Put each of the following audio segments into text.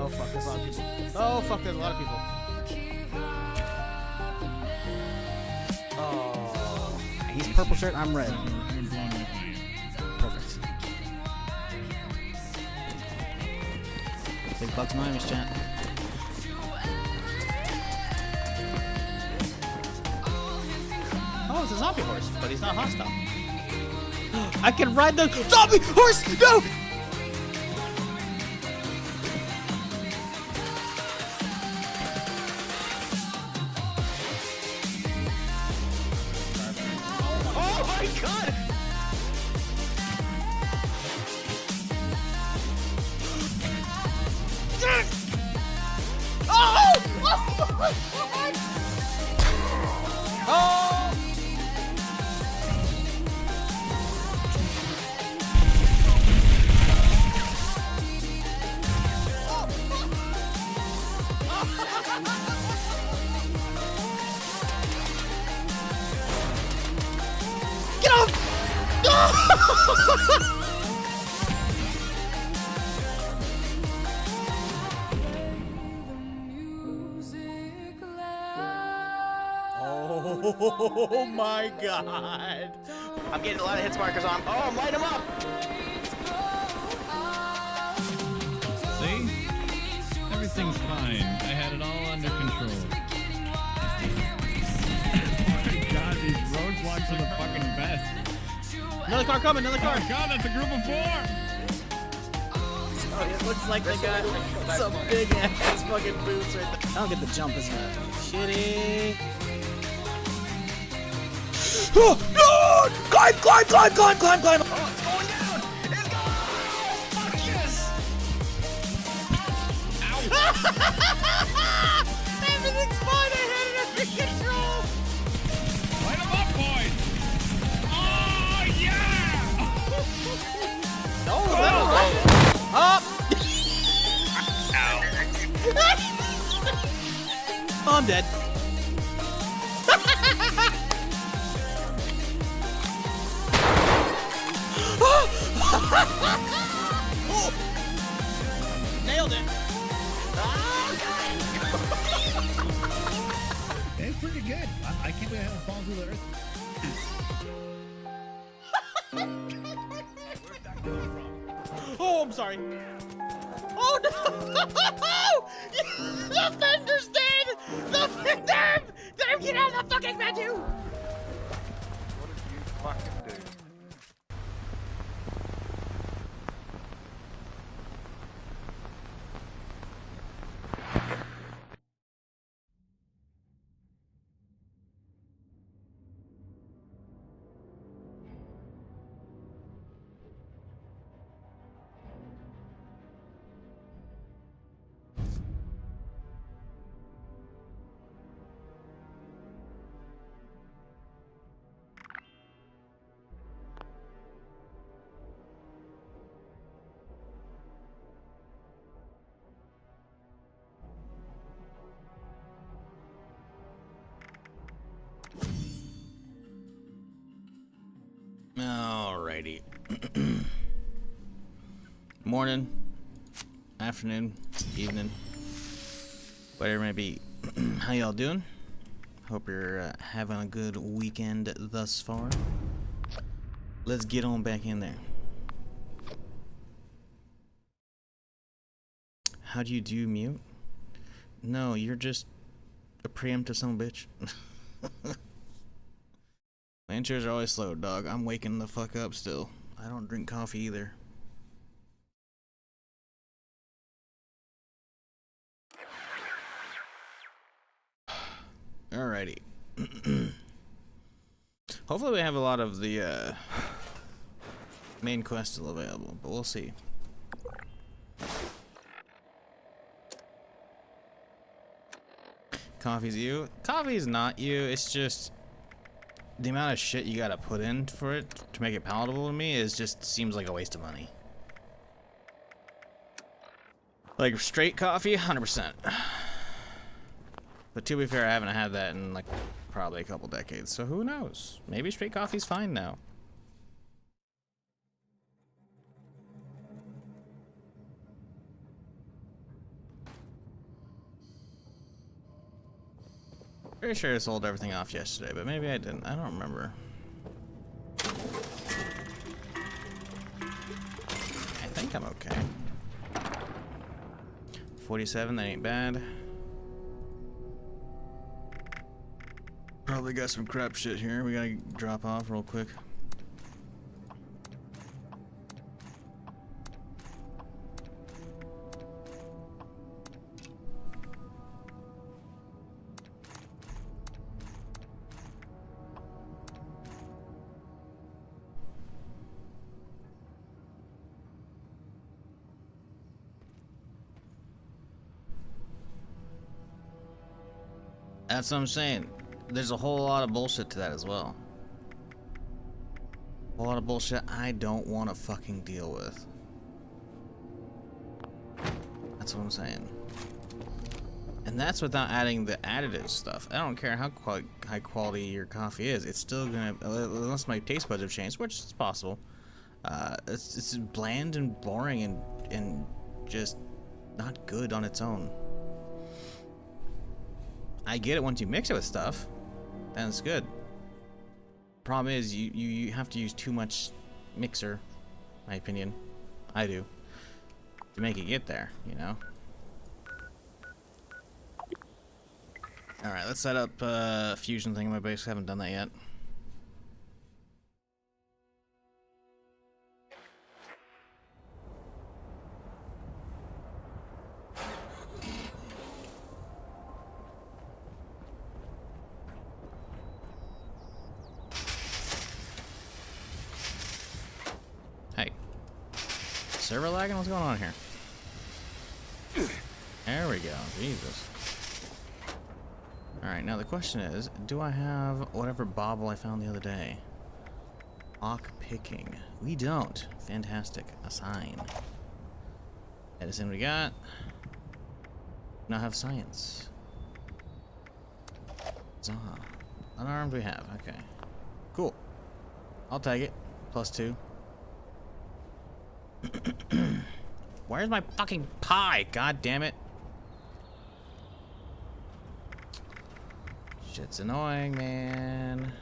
Oh fuck, there's a lot of people. Oh fuck, there's a lot of people. Oh, he's purple shirt, I'm red. Perfect. Big bucks anonymous, chat. Oh, it's a zombie horse, but he's not hostile. I can ride the zombie horse! No! Oh my god! Oh! Oh! Get off! Oh my god! I'm getting a lot of hits markers on. Oh, I'm lighting them up! See? Everything's fine. I had it all under control. Oh my god, these roadblocks are the fucking best. Another car coming, another car! Oh god, that's a group of 4! Oh, it looks like they got some big ass fucking boots right there. I don't get the jump, isn't it? Shitty. Oh, no! Climb, climb, climb, climb, climb, climb! Oh, it's going down! It's going! Fuck yes! Ow! Everything's fine, I had it under control! Light them up, boys! Oh, yeah! Oh, that was right. Up! Oh, I'm dead. Oh. Nailed it. It's pretty good. I can't believe I haven't fallen through the earth. Oh, I'm sorry. Oh no! The fender's dead! The fender! Get out of the fucking menu! What did you fucking do? Alrighty. Morning, afternoon, evening, whatever it may be. How y'all doing? Hope you're having a good weekend thus far. Let's get on back in there. How do you do mute? No, you're just a preemptive son of a bitch. My intros are always slow, dog. I'm waking the fuck up still. I don't drink coffee either. Alrighty. Hopefully we have a lot of the main quest still available, but we'll see. Coffee's you. Coffee's not you. It's just the amount of shit you gotta put in for it to make it palatable to me is just seems like a waste of money. Like straight coffee, 100%. But to be fair, I haven't had that in like probably a couple decades, so who knows? Maybe straight coffee's fine now. Pretty sure I sold everything off yesterday, but maybe I didn't. I don't remember. I think I'm okay. 47, that ain't bad. Probably got some crap shit here. We gotta drop off real quick. That's what I'm saying. There's a whole lot of bullshit to that as well. A whole lot of bullshit I don't want to fucking deal with. That's what I'm saying. And that's without adding the additive stuff. I don't care how high quality your coffee is. It's still gonna, unless my taste buds have changed, which is possible. It's bland and boring and just not good on its own. I get it once you mix it with stuff, then it's good. Problem is you have to use too much mixer, in my opinion. I do. To make it get there, you know? Alright, let's set up a fusion thing in my base. I haven't done that yet. Hey. Server lagging? What's going on here? There we go. Jesus. Alright, now the question is, do I have whatever bauble I found the other day? Lock picking. We don't. Fantastic. Assign. Medicine we got. Now have science. Zah. Unarmed we have. Okay. Cool. I'll take it. +2. Where's my fucking pie? God damn it. Shit's annoying, man.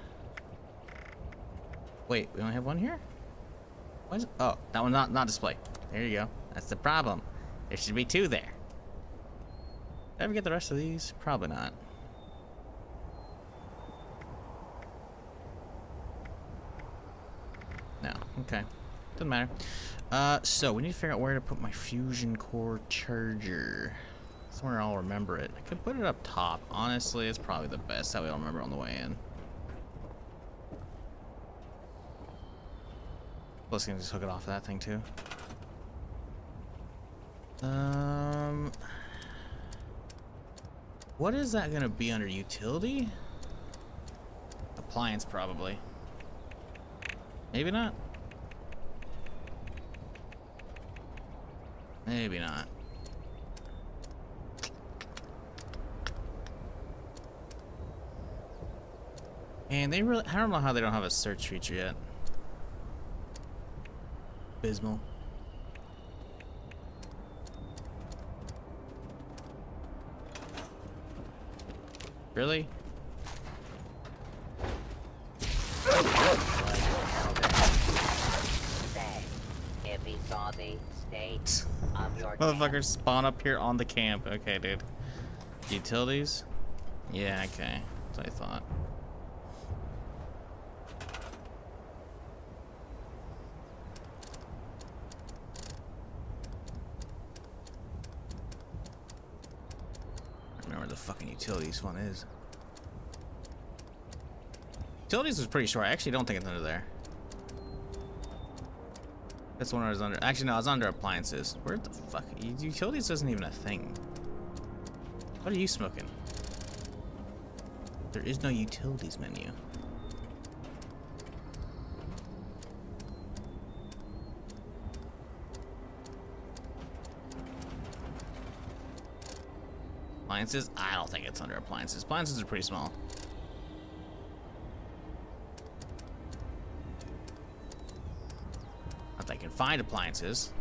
Wait, we only have one here? What is it? Oh, that one's not display. There you go. That's the problem. There should be 2 there. Did I ever get the rest of these? Probably not. No. Okay. Doesn't matter. So we need to figure out where to put my fusion core charger. Somewhere I'll remember it. I could put it up top. Honestly, it's probably the best. That way I'll remember on the way in. Plus, I can just hook it off of that thing too. What is that gonna be under utility? Appliance, probably. Maybe not. Maybe not. And they really, I don't know how they don't have a search feature yet. Abysmal. Really? If he saw the state of your Motherfuckers spawn up here on the camp. Okay, dude. Utilities? Yeah, okay. That's what I thought. I remember where the fucking utilities one is. Utilities was pretty short. I actually don't think it's under there. That's the one I was under. Actually, no, I was under appliances. Where the fuck? Utilities isn't even a thing. What are you smoking? There is no utilities menu. Appliances? I don't think it's under appliances. Appliances are pretty small. Not that I can find appliances.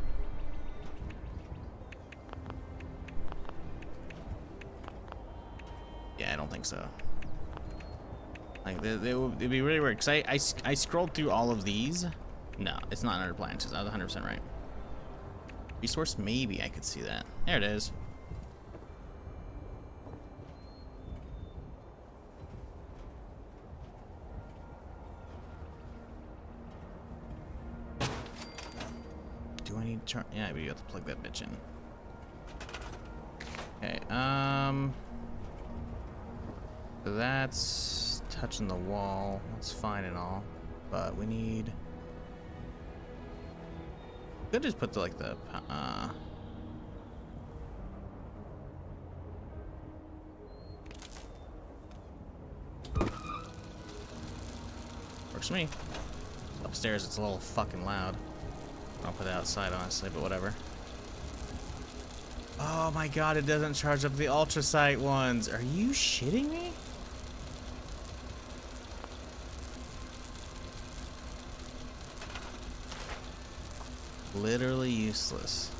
Yeah, I don't think so. Like, it'd be really weird, because I scrolled through all of these. No, it's not under appliances. I was 100% right. Resource? Maybe I could see that. There it is. Do I need to charge? Yeah, we have to plug that bitch in. Okay, so that's touching the wall. That's fine and all, but we need. Could just put the works for me. Upstairs it's a little fucking loud. I'll put it outside honestly, but whatever. Oh my god, it doesn't charge up the ultrasight ones. Are you shitting me? Literally useless.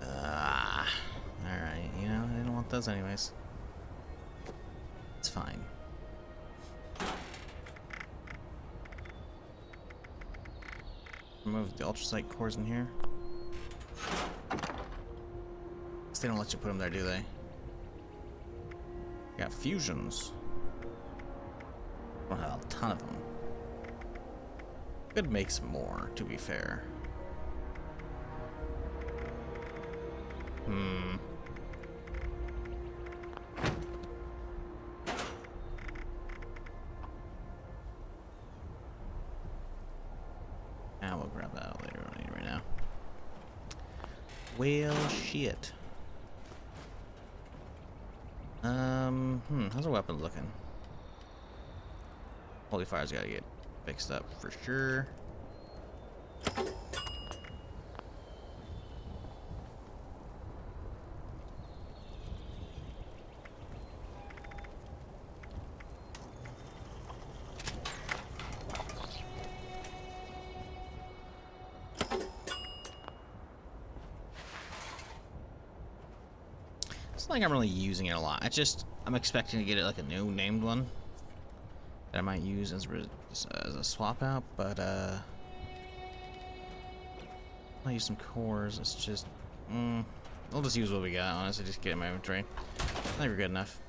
Alright, you know, I didn't want those anyways. It's fine. Remove the ultrasight cores in here. Guess they don't let you put them there, do they? Got fusions. Don't have a ton of them. Could make some more, to be fair. We'll grab that out later. We don't need it right now. Well, shit. How's our weapon looking? Holy fire's gotta get fixed up for sure. It's not like I'm really using it a lot. I'm expecting to get it like a new named one that I might use as a swap out, but I'll use some cores. It's just I'll just use what we got, honestly. Just get in my inventory. I think we're good enough.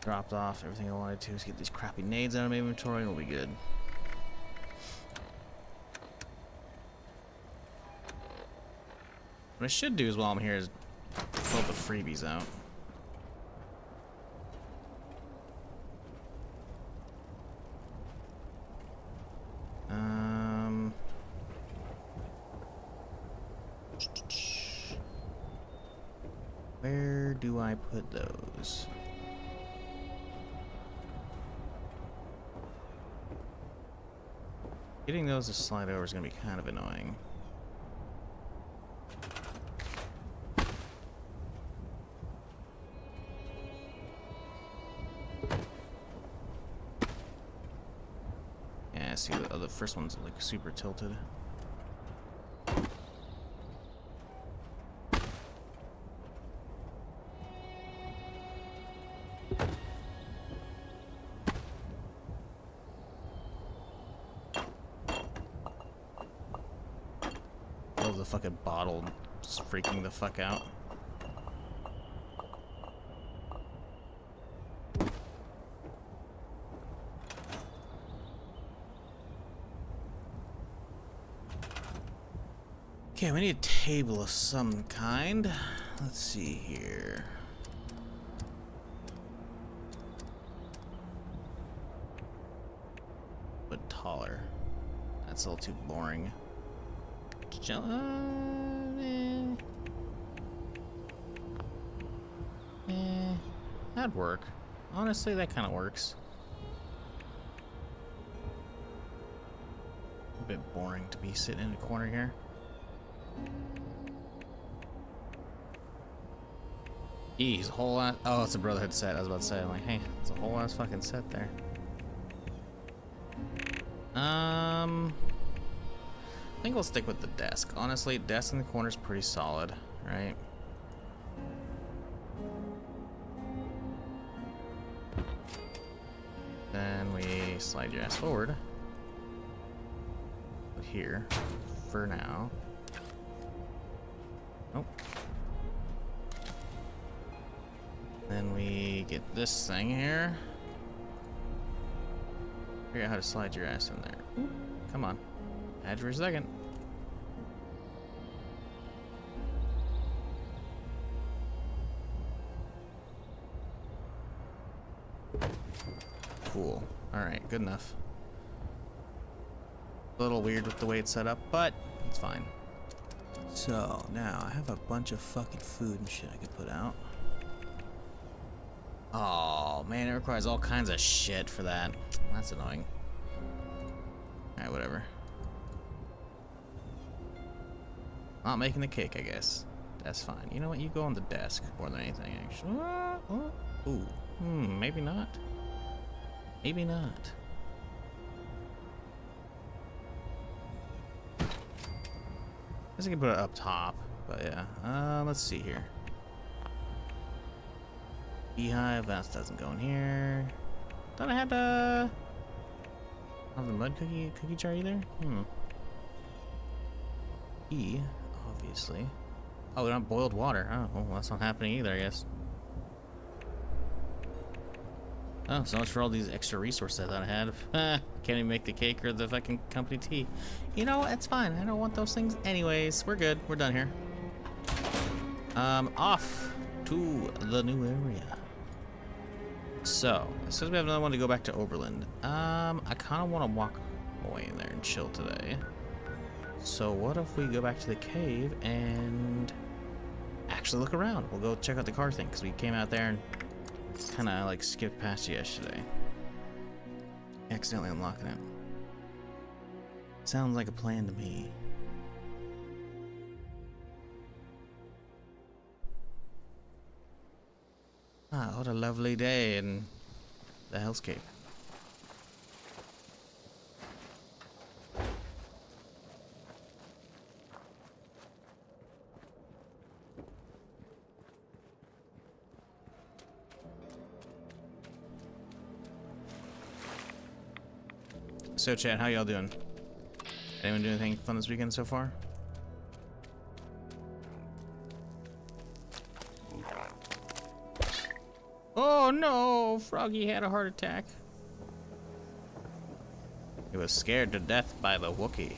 Dropped off everything I wanted to. Just get these crappy nades out of my inventory and we'll be good. What I should do as well, I'm here, is pull the freebies out. Where do I put those? Getting those to slide over is going to be kind of annoying. Yeah, I see the first one's like super tilted. The fucking bottle is freaking the fuck out. Okay, we need a table of some kind. Let's see here. But taller. That's a little too boring. That'd work. Honestly, that kind of works. A bit boring to be sitting in a corner here. Jeez, a whole ass. Oh, it's a Brotherhood set. I was about to say, I'm like, hey, it's a whole ass fucking set there. I think we'll stick with the desk. Honestly, desk in the corner is pretty solid, right? Then we slide your ass forward. Here, for now. Nope. Then we get this thing here. Figure out how to slide your ass in there. Ooh, come on. Had for a second. Cool. Alright, good enough. A little weird with the way it's set up, but it's fine. So, now I have a bunch of fucking food and shit I could put out. Oh, man, it requires all kinds of shit for that. That's annoying. Alright, whatever. Not making the cake, I guess. That's fine. You know what? You go on the desk more than anything, actually. Ooh. Maybe not. Maybe not. I guess I can put it up top, but yeah. Let's see here. Beehive, that doesn't go in here. Thought I had the mud cookie jar either? E, obviously. Oh, we don't have boiled water. Oh, well, that's not happening either, I guess. Oh, so much for all these extra resources I thought I had. Can't even make the cake or the fucking company tea. You know what? It's fine. I don't want those things anyways. We're good. We're done here. Off to the new area. So, it says we have another one to go back to Oberlin. I kind of want to walk away in there and chill today. So what if we go back to the cave and actually look around? We'll go check out the car thing, because we came out there and kind of like skipped past it yesterday. Accidentally unlocking it. Sounds like a plan to me. Ah, what a lovely day in the hellscape. So chat, how y'all doing? Anyone do anything fun this weekend so far? Oh no! Froggy had a heart attack. He was scared to death by the Wookiee.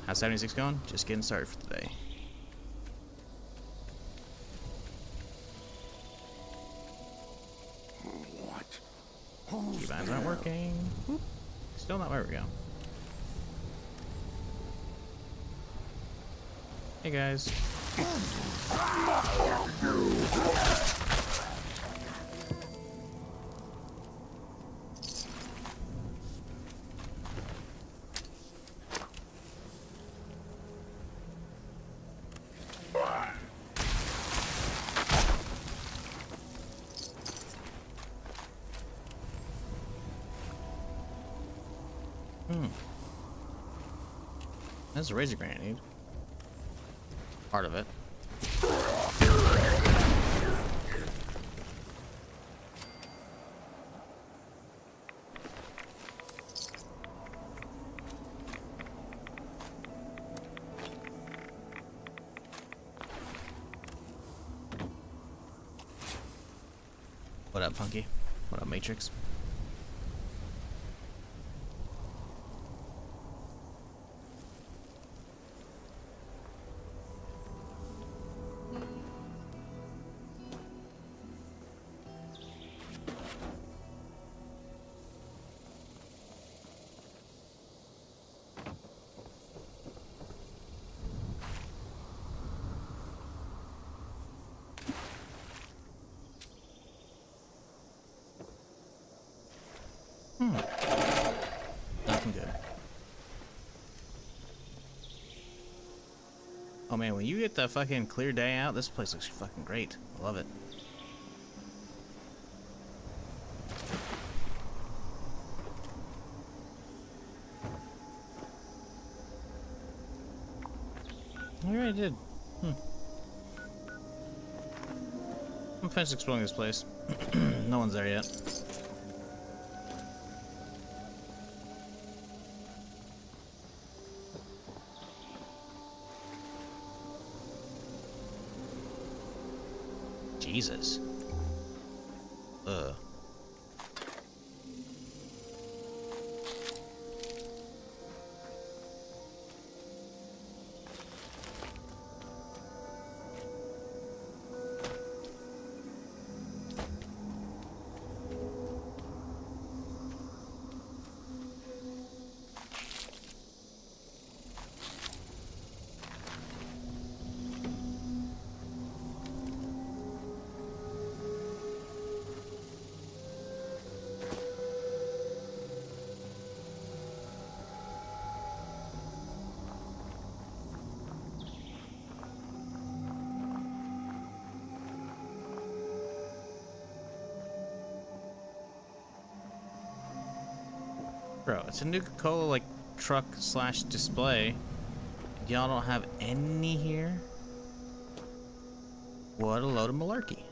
How's 76 going? Just getting started for today. Keybinds aren't working. Whoop. Still not where we go. Hey guys. That's a razor grenade. Part of it. What up, Punky? What up, Matrix? Nothing good. Oh man, when you get the fucking clear day out, this place looks fucking great. I love it. I already did. I'm finished exploring this place. No one's there yet. Jesus. Bro, it's a Nuka-Cola like truck slash display. Y'all don't have any here? What a load of malarkey.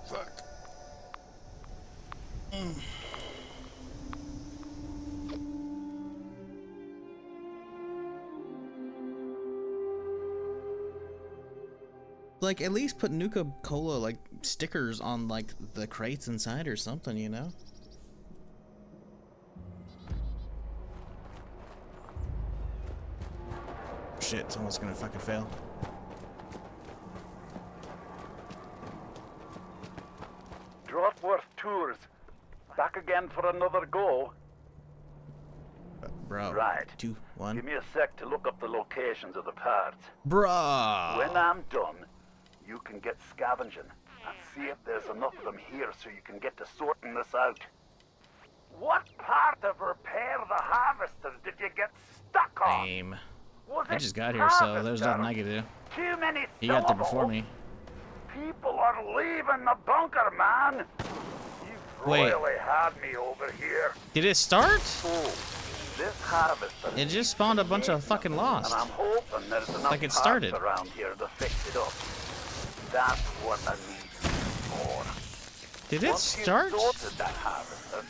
Fuck. Like, at least put Nuka-Cola, like, stickers on, like, the crates inside or something, you know? Shit, someone's gonna fucking fail. Dropworth Tours. Back again for another go. Bro. Right. 2, 1. Give me a sec to look up the locations of the parts. Bruh. When I'm done, you can get scavenging and see if there's enough of them here so you can get to sorting this out. What part of repair the harvester did you get stuck on? Lame. Was I it just got here, so there's nothing I harvester? could do. Too many He got there syllables? before me. People are leaving the bunker, man. You've Wait. royally had me over here. Did it start? Oh, this harvester. It just spawned a bunch of fucking lost. And I'm hoping there's enough Like it parts started. around here to fix it up. That's what I need for. Did it Once start? you've sorted that harvester,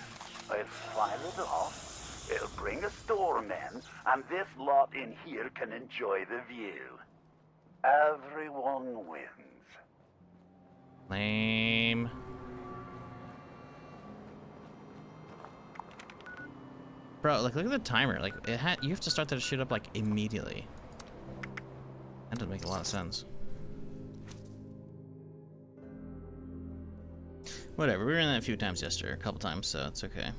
I'll file it off. It'll bring a storm in, and this lot in here can enjoy the view. Everyone wins. Lame. Bro, like, look at the timer. Like, you have to start that shit up, like, immediately. That doesn't make a lot of sense. Whatever, we were in that a few times yesterday, a couple times, so it's okay.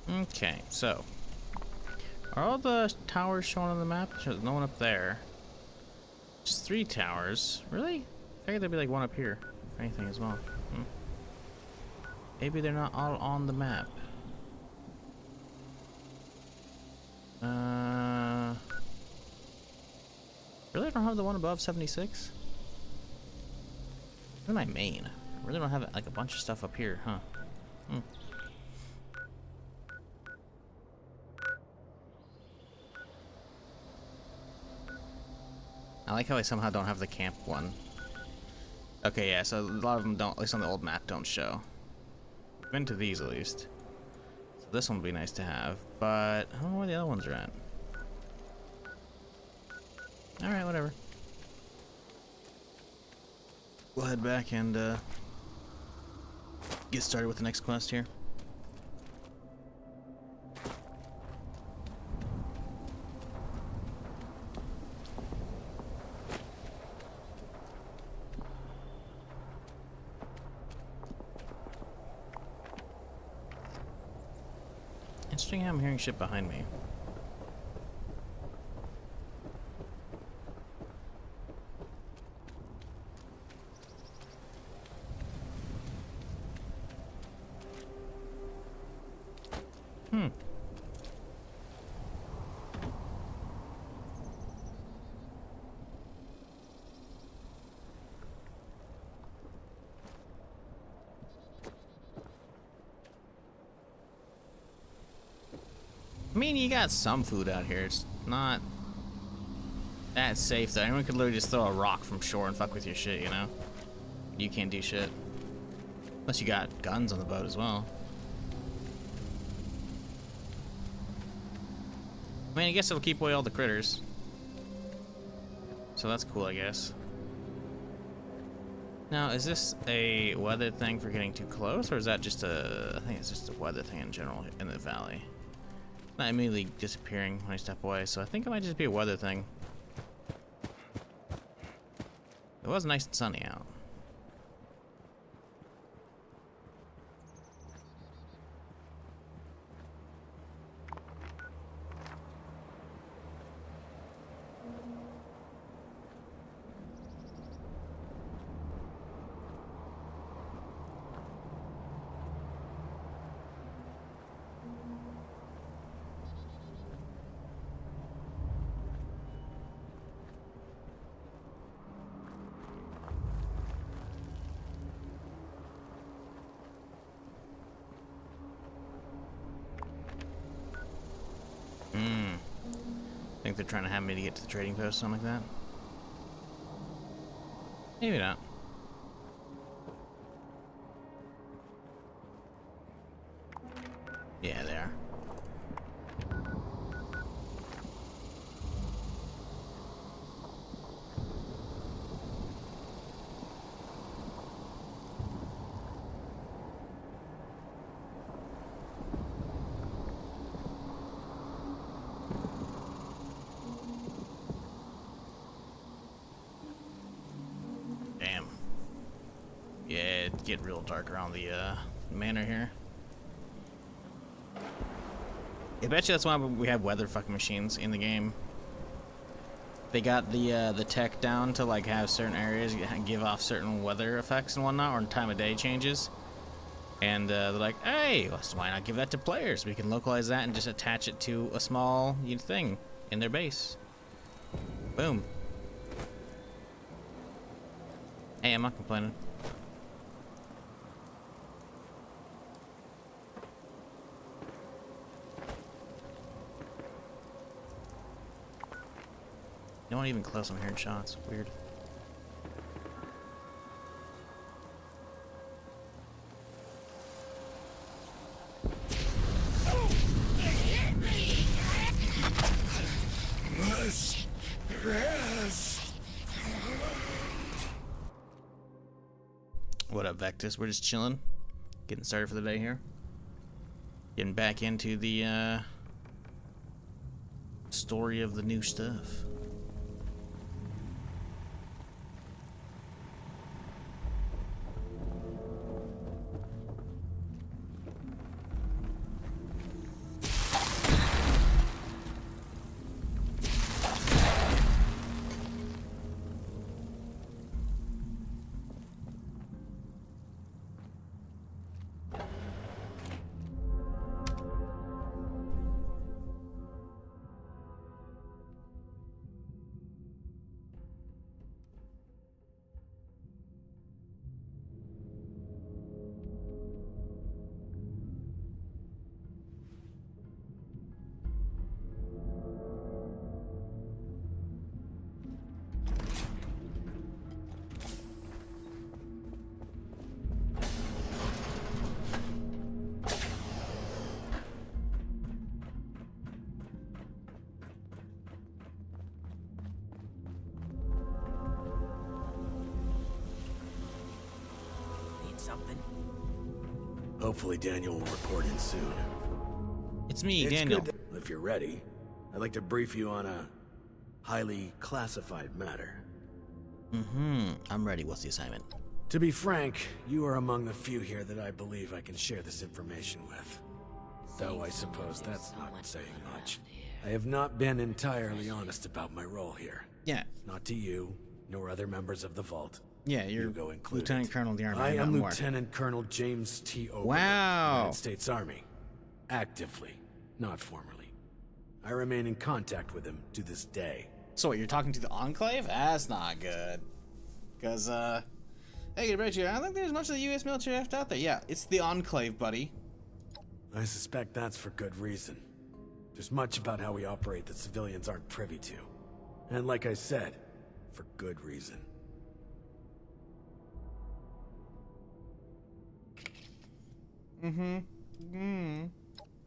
Okay, so are all the towers shown on the map? There's no one up there. Just 3 towers. Really? I figured there'd be like one up here, if anything, as well. Maybe they're not all on the map. Really, I don't have the one above 76? Where's my main? I really don't have like a bunch of stuff up here, huh? I like how I somehow don't have the camp one. Okay, yeah, so a lot of them don't, at least on the old map, don't show. I've been to these at least. So this one would be nice to have, but I don't know where the other ones are at. Alright, whatever. We'll head back and get started with the next quest here. Interesting how I'm hearing shit behind me. I mean, you got some food out here. It's not that safe though. Anyone could literally just throw a rock from shore and fuck with your shit, you know? You can't do shit. Unless you got guns on the boat as well. I mean, I guess it'll keep away all the critters. So that's cool, I guess. Now, is this a weather thing for getting too close, or is that just a... I think it's just a weather thing in general in the valley. Not immediately disappearing when I step away, so I think it might just be a weather thing. It was nice and sunny out. I think they're trying to have me to get to the trading post or something like that. Maybe not. Yeah, they are. Damn. Yeah, it get real dark around the manor here. I bet you that's why we have weather fucking machines in the game. They got the tech down to like have certain areas give off certain weather effects and whatnot, or time of day changes. And they're like, hey, why not give that to players? We can localize that and just attach it to a small thing in their base. Boom. Hey, I'm not complaining. No one even close. I'm hearing shots. Weird. What up, Vectus? We're just chilling, getting started for the day here. Getting back into the story of the new stuff. Something. Hopefully Daniel will report in soon. It's me, It's Daniel. good to- if you're ready, I'd like to brief you on a highly classified matter. I'm ready. What's the assignment? To be frank, you are among the few here that I believe I can share this information with. Though I suppose that's not saying much. I have not been entirely honest about my role here. Yeah. Not to you, nor other members of the Vault. Yeah, you're Hugo included. Lieutenant Colonel of the Army. I am not more. Lieutenant Colonel James T. Oberlin, Wow. United States Army. Actively, not formally. I remain in contact with him to this day. So what, you're talking to the Enclave? That's not good. Because, hey, I don't think there's much of the U.S. military left out there. Yeah, it's the Enclave, buddy. I suspect that's for good reason. There's much about how we operate that civilians aren't privy to. And like I said, for good reason.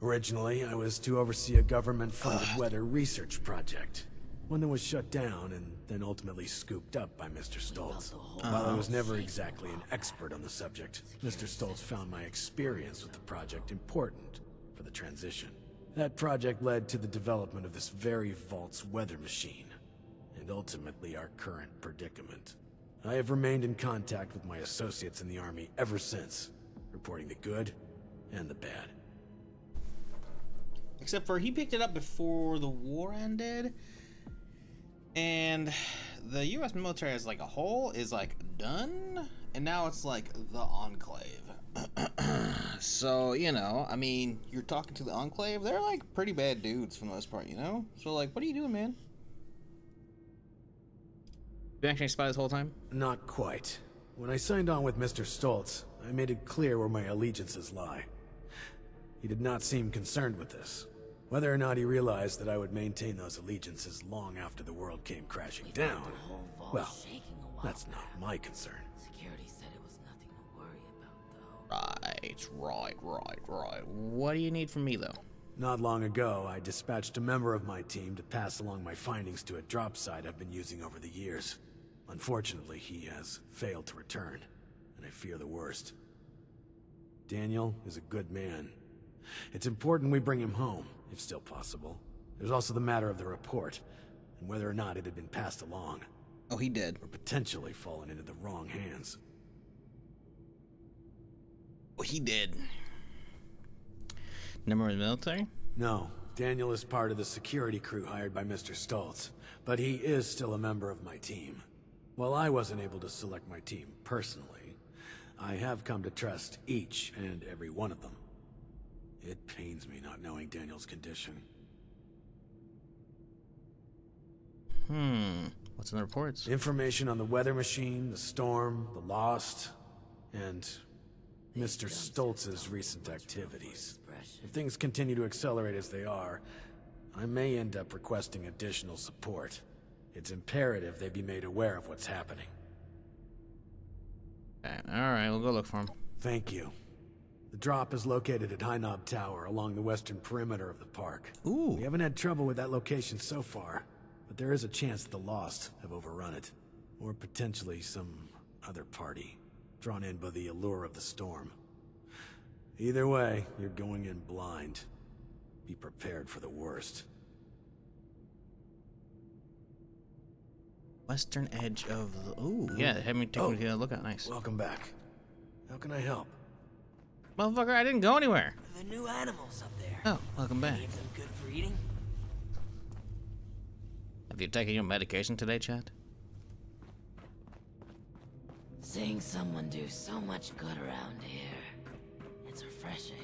Originally, I was to oversee a government-funded weather research project. One that was shut down and then ultimately scooped up by Mr. Stoltz. While I was never exactly an expert on the subject, Mr. Stoltz found my experience with the project important for the transition. That project led to the development of this very vault's weather machine, and ultimately our current predicament. I have remained in contact with my associates in the Army ever since, reporting the good and the bad. Except for he picked it up before the war ended. And the U.S. military as like a whole is like done. And now it's like the Enclave. So, you know, I mean, you're talking to the Enclave. They're like pretty bad dudes for the most part, you know? So like, what are you doing, man? You actually spy this whole time? Not quite. When I signed on with Mr. Stoltz, I made it clear where my allegiances lie. He did not seem concerned with this. Whether or not he realized that I would maintain those allegiances long after the world came crashing down, well, that's not my concern. Security said it was nothing to worry about, though. Right. What do you need from me, though? Not long ago, I dispatched a member of my team to pass along my findings to a drop site I've been using over the years. Unfortunately, he has failed to return, and I fear the worst. Daniel is a good man. It's important we bring him home, if still possible. There's also the matter of the report, and whether or not it had been passed along. Oh, he did. Or potentially fallen into the wrong hands. Oh, he did. Member of the military? No, Daniel is part of the security crew hired by Mr. Stoltz, but he is still a member of my team. While I wasn't able to select my team personally, I have come to trust each and every one of them. It pains me not knowing Daniel's condition. What's in the reports? Information on the weather machine, the storm, the Lost, and Mr. Stoltz's recent activities. If things continue to accelerate as they are, I may end up requesting additional support. It's imperative they be made aware of what's happening. Alright, we'll go look for him. Thank you. The drop is located at High Knob Tower along the western perimeter of the park. Ooh. We haven't had trouble with that location so far, but there is a chance that the Lost have overrun it. Or potentially some other party, drawn in by the allure of the storm. Either way, you're going in blind. Be prepared for the worst. Western edge of the... Ooh, yeah, have me take a look at. Nice. Welcome back. How can I help? Motherfucker, I didn't go anywhere. The new animals up there. Oh, welcome back. Any of them good for eating? Have you taken your medication today, Chad? Seeing someone do so much good around here. It's refreshing.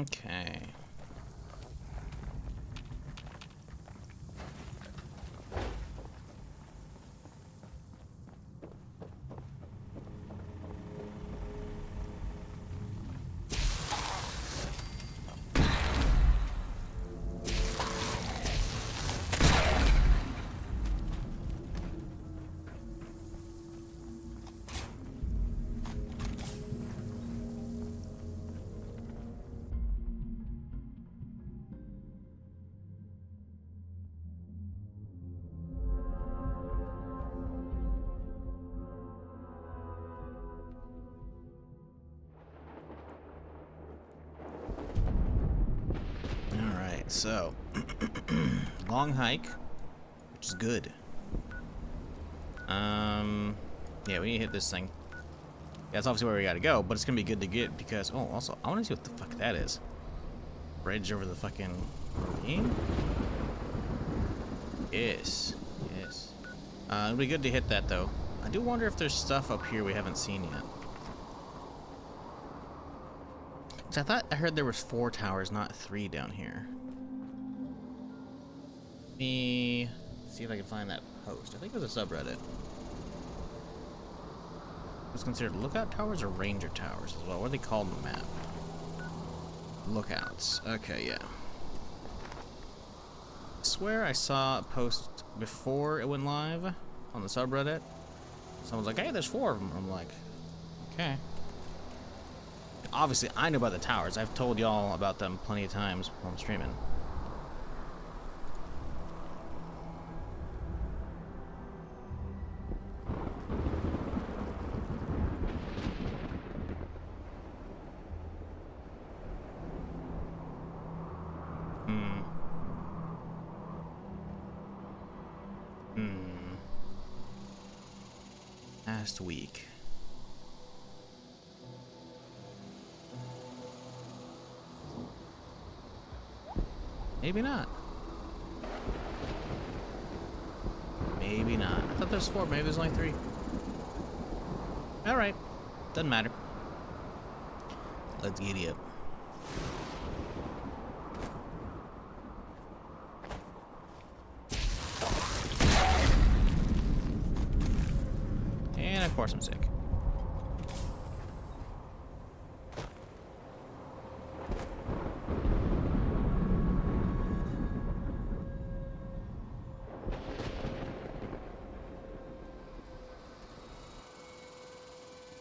Okay. So, long hike, which is good. Yeah, we need to hit this thing. Yeah, that's obviously where we gotta go, but it's gonna be good to get because, oh, also, I wanna see what the fuck that is. Bridge over the fucking thing? Yes. It'll be good to hit that, though. I do wonder if there's stuff up here we haven't seen yet. I thought I heard there was 4 towers, not 3 down here. Let me see if I can find that post. I think it was a subreddit. It was considered lookout towers or ranger towers as well. What are they called on the map? Lookouts. Okay, yeah. I swear I saw a post before it went live on the subreddit. Someone's like, hey, there's 4 of them. I'm like, okay. Obviously, I know about the towers. I've told y'all about them plenty of times while I'm streaming. Last week. Maybe not. Maybe not. I thought there's 4. Maybe there's only 3. Alright. Doesn't matter. Let's giddy up. And of course I'm sick.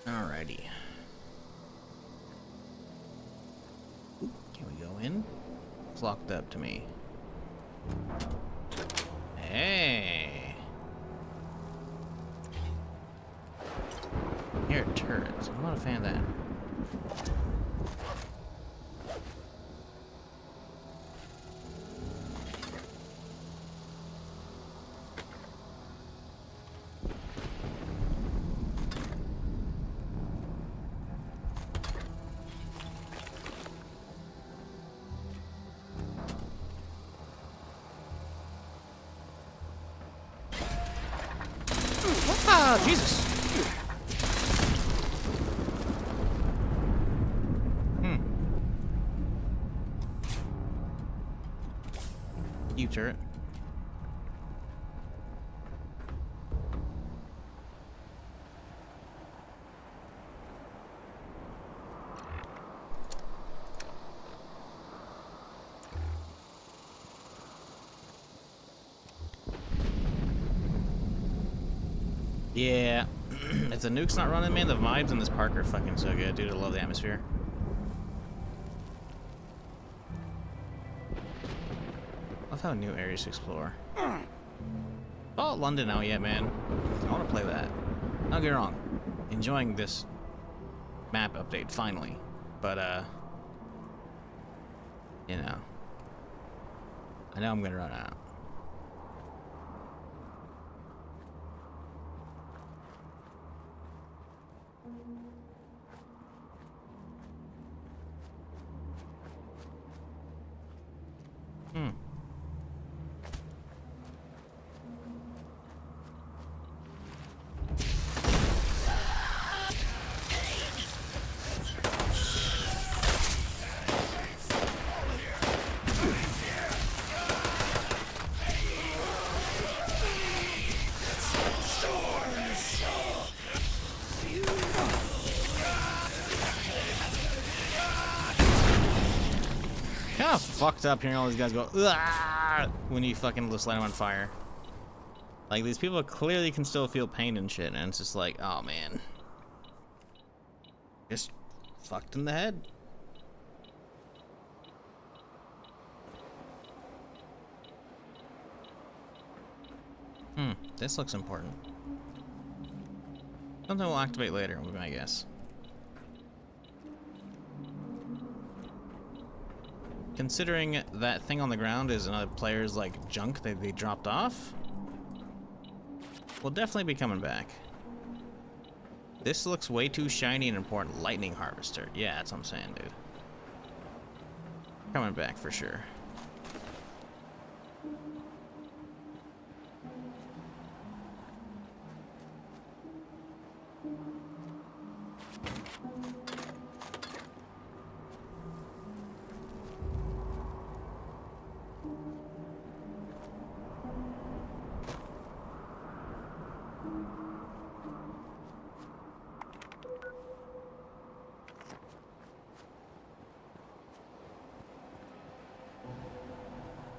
Alrighty. Ooh, can we go in? It's locked up to me. Hey! Here are turrets. I'm not a fan of that. Ah, Jesus! You turret. Yeah. If the nuke's not running, man, the vibes in this park are fucking so good, dude. I love the atmosphere. Love how new areas to explore. Oh, London out yet, man. I want to play that. Don't get me wrong. Enjoying this map update, finally. But, you know. I know I'm gonna run out. Kind of fucked up hearing all these guys go "Ugh," when you fucking just light them on fire. Like, these people clearly can still feel pain and shit, and it's just like, oh man. Just fucked in the head. This looks important. Something we'll activate later, would be my guess. Considering that thing on the ground is another player's, like, junk that they dropped off, we'll definitely be coming back. This looks way too shiny and important. Lightning harvester. Yeah, that's what I'm saying, dude. Coming back for sure.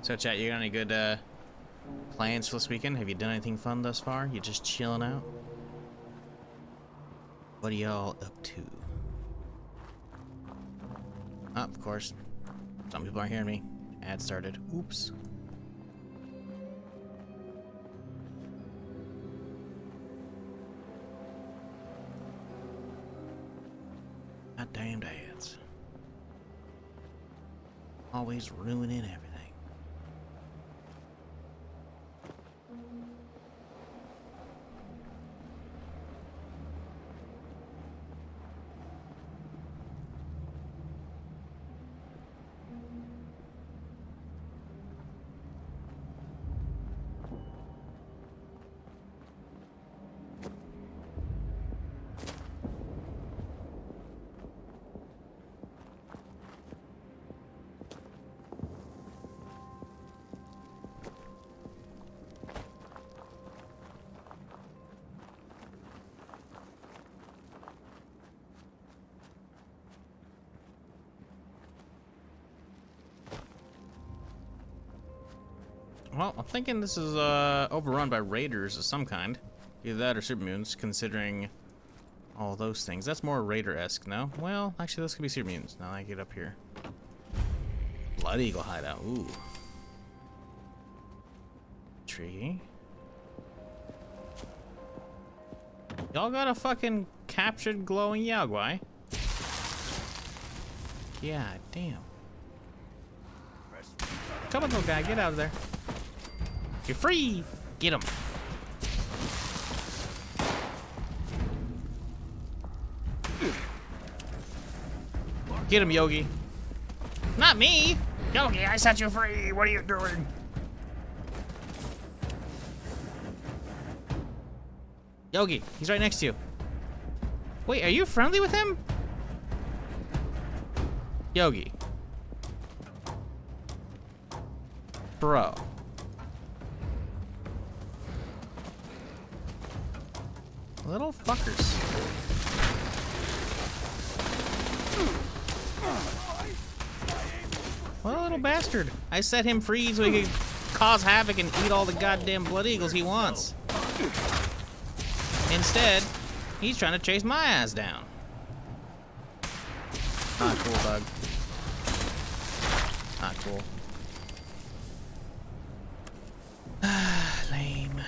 So, chat, you got any good plans for this weekend? Have you done anything fun thus far? You just chilling out? What are y'all up to? Oh, of course. Some people aren't hearing me. Ad started. Oops. Goddamn dads. Always ruining everything. Well, I'm thinking this is overrun by raiders of some kind. Either that or supermutants, considering all those things. That's more raider-esque, no? Well, actually, those could be supermutants now that I get up here. Blood Eagle hideout, ooh. Tree. Y'all got a fucking captured glowing Yaogwai? Yeah, damn. Come on, little guy, get out of there. You're free! Get him! Get him, Yogi. Not me! Yogi, I set you free! What are you doing? Yogi, he's right next to you. Wait, are you friendly with him? Yogi. Bro. Little fuckers. What a little bastard. I set him free so he could cause havoc and eat all the goddamn blood eagles he wants. Instead, he's trying to chase my ass down. Not cool, bug. Not cool. Lame.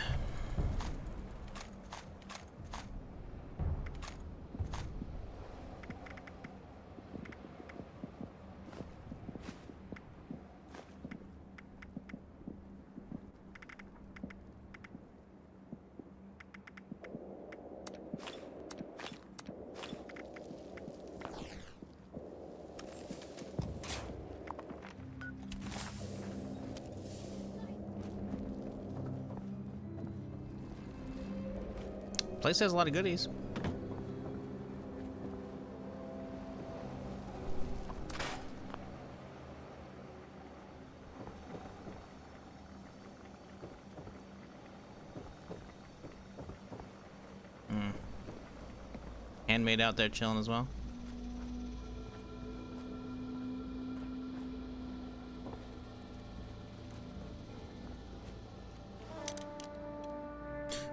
Place has a lot of goodies. Handmaid out there chilling as well.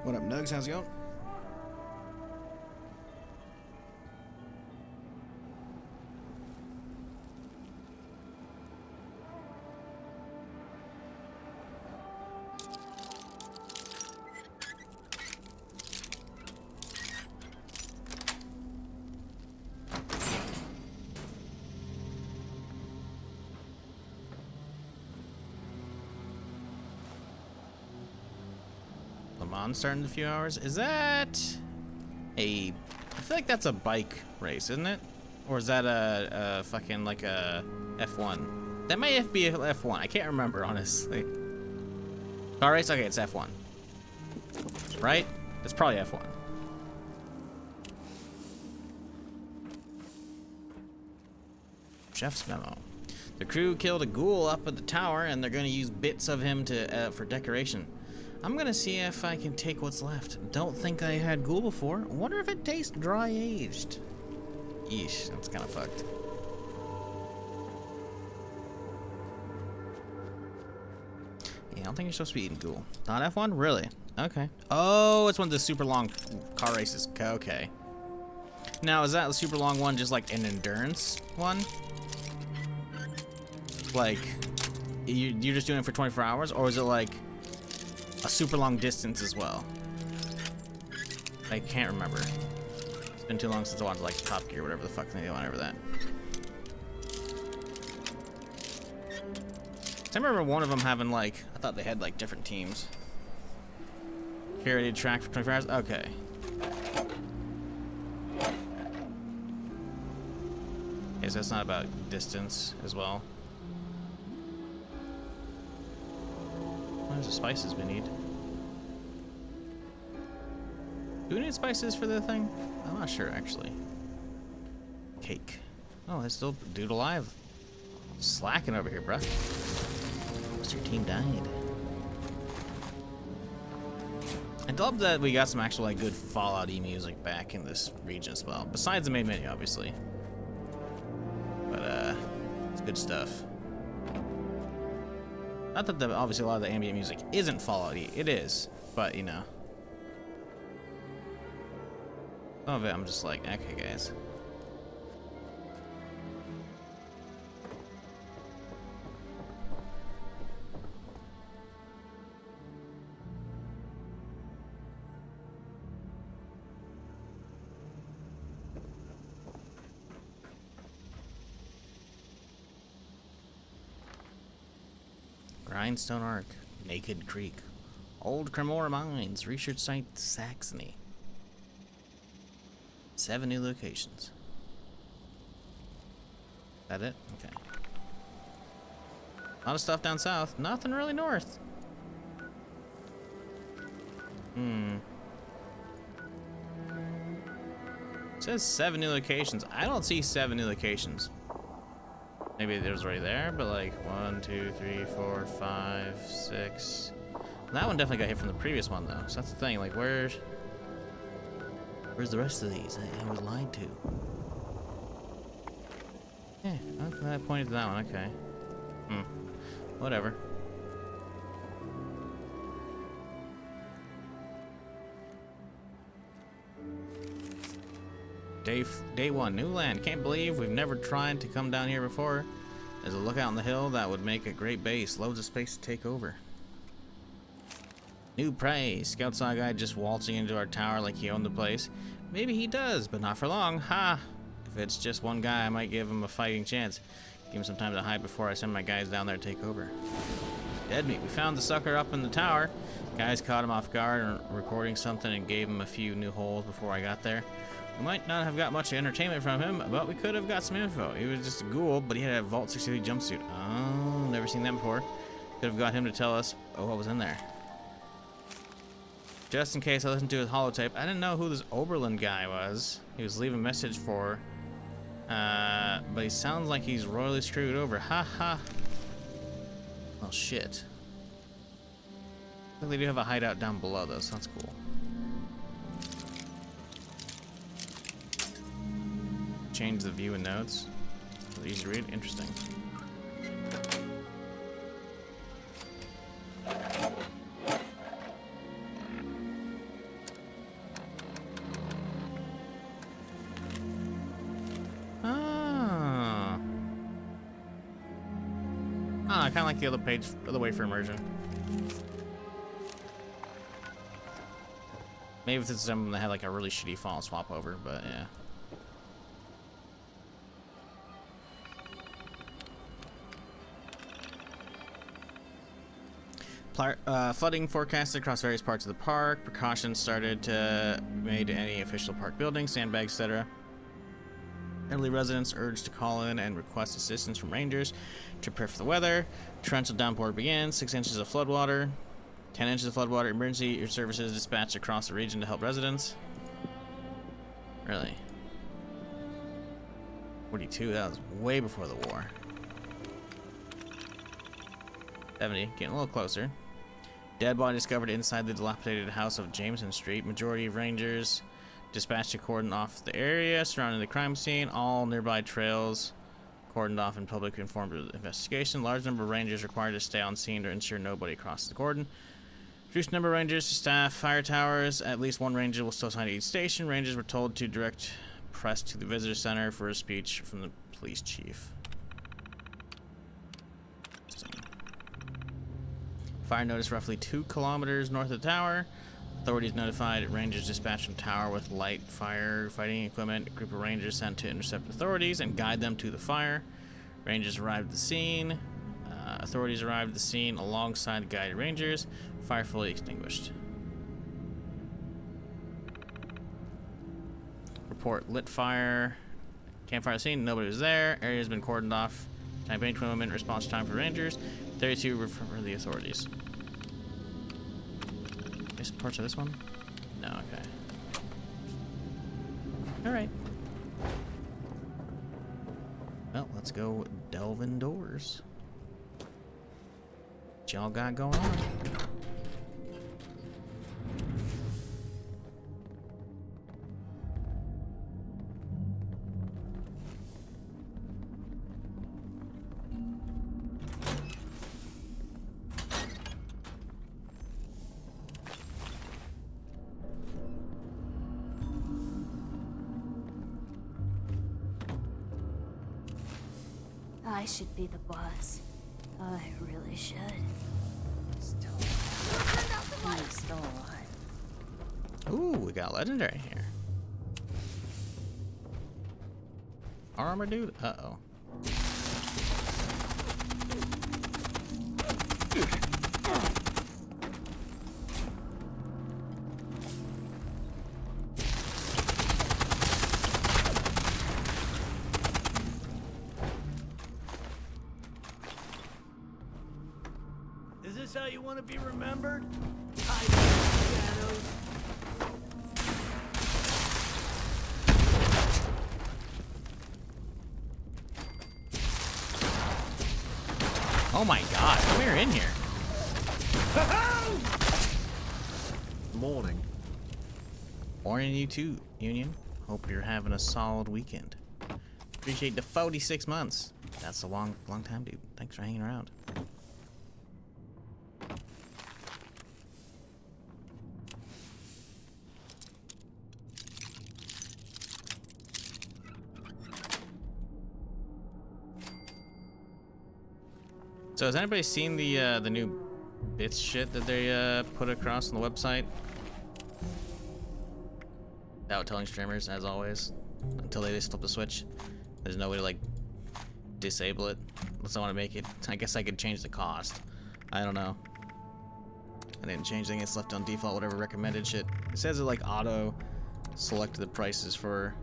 What up, Nugs? How's it going? Starting in a few hours. Is that a... I feel like that's a bike race, isn't it? Or is that a fucking like a F1? That might be a F1. I can't remember, honestly. Car race? Okay, it's F1. Right? It's probably F1. Chef's memo. The crew killed a ghoul up at the tower, and they're going to use bits of him to for decoration. I'm gonna see if I can take what's left. Don't think I had ghoul before. Wonder if it tastes dry aged. Yeesh, that's kind of fucked. don't think you're supposed to be eating ghoul. Not F1? Really? Okay. Oh, it's one of the super long car races. Okay. Now, is that the super long one just like an endurance one? Like, you're just doing it for 24 hours? Or is it like a super long distance as well? I can't remember. It's been too long since I watched like Top Gear, whatever the fuck they went over that. I remember one of them having like, I thought they had like different teams. Carried track for 24 hours? Okay. Okay, so it's not about distance as well. Where's the spices we need? Do we need spices for the thing? I'm not sure, actually. Cake. Oh, there's still a dude alive. Slacking over here, bruh. Most of your team died. I love that we got some actual, like, good Fallout-y music back in this region as well. Besides the main menu, obviously. But, it's good stuff. Not that obviously a lot of the ambient music isn't Fallout-y. It is. But, you know. Some of it, I'm just like, okay, guys. Grindstone Arc, Naked Creek, Old Cremora Mines, Research Site Saxony. 7 new locations. That it? Okay. A lot of stuff down south, nothing really north. It says 7 new locations. I don't see 7 new locations. Maybe there's already there, but like 1, 2, 3, 4, 5, 6. That one definitely got hit from the previous one though. So that's the thing. Like, where's the rest of these? I was lied to. Yeah, okay, I pointed to that one. Okay. Whatever. Day 1, new land. Can't believe we've never tried to come down here before. There's a lookout on the hill that would make a great base. Loads of space to take over. New prey. Scout saw a guy just waltzing into our tower like he owned the place. Maybe he does, but not for long. Ha! If it's just one guy, I might give him a fighting chance. Give him some time to hide before I send my guys down there to take over. Dead meat. We found the sucker up in the tower. Guys caught him off guard and recording something and gave him a few new holes before I got there. We might not have got much entertainment from him, but we could have got some info. He was just a ghoul, but he had a Vault 63 jumpsuit. Oh, never seen that before. Could have got him to tell us what was in there. Just in case I listened to his holotape, I didn't know who this Oberlin guy was. He was leaving a message for, but he sounds like he's royally screwed over. Ha ha. Well, shit. I think they do have a hideout down below, though, so that's cool. Change the view and notes. Easy to read. Interesting. I kind of like the other page, other way for immersion. Maybe if it's someone that had like a really shitty font swap over, but yeah. Flooding forecasted across various parts of the park. Precautions started made to any official park buildings, sandbags, etc. Elderly residents urged to call in and request assistance from rangers to prepare for the weather. Torrential downpour begins. 6 inches of floodwater. 10 inches of floodwater. Emergency services dispatched across the region to help residents. Really? 42. That was way before the war. 70. Getting a little closer. Dead body discovered inside the dilapidated house of Jameson Street. Majority of rangers dispatched to cordon off the area surrounding the crime scene. All nearby trails cordoned off and public informed of the investigation. Large number of rangers required to stay on scene to ensure nobody crosses the cordon. Reduced number of rangers to staff fire towers. At least one ranger will still assigned to each station. Rangers were told to direct press to the visitor center for a speech from the police chief. Fire notice roughly 2 kilometers north of the tower. Authorities notified. Rangers dispatched from tower with light firefighting equipment. A group of rangers sent to intercept authorities and guide them to the fire. Rangers arrived at the scene. Authorities arrived at the scene alongside the guided rangers. Fire fully extinguished. Report lit fire. Campfire scene. Nobody was there. Area has been cordoned off. Time being 20-minute response time for rangers. 32 for the authorities. Is parts of this one? No, okay. Alright. Well, let's go delve indoors. What y'all got going on? I should be the boss. I really should. Still alive. He's still alive. Ooh, we got legendary here. Armor dude? Uh-oh. Is this how you want to be remembered? Hiding in the shadows? Oh my god, come here in here. Morning. Morning you too, Union. Hope you're having a solid weekend. Appreciate the 46 months. That's a long time, dude. Thanks for hanging around. So has anybody seen the new bits shit that they put across on the website? Without telling streamers, as always, until they just flip the switch. There's no way to like disable it unless I want to make it. I guess I could change the cost. I don't know. I didn't change anything. It's left on default. Whatever recommended shit. It says it like auto selected the prices for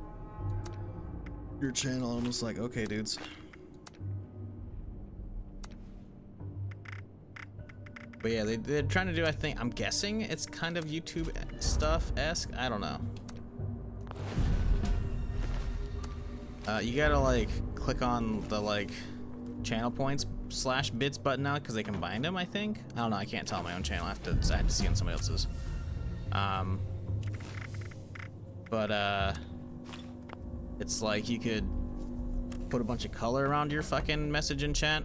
your channel. I'm just like, okay, dudes. But yeah, they're trying to do, I think, I'm guessing it's kind of YouTube stuff-esque. I don't know. You gotta like click on the like channel points / bits button now because they combined them, I think. I don't know, I can't tell on my own channel. I had to see on somebody else's. It's like you could put a bunch of color around your fucking message and chat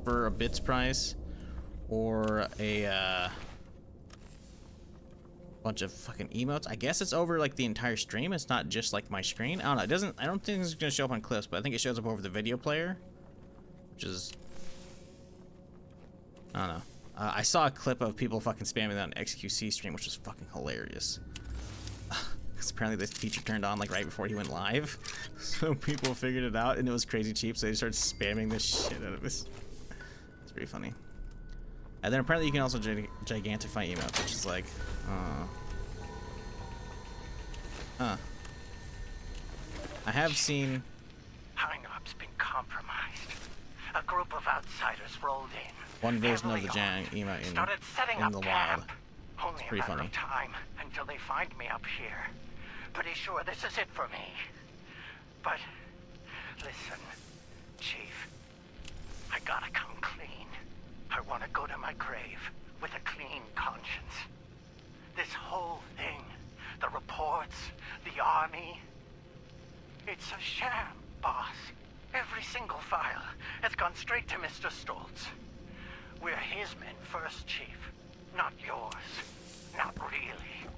for a bits price. Or a bunch of fucking emotes. I guess it's over like the entire stream. It's not just like my screen. I don't know. It doesn't. I don't think it's gonna show up on clips, but I think it shows up over the video player, which is. I don't know. I saw a clip of people fucking spamming that on XQC stream, which was fucking hilarious. Because apparently this feature turned on like right before he went live, so people figured it out, and it was crazy cheap. So they started spamming the shit out of this. It's pretty funny. And then apparently you can also gigantify emotes, which is like, I have seen. High-Nob's been compromised. A group of outsiders rolled in. One version of the emote started setting in up the camp. wild. Only It's pretty a matter funny. of time until they find me up here. Pretty sure this is it for me. But listen, Chief, I gotta come clean. I want to go to my grave with a clean conscience. This whole thing, the reports, the army, it's a sham, boss. Every single file has gone straight to Mr. Stoltz. We're his men first, Chief. Not yours. Not really.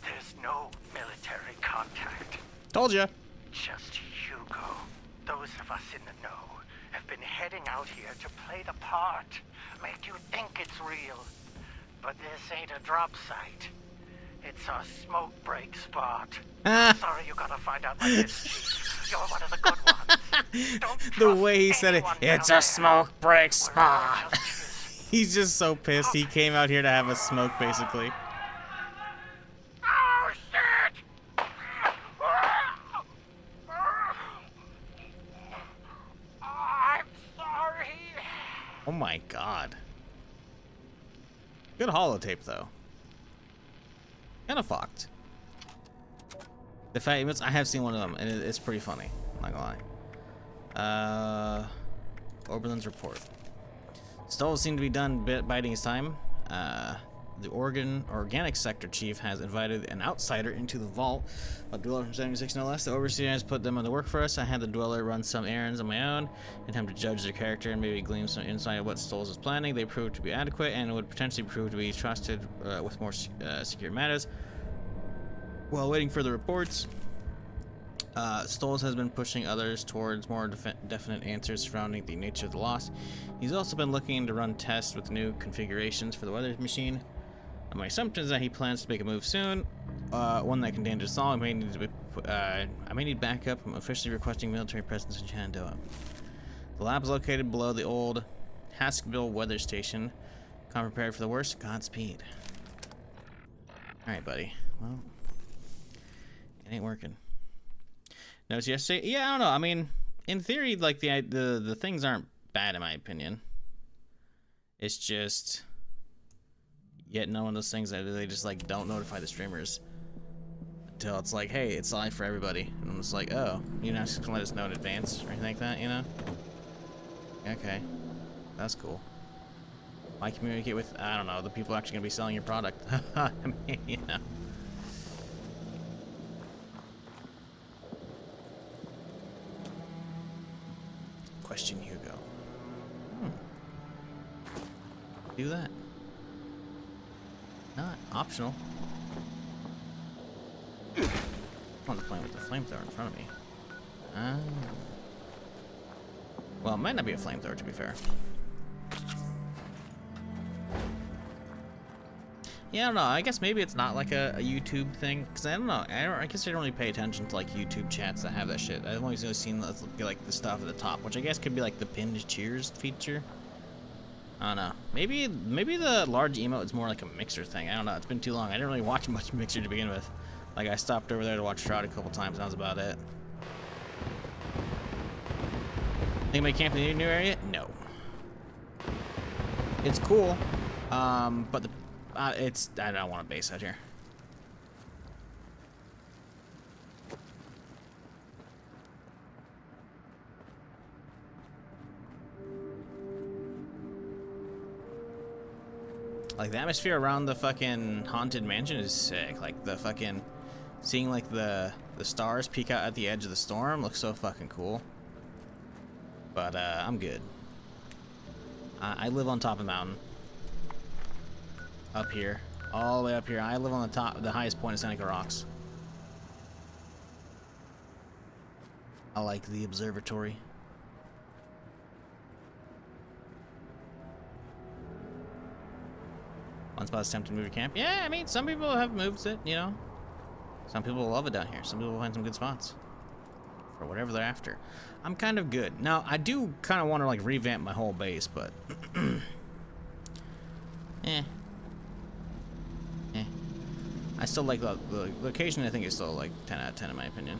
There's no military contact. Told ya. Just Hugo. Those of us in the know have been heading out here to play the part. Make you think it's real. But this ain't a drop site. It's a smoke break spot. Sorry you gotta find out like this, Chief. You're one of the good ones. Don't The trust way he said it, anyone it's down a smoke break there. Wherever spot. else He's just so pissed. He came out here to have a smoke, basically. Oh, shit! I'm sorry. Oh my god. Good holotape, though. Kind of fucked. The fact I have seen one of them, and it's pretty funny. I'm not gonna lie. Oberlin's report. Stoll seemed to be done biding his time. The organic sector chief has invited an outsider into the vault. A dweller from 76 no less. The overseer has put them on the work for us. I had the dweller run some errands on my own in time to judge their character and maybe glean some insight of what Stolz is planning. They proved to be adequate and would potentially prove to be trusted with more secure matters. While waiting for the reports, Stolz has been pushing others towards more definite answers surrounding the nature of the loss. He's also been looking to run tests with new configurations for the weather machine. My assumption is that he plans to make a move soon, one that can damage us all. I may need backup. I'm officially requesting military presence in Shenandoah. The lab is located below the old Haskville weather station. Come prepared for the worst. Godspeed. Alright, buddy. Well, it ain't working. Notice yesterday? Yeah, I don't know. I mean, in theory, like the things aren't bad in my opinion. It's just yet one of those things that they just like don't notify the streamers until it's like, hey, it's live for everybody, and I'm just like, oh, you're not just gonna let us know in advance or anything like that, you know? Okay, that's cool. Why communicate with, I don't know, the people actually gonna be selling your product? I mean, you know. Question Hugo. Do that. Not optional. I want to play with the flamethrower in front of me. Well, it might not be a flamethrower, to be fair. Yeah, I don't know. I guess maybe it's not like a YouTube thing, because I don't know. I guess I don't really pay attention to like YouTube chats that have that shit. I've always seen like the stuff at the top, which I guess could be like the pinned cheers feature. I don't know. Maybe the large emote is more like a Mixer thing. I don't know. It's been too long. I didn't really watch much Mixer to begin with. Like, I stopped over there to watch Shroud a couple times, and that was about it. Anybody camp in the new area? No. It's cool, but I don't want to base out here. Like, the atmosphere around the fucking haunted mansion is sick. Like, the fucking seeing like the stars peek out at the edge of the storm looks so fucking cool. But I'm good. I live on top of the mountain. Up here. All the way up here. I live on the top, the highest point of Seneca Rocks. I like the observatory. One spot's tempted to move your camp. Yeah, I mean, some people have moved it, you know. Some people love it down here. Some people find some good spots. For whatever they're after. I'm kind of good. Now, I do kind of want to, like, revamp my whole base, but... I still like the location. I think is still, like, 10 out of 10 in my opinion.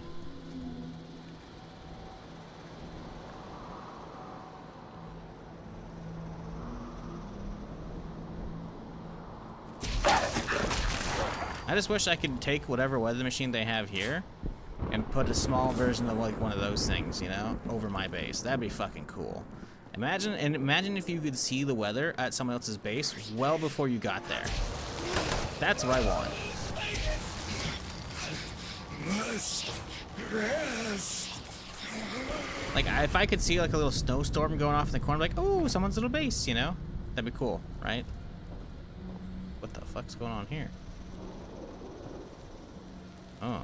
I just wish I could take whatever weather machine they have here and put a small version of like one of those things, you know, over my base. That'd be fucking cool. Imagine if you could see the weather at someone else's base well before you got there. That's what I want. Rest. Like, if I could see like a little snowstorm going off in the corner, like, oh, someone's little base, you know? That'd be cool, right? What the fuck's going on here? Oh.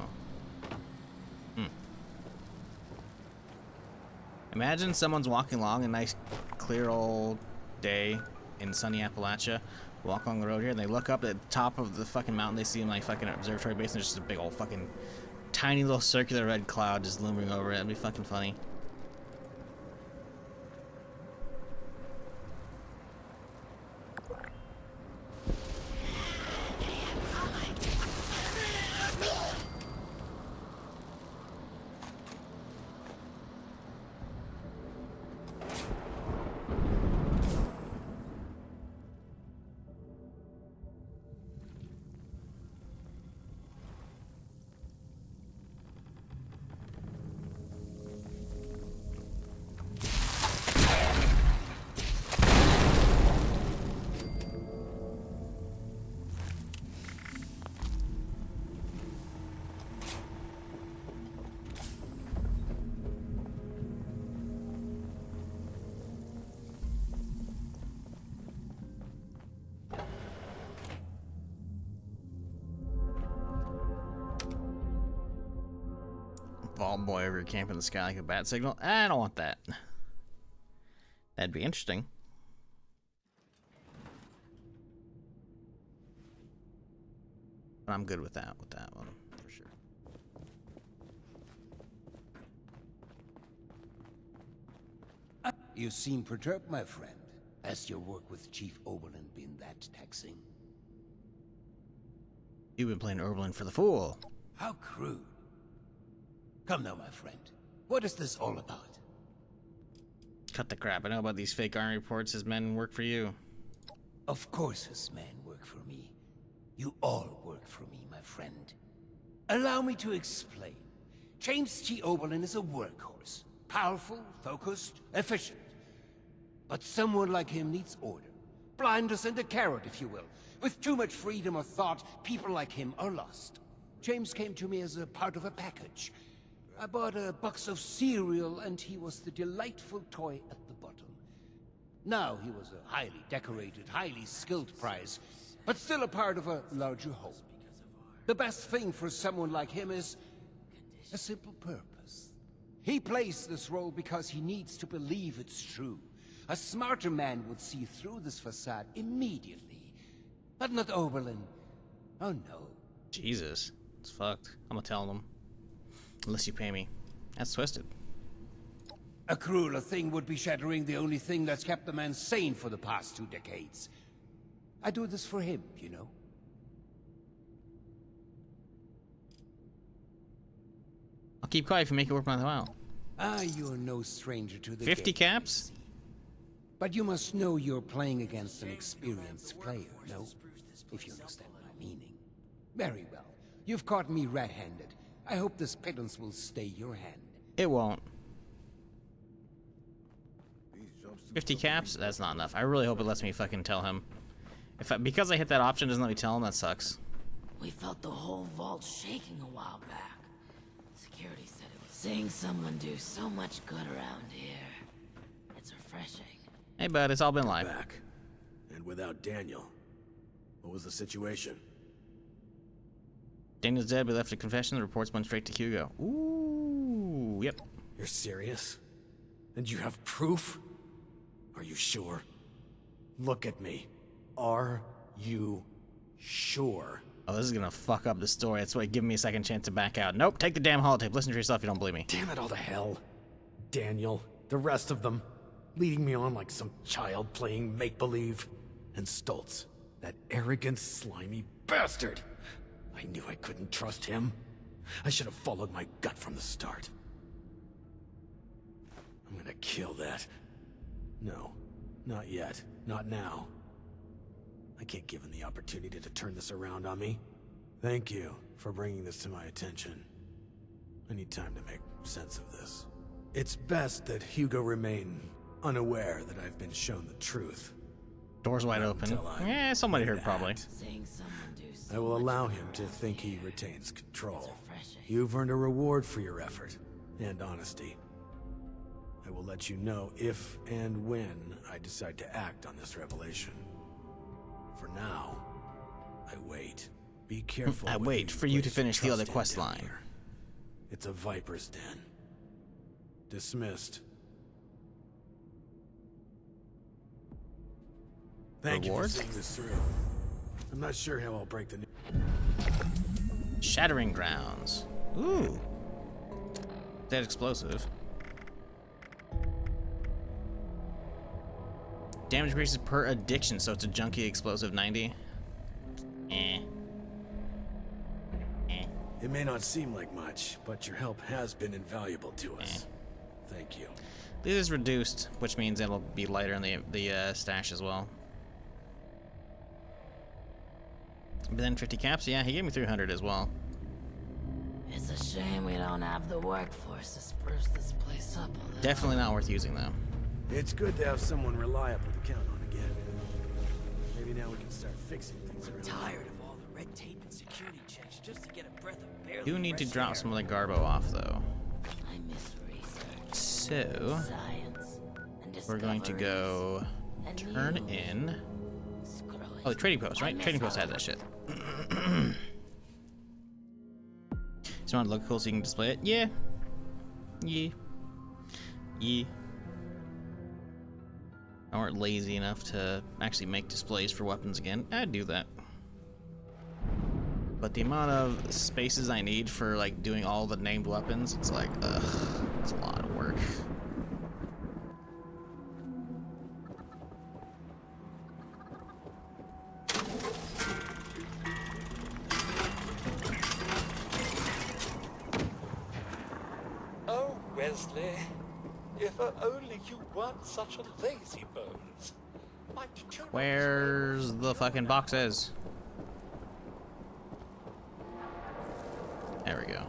Imagine someone's walking along a nice, clear old day in sunny Appalachia, walk along the road here, and they look up at the top of the fucking mountain, they see my fucking observatory base, and there's just a big old fucking tiny little circular red cloud just looming over it. That'd be fucking funny. Vault boy over here camping in the sky like a bat signal. I don't want that. That'd be interesting. But I'm good with that one, for sure. You seem perturbed, my friend. Has your work with Chief Oberlin been that taxing? You've been playing Oberlin for the fool. How crude. Come now, my friend. What is this all about? Cut the crap. I know about these fake army reports. His men work for you. Of course his men work for me. You all work for me, my friend. Allow me to explain. James T. Oberlin is a workhorse. Powerful, focused, efficient. But someone like him needs order. Blinders and a carrot, if you will. With too much freedom of thought, people like him are lost. James came to me as a part of a package. I bought a box of cereal, and he was the delightful toy at the bottom. Now he was a highly decorated, highly skilled prize, but still a part of a larger whole. The best thing for someone like him is a simple purpose. He plays this role because he needs to believe it's true. A smarter man would see through this facade immediately. But not Oberlin. Oh no. Jesus. It's fucked. I'm gonna tell them. Unless you pay me. That's twisted. A crueler thing would be shattering the only thing that's kept the man sane for the past 2 decades. I do this for him, you know. I'll keep quiet if you make it worth my while. Ah, you're no stranger to the 50 game. caps? But you must know you're playing against an experienced player, no? If you understand my meaning. Very well. You've caught me red-handed. I hope this pittance will stay your hand. It won't. 50 caps? That's not enough. I really hope it lets me fucking tell him. Because I hit that option, doesn't let me tell him, that sucks. We felt the whole vault shaking a while back. Security said it was seeing someone do so much good around here. It's refreshing. Hey bud, it's all been live. Back. And without Daniel. What was the situation? Daniel's dead. We left a confession. The reports went straight to Hugo. Ooh, yep. You're serious? And you have proof? Are you sure? Look at me. Are you sure? Oh, this is gonna fuck up the story. That's why give me a second chance to back out. Nope, take the damn holotape. Listen to yourself if you don't believe me. Damn it all to hell. Daniel, the rest of them, leading me on like some child playing make-believe. And Stoltz, that arrogant, slimy bastard. I knew I couldn't trust him. I should have followed my gut from the start. I'm gonna kill that. No, not yet. Not now. I can't give him the opportunity to turn this around on me. Thank you for bringing this to my attention. I need time to make sense of this. It's best that Hugo remain unaware that I've been shown the truth. Doors wide open. Yeah, somebody heard probably. Seeing someone do so I will much allow good him to around think he here. retains control. It's refreshing. You've earned a reward for your effort and honesty. I will let you know if and when I decide to act on this revelation. For now, I wait. Be careful. I with wait who for you to place your finish the other trust in quest down line. here. It's a viper's den. Dismissed. Thank Reward? you for seeing this through. I'm not sure how I'll break the news. Shattering Grounds. Ooh. That explosive. Damage increases per addiction, so it's a junkie explosive 90. Eh. Eh. It may not seem like much, but your help has been invaluable to us. Thank you. This is reduced, which means it'll be lighter in the stash as well. But then 50 caps, yeah, he gave me 300 as well. It's a shame we don't have the workforce to spruce this place up a little. Definitely not worth using though. It's good to have someone reliable to count on again. Maybe now we can start fixing things around. Tired of all the red tape and security checks just to get a breath of barely Do need to fresh drop air. some of the Garbo off though. I miss research, So science, and we're going to go discoveries. turn And you. in. Screw it. Oh, the trading post, I right? miss Trading post all has of that shit. So you want it to look cool so you can display it? Yeah. Yeah. Yeah. I weren't lazy enough to actually make displays for weapons again. I'd do that. But the amount of spaces I need for like doing all the named weapons, it's like, ugh, it's a lot of work. Oh, Wesley, if only you weren't such a lazy bones. Why did you not Where's the fucking boxes? There we go.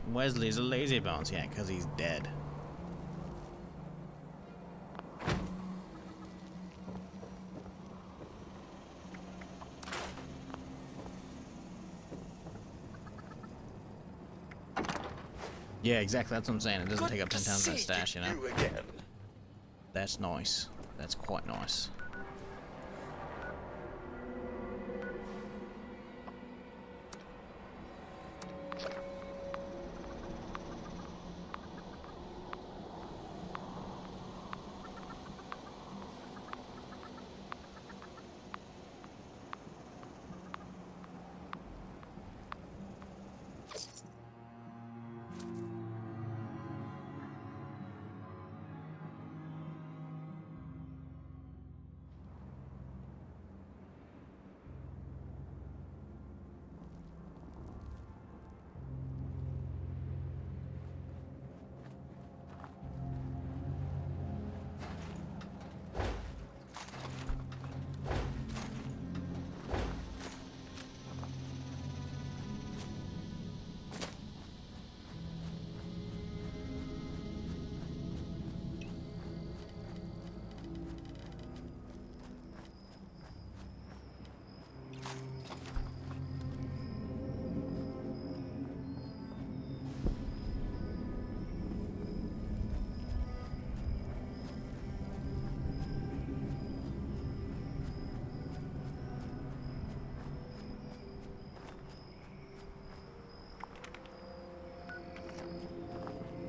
Wesley's a lazy bones, yeah, because he's dead. Yeah, exactly. That's what I'm saying. It doesn't take up 10 times that stash, you know? again? That's nice. That's quite nice.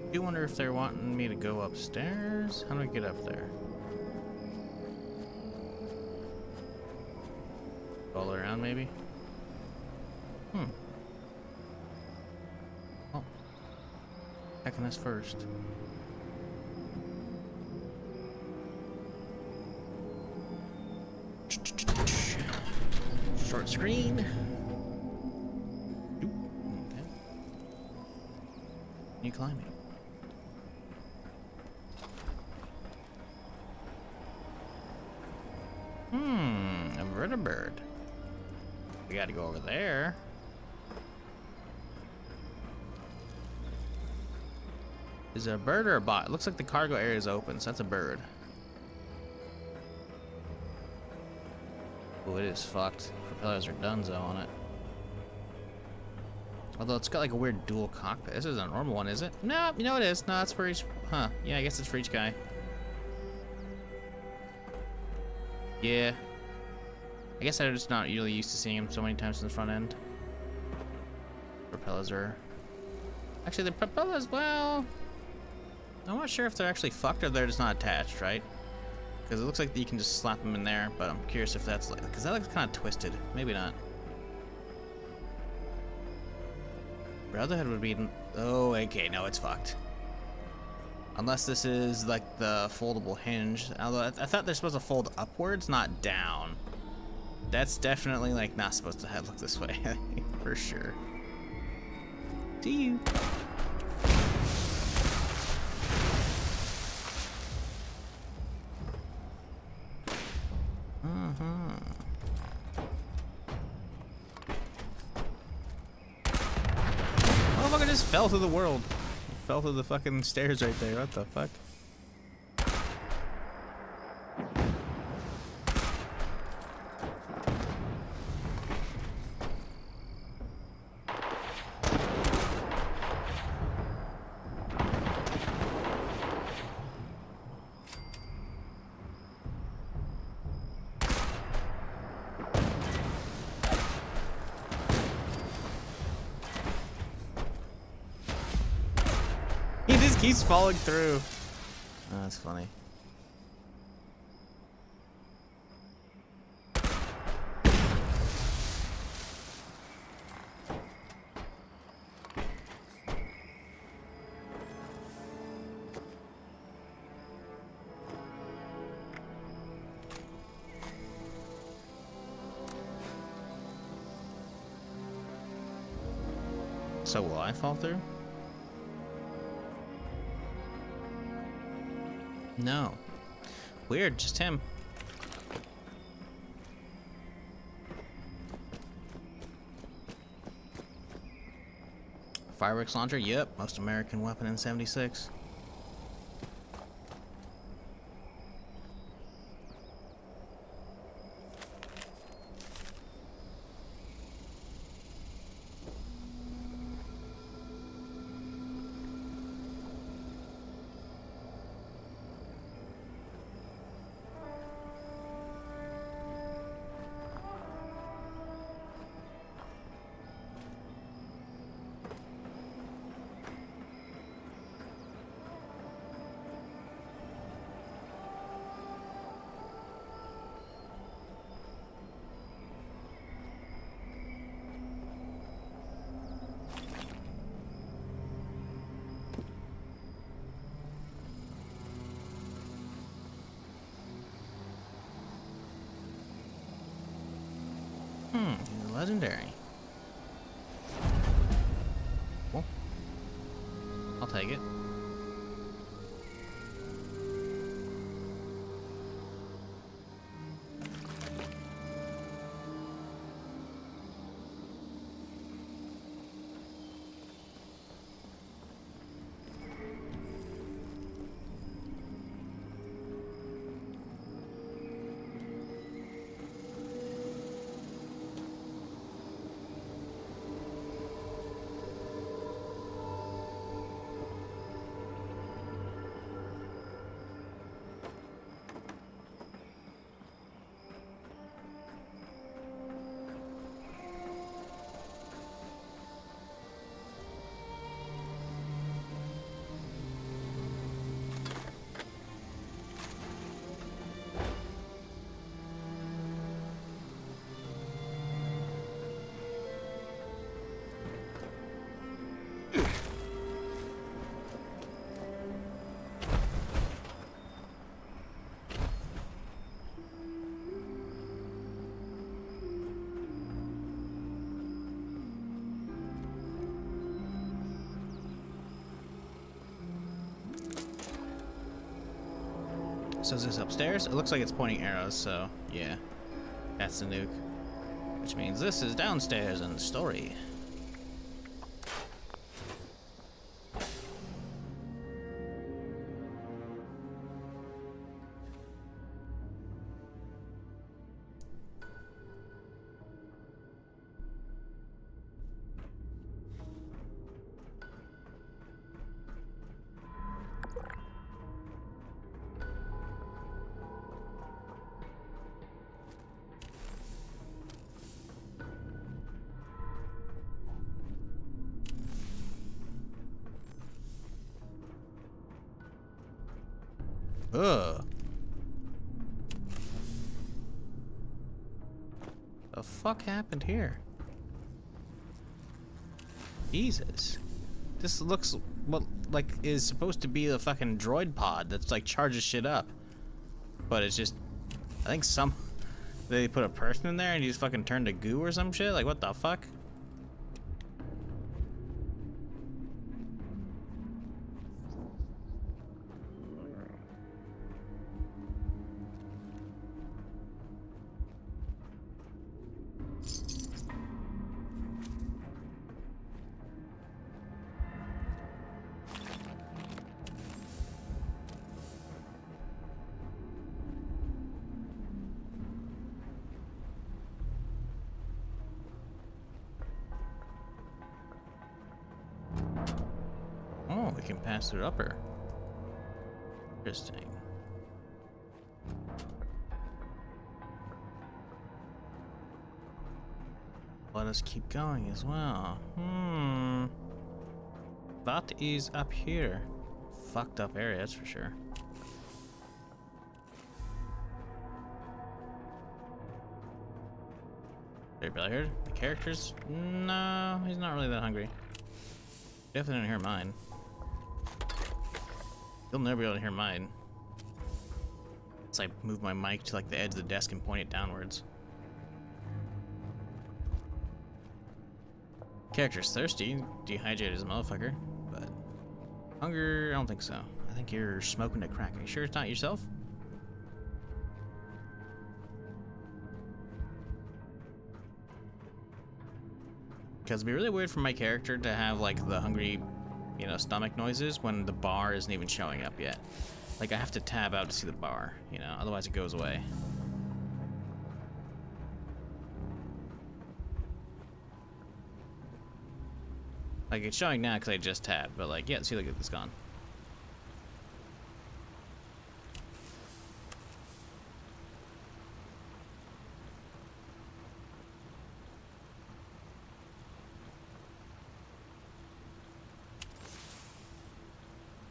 I do wonder if they're wanting me to go upstairs. How do I get up there? All around, maybe? Hmm. Oh. Checking this first. Short screen. Oop. Okay. You climbing? A vertibird. We gotta go over there. Is it a bird or a bot? It looks like the cargo area is open, so that's a bird. Oh, it is fucked. Propellers are donezo on it. Although it's got like a weird dual cockpit. This isn't a normal one, is it? No, you know it is. No, that's for each. Huh? Yeah, I guess it's for each guy. Yeah. I guess I'm just not really used to seeing him so many times in the front end. Propellers are. Actually, the propellers, well, I'm not sure if they're actually fucked or they're just not attached, right? Because it looks like you can just slap them in there, but I'm curious if that's like, because that looks kind of twisted. Maybe not. Brotherhood would be. Oh, okay, no, it's fucked. Unless this is like the foldable hinge. Although I thought they're supposed to fold upwards, not down. That's definitely like not supposed to look this way, for sure. See you. Motherfucker just fell through the world. Fell through the fucking stairs right there. What the fuck? He just keeps falling through. Oh, that's funny. So will I fall through? No. Weird, just him. Fireworks launcher? Yep, most American weapon in 76. Legendary. Cool. I'll take it. So is this upstairs? It looks like it's pointing arrows, so yeah. That's the nuke. Which means this is downstairs in the story. Ugh. The fuck happened here? Jesus. This looks what like is supposed to be a fucking droid pod that's like charges shit up. But it's just, I think they put a person in there and he just fucking turned to goo or some shit. Like what the fuck? Oh, we can pass through upper. Interesting. Let us keep going as well. That is up here. Fucked up area, that's for sure. Anybody heard? The characters? No, he's not really that hungry. Definitely didn't hear mine. You'll never be able to hear mine. Unless I move my mic to like the edge of the desk and point it downwards. Character's thirsty, dehydrated as a motherfucker, but hunger, I don't think so. I think you're smoking a crack. Are you sure it's not yourself? Because it'd be really weird for my character to have like the hungry, you know, stomach noises when the bar isn't even showing up yet. Like I have to tab out to see the bar, you know, otherwise it goes away. Like it's showing now because I just tabbed, but like, yeah, see, look, it's gone.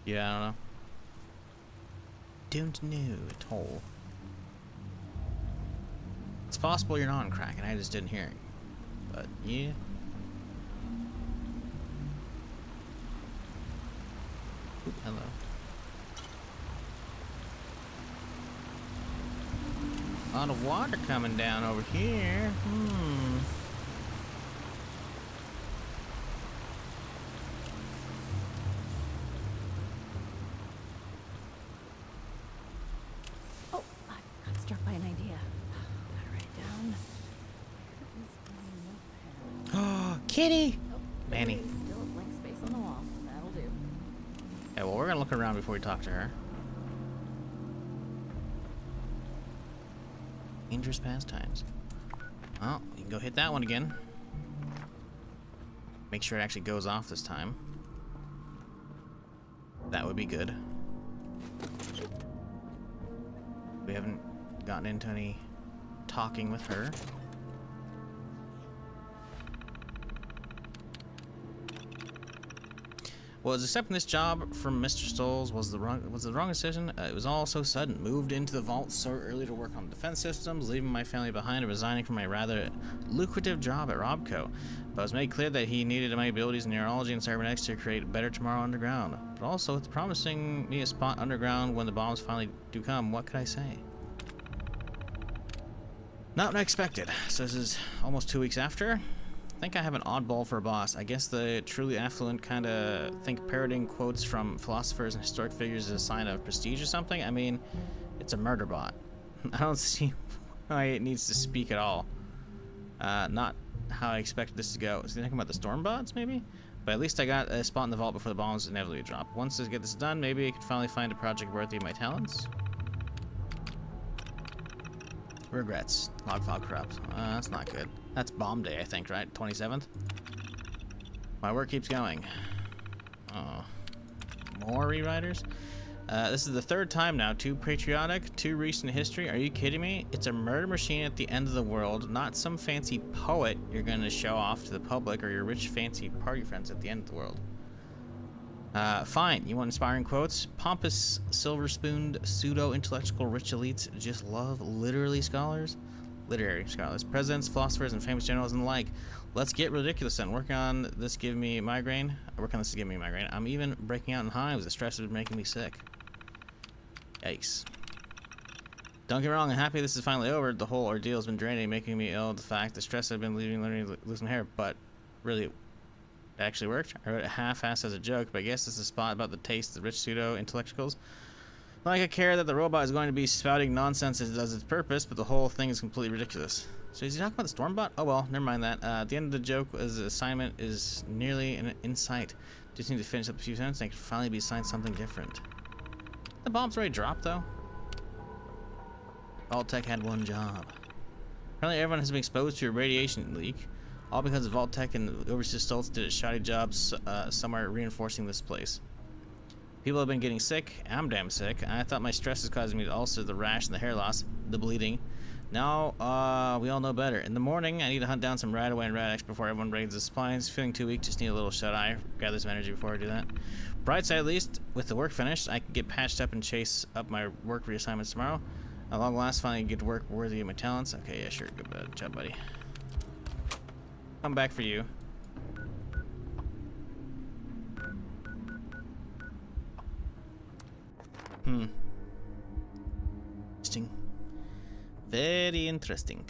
Yeah, I don't know. Don't know at all. It's possible you're not on crack and I just didn't hear it. But yeah. Ooh, hello. A lot of water coming down over here. Oh, I got struck by an idea. Gotta write it down. Oh, kitty! Oh, Manny. Still a blank space on the wall. That'll do. Yeah, well, we're gonna look around before we talk to her. Dangerous pastimes. Well, you can go hit that one again. Make sure it actually goes off this time. That would be good. We haven't gotten into any talking with her. Was accepting this job from Mr. Stoles was the wrong decision. It was all so sudden. Moved into the vault so early to work on defense systems, leaving my family behind and resigning from my rather lucrative job at Robco. But it was made clear that he needed my abilities in neurology and cybernetics to create a better tomorrow underground. But also, it's promising me a spot underground when the bombs finally do come. What could I say? Not what I expected. So this is almost 2 weeks after. I think I have an oddball for a boss. I guess the truly affluent kind of think parroting quotes from philosophers and historic figures is a sign of prestige or something. I mean, it's a murder bot. I don't see why it needs to speak at all. Not how I expected this to go. Is he thinking about the storm bots, maybe? But at least I got a spot in the vault before the bombs inevitably drop. Once I get this done, maybe I can finally find a project worthy of my talents. Regrets. Log file corrupt. That's not good. That's bomb day, I think, right? 27th? My work keeps going. Oh. More rewriters? This is the third time now. Too patriotic, too recent history. Are you kidding me? It's a murder machine at the end of the world, not some fancy poet you're gonna show off to the public or your rich fancy party friends at the end of the world. Fine. You want inspiring quotes? Pompous, silver-spooned, pseudo-intellectual rich elites just love literary scholars, presidents, philosophers, and famous generals and the like. Let's get ridiculous then. Working on this give me a migraine. I'm even breaking out in hives. The stress is making me sick. Yikes. Don't get me wrong, I'm happy this is finally over. The whole ordeal has been draining, making me ill. The fact, the stress I've been learning to lose my hair, but really, it actually worked. I wrote it half-assed as a joke, but I guess it's a spot about the taste of rich pseudo-intellectuals. Not like I care that the robot is going to be spouting nonsense as it does its purpose, but the whole thing is completely ridiculous. So is he talking about the Stormbot? Oh well, never mind that. At the end of the joke, as the assignment is nearly in sight. Just need to finish up a few sentences and I can finally be assigned something different. The bomb's already dropped though. Vault-Tec had one job. Apparently everyone has been exposed to a radiation leak, all because Vault-Tec and Overseer Stoltz did a shoddy job somewhere reinforcing this place. People have been getting sick. I'm damn sick. I thought my stress is causing me to ulcer, the rash, and the hair loss, the bleeding. Now, we all know better. In the morning, I need to hunt down some Radaway and Radax before everyone raids the supplies. Feeling too weak, just need a little shut-eye. Gather some energy before I do that. Bright side, at least, with the work finished, I can get patched up and chase up my work reassignments tomorrow. At long last, finally get to work worthy of my talents. Okay, yeah, sure. Good job, buddy. I'm back for you. Interesting. Very interesting.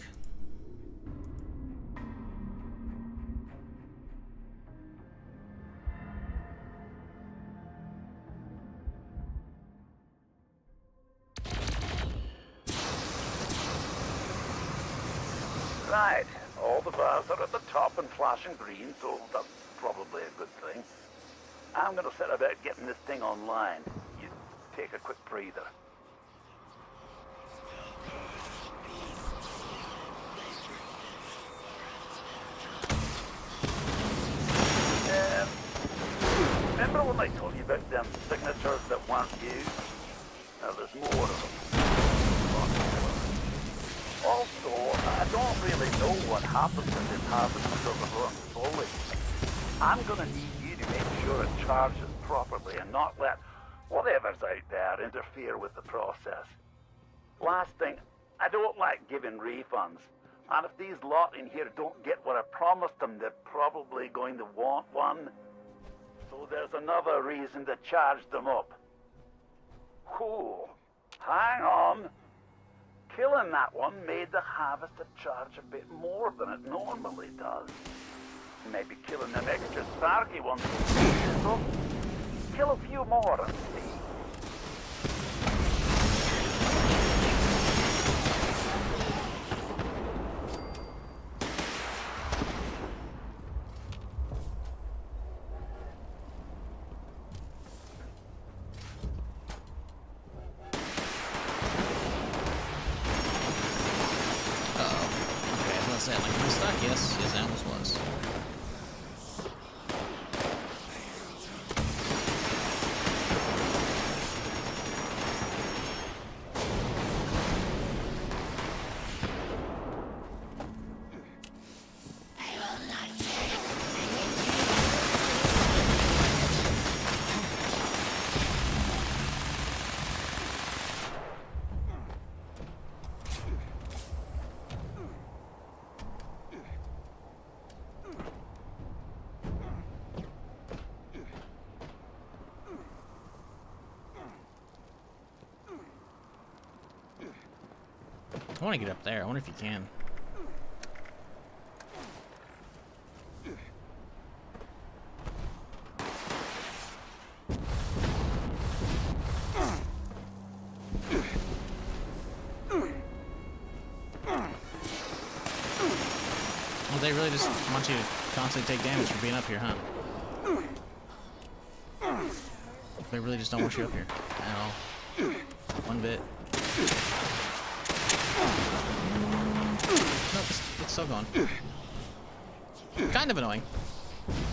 Right, all the bars are at the top and flashing green, so that's probably a good thing. I'm gonna set about getting this thing online. You take a quick breather. Remember when I told you about them signatures that weren't used? Now there's more of them. Also, I don't really know what happens if this harvest doesn't run fully. I'm gonna need you to make sure it charges properly and not let whatever's out there interfere with the process. Last thing, I don't like giving refunds. And if these lot in here don't get what I promised them, they're probably going to want one. So there's another reason to charge them up. Cool. Hang on. Killing that one made the harvester charge a bit more than it normally does. Maybe killing them extra Starkey ones will be useful. Kill a few more and see. Yes, that almost was. I want to get up there. I wonder if you can. Well, they really just want you to constantly take damage for being up here, huh? They really just don't want you up here at all. One bit. Nope, it's still going. Kind of annoying.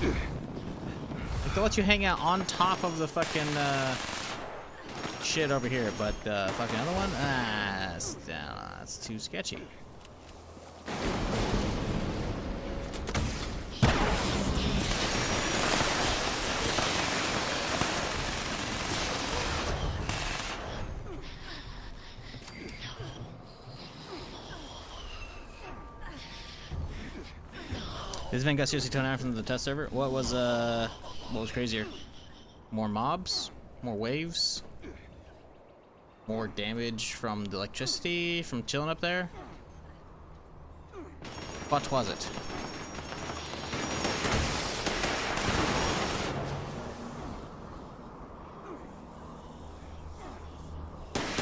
Like, they'll let you hang out on top of the fucking shit over here, but the fucking other one, that's too sketchy. This event got seriously toned down from the test server. What was crazier? More mobs? More waves? More damage from the electricity from chilling up there? What was it?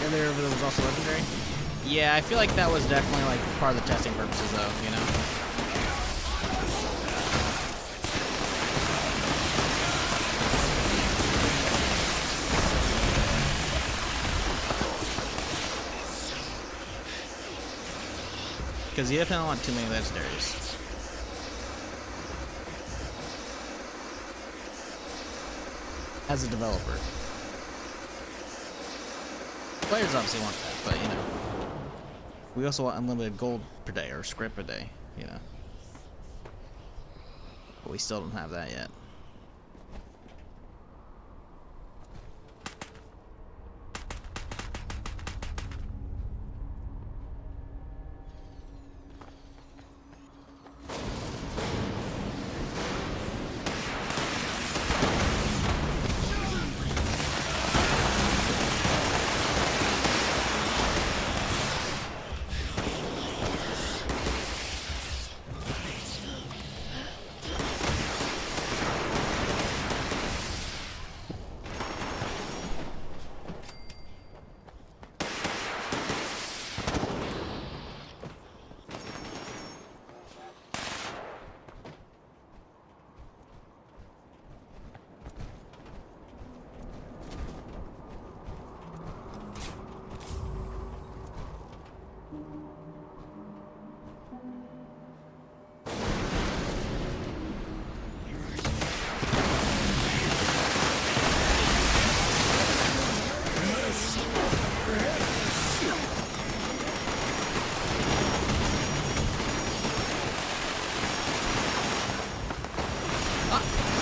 And there was also legendary? Yeah, I feel like that was definitely like part of the testing purposes though, you know? Because you definitely don't want too many legendaries. As a developer. Players obviously want that, but you know. We also want unlimited gold per day, or script per day, you know. But we still don't have that yet.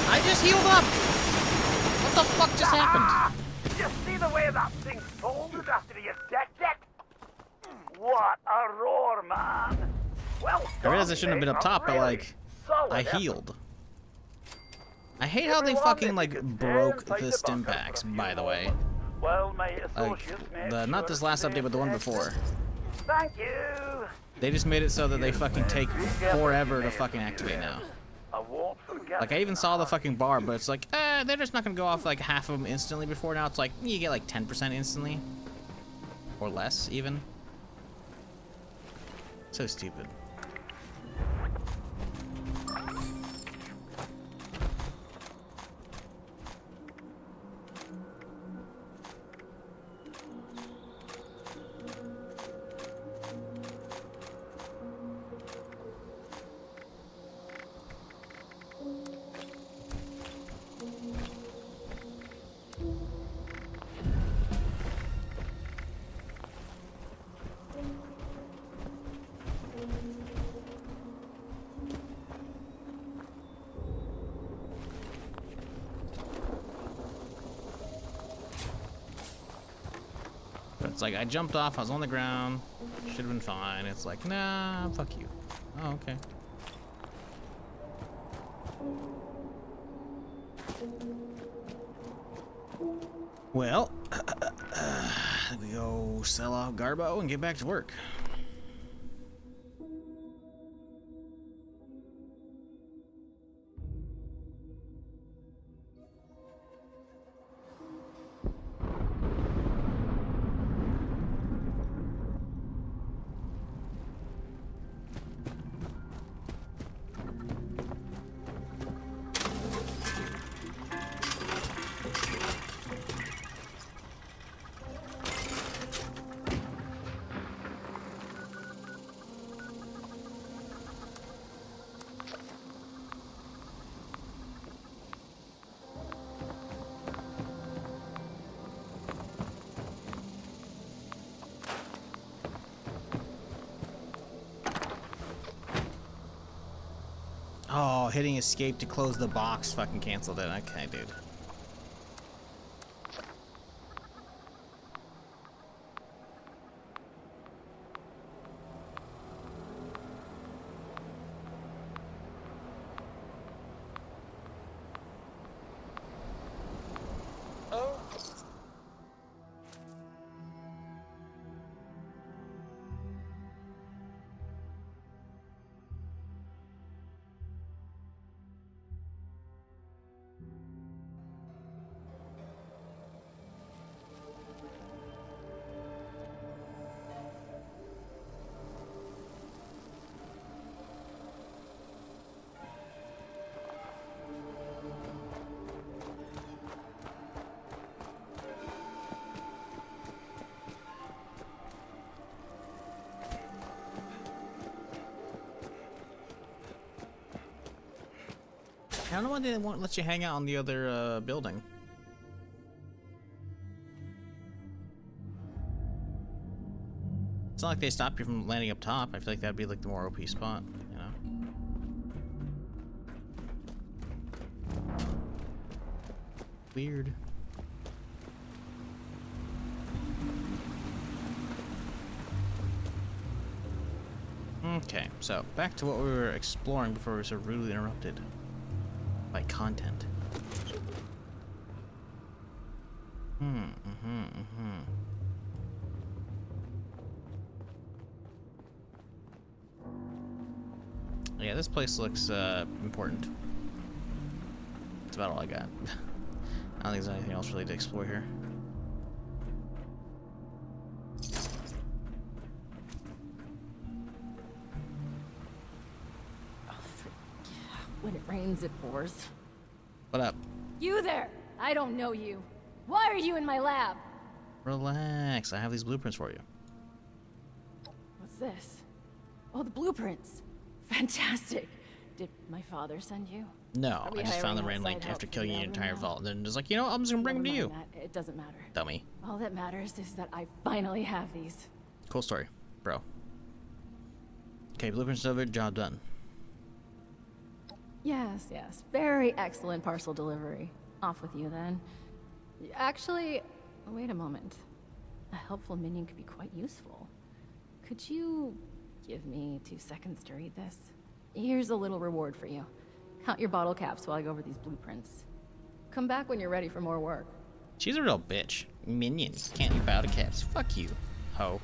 I just healed up! What the fuck just happened? You see the way that thing folded after you decked it? What a roar, man! Well, I realized I shouldn't have been up top, but like, I healed. I hate how they fucking like broke the stim packs, by the way. Well, my Like, not this last update, but the one before. Thank you. They just made it so that they fucking take forever to fucking activate now. I won't forget. Like, I even saw the fucking bar, but it's like, they're just not gonna go off like half of them instantly before. Now it's like, you get like 10% instantly. Or less, even. So stupid. It's like, I jumped off, I was on the ground, should have been fine. It's like, nah, fuck you. Oh, okay. Well, we go sell off Garbo and get back to work. Oh, hitting escape to close the box fucking canceled it. Okay, dude. I don't know why they won't let you hang out on the other building. It's not like they stop you from landing up top. I feel like that'd be like the more OP spot, you know? Weird. Okay, so back to what we were exploring before we were so rudely interrupted by content. Yeah, this place looks important. That's about all I got. I don't think there's anything else really to explore here. When it rains, it pours. What up? You there! I don't know you. Why are you in my lab? Relax, I have these blueprints for you. What's this? Oh, the blueprints. Fantastic. Did my father send you? No, I just found them randomly after killing your entire vault. And then just like, you know, I'm just gonna bring them to you. It doesn't matter. Dummy. All that matters is that I finally have these. Cool story, bro. Okay, blueprints over, job done. Yes, yes. Very excellent parcel delivery. Off with you then. Actually, wait a moment. A helpful minion could be quite useful. Could you give me 2 seconds to read this? Here's a little reward for you. Count your bottle caps while I go over these blueprints. Come back when you're ready for more work. She's a real bitch. Minions. Can't be bottle caps. Fuck you, ho.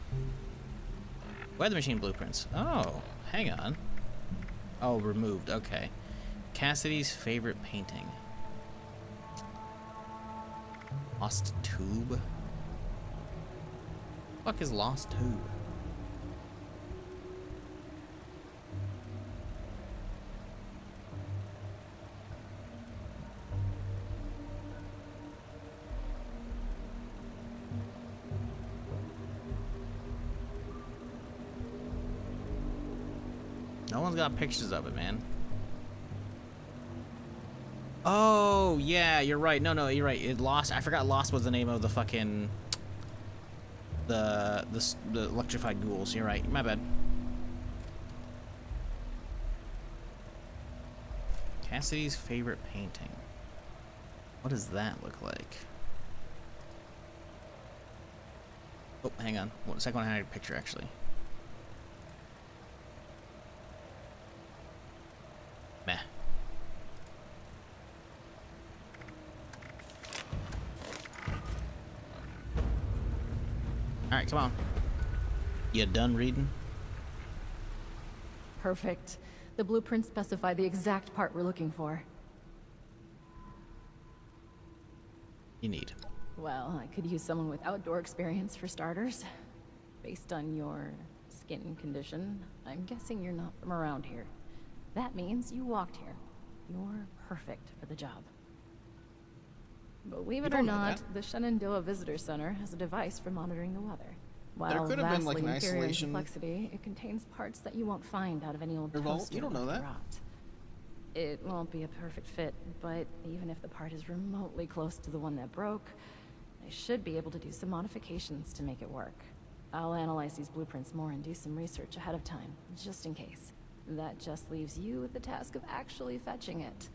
Weather machine blueprints. Oh, hang on. Oh, removed. Okay. Cassidy's favorite painting. Lost Tube? Fuck is Lost Tube? No one's got pictures of it, man. Oh, yeah, you're right. No, you're right. It Lost. I forgot Lost was the name of the fucking the electrified ghouls. You're right. My bad. Cassidy's favorite painting. What does that look like? Oh, hang on. Well, the second one had a picture actually. Meh. Alright, come on. You done reading? Perfect. The blueprints specify the exact part we're looking for. You need. Well, I could use someone with outdoor experience for starters. Based on your skin condition, I'm guessing you're not from around here. That means you walked here. You're perfect for the job. Believe it or not, the Shenandoah Visitor Center has a device for monitoring the weather. While could have been like an inferior in isolation complexity, it contains parts that you won't find out of any old vault. toaster You don't know that. rot. It won't be a perfect fit, but even if the part is remotely close to the one that broke, I should be able to do some modifications to make it work. I'll analyze these blueprints more and do some research ahead of time, just in case. That just leaves you with the task of actually fetching it.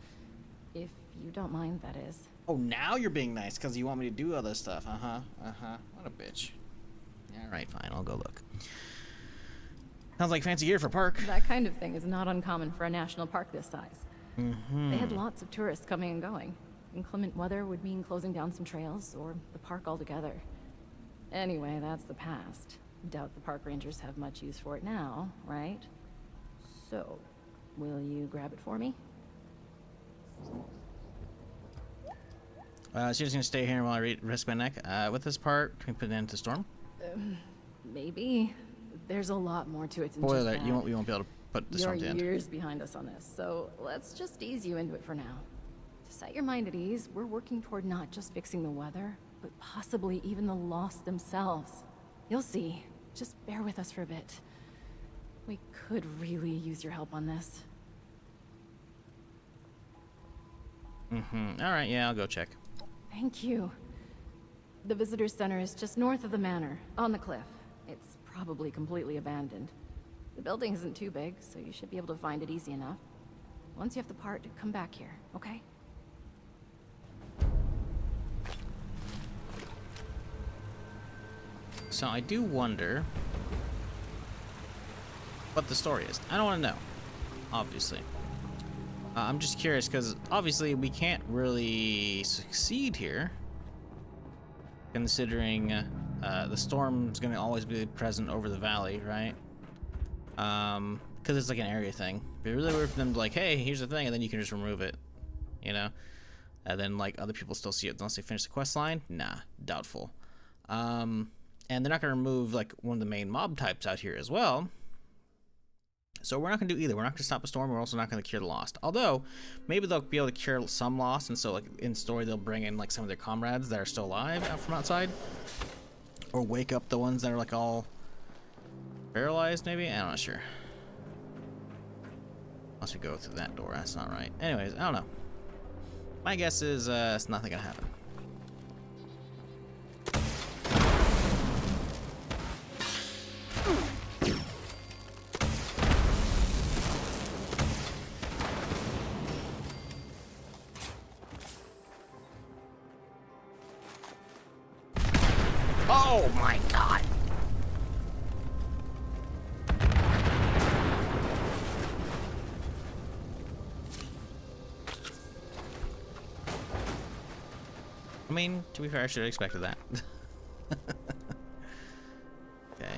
If you don't mind, that is. Oh, now you're being nice because you want me to do other stuff. What a bitch. Yeah, alright, fine. I'll go look. Sounds like fancy gear for park. That kind of thing is not uncommon for a national park this size. They had lots of tourists coming and going. Inclement weather would mean closing down some trails or the park altogether. Anyway, that's the past. Doubt the park rangers have much use for it now, right? So, will you grab it for me? She's just gonna stay here while I risk my neck. With this part, can we put an end to storm? Maybe. There's a lot more to it than Spoiler just alert, that. you won't be able to put the storm to end. You're years behind us on this, so let's just ease you into it for now. To set your mind at ease, we're working toward not just fixing the weather, but possibly even the Lost themselves. You'll see. Just bear with us for a bit. We could really use your help on this. Mm-hmm. Alright, yeah, I'll go check. Thank you. The visitor center is just north of the manor, on the cliff. It's probably completely abandoned. The building isn't too big, so you should be able to find it easy enough. Once you have the part, come back here, okay? So I do wonder what the story is. I don't want to know, obviously. I'm just curious, because obviously we can't really succeed here, considering the storm's going to always be present over the valley, right? Because it's like an area thing. It'd be really weird for them to like, hey, here's the thing, and then you can just remove it, you know? And then like other people still see it unless they finish the quest line. Nah, doubtful. And they're not going to remove like one of the main mob types out here as well. So we're not going to do either. We're not going to stop a storm. We're also not going to cure the lost. Although, maybe they'll be able to cure some lost, and so like in story they'll bring in like some of their comrades that are still alive out from outside, or wake up the ones that are like all paralyzed. Maybe, I'm not sure. Unless we go through that door, that's not right. Anyways, I don't know. My guess is it's nothing gonna happen. Oh my god! I mean, to be fair, I should have expected that. Okay.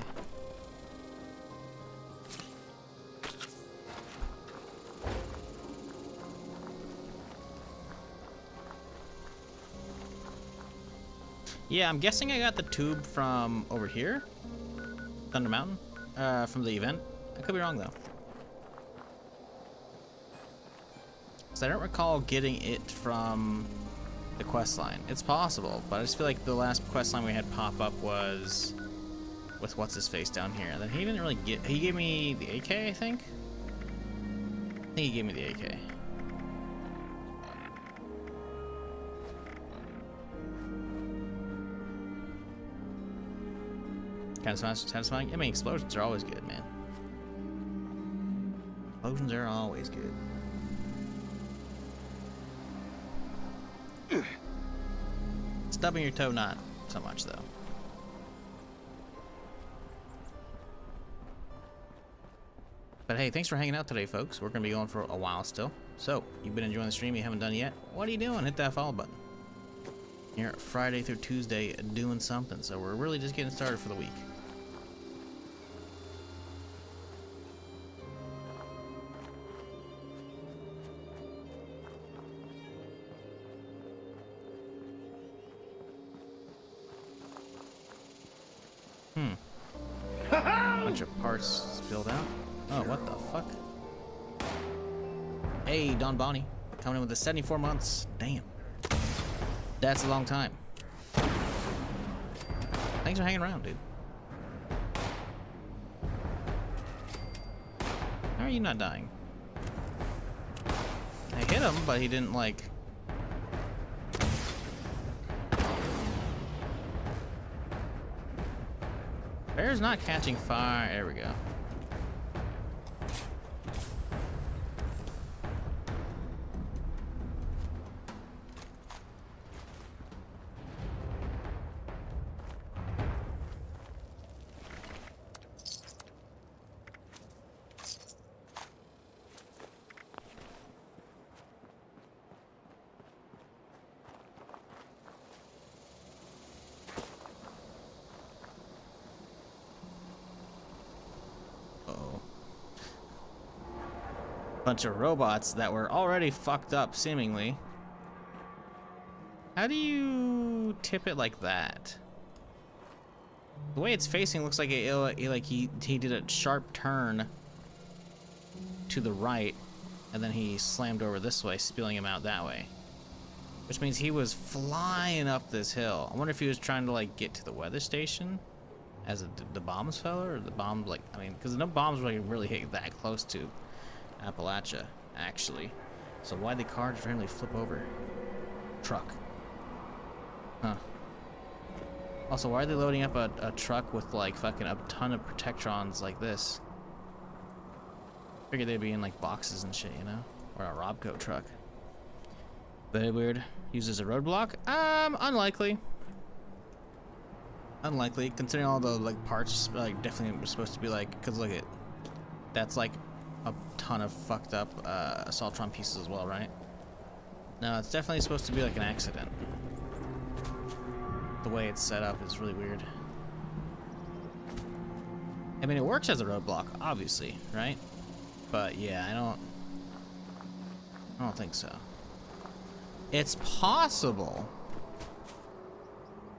Yeah, I'm guessing I got the tube from over here, Thunder Mountain, from the event. I could be wrong though. So I don't recall getting it from the quest line. It's possible, but I just feel like the last quest line we had pop up was with what's his face down here. And then he didn't really get. He gave me the AK, I think. I think he gave me the AK. Kind of satisfying. I mean, explosions are always good, man. Explosions are always good. Stubbing your toe, not so much, though. But hey, thanks for hanging out today, folks. We're going to be going for a while still. So, you've been enjoying the stream, you haven't done it yet. What are you doing? Hit that follow button. Here, Friday through Tuesday, doing something. So we're really just getting started for the week. Bunch of parts spilled out. Oh, what the fuck? Hey, Don Bonnie. Coming in with the 74 months. Damn. That's a long time. Thanks for hanging around, dude. How are you not dying? I hit him, but he didn't, like... Bear's not catching fire. There we go. Bunch of robots that were already fucked up, seemingly. How do you tip it like that? The way it's facing looks like he did a sharp turn to the right, and then he slammed over this way, spilling him out that way. Which means he was flying up this hill. I wonder if he was trying to like get to the weather station as the bombs fell, or the bomb because no bombs really hit that close to Appalachia, actually. So why'd the car just randomly flip over? Truck. Huh. Also, why are they loading up a truck with like fucking a ton of protectrons like this? Figured they'd be in like boxes and shit, you know? Or a Robco truck. Very weird. Used as a roadblock? Unlikely. Unlikely, considering all the like parts like definitely were supposed to be like, cause look at, that's like a ton of fucked up Assaultron pieces as well, right? No, it's definitely supposed to be like an accident. The way it's set up is really weird. I mean, it works as a roadblock, obviously, right? But yeah, I don't think so. It's possible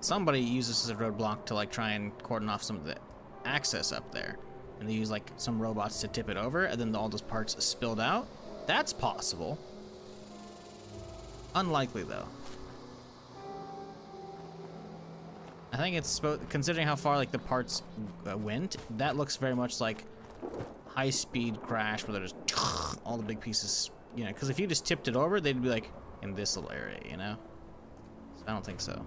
somebody uses this as a roadblock to like try and cordon off some of the access up there, and they use like some robots to tip it over, and then all those parts spilled out. That's possible. Unlikely though. I think it's considering how far like the parts went. That looks very much like high-speed crash where there's all the big pieces. You know, because if you just tipped it over, they'd be like in this little area. You know. So I don't think so.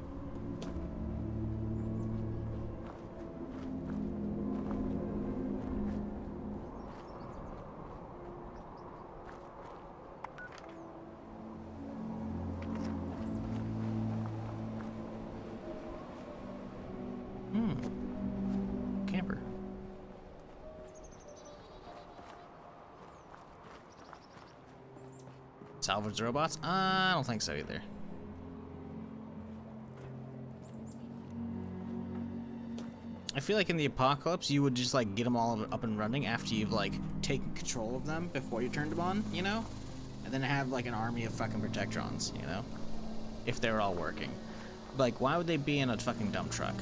Camper. Salvage robots? I don't think so either. I feel like in the apocalypse, you would just like get them all up and running after you've like taken control of them before you turned them on, you know? And then have like an army of fucking Protectrons, you know? If they were all working. Like, why would they be in a fucking dump truck?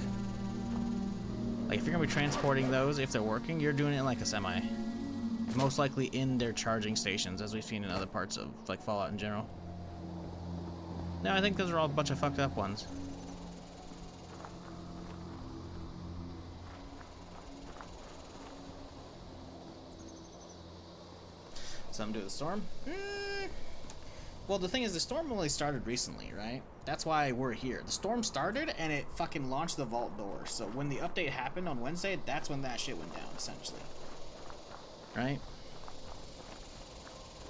Like, if you're gonna be transporting those, if they're working, you're doing it in like a semi. Most likely in their charging stations, as we've seen in other parts of like Fallout in general. No, I think those are all a bunch of fucked up ones. Something to do with the storm? Well, the thing is, the storm only started recently, right? That's why we're here. The storm started, and it fucking launched the vault door. So when the update happened on Wednesday, that's when that shit went down, essentially. Right?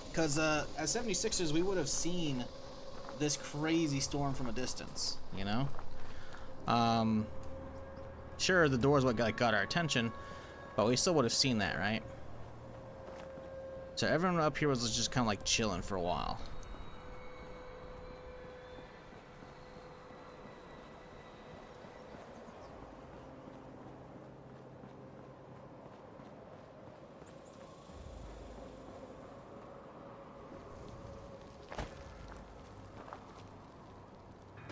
Because as 76ers, we would have seen this crazy storm from a distance, you know? Sure, the door's what got our attention, but we still would have seen that, right? So everyone up here was just kind of like chilling for a while.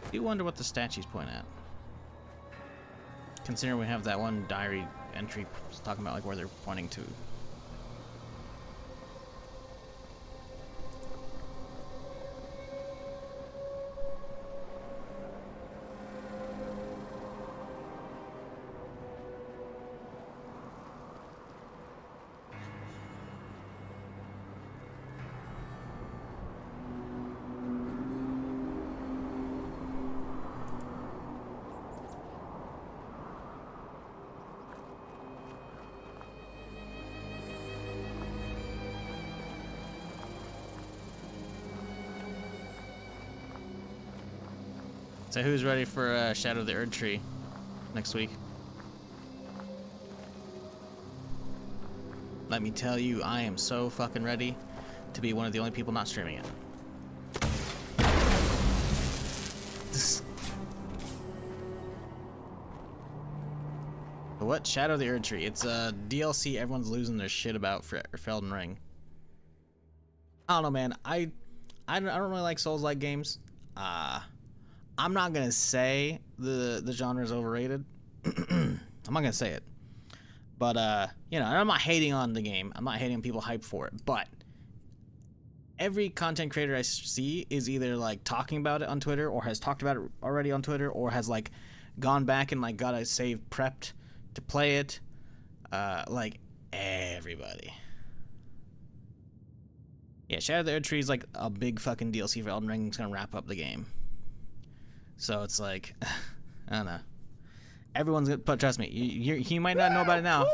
I do wonder what the statues point at. Considering we have that one diary entry talking about like where they're pointing to. So who's ready for Shadow of the Erd Tree next week? Let me tell you, I am so fucking ready to be one of the only people not streaming it. What? Shadow of the Erd Tree. It's a DLC everyone's losing their shit about for Elden Ring. I don't know, man. I don't really like Souls-like games. I'm not gonna say the genre is overrated. I'm not gonna say it, but you know, I'm not hating on the game. I'm not hating on people hyped for it. But every content creator I see is either like talking about it on Twitter, or has talked about it already on Twitter, or has like gone back and like got a save prepped to play it. Like everybody. Yeah, Shadow of the Erd Tree is like a big fucking DLC for Elden Ring. It's gonna wrap up the game. So it's like, I don't know. Everyone's gonna, but trust me, you might not know about it now.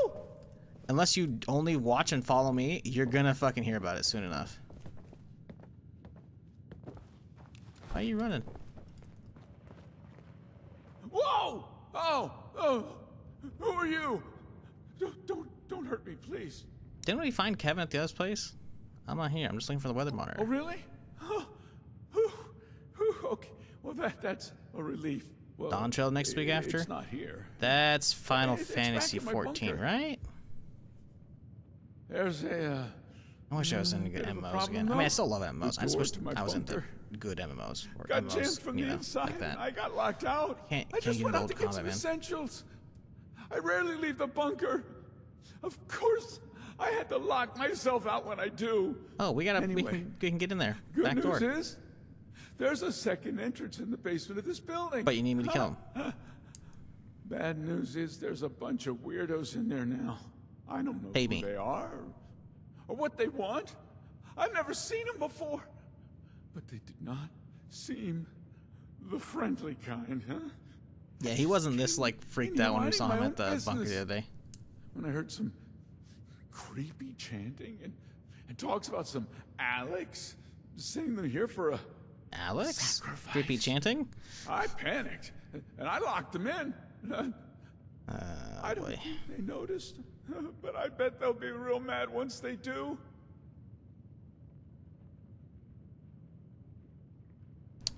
Unless you only watch and follow me, you're gonna fucking hear about it soon enough. Why are you running? Whoa! Oh! Who are you? Don't hurt me, please. Didn't we find Kevin at the other place? I'm not here. I'm just looking for the weather monitor. Oh, really? Okay. Well, that's a relief. Well, Dawn Trail next week after? It's not here. That's Final It's Fantasy back in my 14, bunker. right? There's a. I wish I was into good bit of a MMOs problem, again. I though. mean, I still love MMOs. The I just door wish to my I was into bunker good MMOs. Or got MMOs, jammed from you the know, inside. like that. I got locked out. Can't I just get went into out old to get combat, some man. essentials. I rarely leave the bunker. Of course, I had to lock myself out when I do. Oh, we gotta. Anyway, we can get in there. Good Back news door. is, there's a second entrance in the basement of this building. But you need me to kill him. Bad news is there's a bunch of weirdos in there now. I don't know Pay who me. they are or what they want. I've never seen them before. But they did not seem the friendly kind, huh? Yeah, he wasn't this like freaked out when we saw him at the bunker business. the other day. When I heard some creepy chanting and talks about some Alex sending them here for a Alex? sacrifice. Creepy chanting? I panicked and I locked them in. I don't boy. think they noticed, but I bet they'll be real mad once they do.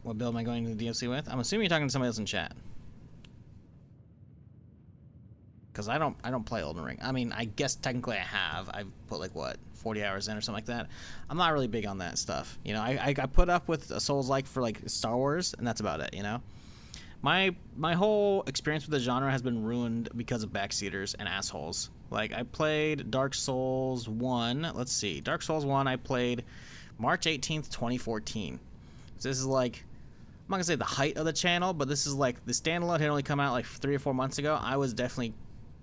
What build am I going to the DLC with? I'm assuming you're talking to somebody else in chat. Because I don't play Elden Ring. I mean, I guess technically I have. I've put like what, 40 hours in or something like that. I'm not really big on that stuff. You know, I put up with a Souls-like for like Star Wars, and that's about it. You know, my whole experience with the genre has been ruined because of backseaters and assholes. Like I played Dark Souls 1. Let's see, Dark Souls 1. I played March 18th, 2014. So this is like, I'm not gonna say the height of the channel, but this is like the standalone had only come out like 3 or 4 months ago. I was definitely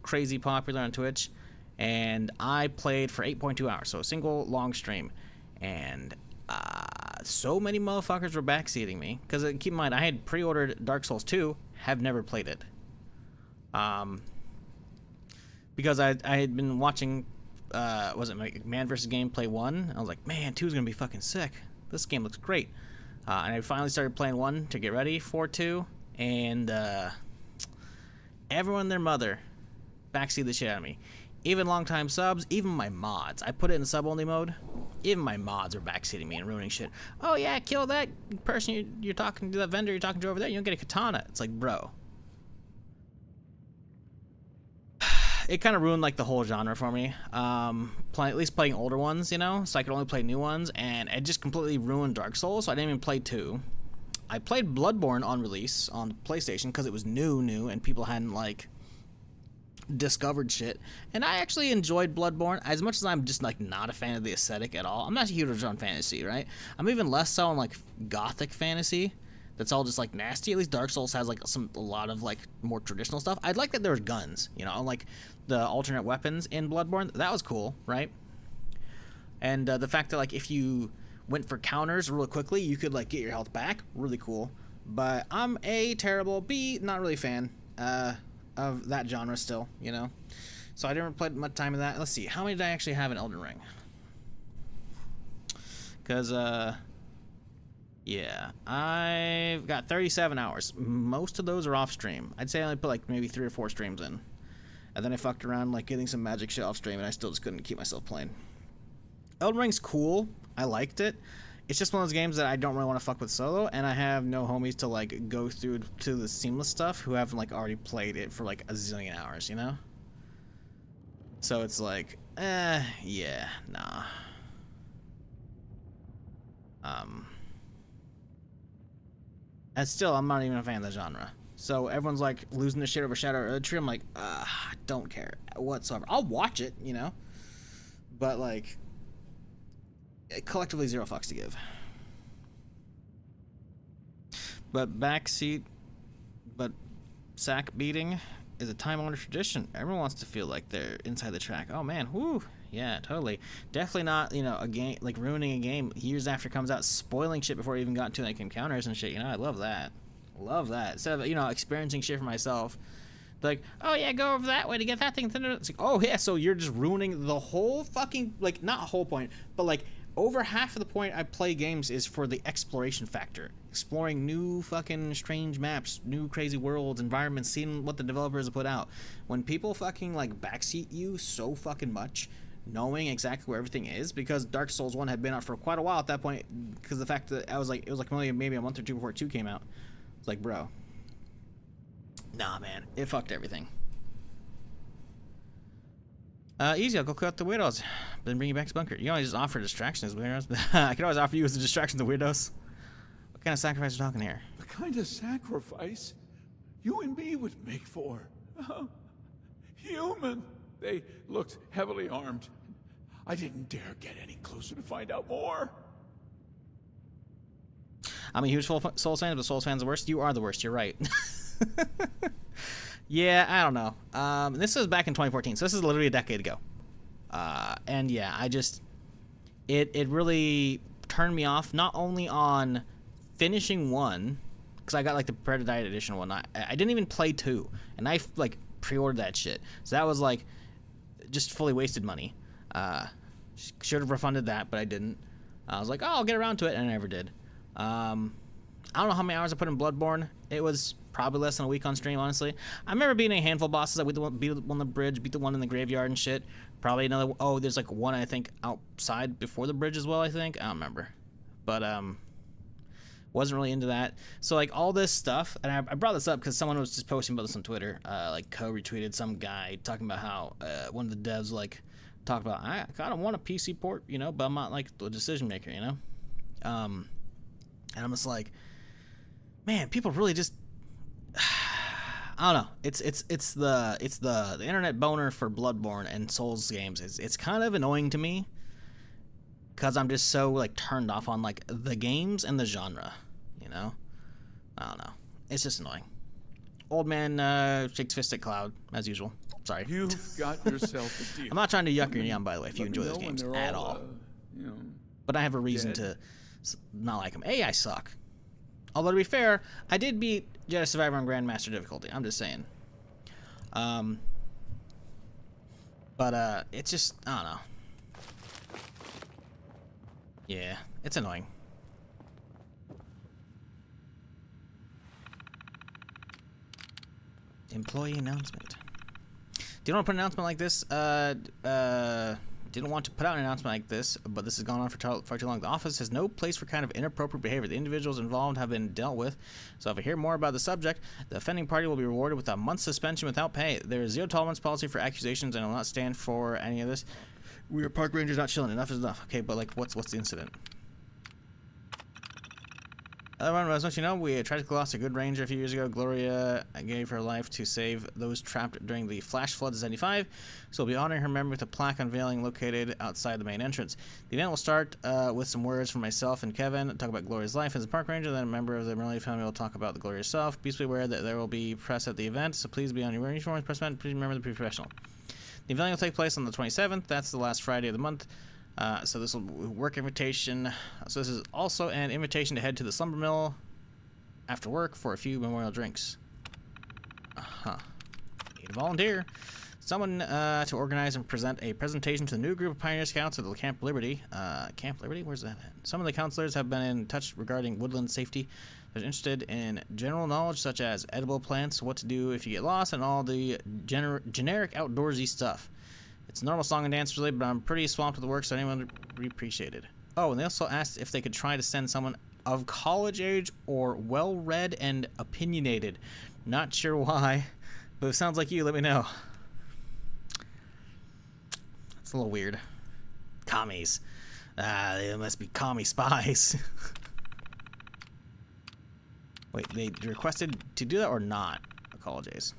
crazy popular on Twitch, and I played for 8.2 hours, so a single long stream, and so many motherfuckers were backseating me, because keep in mind I had pre-ordered Dark Souls 2, have never played it, because I had been watching was it Man vs. Gameplay 1. I was like, man, 2 is gonna be fucking sick, this game looks great, and I finally started playing 1 to get ready for 2, and everyone and their mother backseat the shit out of me. Even longtime subs, even my mods. I put it in sub-only mode. Even my mods are backseating me and ruining shit. Oh yeah, kill that person you're talking to, that vendor you're talking to over there. You don't get a katana. It's like, bro. It kind of ruined like the whole genre for me. At least playing older ones, you know, so I could only play new ones, and it just completely ruined Dark Souls. So I didn't even play 2. I played Bloodborne on release on PlayStation because it was new, and people hadn't like discovered shit, and I actually enjoyed Bloodborne as much as I'm just like not a fan of the aesthetic at all. I'm not huge on fantasy, right? I'm even less so on like gothic fantasy that's all just like nasty. At least Dark Souls has like a lot of like more traditional stuff. I'd like that there was guns, you know, like the alternate weapons in Bloodborne. That was cool, right? And the fact that like if you went for counters real quickly, you could like get your health back, really cool. But I'm A, terrible, B, not really a fan of that genre still, you know, so I didn't play much time in that. Let's see, how many did I actually have in Elden Ring? Because yeah, I've got 37 hours. Most of those are off stream. I'd say I only put like maybe 3 or 4 streams in, and then I fucked around like getting some magic shit off stream, and I still just couldn't keep myself playing. Elden Ring's cool. I liked it. It's just one of those games that I don't really want to fuck with solo, and I have no homies to like go through to the seamless stuff who haven't like already played it for like a zillion hours, you know? So it's like, yeah, nah. And still, I'm not even a fan of the genre. So everyone's like losing their shit over Shadow of the Erd Tree. I'm like, I don't care whatsoever. I'll watch it, you know? But like, collectively 0 fucks to give. But sack beating is a time-honored tradition. Everyone wants to feel like they're inside the track. Oh man, whoo, Yeah, totally. Definitely not, you know, a game, like ruining a game years after it comes out, spoiling shit before it even got to like encounters and shit. You know, I love that. Love that. Instead of, you know, experiencing shit for myself. Like, oh yeah, go over that way to get that thing. It's like, oh yeah, so you're just ruining the whole fucking, like, not a whole point, but like over half of the point I play games is for the exploration factor. Exploring new fucking strange maps, new crazy worlds, environments, seeing what the developers have put out. When people fucking like backseat you so fucking much, knowing exactly where everything is, because Dark Souls 1 had been out for quite a while at that point, because the fact that I was like, it was like maybe a month or two before 2 came out. It's like, bro. Nah, man. It fucked everything. Easy, I'll go cut the weirdos. Then bring you back to bunker. You always just offer distractions, weirdos. I can always offer you as a distraction to weirdos. What kind of sacrifice are we talking here? The kind of sacrifice you and me would make for. Human. They looked heavily armed. I didn't dare get any closer to find out more. I'm a huge Souls fan, but Souls fans are the worst. You are the worst. You're right. Yeah, I don't know. This was back in 2014, so this is literally a decade ago. And yeah, I just it really turned me off. Not only on finishing 1, because I got like the Predator Edition one. I didn't even play 2, and I like pre-ordered that shit. So that was like just fully wasted money. Should have refunded that, but I didn't. I was like, oh, I'll get around to it, and I never did. I don't know how many hours I put in Bloodborne. It was probably less than a week on stream, honestly. I remember beating a handful of bosses. I beat the one on the bridge, beat the one in the graveyard and shit. Probably another. Oh, there's like one I think outside before the bridge as well. I think I don't remember, but wasn't really into that. So like all this stuff, and I brought this up because someone was just posting about this on Twitter. Like co-retweeted some guy talking about how one of the devs like talked about I kind of want a PC port, you know, but I'm not like the decision maker, you know. And I'm just like, man, people really just I don't know. It's the internet boner for Bloodborne and Souls games. It's kind of annoying to me because I'm just so like turned off on like the games and the genre, you know. I don't know. It's just annoying. Old man shakes fist at cloud as usual. Sorry. You've got yourself a deal. I'm not trying to yuck your yum, by the way, if you enjoy those games at all. You know, but I have a reason to not like them. I suck. Although to be fair, I did beat Jedi Survivor on Grandmaster difficulty. I'm just saying. But it's just, I don't know. Yeah, it's annoying. Employee announcement. Didn't want to put an announcement like this. Didn't want to put out an announcement like this, but this has gone on for too long. The office has no place for kind of inappropriate behavior. The individuals involved have been dealt with. So if I hear more about the subject, the offending party will be rewarded with a month's suspension without pay. There is zero tolerance policy for accusations, and I will not stand for any of this. We are park rangers, not chilling. Enough is enough. Okay, but like, what's the incident? As you know, we tragically lost a good ranger a few years ago. Gloria gave her life to save those trapped during the flash floods of 75, so we'll be honoring her memory with a plaque unveiling located outside the main entrance. The event will start with some words from myself and Kevin, talk about Gloria's life as a park ranger, then a member of the Merlin family will talk about the Gloria herself. Please be aware that there will be press at the event, so please be on your uniforms, press event, please remember to be professional. The event will take place on the 27th, that's the last Friday of the month. So this will work invitation. So this is also an invitation to head to the Slumber Mill after work for a few memorial drinks. Need a volunteer. Someone to organize and present a presentation to the new group of Pioneer Scouts at the Camp Liberty. Camp Liberty? Where's that at? Some of the counselors have been in touch regarding woodland safety. They're interested in general knowledge such as edible plants, what to do if you get lost, and all the generic outdoorsy stuff. It's a normal song and dance related, but I'm pretty swamped with the work, so anyone would be appreciated. Oh, and they also asked if they could try to send someone of college age or well-read and opinionated. Not sure why, but if it sounds like you, let me know. It's a little weird. Commies. They must be commie spies. Wait, they requested to do that or not? College age.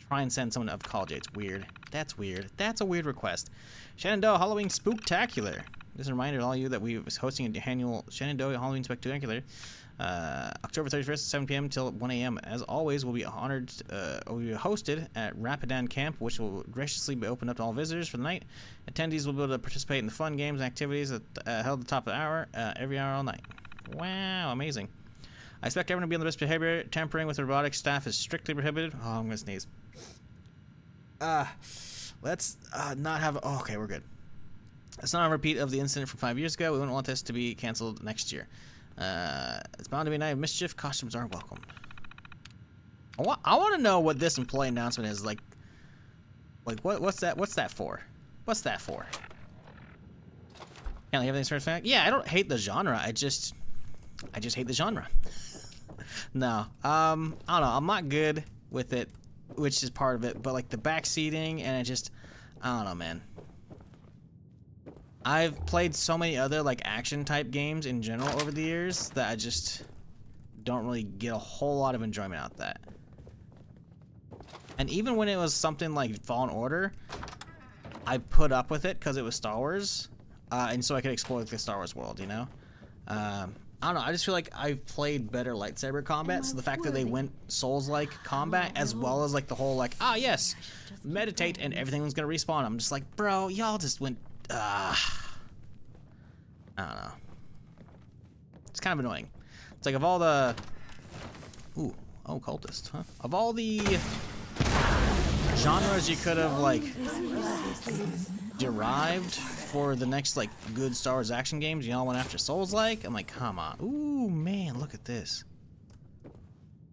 Try and send someone of college age. Weird. That's weird. That's a weird request. Shenandoah Halloween Spooktacular. Just a reminder to all you that we was hosting an annual Shenandoah Halloween Spectacular, October 31st, 7 p.m. till 1 a.m. As always, we'll be honored. We'll be hosted at Rapidan Camp, which will graciously be opened up to all visitors for the night. Attendees will be able to participate in the fun games and activities that held at the top of the hour, every hour all night. Wow, amazing. I expect everyone to be on the best behavior. Tampering with robotic staff is strictly prohibited. Oh, I'm gonna sneeze. Let's not have. Oh, okay, we're good. It's not a repeat of the incident from 5 years ago. We wouldn't want this to be canceled next year. It's bound to be a night of mischief. Costumes are welcome. I want to know what this employee announcement is like. Like what's that? What's that for? What's that for? Can't everything's first fact. Yeah, I don't hate the genre. I just hate the genre. No, I don't know. I'm not good with it, which is part of it. But like the backseating and I don't know, man. I've played so many other like action type games in general over the years that I just don't really get a whole lot of enjoyment out of that. And even when it was something like Fallen Order, I put up with it because it was Star Wars, and so I could explore the Star Wars world, you know? I don't know, I just feel like I've played better lightsaber combat, so the fact that they went Souls-like combat, as well as like the whole like, yes, meditate and everything was gonna respawn, I'm just like, bro, y'all just went, I don't know. It's kind of annoying. It's like of all the... Ooh, oh, cultist, huh? Of all the genres you could have, like, derived for the next, like, good Star Wars action games, y'all went after Souls-like? I'm like, come on. Ooh, man, look at this.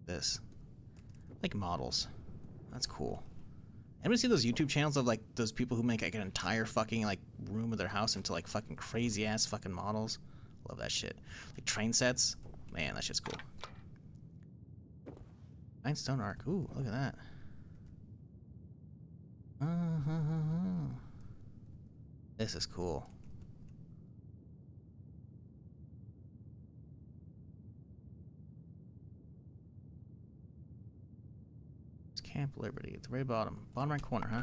This. Like models. That's cool. Anybody see those YouTube channels of like those people who make like an entire fucking like room of their house into like fucking crazy ass fucking models? Love that shit. Like train sets. Man, that shit's cool. Stone Arc. Ooh, look at that. This is cool. Camp Liberty at the very bottom right corner, huh?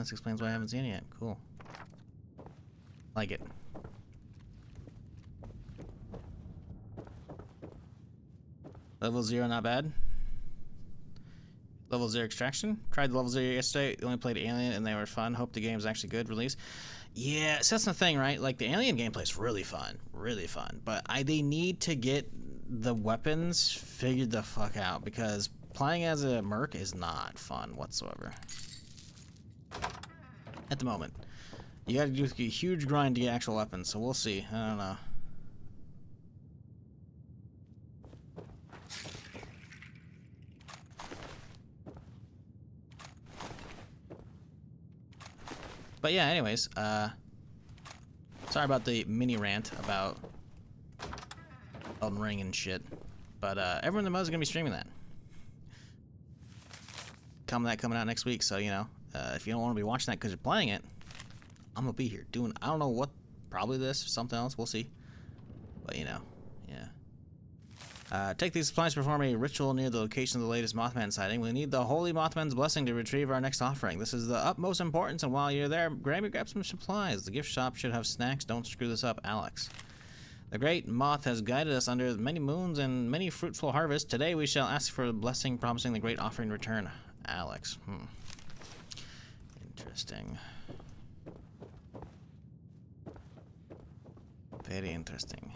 This explains why I haven't seen it yet. Cool. Like it. Level 0, not bad. Level 0 Extraction. Tried the Level 0 yesterday. Only played Alien and they were fun. Hope the game's actually good. Release. Yeah, so that's the thing, right? Like the Alien gameplay is really fun. Really fun. But they need to get the weapons figured the fuck out because playing as a merc is not fun whatsoever. At the moment. You gotta do a huge grind to get actual weapons, so we'll see. I don't know. But yeah, anyways, sorry about the mini rant about Elden Ring and shit. But everyone in the mod is gonna be streaming that. Coming out next week, so you know, if you don't want to be watching that because you're playing it, I'm gonna be here doing, I don't know what, probably this or something else, we'll see. But you know, yeah. Take these supplies to perform a ritual near the location of the latest Mothman sighting. We need the Holy Mothman's blessing to retrieve our next offering. This is the utmost importance, and while you're there, grab some supplies. The gift shop should have snacks. Don't screw this up, Alex. The great moth has guided us under many moons and many fruitful harvests. Today we shall ask for a blessing, promising the great offering return. Alex. Interesting. Very interesting.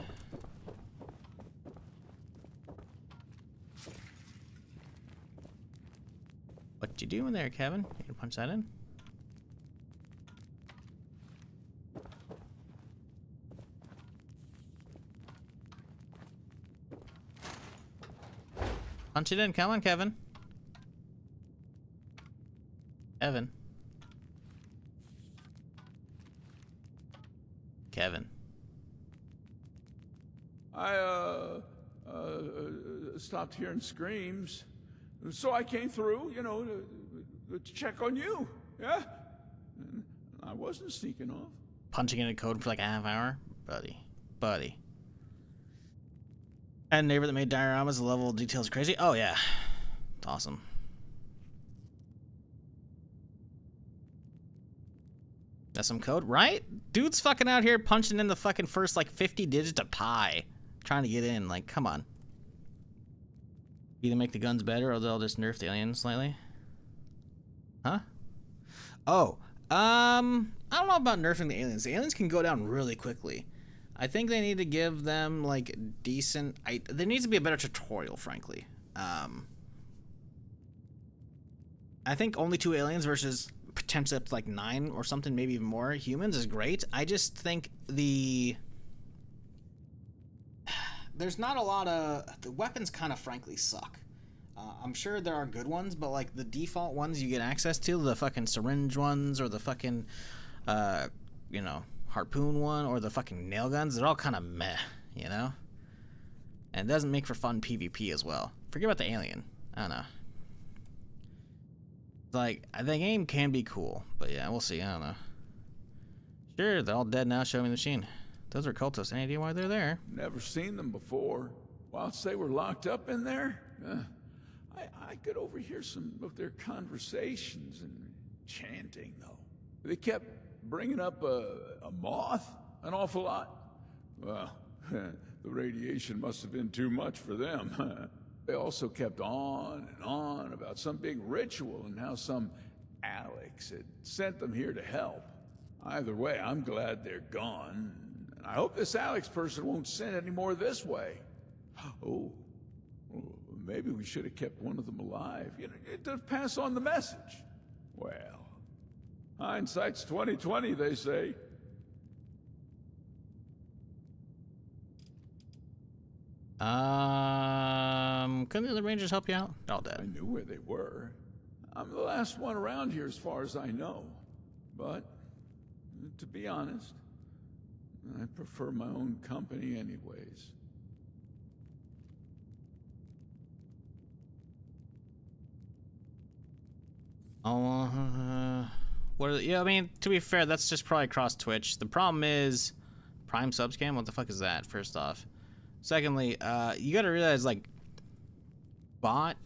What you doing there, Kevin? You gonna punch that in? Punch it in. Come on, Kevin. Kevin. I stopped hearing screams, so I came through, you know, to check on you. Yeah, and I wasn't sneaking off. Punching in a code for like a half hour, buddy. And neighbor that made dioramas. The level of detail is crazy. Oh yeah, it's awesome. That's some code, right? Dude's fucking out here punching in the fucking first, like, 50 digits of pi. Trying to get in. Like, come on. Either make the guns better or they'll just nerf the aliens slightly. Huh? Oh. I don't know about nerfing the aliens. The aliens can go down really quickly. I think they need to give them, like, decent... there needs to be a better tutorial, frankly. I think only 2 aliens versus potentially up to, like, 9 or something, maybe even more humans is great. I just think there's not a lot of... The weapons kind of, frankly, suck. I'm sure there are good ones, but, like, the default ones you get access to, the fucking syringe ones or the fucking, you know... harpoon one or the fucking nail guns, they're all kind of meh, you know? And it doesn't make for fun PvP as well. Forget about the alien. I don't know. Like, the game can be cool, but yeah, we'll see. I don't know. Sure, they're all dead now. Show me the machine. Those are cultists. Any idea why they're there? Never seen them before. Whilst they were locked up in there, I could overhear some of their conversations and chanting, though. They kept bringing up a moth an awful lot. Well, the radiation must have been too much for them. They also kept on and on about some big ritual and how some Alex had sent them here to help. Either way, I'm glad they're gone. And I hope this Alex person won't send any more this way. Oh, well, maybe we should have kept one of them alive, you know, to pass on the message. Well, hindsight's 20/20, they say. Couldn't the other Rangers help you out? All dead. I knew where they were. I'm the last one around here as far as I know. But, to be honest, I prefer my own company anyways. Oh, yeah, I mean, to be fair, that's just probably across Twitch. The problem is, Prime Subscam, what the fuck is that, first off? Secondly, you gotta realize, like, bot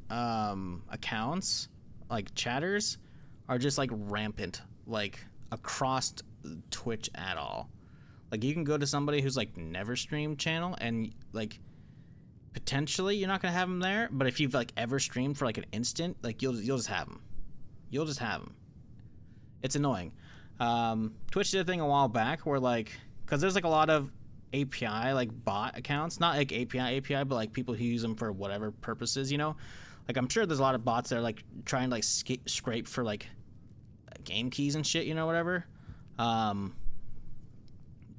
accounts, like chatters, are just, like, rampant, like, across Twitch at all. Like, you can go to somebody who's, like, never streamed channel, and, like, potentially you're not gonna have them there, but if you've, like, ever streamed for, like, an instant, like, you'll just have them. You'll just have them. It's annoying. Twitch did a thing a while back where, like, because there's, like, a lot of API, like, bot accounts, not like API, but like people who use them for whatever purposes, you know? Like, I'm sure there's a lot of bots that are, like, trying to, like, scrape for, like, game keys and shit, you know, whatever. But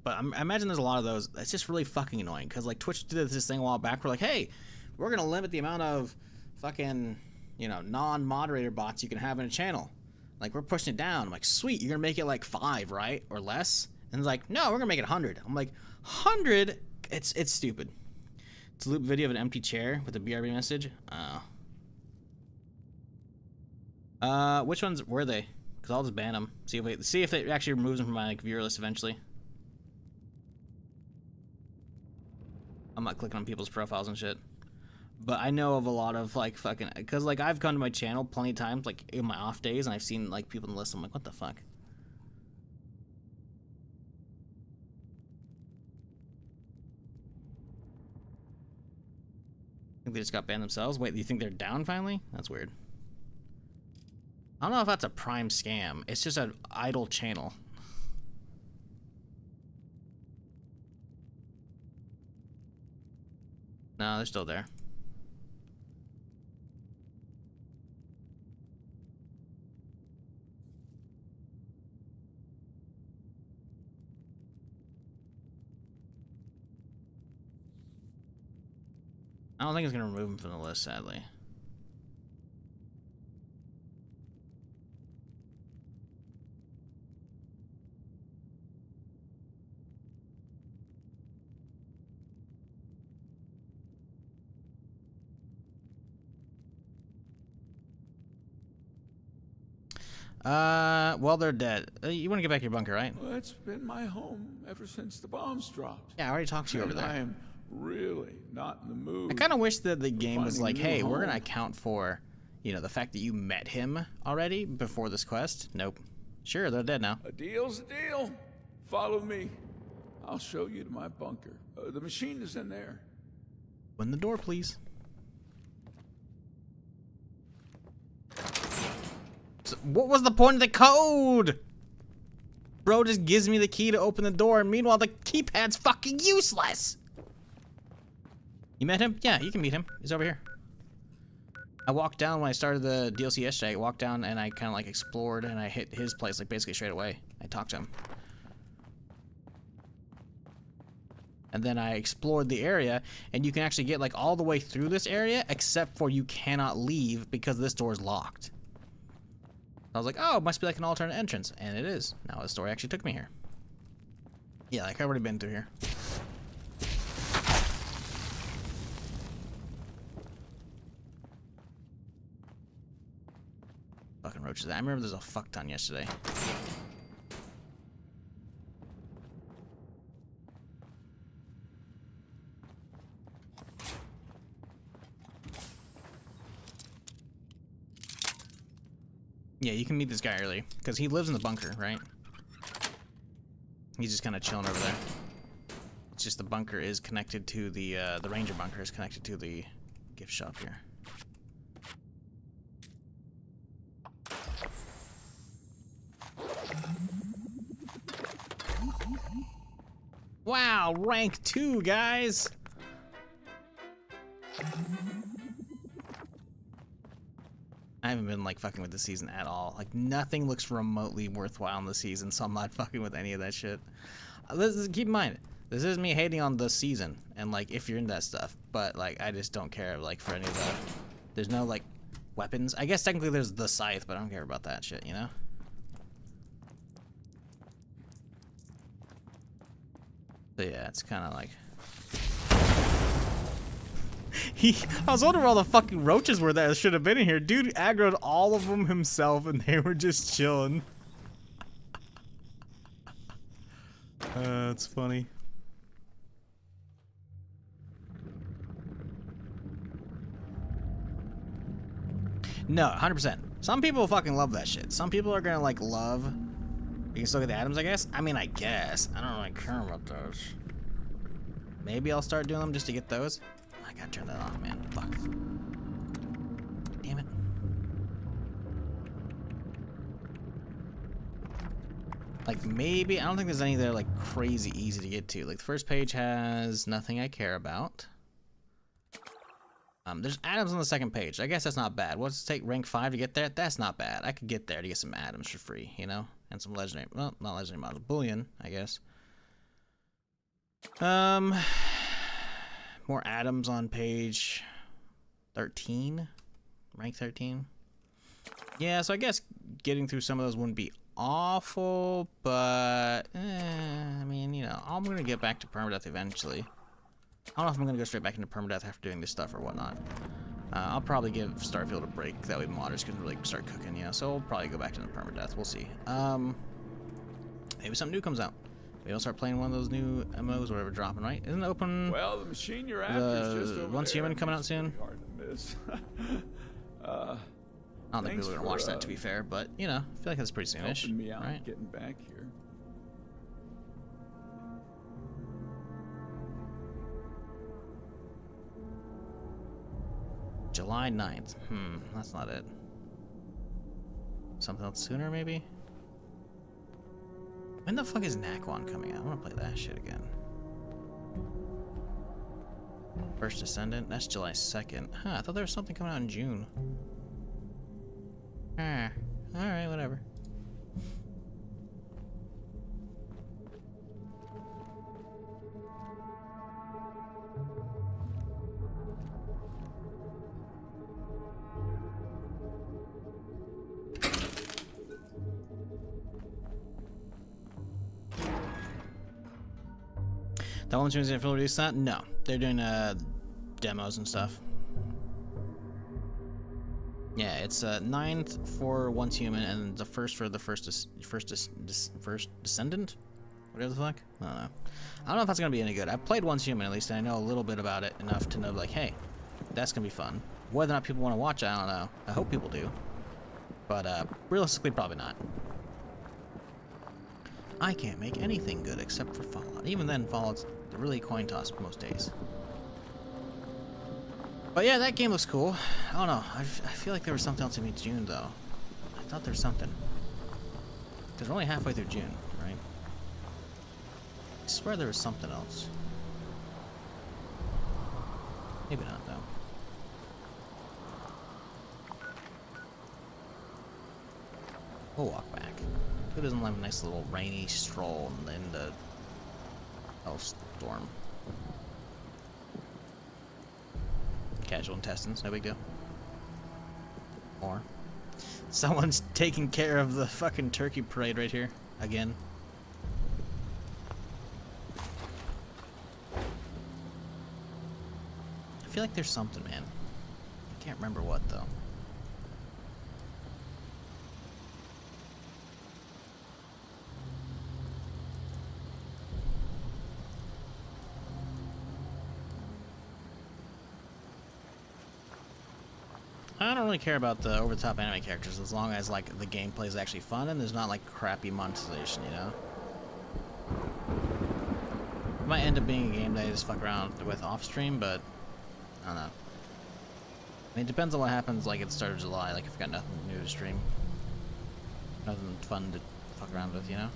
I imagine there's a lot of those. It's just really fucking annoying because, like, Twitch did this thing a while back. We're like, hey, we're gonna limit the amount of fucking, you know, non-moderator bots you can have in a channel. Like, we're pushing it down. I'm like, sweet, you're gonna make it like 5, right, or less? And it's like, no, we're gonna make it 100. I'm like, 100? It's stupid. It's a loop video of an empty chair with a BRB message. Which ones were they? Because I'll just ban them. See if it actually removes them from my, like, viewer list eventually. I'm not clicking on people's profiles and shit. But I know of a lot of, like, fucking... Because, like, I've come to my channel plenty of times, like, in my off days, and I've seen, like, people in the list. I'm like, what the fuck? I think they just got banned themselves. Wait, do you think they're down finally? That's weird. I don't know if that's a Prime scam. It's just an idle channel. No, they're still there. I don't think it's gonna remove them from the list, sadly. Well, they're dead. You want to get back to your bunker, right? Well, it's been my home ever since the bombs dropped. Yeah, I already talked to you over there. I am really not in the mood. I kind of wish that the game was like, hey, we're going to home. account for, you know, the fact that you met him already before this quest. Nope. Sure, they're dead now. A deal's a deal. Follow me. I'll show you to my bunker. The machine is in there. Open the door, please. So, what was the point of the code? Bro just gives me the key to open the door, and meanwhile the keypad's fucking useless. You met him? Yeah, you can meet him. He's over here. I walked down when I started the DLC yesterday. I walked down and I kind of like explored, and I hit his place like basically straight away. I talked to him. And then I explored the area, and you can actually get like all the way through this area, except for you cannot leave because this door is locked. I was like, oh, it must be like an alternate entrance, and it is. Now the story actually took me here. Yeah, like I've already been through here. Fucking roaches. I remember there's a fuck ton yesterday. Yeah, you can meet this guy early, because he lives in the bunker, right? He's just kind of chilling over there. It's just the bunker is connected to the ranger bunker is connected to the gift shop here. Wow, rank 2, guys! I haven't been like fucking with this season at all. Like nothing looks remotely worthwhile in the season, so I'm not fucking with any of that shit. Keep in mind, this is me hating on the season, and like if you're into that stuff, but like I just don't care like for any of the. There's no like weapons. I guess technically there's the scythe, but I don't care about that shit, you know. So yeah, it's kind of like. I was wondering where all the fucking roaches were that should have been in here. Dude aggroed all of them himself, and they were just chilling. That's funny. No, 100%. Some people fucking love that shit. Some people are gonna like love. You can still get the items, I guess. I mean, I guess. I don't really care about those. Maybe I'll start doing them just to get those. I gotta turn that on, man. Fuck. Damn it. Like, maybe... I don't think there's any that are, like, crazy easy to get to. Like, the first page has nothing I care about. There's atoms on the second page. I guess that's not bad. What's it take rank 5 to get there? That's not bad. I could get there to get some atoms for free, you know? And some legendary... Well, not legendary models. Bullion, I guess. More atoms on page 13, rank 13. Yeah, so I guess getting through some of those wouldn't be awful, but I mean, you know, I'm gonna get back to permadeath eventually. I don't know if I'm gonna go straight back into permadeath after doing this stuff or whatnot. I'll probably give Starfield a break, that way modders can really start cooking, you know. So we'll probably go back to the permadeath. We'll see. Maybe something new comes out. Maybe I'll start playing one of those new MMOs or whatever dropping, right? Isn't it open? Well, the machine you're after is just over Once there. Human coming out soon? Hard to miss. I don't think people are gonna watch that, to be fair, but you know, I feel like that's pretty soonish, helping me out, right? getting back here. July 9th. That's not it. Something else sooner, maybe? When the fuck is Naquan coming out? I want to play that shit again. First Descendant? That's July 2nd. Huh, I thought there was something coming out in June. Alright, whatever. That one's doing full release that? No. They're doing demos and stuff. Yeah, it's 9th for Once Human and the first for the first Descendant? Whatever the fuck? I don't know. I don't know if that's gonna be any good. I've played Once Human at least, and I know a little bit about it enough to know like, hey, that's gonna be fun. Whether or not people want to watch it, I don't know. I hope people do. But realistically, probably not. I can't make anything good except for Fallout. Even then, Fallout's really coin toss most days. But yeah, that game looks cool. I don't know. I feel like there was something else in June, though. I thought there was something. Because we're only halfway through June, right? I swear there was something else. Maybe not, though. We'll walk back. Who doesn't have a nice little rainy stroll in the storm? Casual intestines, no big deal. Or someone's taking care of the fucking turkey parade right here again. I feel like there's something, man. I can't remember what though. I don't really care about the over-the-top anime characters as long as like the gameplay is actually fun and there's not like crappy monetization, you know? It might end up being a game that I just fuck around with off-stream, but I don't know. I mean, it depends on what happens like at the start of July, like if you've got nothing new to stream. Nothing fun to fuck around with, you know?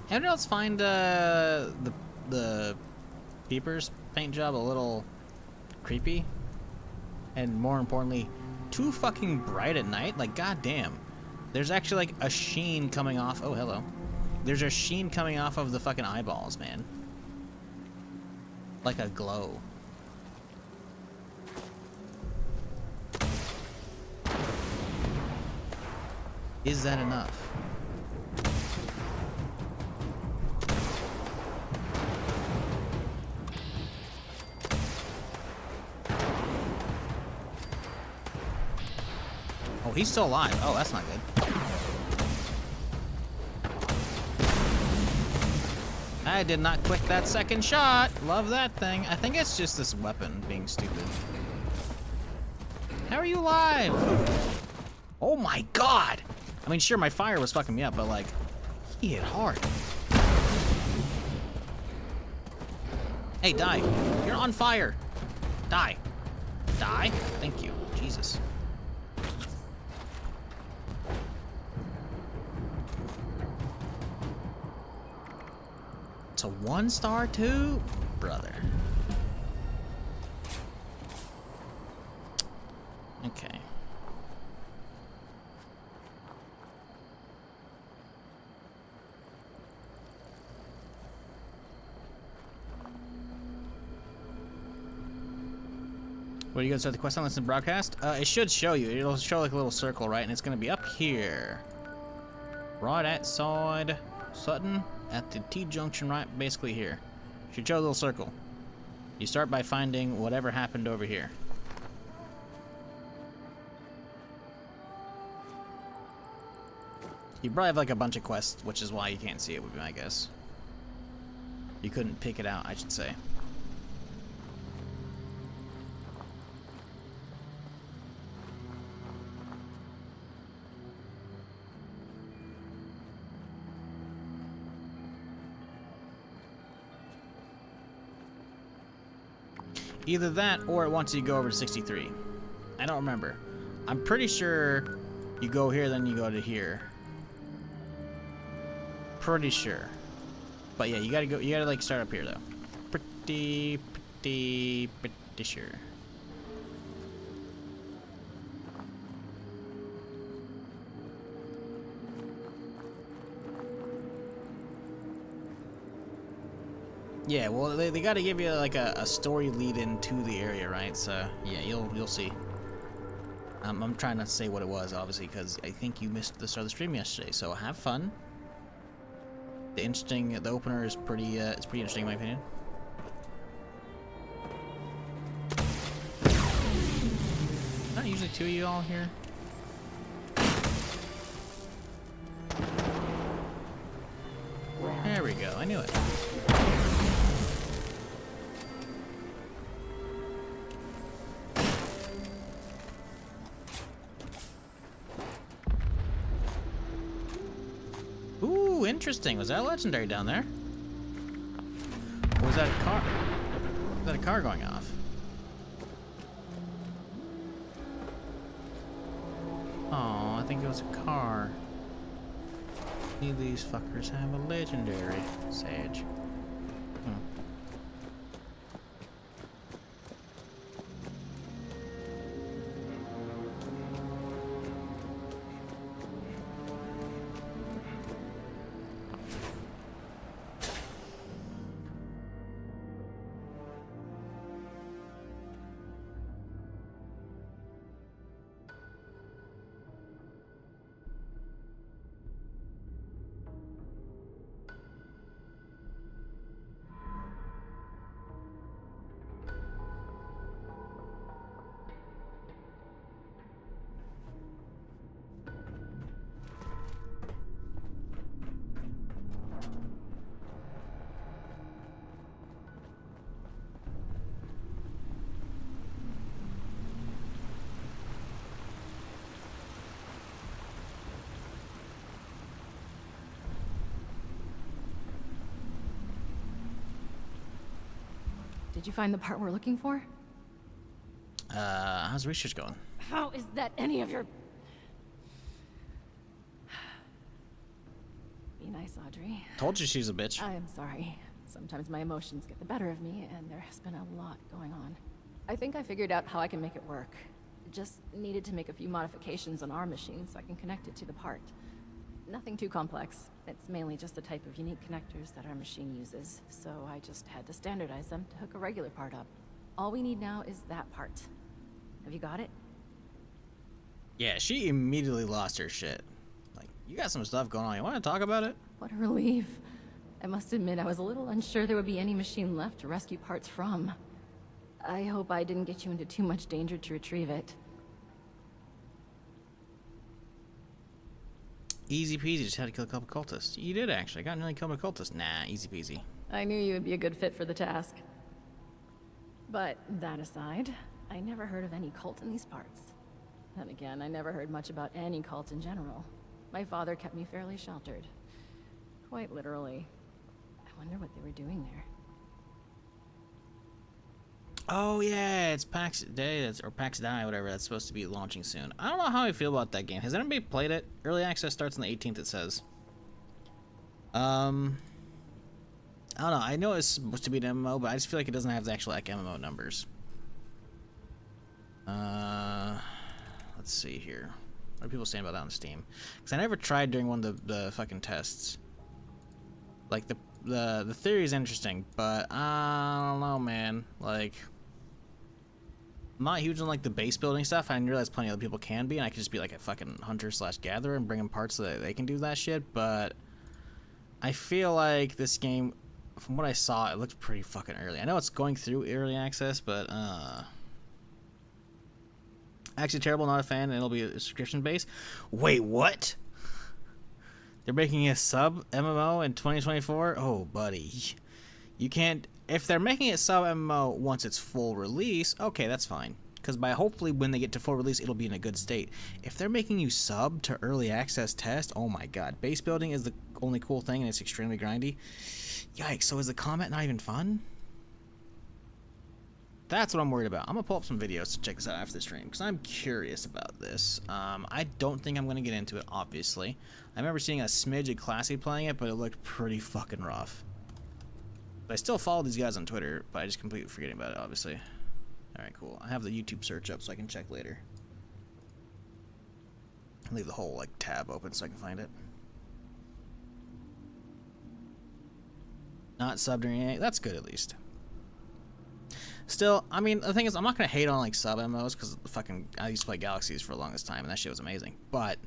Anyone else find the Peepers paint job a little creepy? And more importantly, too fucking bright at night? Like, goddamn. There's actually like a sheen coming off. Oh, hello. There's a sheen coming off of the fucking eyeballs, man. Like a glow. Is that enough? Oh, he's still alive. Oh, that's not good. I did not click that second shot. Love that thing. I think it's just this weapon being stupid. How are you alive? Oh my god! I mean, sure, my fire was fucking me up, but like, he hit hard. Hey, die. You're on fire. Die. Die? Thank you. Jesus. It's a 1-star too? Brother. Okay. What, are you gonna start the quest on this in broadcast? It should show you. It'll show like a little circle, right? And it's gonna be up here. Right outside Sutton. At the T-junction, right, basically here. Should show a little circle. You start by finding whatever happened over here. You probably have like a bunch of quests, which is why you can't see it, would be my guess. You couldn't pick it out, I should say. Either that, or it wants you to go over to 63. I don't remember. I'm pretty sure you go here, then you go to here. Pretty sure. But yeah, you gotta like start up here though. Pretty sure. Yeah, well, they got to give you like a story lead into the area, right? So yeah, you'll see. I'm trying not to say what it was, obviously, because I think you missed the start of the stream yesterday. So have fun. The opener is pretty, it's pretty interesting in my opinion. Not usually two of you all here. There we go. I knew it. Ooh, interesting. Was that legendary down there? Or was that a car? Was that a car going off? Oh, I think it was a car. Any of these fuckers have a legendary. Sage. Did you find the part we're looking for? How's research going? How is that any of your... Be nice, Audrey. Told you she's a bitch. I am sorry. Sometimes my emotions get the better of me, and there has been a lot going on. I think I figured out how I can make it work. Just needed to make a few modifications on our machine so I can connect it to the part. Nothing too complex. It's mainly just the type of unique connectors that our machine uses, so I just had to standardize them to hook a regular part up. All we need now is that part. Have you got it? Yeah, she immediately lost her shit. Like, you got some stuff going on. You want to talk about it? What a relief. I must admit, I was a little unsure there would be any machine left to rescue parts from. I hope I didn't get you into too much danger to retrieve it. Easy peasy, just had to kill a couple cultists. You did actually. Got nearly killed a cultist. Nah, easy peasy. I knew you would be a good fit for the task. But that aside, I never heard of any cult in these parts. Then again, I never heard much about any cult in general. My father kept me fairly sheltered. Quite literally. I wonder what they were doing there. Oh yeah, it's PAX Day, or PAX Die, whatever. That's supposed to be launching soon. I don't know how I feel about that game. Has anybody played it? Early access starts on the 18th. It says. I don't know. I know it's supposed to be an MMO, but I just feel like it doesn't have the actual like MMO numbers. Let's see here. What are people saying about that on Steam? Because I never tried during one of the fucking tests. Like the theory is interesting, but I don't know, man. Like, I'm not huge on like the base building stuff. I didn't realize plenty of other people can be, and I could just be like a fucking hunter/gatherer and bring them parts so that they can do that shit. But I feel like this game, from what I saw, it looks pretty fucking early. I know it's going through early access, but actually terrible. Not a fan. And it'll be a subscription base. Wait, what? They're making a sub MMO in 2024? Oh, buddy. You can't... If they're making it sub MMO once it's full release, okay, that's fine. Because by hopefully when they get to full release, it'll be in a good state. If they're making you sub to early access test, oh my god. Base building is the only cool thing and it's extremely grindy. Yikes, so is the combat not even fun? That's what I'm worried about. I'm going to pull up some videos to check this out after the stream, because I'm curious about this. I don't think I'm going to get into it, obviously. I remember seeing a smidge of Classy playing it, but it looked pretty fucking rough. But I still follow these guys on Twitter, but I just completely forgetting about it, obviously. Alright, cool. I have the YouTube search up so I can check later. I'll leave the whole, like, tab open so I can find it. Not subbed or anything. That's good at least. Still, I mean, the thing is, I'm not gonna hate on like sub MMOs because fucking I used to play Galaxies for the longest time and that shit was amazing. But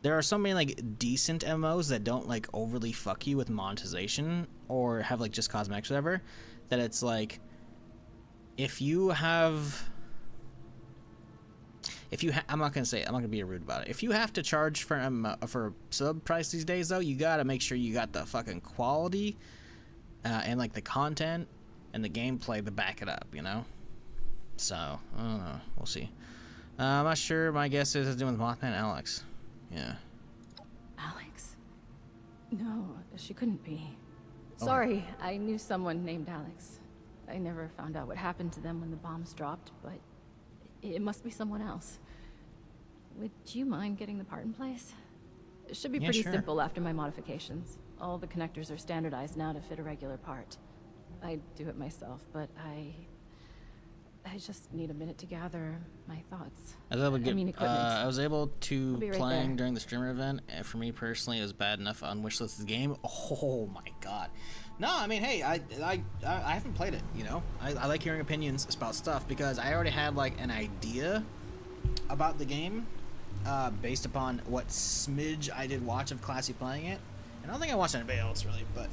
there are so many like decent MMOs that don't like overly fuck you with monetization or have like just cosmetics or whatever. That it's like if you have. I'm not gonna say it, I'm not gonna be rude about it. If you have to charge for sub price these days, though, you gotta make sure you got the fucking quality and like the content and the gameplay to back it up, you know. So I don't know, we'll see. I'm not sure. My guess is it's doing with Mothman and Alex. Yeah. Alex? No, she couldn't be. Sorry, I knew someone named Alex. I never found out what happened to them when the bombs dropped, but it must be someone else. Would you mind getting the part in place? It should be pretty simple after my modifications. All the connectors are standardized now to fit a regular part. I do it myself, but I just need a minute to gather my thoughts. I was able to get, equipment. I was able to I'll be right playing there. during the streamer event, and for me personally, it was bad enough on wishlist the game. Oh my god. No, I mean, hey, I haven't played it, you know? I like hearing opinions about stuff because I already had, like, an idea about the game based upon what smidge I did watch of Classy playing it. And I don't think I watched anybody else, really, but,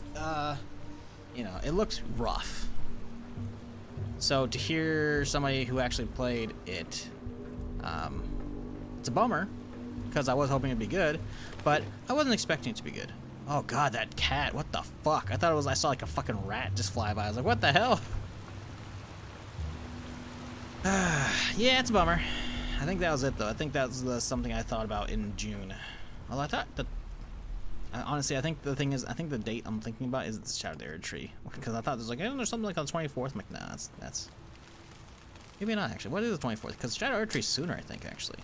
you know, it looks rough. So to hear somebody who actually played it, it's a bummer because I was hoping it'd be good, but I wasn't expecting it to be good. Oh god, that cat! What the fuck? I thought it was. I saw like a fucking rat just fly by. I was like, what the hell? Yeah, it's a bummer. I think that was it though. I think that was something I thought about in June. Well, I thought that. Honestly, I think the thing is, I think the date I'm thinking about is the Shadow of the Erd Tree because I thought there's like, there's something like on the 24th. I'm like, nah, that's maybe not actually. What is the 24th? Because Shadow of the Erd Tree's sooner, I think actually.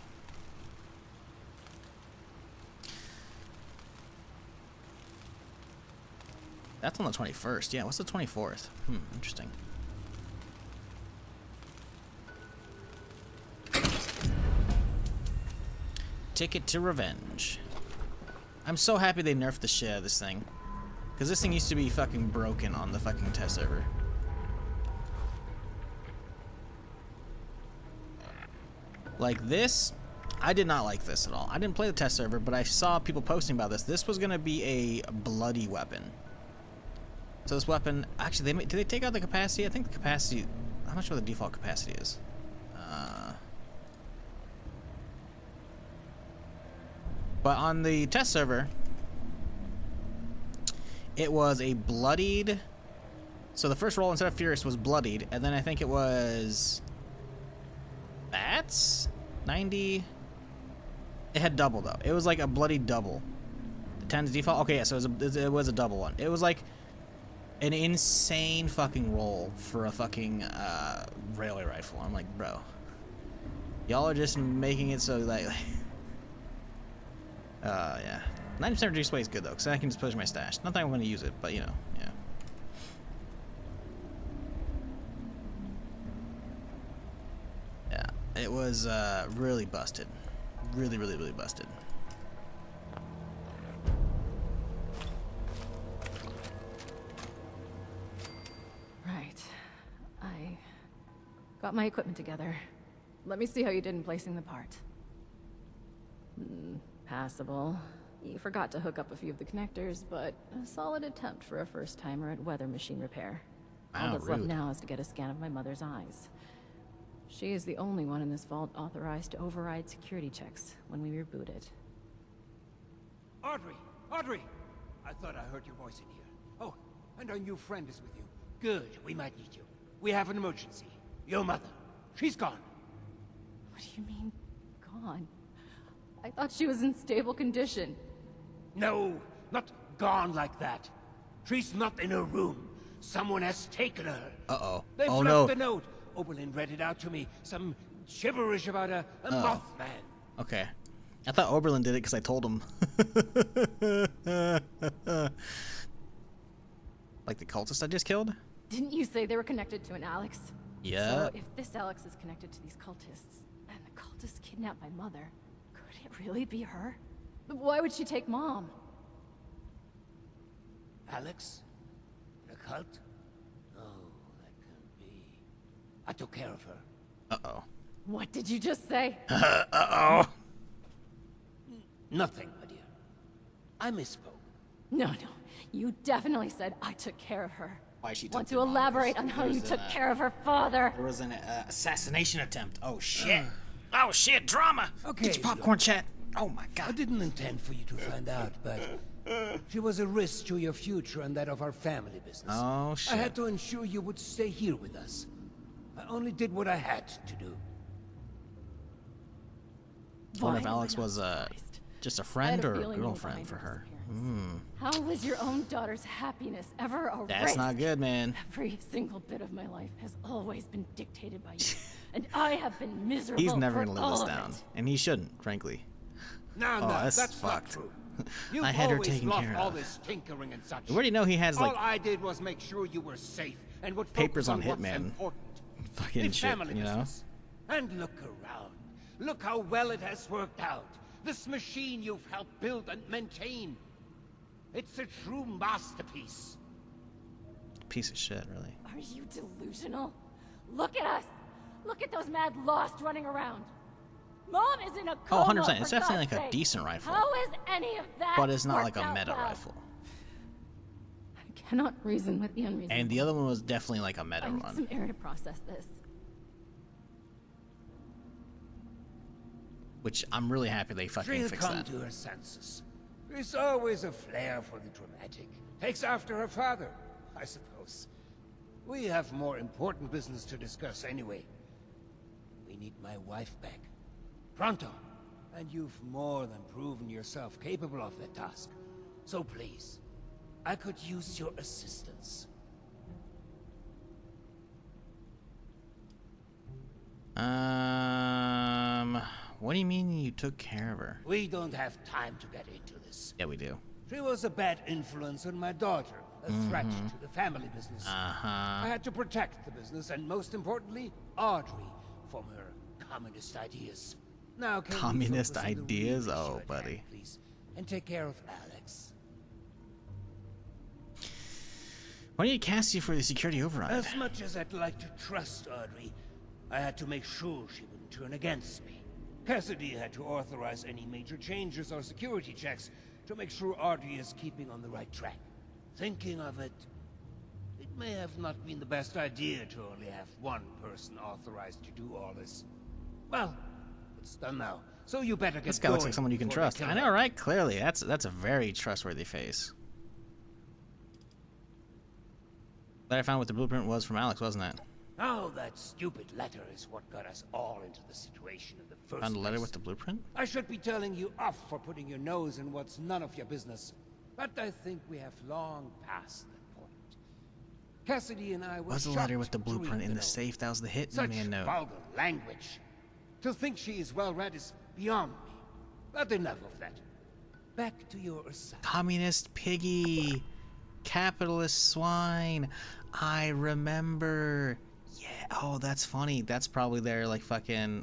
That's on the 21st. Yeah, what's the 24th? Interesting. Ticket to Revenge. I'm so happy they nerfed the shit out of this thing. Because this thing used to be fucking broken on the fucking test server. Like this, I did not like this at all. I didn't play the test server, but I saw people posting about this. This was going to be a bloody weapon. So this weapon, actually, did they take out the capacity? I think the capacity, I'm not sure what the default capacity is. But on the test server, it was a bloodied, so the first roll instead of Furious was bloodied, and then I think it was bats? 90, it had double though. It was like a bloody double. The 10's default, okay, yeah, so it was a double one. It was like an insane fucking roll for a fucking railway rifle. I'm like, bro, y'all are just making it so that yeah, 90% reduced weight is good though, because I can just push my stash. Not that I'm going to use it, but you know, yeah. Yeah, it was really busted, really busted. Right. I got my equipment together. Let me see how you did in placing the part. Passable. You forgot to hook up a few of the connectors, but a solid attempt for a first-timer at weather machine repair. All that's left now is to get a scan of my mother's eyes. She is the only one in this vault authorized to override security checks when we reboot it. Audrey! Audrey! I thought I heard your voice in here. Oh, and our new friend is with you. Good, we might need you. We have an emergency. Your mother. She's gone. What do you mean, gone? I thought she was in stable condition. No, not gone like that. She's not in her room. Someone has taken her. Uh-oh. They've Oh left no. the note. Oberlin read it out to me. Some gibberish about a Mothman. Okay. I thought Oberlin did it because I told him. Like the cultist I just killed? Didn't you say they were connected to an Alex? Yeah. So if this Alex is connected to these cultists, and the cultists kidnapped my mother, could it really be her? Why would she take Mom? Alex? The cult? Oh, that can't be. I took care of her. Uh-oh. What did you just say? Uh-oh. Nothing, my dear. I misspoke. No. You definitely said I took care of her. Why she took Want too to long, elaborate 'cause on how there you was took an, care of her father? There was an assassination attempt. Oh, shit. Oh, shit, drama. Okay, Get your popcorn, chat. Oh, my I God. didn't intend for you to find out, but she was a risk to your future and that of our family business. Oh, shit. I had to ensure you would stay here with us. I only did what I had to do. I wonder if Why am I Alex not was surprised? just a I had friend a or a feeling you were girlfriend behind for her. disappearance. How was your own daughter's happiness ever erased? That's not good, man. Every single bit of my life has always been dictated by you, and I have been miserable. He's never for gonna live all this of down, it. and he shouldn't, frankly. No, Oh, that's not fucked. true. You've I had her always taken loved care all of. this tinkering and such. We already know he has, like, all I did was make sure you were safe and would papers focus on what's Hitman. important. Fucking It's shit, family you know? business. And look around. Look how well it has worked out. This machine you've helped build and maintain. It's a true masterpiece. Piece of shit, really. Are you delusional? Look at us. Look at those mad lost running around. Mom is in a Oh, coma. 100%. It's for definitely God's like a sake. decent rifle. How is any of that? But it's not like worked a out meta well? rifle. I cannot reason with the unreasonable. And the other one was definitely like a meta I need run. some air to process this. Which I'm really happy they fucking She'll fixed come that. to her senses. There's always a flair for the dramatic. Takes after her father, I suppose. We have more important business to discuss anyway. We need my wife back. Pronto. And you've more than proven yourself capable of that task. So please, I could use your assistance. What do you mean you took care of her? We don't have time to get into this. Yeah, we do. She was a bad influence on my daughter, a threat to the family business. I had to protect the business, and most importantly, Audrey, from her communist ideas. Now, can you Communist focus on the real ideas? issue Oh, at buddy. hand, please, and take care of Alex. Why did you cast you for the security override? As much as I'd like to trust Audrey, I had to make sure she wouldn't turn against me. Cassidy had to authorize any major changes or security checks to make sure Audrey is keeping on the right track. Thinking of it, it may have not been the best idea to only have one person authorized to do all this. Well, it's done now, so you better get This guy looks going like someone you can before they trust. kill I her. know, right? Clearly, that's a very trustworthy face. That I found what the blueprint was from Alex, wasn't it? Oh, that stupid letter is what got us all into the situation in the first Found a letter place. with the blueprint? I should be telling you off for putting your nose in what's none of your business. But I think we have long passed that point. Cassidy and I were Was the letter shocked with the to blueprint read in the note. safe? That was the Such Hitman note. vulgar language. To think she is well read is beyond me. But enough of that. Back to your assignment. Communist piggy. Capitalist swine. I remember. Yeah. Oh, that's funny. That's probably their, like, fucking...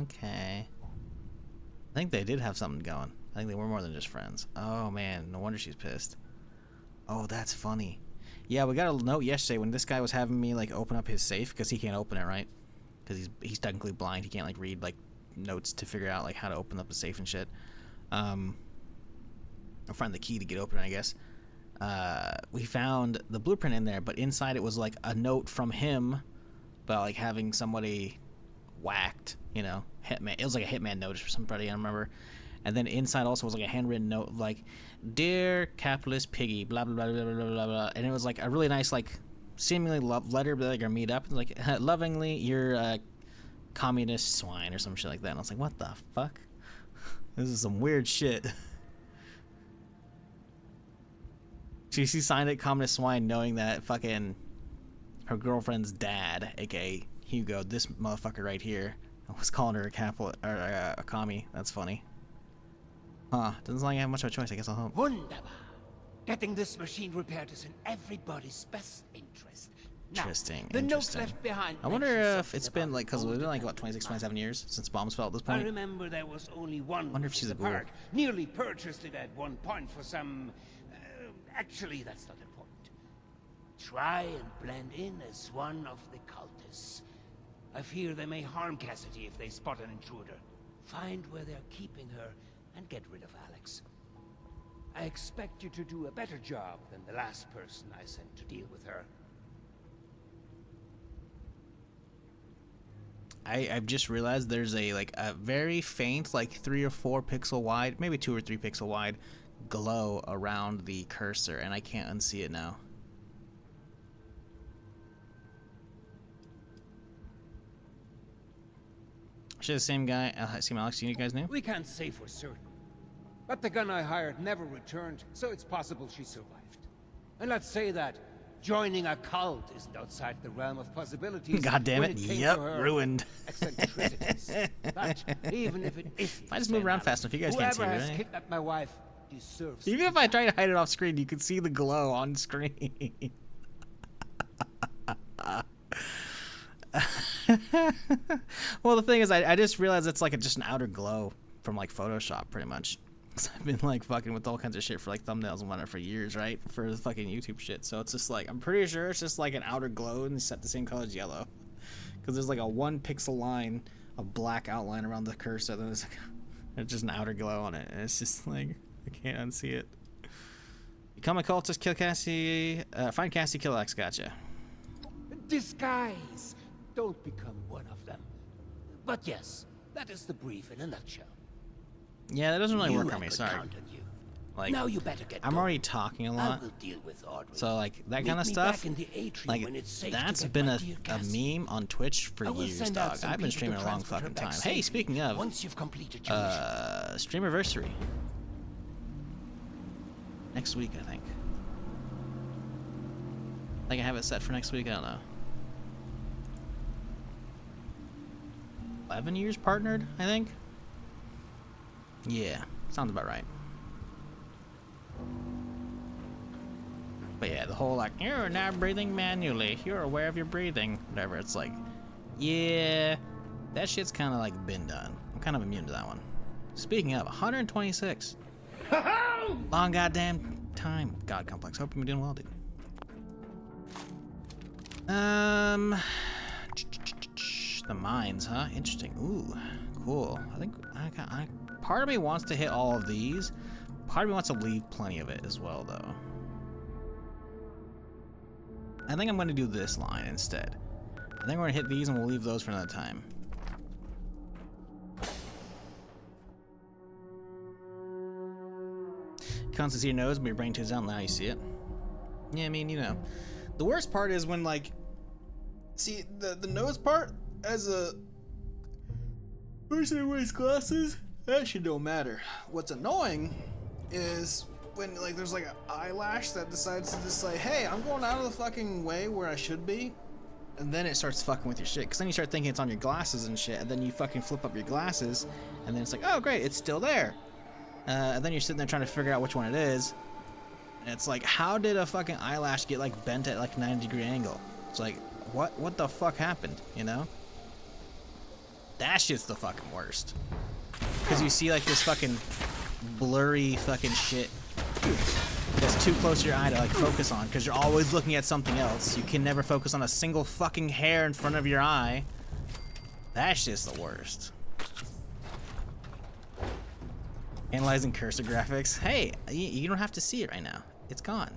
Okay. I think they did have something going. I think they were more than just friends. Oh, man. No wonder she's pissed. Oh, that's funny. Yeah, we got a note yesterday when this guy was having me, like, open up his safe, because he can't open it, right? Because he's technically blind. He can't, like, read, like, notes to figure out, like, how to open up the safe and shit. I'll find the key to get open, I guess. We found the blueprint in there, but inside it was, like, a note from him about, like, having somebody whacked, you know, Hitman. It was, like, a Hitman notice for somebody, I remember. And then inside also was, like, a handwritten note of, like, Dear Capitalist Piggy, blah, blah, blah, blah, blah, blah, blah. And it was, like, a really nice, like, seemingly love letter, but, like, or meet up. Like, lovingly, you're a communist swine or some shit like that. And I was like, what the fuck? This is some weird shit. She signed it communist swine knowing that fucking her girlfriend's dad, aka Hugo, this motherfucker right here, was calling her a commie. That's funny. Huh. Doesn't sound like I have much of a choice. I guess I'll help. Wunderbar. Getting this machine repaired is in everybody's best interest. Now, Interesting. the notes Interesting. left behind I wonder mention if it's something been about like, because it's old been like, what, development 26, 27 years since bombs fell at this I point? remember there was only one. Wonder if she's a ghoul. apart. Nearly purchased it at one point for some Actually, that's not important. Try and blend in as one of the cultists. I fear they may harm Cassidy if they spot an intruder. Find where they're keeping her and get rid of Alex. I expect you to do a better job than the last person I sent to deal with her. I've just realized there's a very faint, like 3 or 4 pixel wide, maybe 2 or 3 pixel wide glow around the cursor, and I can't unsee it now. Actually, the same guy, same Alex, you guys knew? We can't say for certain. But the gun I hired never returned, so it's possible she survived. And let's say that joining a cult isn't outside the realm of possibilities. God damn it, yep, ruined. Eccentricities. But even if it isn't, I just move around fast enough, you guys can't see whoever it, has right? kidnapped my wife deserves. Even if I try to hide it off screen, you can see the glow on screen. Well, the thing is, I just realized it's like just an outer glow from like Photoshop, pretty much. Cause I've been like fucking with all kinds of shit for like thumbnails and whatnot for years, right? For the fucking YouTube shit. So it's just like, I'm pretty sure it's just like an outer glow and set the same color as yellow. Cause there's like a 1 pixel line of black outline around the cursor. Then there's like, it's just an outer glow on it. And it's just like, I can't unsee it. Become a cultist, kill Cassie, find Cassie, kill Alex, gotcha. Disguise. Don't become one of them. But yes, that is the brief in a nutshell. Yeah, that doesn't really work on me, sorry. Like, now you better get I'm going. already talking a lot. I will deal with Audrey. So like that kind of stuff, like that's been a meme on Twitch for years, dog. I've been streaming a long fucking time. Hey, speaking of, once you've completed your Streamiversary. Next week, I think. I think I have it set for next week, I don't know. 11 years partnered, I think? Yeah, sounds about right. But yeah, the whole like, you're not breathing manually, you're aware of your breathing, whatever, it's like, yeah, that shit's kind of like been done. I'm kind of immune to that one. Speaking of, 126. Long goddamn time. God complex. Hope you're doing well, dude. The mines, huh? Interesting. Ooh, cool. I think part of me wants to hit all of these. Part of me wants to leave plenty of it as well, though. I think I'm going to do this line instead. I think we're going to hit these and we'll leave those for another time. Can't see your nose, but your brain tunes out. Now you see it. Yeah, I mean, you know. The worst part is when, like, see, the nose part, as a person who wears glasses, that shit don't matter. What's annoying is when, like, there's, like, an eyelash that decides to just say, hey, I'm going out of the fucking way where I should be, and then it starts fucking with your shit, because then you start thinking it's on your glasses and shit, and then you fucking flip up your glasses, and then it's like, oh, great, it's still there. And then you're sitting there trying to figure out which one it is, and it's like, how did a fucking eyelash get, like, bent at, like, 90-degree angle? It's like, what the fuck happened, you know? That shit's the fucking worst. Because you see, like, this fucking blurry fucking shit that's too close to your eye to, like, focus on, because you're always looking at something else. You can never focus on a single fucking hair in front of your eye. That shit's the worst. Analyzing cursor graphics. Hey, you don't have to see it right now. It's gone.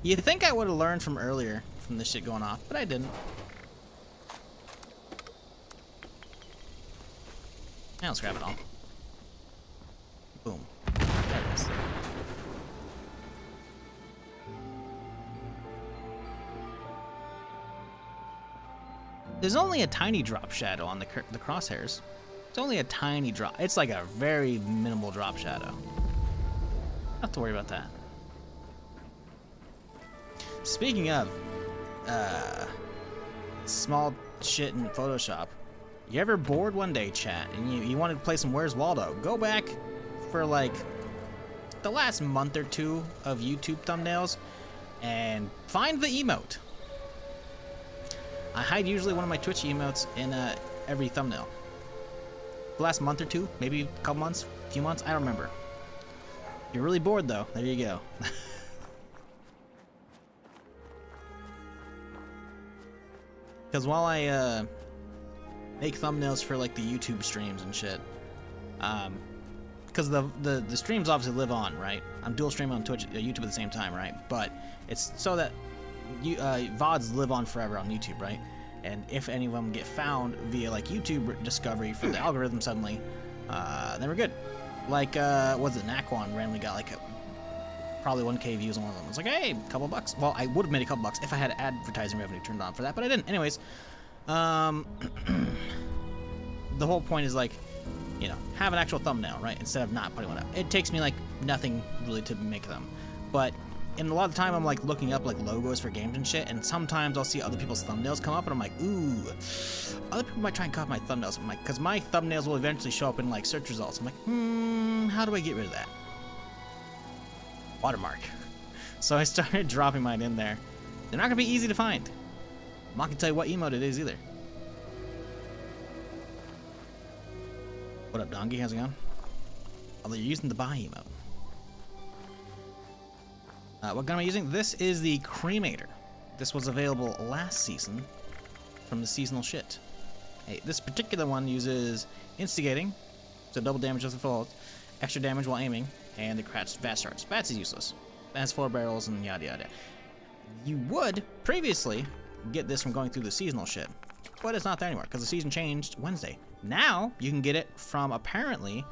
You'd think I would have learned from earlier from this shit going off, but I didn't. Now let's grab it all. Boom. There it is. There's only a tiny drop shadow on the crosshairs. It's only a tiny drop. It's like a very minimal drop shadow. Not have to worry about that. Speaking of small shit in Photoshop, you ever bored one day, chat, and you wanted to play some Where's Waldo? Go back for like the last month or two of YouTube thumbnails and find the emote. I hide usually one of my Twitch emotes in every thumbnail. the last month or two, maybe a couple months, few months, I don't remember. If you're really bored though, there you go. Because while I make thumbnails for like the YouTube streams and shit, because the streams obviously live on, right? I'm dual streaming on Twitch, YouTube at the same time, right? But it's so that VODs live on forever on YouTube, right? And if any of them get found via like YouTube discovery for the algorithm suddenly, then we're good. Like, what's it? Naquan randomly got like probably 1K views on one of them. It's like, hey, a couple bucks. Well, I would have made a couple bucks if I had advertising revenue turned on for that, but I didn't. Anyways, the whole point is like, you know, have an actual thumbnail, right? Instead of not putting one up. It takes me like nothing really to make them, but in a lot of the time I'm like looking up like logos for games and shit, and sometimes I'll see other people's thumbnails come up and I'm like, ooh, other people might try and copy my thumbnails. I'm like, because my thumbnails will eventually show up in like search results. I'm like, how do I get rid of that? Watermark. So I started dropping mine in there. They're not gonna be easy to find. I'm not gonna tell you what emote it is either. What up, Donkey? How's it going? Although you're using the buy emote. What gun am I using? This is the Cremator. This was available last season from the seasonal shit. Hey, this particular one uses Instigating, so double damage as a full, extra damage while aiming, and the Vats starts. Vats is useless. It has 4 barrels and yada yada. You would previously get this from going through the seasonal shit, but it's not there anymore because the season changed Wednesday. Now you can get it from apparently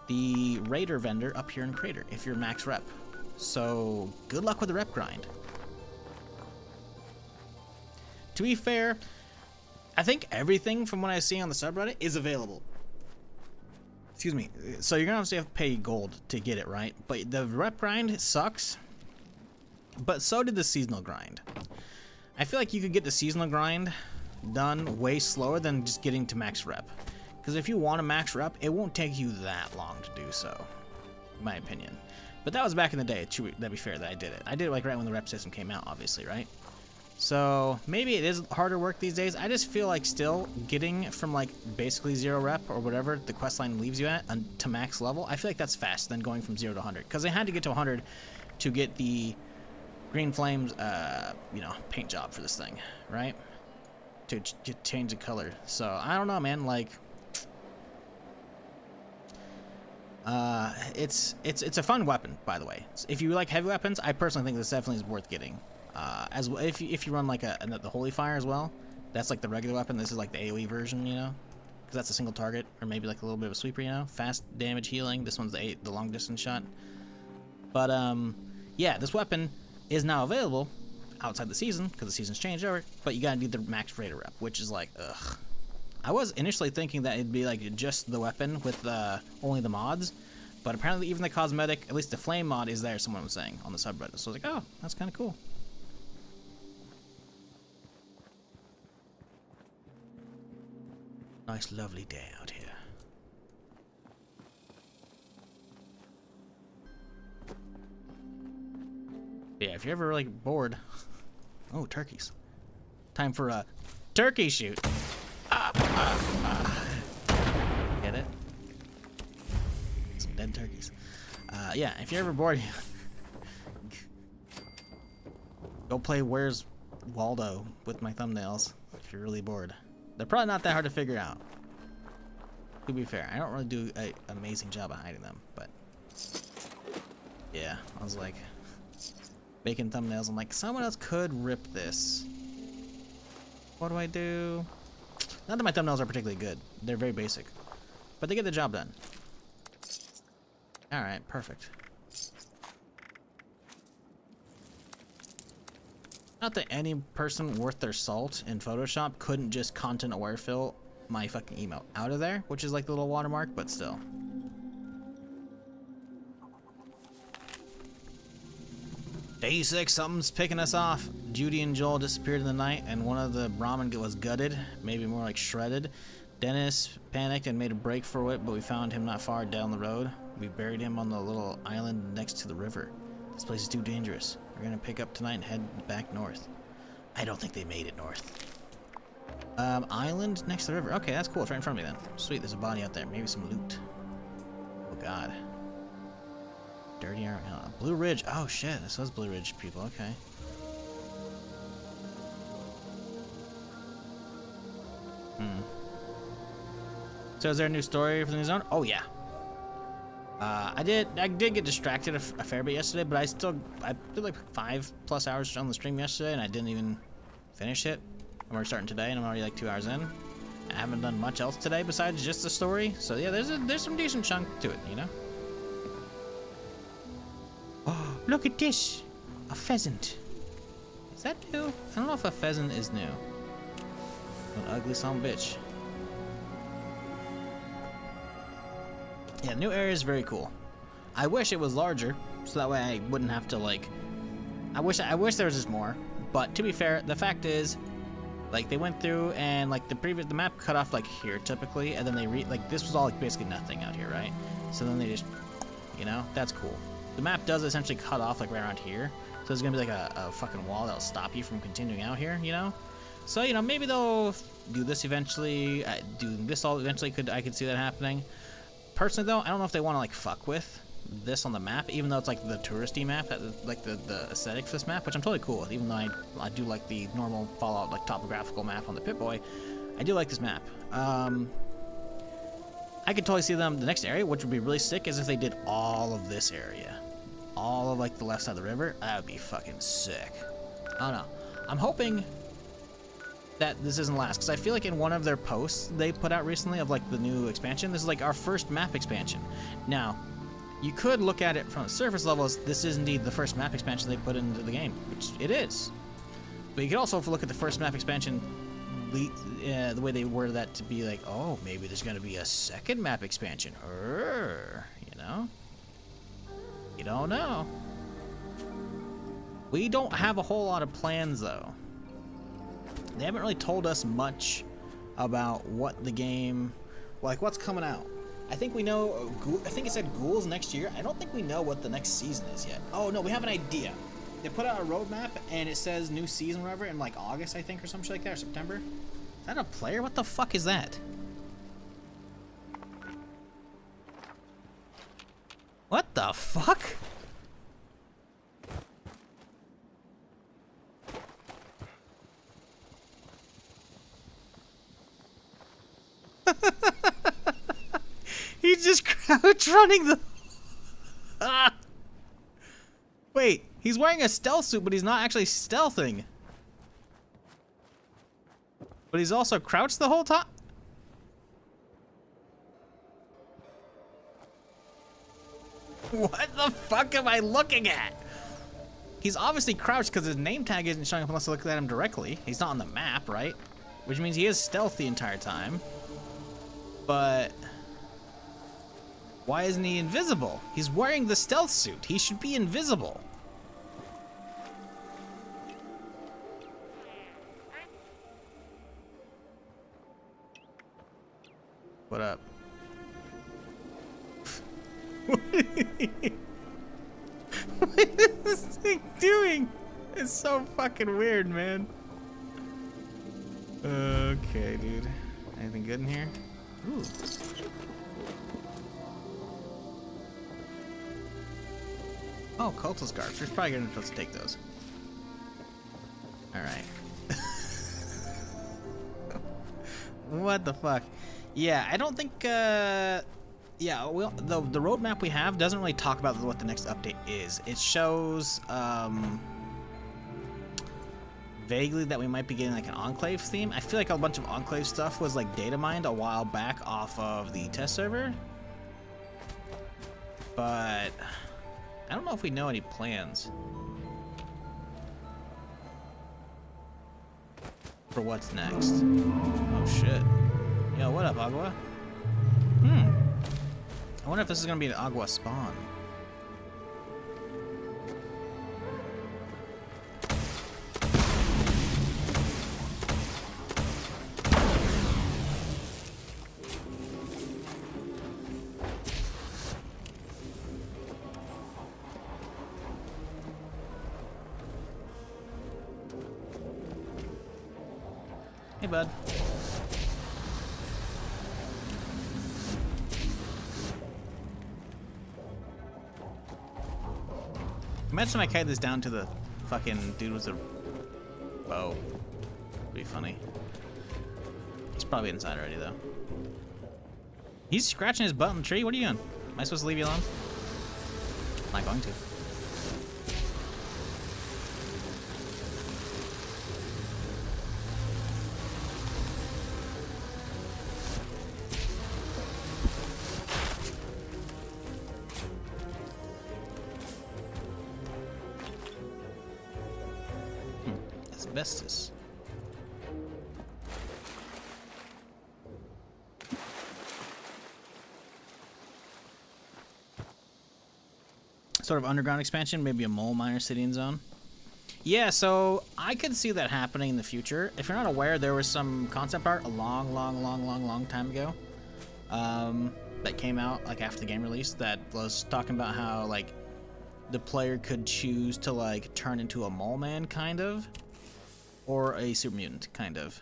the Raider vendor up here in Crater if you're max rep. So good luck with the rep grind. To be fair, I think everything from what I see on the subreddit is available. Excuse me. So you're gonna obviously have to pay gold to get it, right? But the rep grind sucks. But so did the seasonal grind. I feel like you could get the seasonal grind done way slower than just getting to max rep. Because if you want to max rep, it won't take you that long to do so, in my opinion. But that was back in the day, that'd be fair that I did it. I did it like right when the rep system came out, obviously, right? So maybe it is harder work these days. I just feel like still getting from like basically 0 rep or whatever the questline leaves you at to max level, I feel like that's faster than going from 0 to 100. Because I had to get to 100 to get the Green Flames, you know, paint job for this thing, right? To change the color. So I don't know, man. Like, it's a fun weapon, by the way. If you like heavy weapons, I personally think this definitely is worth getting. As well, if you run like the Holy Fire as well, that's like the regular weapon. This is like the AOE version, you know, because that's a single target, or maybe like a little bit of a sweeper, you know, fast damage healing. This one's the long distance shot. But yeah, this weapon is now available outside the season because the season's changed over. But you gotta need the max Raider rep, which is like, ugh. I was initially thinking that it'd be like just the weapon with only the mods, but apparently even the cosmetic, at least the flame mod, is there. Someone was saying on the subreddit, so I was like, oh, that's kind of cool. Nice, lovely day out here. Yeah, if you're ever really bored, oh, turkeys! Time for a turkey shoot. Get it? Some dead turkeys. Yeah, if you're ever bored, go play Where's Waldo with my thumbnails if you're really bored. They're probably not that hard to figure out. To be fair, I don't really do an amazing job of hiding them, but yeah, I was like making thumbnails. I'm like, someone else could rip this. What do I do? Not that my thumbnails are particularly good. They're very basic, but they get the job done. All right, perfect. Not that any person worth their salt in Photoshop couldn't just content aware fill my fucking emote out of there, which is like the little watermark, but still. Day 6, something's picking us off. Judy and Joel disappeared in the night, and one of the Brahmin was gutted, maybe more like shredded. Dennis panicked and made a break for it, but we found him not far down the road. We buried him on the little island next to the river. This place is too dangerous. We're gonna pick up tonight and head back north. I don't think they made it north. Island next to the river. Okay, that's cool. It's right in front of me then. Sweet, there's a body out there. Maybe some loot. Oh god. Dirty army. Blue Ridge. Oh shit, this was Blue Ridge people. Okay. So is there a new story for the new zone? Oh yeah. I did get distracted a fair bit yesterday, but I did like 5+ hours on the stream yesterday, and I didn't even finish it. And we're starting today, and I'm already like 2 hours in. I haven't done much else today besides just the story. So yeah, there's some decent chunk to it, you know. Oh, look at this, a pheasant. Is that new? I don't know if a pheasant is new. An ugly son of a bitch. Yeah, new area is very cool. I wish it was larger, so that way I wouldn't have to like. I wish there was just more. But to be fair, the fact is, like they went through and like the map cut off like here typically, and then they like this was all like basically nothing out here, right? So then they just, you know, that's cool. The map does essentially cut off like right around here, so there's gonna be like a fucking wall that'll stop you from continuing out here, you know. So you know maybe they'll do this eventually. Do this all eventually. I could see that happening. Personally though, I don't know if they want to like fuck with this on the map, even though it's like the touristy map, like the aesthetic for this map, which I'm totally cool with. Even though I do like the normal Fallout like topographical map on the Pip-Boy, I do like this map. I could totally see them the next area, which would be really sick, is if they did all of this area, all of like the left side of the river. That would be fucking sick. I don't know. I'm hoping that this isn't last, because I feel like in one of their posts they put out recently of like the new expansion, this is like our first map expansion. Now, you could look at it from the surface level as this is indeed the first map expansion they put into the game, which it is. But you could also look at the first map expansion, the way they worded that to be like, oh, maybe there's going to be a second map expansion. You know? You don't know. We don't have a whole lot of plans though. They haven't really told us much about what the game, like what's coming out. I think we know, I think it said Ghouls next year. I don't think we know what the next season is yet. Oh no, we have an idea. They put out a roadmap and it says new season or whatever in like August, I think, or something like that, or September. Is that a player? What the fuck is that? What the fuck? He's just crouch running the. Wait, he's wearing a stealth suit, but he's not actually stealthing. But he's also crouched the whole time. What the fuck am I looking at? He's obviously crouched because his name tag isn't showing up unless I look at him directly. He's not on the map, right? Which means he is stealth the entire time. But why isn't he invisible? He's wearing the stealth suit. He should be invisible. What up? What is this thing doing? It's so fucking weird, man. Okay, dude. Anything good in here? Ooh. Oh, cultist scarves. We're probably gonna supposed to take those. Alright. What the fuck? Yeah, I don't think, yeah, well, the roadmap we have doesn't really talk about what the next update is. It shows, vaguely that we might be getting like an Enclave theme. I feel like a bunch of Enclave stuff was like data mined a while back off of the test server. But I don't know if we know any plans for what's next. Oh shit. Yo, what up, Agua? I wonder if this is gonna be an Agua spawn. Hey, bud. Imagine I kite this down to the fucking dude with the bow. It'd be funny. He's probably inside already, though. He's scratching his butt on the tree? What are you doing? Am I supposed to leave you alone? I'm not going to. Asbestos. Sort of underground expansion, maybe a mole miner sitting zone. Yeah, so I could see that happening in the future. If you're not aware, there was some concept art a long time ago that came out like after the game release that was talking about how like the player could choose to like turn into a mole man kind of, or a super mutant kind of,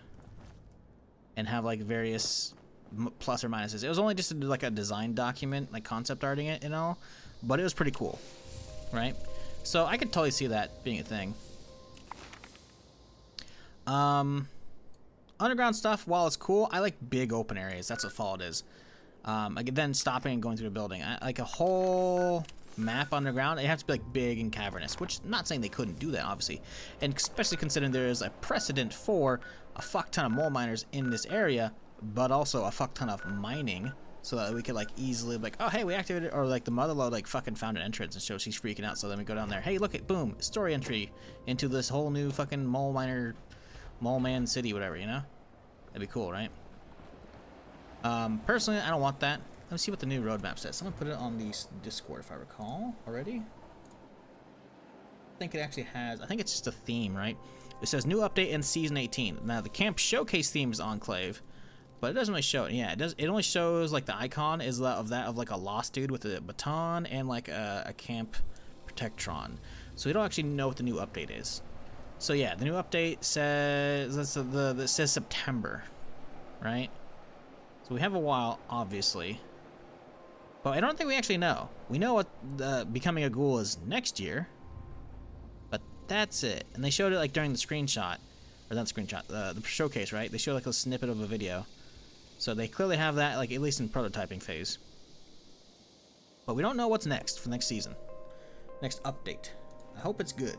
and have like various plus or minuses. It was only just like a design document, like concept arting it and all, but it was pretty cool, right? So I could totally see that being a thing. Underground stuff, while it's cool, I like big open areas. That's what Fallout is. Like then stopping and going through a building. Like a whole map underground, it has to be like big and cavernous, which I'm not saying they couldn't do that, obviously. And especially considering there is a precedent for a fuck ton of mole miners in this area, but also a fuck ton of mining, so that we could like easily be like, oh hey, we activated, or like the motherlode like fucking found an entrance and shows she's freaking out, so then we go down there, hey look at, boom, story entry into this whole new fucking mole man city, whatever, you know? That'd be cool, right? Personally, I don't want that. Let me see what the new roadmap says. Someone put it on the Discord, if I recall, already. I think it actually has, I think it's just a theme, right? It says new update in season 18. Now the camp showcase theme is Enclave, but it doesn't really show it. Yeah, it does. It only shows like the icon is of like a lost dude with a baton and like a camp protectron. So we don't actually know what the new update is. So yeah, the new update says that says September, right? So we have a while, obviously, but I don't think we actually know. We know what becoming a ghoul is next year, but that's it. And they showed it like during the screenshot, or not the screenshot, the showcase, right? They showed like a snippet of a video, so they clearly have that like at least in prototyping phase. But we don't know what's next for next season, next update. I hope it's good.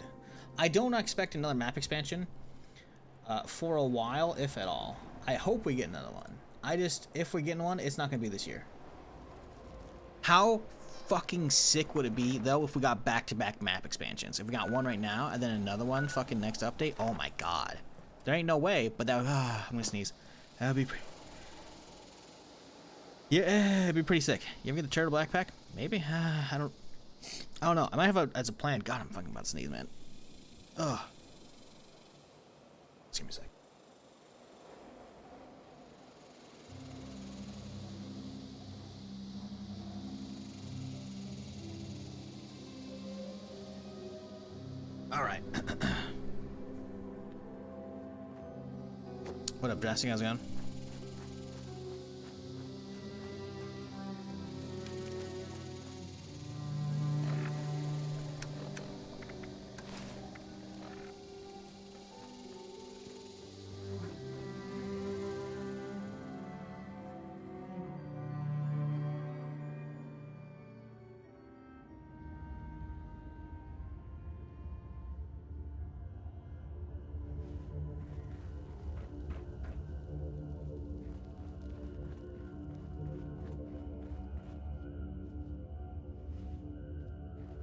I don't expect another map expansion for a while, if at all. I hope we get another one. If we get one, it's not going to be this year. How fucking sick would it be, though, if we got back-to-back map expansions? If we got one right now, and then another one fucking next update? Oh my god. There ain't no way, but that would, I'm going to sneeze. That would be pretty... Yeah, it'd be pretty sick. You ever get the charitable backpack? Maybe? I don't know. I might have it as a plan. God, I'm fucking about to sneeze, man. Ugh. Just give me a sec. All right. What up, Drastic? How's it going?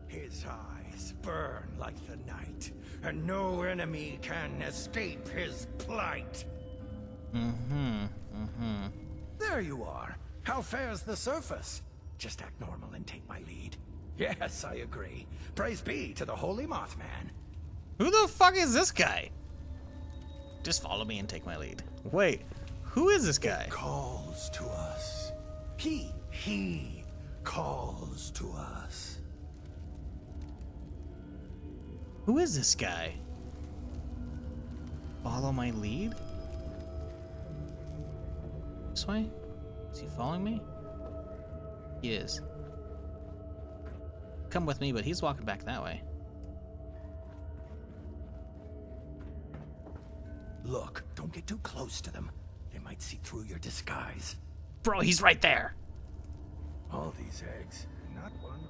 His eyes burn like the night, and no enemy can escape his plight. There you are. How fares the surface? Just act normal and take my lead. Yes, I agree. Praise be to the Holy Mothman. Who the fuck is this guy? Just follow me and take my lead. Wait, who is this guy? It calls to us. He calls to us. Who is this guy? Follow my lead? this way? Is he following me? He is. Come with me, but he's walking back that way. Look, don't get too close to them. They might see through your disguise. Bro, he's right there. All these eggs, not one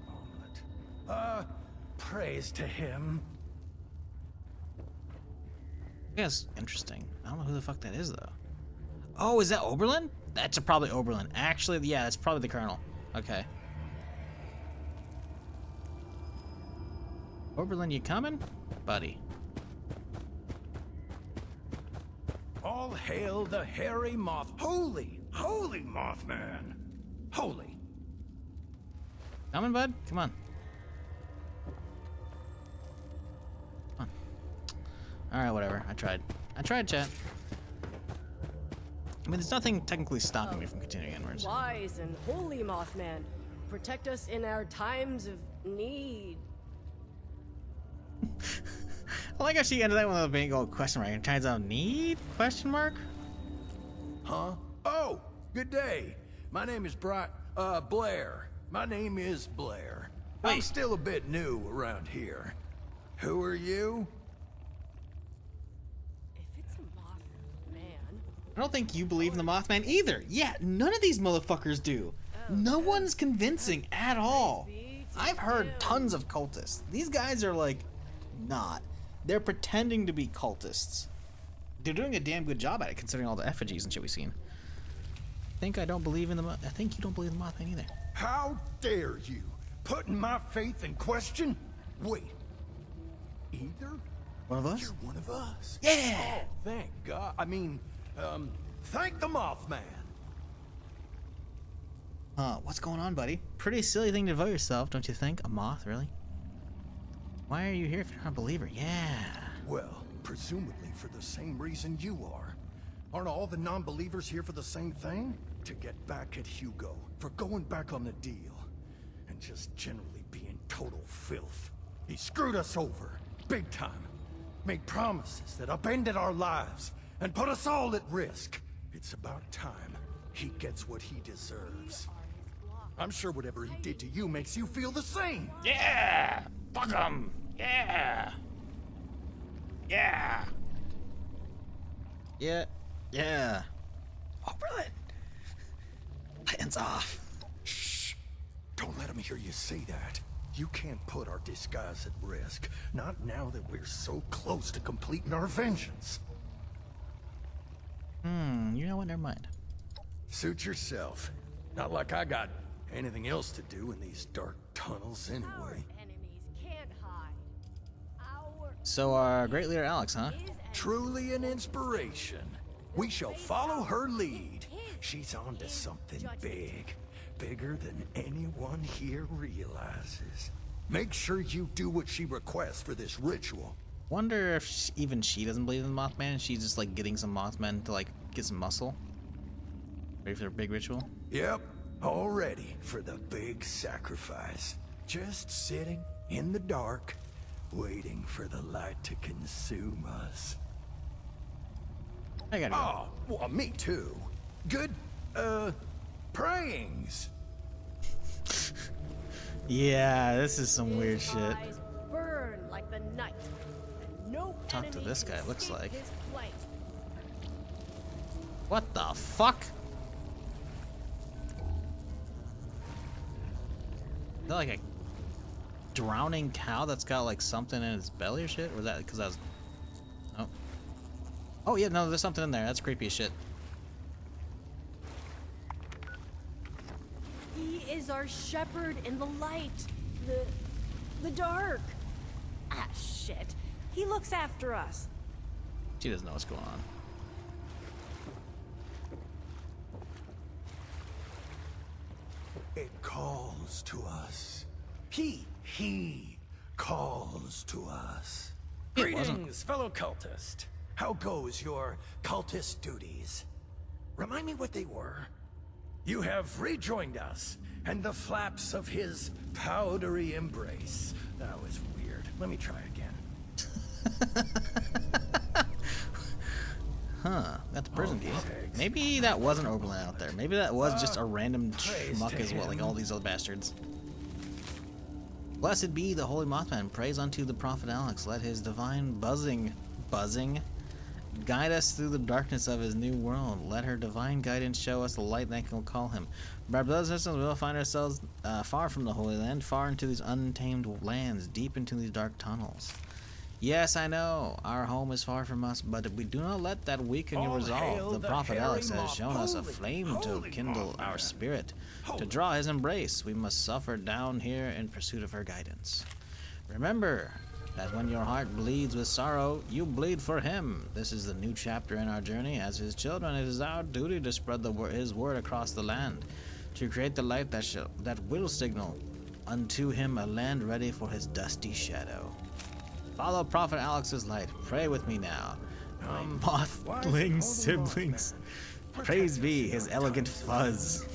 omelet. Praise to him. Yes, interesting. I don't know who the fuck that is, though. Oh, is that Oberlin? That's probably Oberlin. Actually, yeah, that's probably the Colonel. Okay. Oberlin, you coming? Buddy. All hail the hairy moth. Holy Mothman. Holy. Coming, bud? Come on. Come on. Alright, whatever. I tried, chat. I mean, there's nothing technically stopping me from continuing inwards. Wise and holy Mothman, protect us in our times of need. I like how she ended that one with a big old question mark. Turns out, need? Question mark? Huh? Oh, good day. My name is Blair. My name is Blair. I'm still a bit new around here. Who are you? If it's a Mothman... I don't think you believe in the Mothman either. Yeah, none of these motherfuckers do. No one's convincing at all. I've heard tons of cultists. These guys are like, not. They're pretending to be cultists. They're doing a damn good job at it, considering all the effigies and shit we've seen. I think you don't believe in the Mothman either. How dare you? Putting my faith in question? Wait. Either? One of us? You're one of us. Yeah! Oh, thank God. I mean, thank the Mothman. What's going on, buddy? Pretty silly thing to devote yourself, don't you think? A moth, really? Why are you here if you're not a believer? Yeah. Well, presumably for the same reason you are. Aren't all the non-believers here for the same thing? To get back at Hugo for going back on the deal. And just generally being total filth. He screwed us over, big time. Made promises that upended our lives and put us all at risk. It's about time he gets what he deserves. I'm sure whatever he did to you makes you feel the same. Yeah! Fuck him! Yeah! Yeah! Yeah. Yeah. Oberlin! Hands off. Shh! Don't let him hear you say that. You can't put our disguise at risk. Not now that we're so close to completing our vengeance. You know what? Never mind. Suit yourself. Not like I got anything else to do in these dark tunnels anyway. So, our great leader Alex, huh? Truly an inspiration. We shall follow her lead. She's on to something big. Bigger than anyone here realizes. Make sure you do what she requests for this ritual. Wonder if even she doesn't believe in the Mothman and she's just like getting some Mothmen to like get some muscle. Ready for their big ritual? Yep, all ready for the big sacrifice. Just sitting in the dark, waiting for the light to consume us. I gotta go. Oh, well, me too. Good, prayings. Yeah, this is some weird shit. Eyes burn like the night. And no Talk to enemy this can guy, looks escape like. his flight. What the fuck? Is that like a drowning cow that's got like something in its belly or shit? Or was that because I was... Oh. Oh yeah, no, there's something in there. That's creepy as shit. He is our shepherd in the light. The dark. Ah, shit. He looks after us. She doesn't know what's going on. It calls to us. He calls to us. Greetings, fellow cultist. How goes your cultist duties? Remind me what they were. You have rejoined us, and the flaps of his powdery embrace. That was weird. Let me try again. Huh, got the prison key. Maybe that wasn't Oberlin out there. Maybe that was just a random schmuck as well, like all these other bastards. Blessed be the Holy Mothman. Praise unto the Prophet Alex. Let his divine buzzing guide us through the darkness of his new world. Let her divine guidance show us the light that can call him. My brothers and sisters, we will find ourselves far from the Holy Land, far into these untamed lands, deep into these dark tunnels. Yes, I know, our home is far from us, but we do not let that weaken your resolve. The Prophet Alex has shown us a flame to kindle our spirit. To draw his embrace, we must suffer down here in pursuit of her guidance. Remember that when your heart bleeds with sorrow, you bleed for him. This is the new chapter in our journey. As his children, it is our duty to spread his word across the land, to create the light that will signal unto him a land ready for his dusty shadow. Follow Prophet Alex's light. Pray with me now. Mothling siblings. Praise be his elegant fuzz.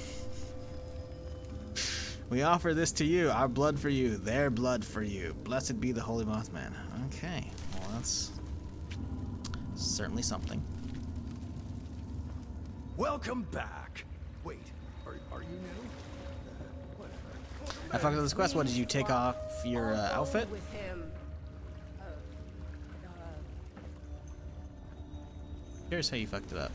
We offer this to you, our blood for you, their blood for you. Blessed be the Holy Mothman. Okay, well that's certainly something. Welcome back. Wait, are you new? Whatever. I fucked up this quest. What, did you take off your outfit? With him. Here's how you fucked it up.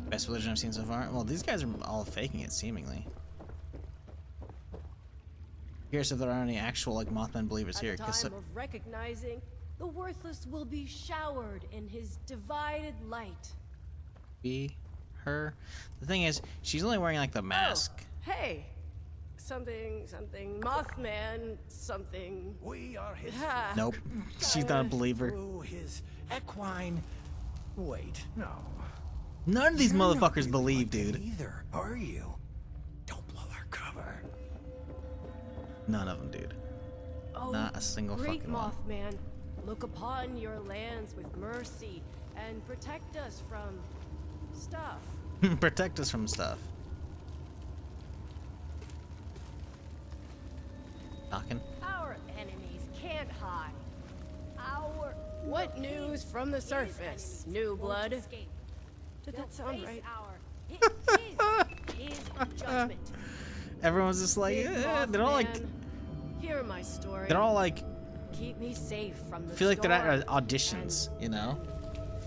Best religion I've seen so far. Well, these guys are all faking it, seemingly. Curious if there are any actual like Mothman believers here. At the time of recognizing, the worthless will be showered in his divided light. Be her. The thing is, she's only wearing like the mask. Oh, hey, something, Mothman, something. We are his. Nope, she's not a believer. His equine. Wait, no. None of these motherfuckers believe, dude. Either are you? Don't blow our cover. None of them, dude. Oh, not a single great fucking one. Mothman, look upon your lands with mercy and protect us from stuff. Protect us from stuff. Talking. Our enemies can't hide. What news from the surface, new blood? Did that sound right? His judgment. Everyone's just like, they're all like, hear my story. they're all like, keep me safe from the feel like they're at storm. auditions, you know,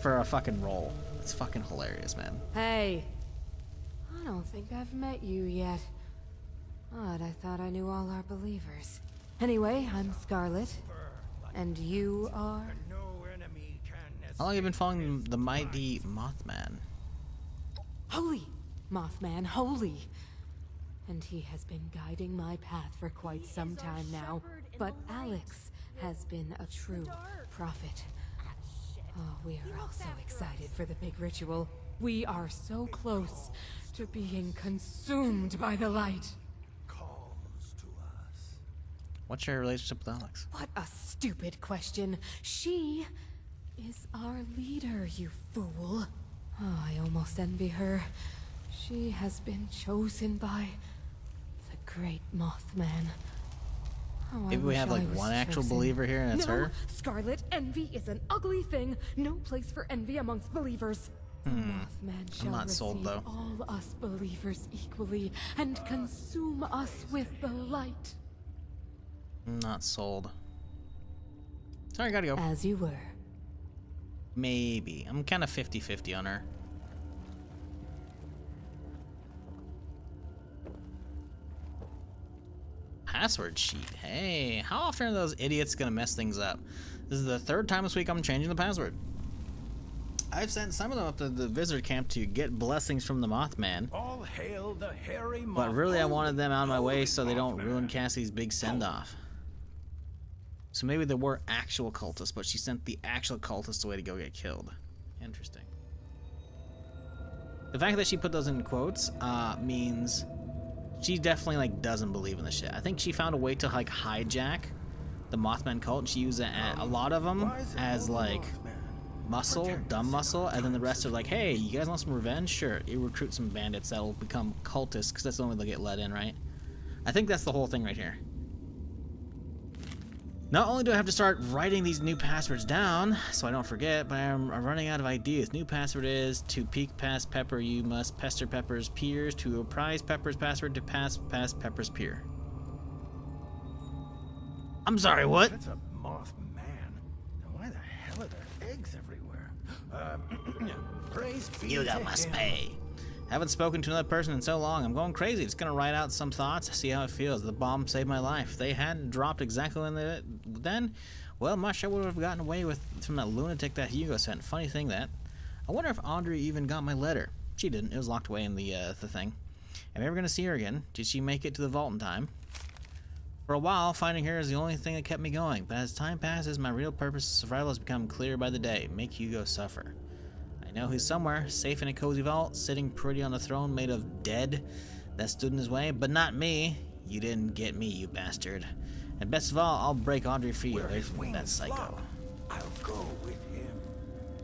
for a fucking role. It's fucking hilarious, man. Hey. I don't think I've met you yet. Odd, I thought I knew all our believers. Anyway, I'm Scarlet. And you are? How long have you been following the mighty Mothman? Holy! Mothman, holy! And he has been guiding my path for quite some time now. But Alex has been a true prophet. Oh, we are all so excited for the big ritual. We are so close to being consumed by the light. What's your relationship with Alex? What a stupid question. She is our leader, you fool. Oh, I almost envy her. She has been chosen by the great Mothman. Oh, Maybe we have like one actual believer here and it's no, her? Scarlet, envy is an ugly thing. No place for envy amongst believers. The Mothman shall not sold, receive though. all us believers equally and consume us with the light. Not sold. Sorry, gotta go. As you were. Maybe. I'm kind of 50-50 on her. Password sheet. Hey, how often are those idiots gonna mess things up? This is the third time this week I'm changing the password. I've sent some of them up to the visitor camp to get blessings from the Mothman. All hail the hairy Mothman. But really I wanted them out of my way so they don't ruin Cassie's big send-off. So maybe there were actual cultists, but she sent the actual cultists away to go get killed. Interesting. The fact that she put those in quotes means she definitely like doesn't believe in the shit. I think she found a way to like hijack the Mothman cult, and she used a lot of them as like muscle, dumb muscle, and then the rest are like, hey, you guys want some revenge? Sure. You recruit some bandits that will become cultists, because that's the only way they'll get let in, right? I think that's the whole thing right here. Not only do I have to start writing these new passwords down so I don't forget, but I'm running out of ideas. New password is to peek past Pepper, you must pester Pepper's peers. To apprise Pepper's password to pass past Pepper's peer. I'm sorry, what? That's a moth man. Now why the hell are there eggs everywhere? Praise be You to must him. pay. Haven't spoken to another person in so long. I'm going crazy. Just gonna write out some thoughts, see how it feels. The bomb saved my life. If they hadn't dropped exactly when then, well, much I would have gotten away with from that lunatic that Hugo sent. Funny thing that. I wonder if Audrey even got my letter. She didn't. It was locked away in the thing. Am I ever gonna see her again? Did she make it to the vault in time? For a while, finding her is the only thing that kept me going. But as time passes, my real purpose of survival has become clearer by the day. Make Hugo suffer. I know he's somewhere, safe in a cozy vault, sitting pretty on a throne made of dead that stood in his way, but not me. You didn't get me, you bastard. And best of all, I'll break Audrey free away from that psycho. I'll go with him.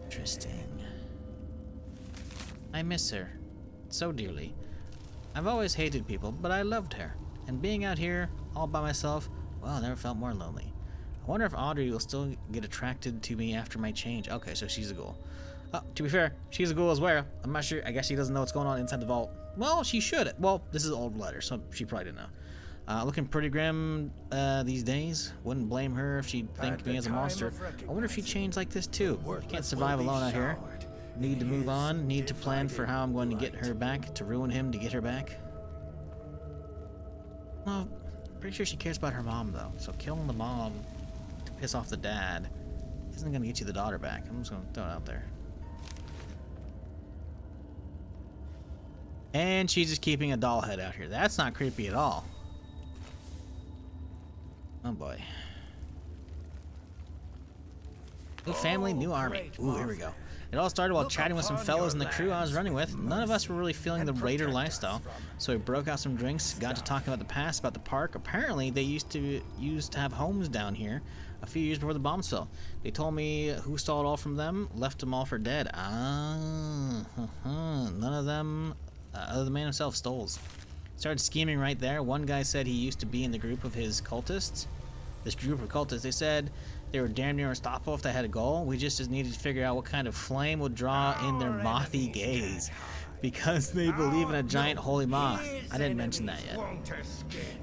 Interesting. I miss her so dearly. I've always hated people, but I loved her. And being out here, all by myself, well, I never felt more lonely. I wonder if Audrey will still get attracted to me after my change. Okay, so she's a ghoul. To be fair, she's a ghoul as well. I'm not sure. I guess she doesn't know what's going on inside the vault. Well, she should. Well, this is an old letter, so she probably didn't know. Looking pretty grim these days. Wouldn't blame her if she'd think me as a monster. I wonder if she changed like this too. I can't survive alone out here. Need to move on. Need to plan for how I'm going to get her back. To ruin him to get her back. Well, pretty sure she cares about her mom though. So killing the mom to piss off the dad isn't going to get you the daughter back. I'm just going to throw it out there. And she's just keeping a doll head out here. That's not creepy at all. Oh boy. New family, new army. Ooh, here we go. It all started while chatting with some fellows in the crew I was running with. None of us were really feeling the raider lifestyle, so we broke out some drinks, got to talking about the past, about the park. Apparently, they used to have homes down here a few years before the bombs fell. They told me who stole it all from them, left them all for dead. None of them, other than the man himself, stole. Started scheming right there. One guy said he used to be in the group of his cultists. This group of cultists, they said they were damn near unstoppable if they had a goal. We just needed to figure out what kind of flame would draw in their mothy gaze. Because they believe in a giant holy moth. I didn't mention that yet.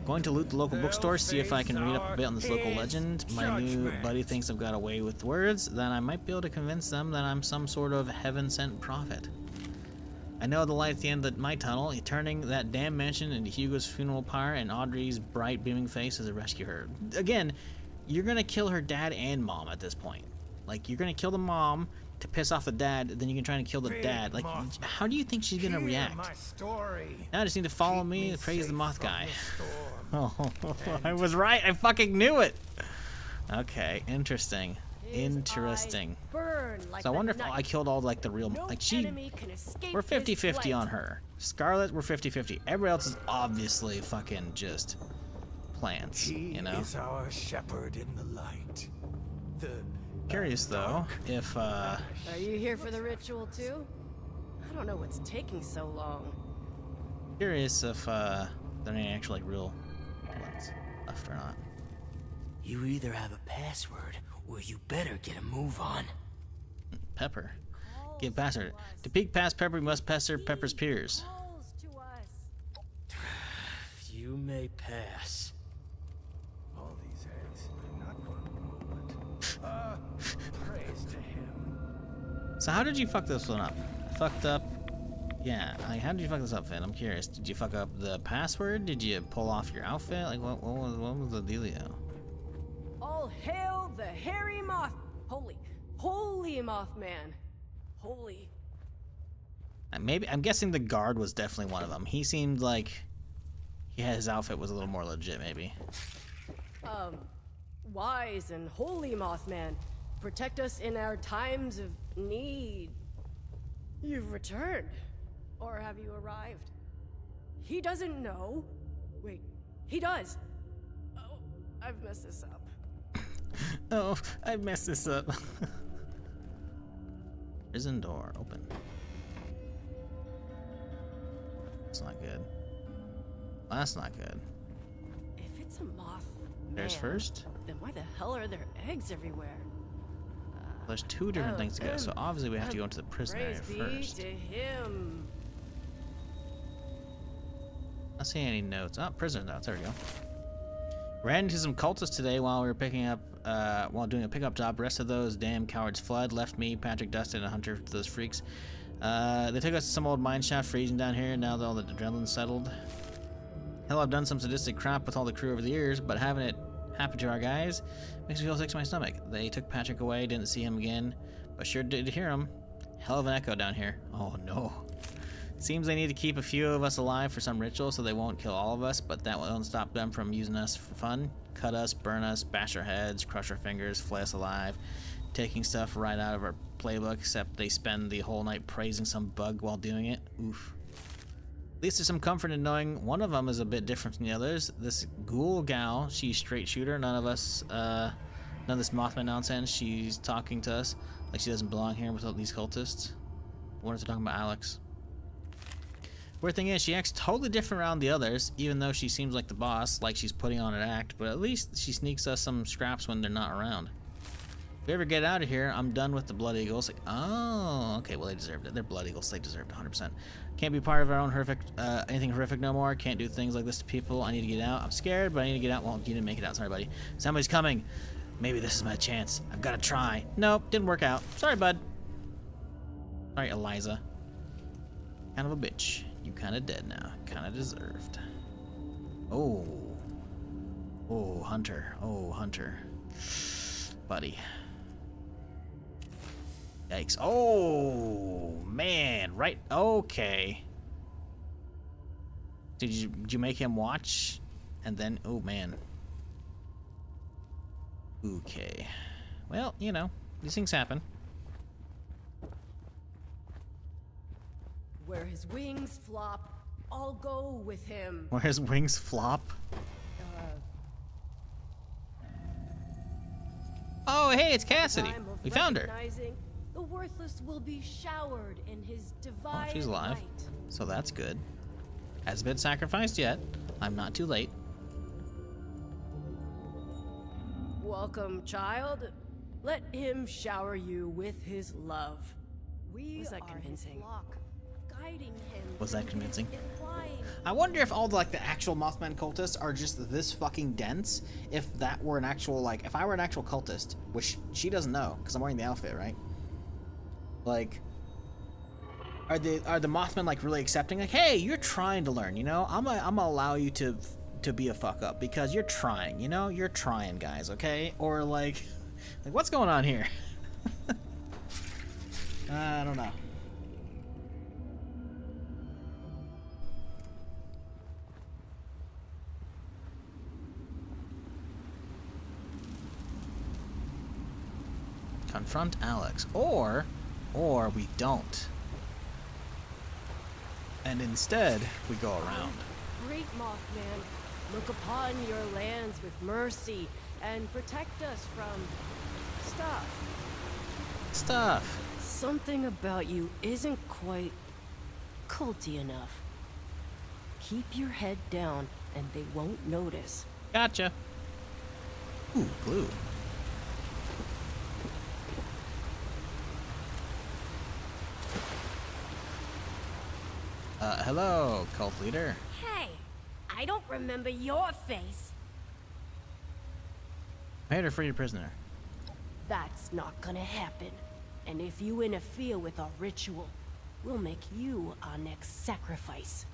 Going to loot the local bookstore, see if I can read up a bit on this local legend. My new buddy thinks I've got away with words. Then I might be able to convince them that I'm some sort of heaven-sent prophet. I know the light at the end of my tunnel, turning that damn mansion into Hugo's funeral pyre and Audrey's bright beaming face as I rescue her. Again, you're gonna kill her dad and mom at this point. Like, you're gonna kill the mom to piss off the dad, then you can try to kill the dad. Like, how do you think she's gonna react? Now I just need to follow me and praise the moth guy. Oh, I was right. I fucking knew it. Okay, interesting. Interesting. So I wonder if I killed all like the real, like we're 50-50 on her. Scarlet, we're 50-50. Everybody else is obviously fucking just plants, you know? He is our shepherd in the light. Curious though, if Are you here for the ritual too? I don't know what's taking so long. Curious if there are any actual like real ones left or not. You either have a password or you better get a move on. Pepper. Get password. To peek past Pepper, you must pester Pepper's peers. You may pass. All these eggs, not one moment. Praise to him. So how did you fuck this one up? Fucked up. Yeah, like how did you fuck this up, Finn? I'm curious. Did you fuck up the password? Did you pull off your outfit? Like what was the dealio? All hail the hairy moth! Holy Mothman! Holy. Maybe I'm guessing the guard was definitely one of them. He seemed like his outfit was a little more legit, maybe. Wise and holy Mothman, protect us in our times of need. You've returned, or have you arrived? He doesn't know. Wait, he does. Oh, I've messed this up. Oh, I messed this up. Prison door open. That's not good. That's not good. If it's a There's Man, first. Then why the hell are there eggs everywhere? There's two different things to go, so obviously we have to go into the prison area Praise be first. to him. I don't see any notes. Oh, prisoner notes. There we go. Ran into some cultists today while we were picking up, while doing a pickup job. Rest of those damn cowards fled, left me, Patrick, Dustin, and Hunter to those freaks. They took us to some old mine shaft, freezing down here. Now that all the adrenaline's settled. Hell, I've done some sadistic crap with all the crew over the years, but having it happen to our guys makes me feel sick to my stomach. They took Patrick away, didn't see him again, but sure did hear him. Hell of an echo down here. Oh no. Seems they need to keep a few of us alive for some ritual so they won't kill all of us, but that won't stop them from using us for fun. Cut us, burn us, bash our heads, crush our fingers, flay us alive. Taking stuff right out of our playbook, except they spend the whole night praising some bug while doing it. Oof. At least there's some comfort in knowing one of them is a bit different from the others. This ghoul gal, she's straight shooter. None of this Mothman nonsense. She's talking to us like she doesn't belong here with all these cultists. What is talking about Alex? Weird thing is, she acts totally different around the others, even though she seems like the boss, like she's putting on an act, but at least she sneaks us some scraps when they're not around. If we ever get out of here, I'm done with the Blood Eagles. Like, oh, okay, well, they deserved it. They're Blood Eagles. They deserved it 100%. Can't be part of our own horrific, anything horrific no more. Can't do things like this to people. I need to get out. I'm scared, but I need to get out. Well, you didn't make it out. Sorry, buddy. Somebody's coming. Maybe this is my chance. I've got to try. Nope, didn't work out. Sorry, bud. Sorry, Eliza. Kind of a bitch. You kind of dead now. Kind of deserved. Oh. Oh, Hunter. Oh, Hunter. Buddy. Yikes. Oh, man. Right. Okay. Did you make him watch? And then, oh, man. Okay. Well, you know, these things happen. Where his wings flop, I'll go with him. Where his wings flop? Oh, hey, it's Cassidy. We found her. The worthless will be showered in his divine Oh, she's alive. light. So that's good. Hasn't been sacrificed yet. I'm not too late. Welcome, child. Let him shower you with his love. Was that convincing? Guiding him. Was that convincing? Incline. I wonder if all the, like, the actual Mothman cultists are just this fucking dense. If that were an actual, like, if I were an actual cultist, which she doesn't know because I'm wearing the outfit, right? Like, are the Mothman like really accepting? Like, hey, you're trying to learn, you know? I'm gonna allow you to be a fuck up because you're trying, you know? You're trying, guys, okay? Or like what's going on here? I don't know. Confront Alex, or we don't, and instead we go around. Great Mothman, look upon your lands with mercy and protect us from Stuff. Something about you isn't quite culty enough. Keep your head down and they won't notice. Gotcha. Ooh, glue. Hello, cult leader. Hey, I don't remember your face. I had her free prisoner. That's not gonna happen. And if you interfere with our ritual, we'll make you our next sacrifice.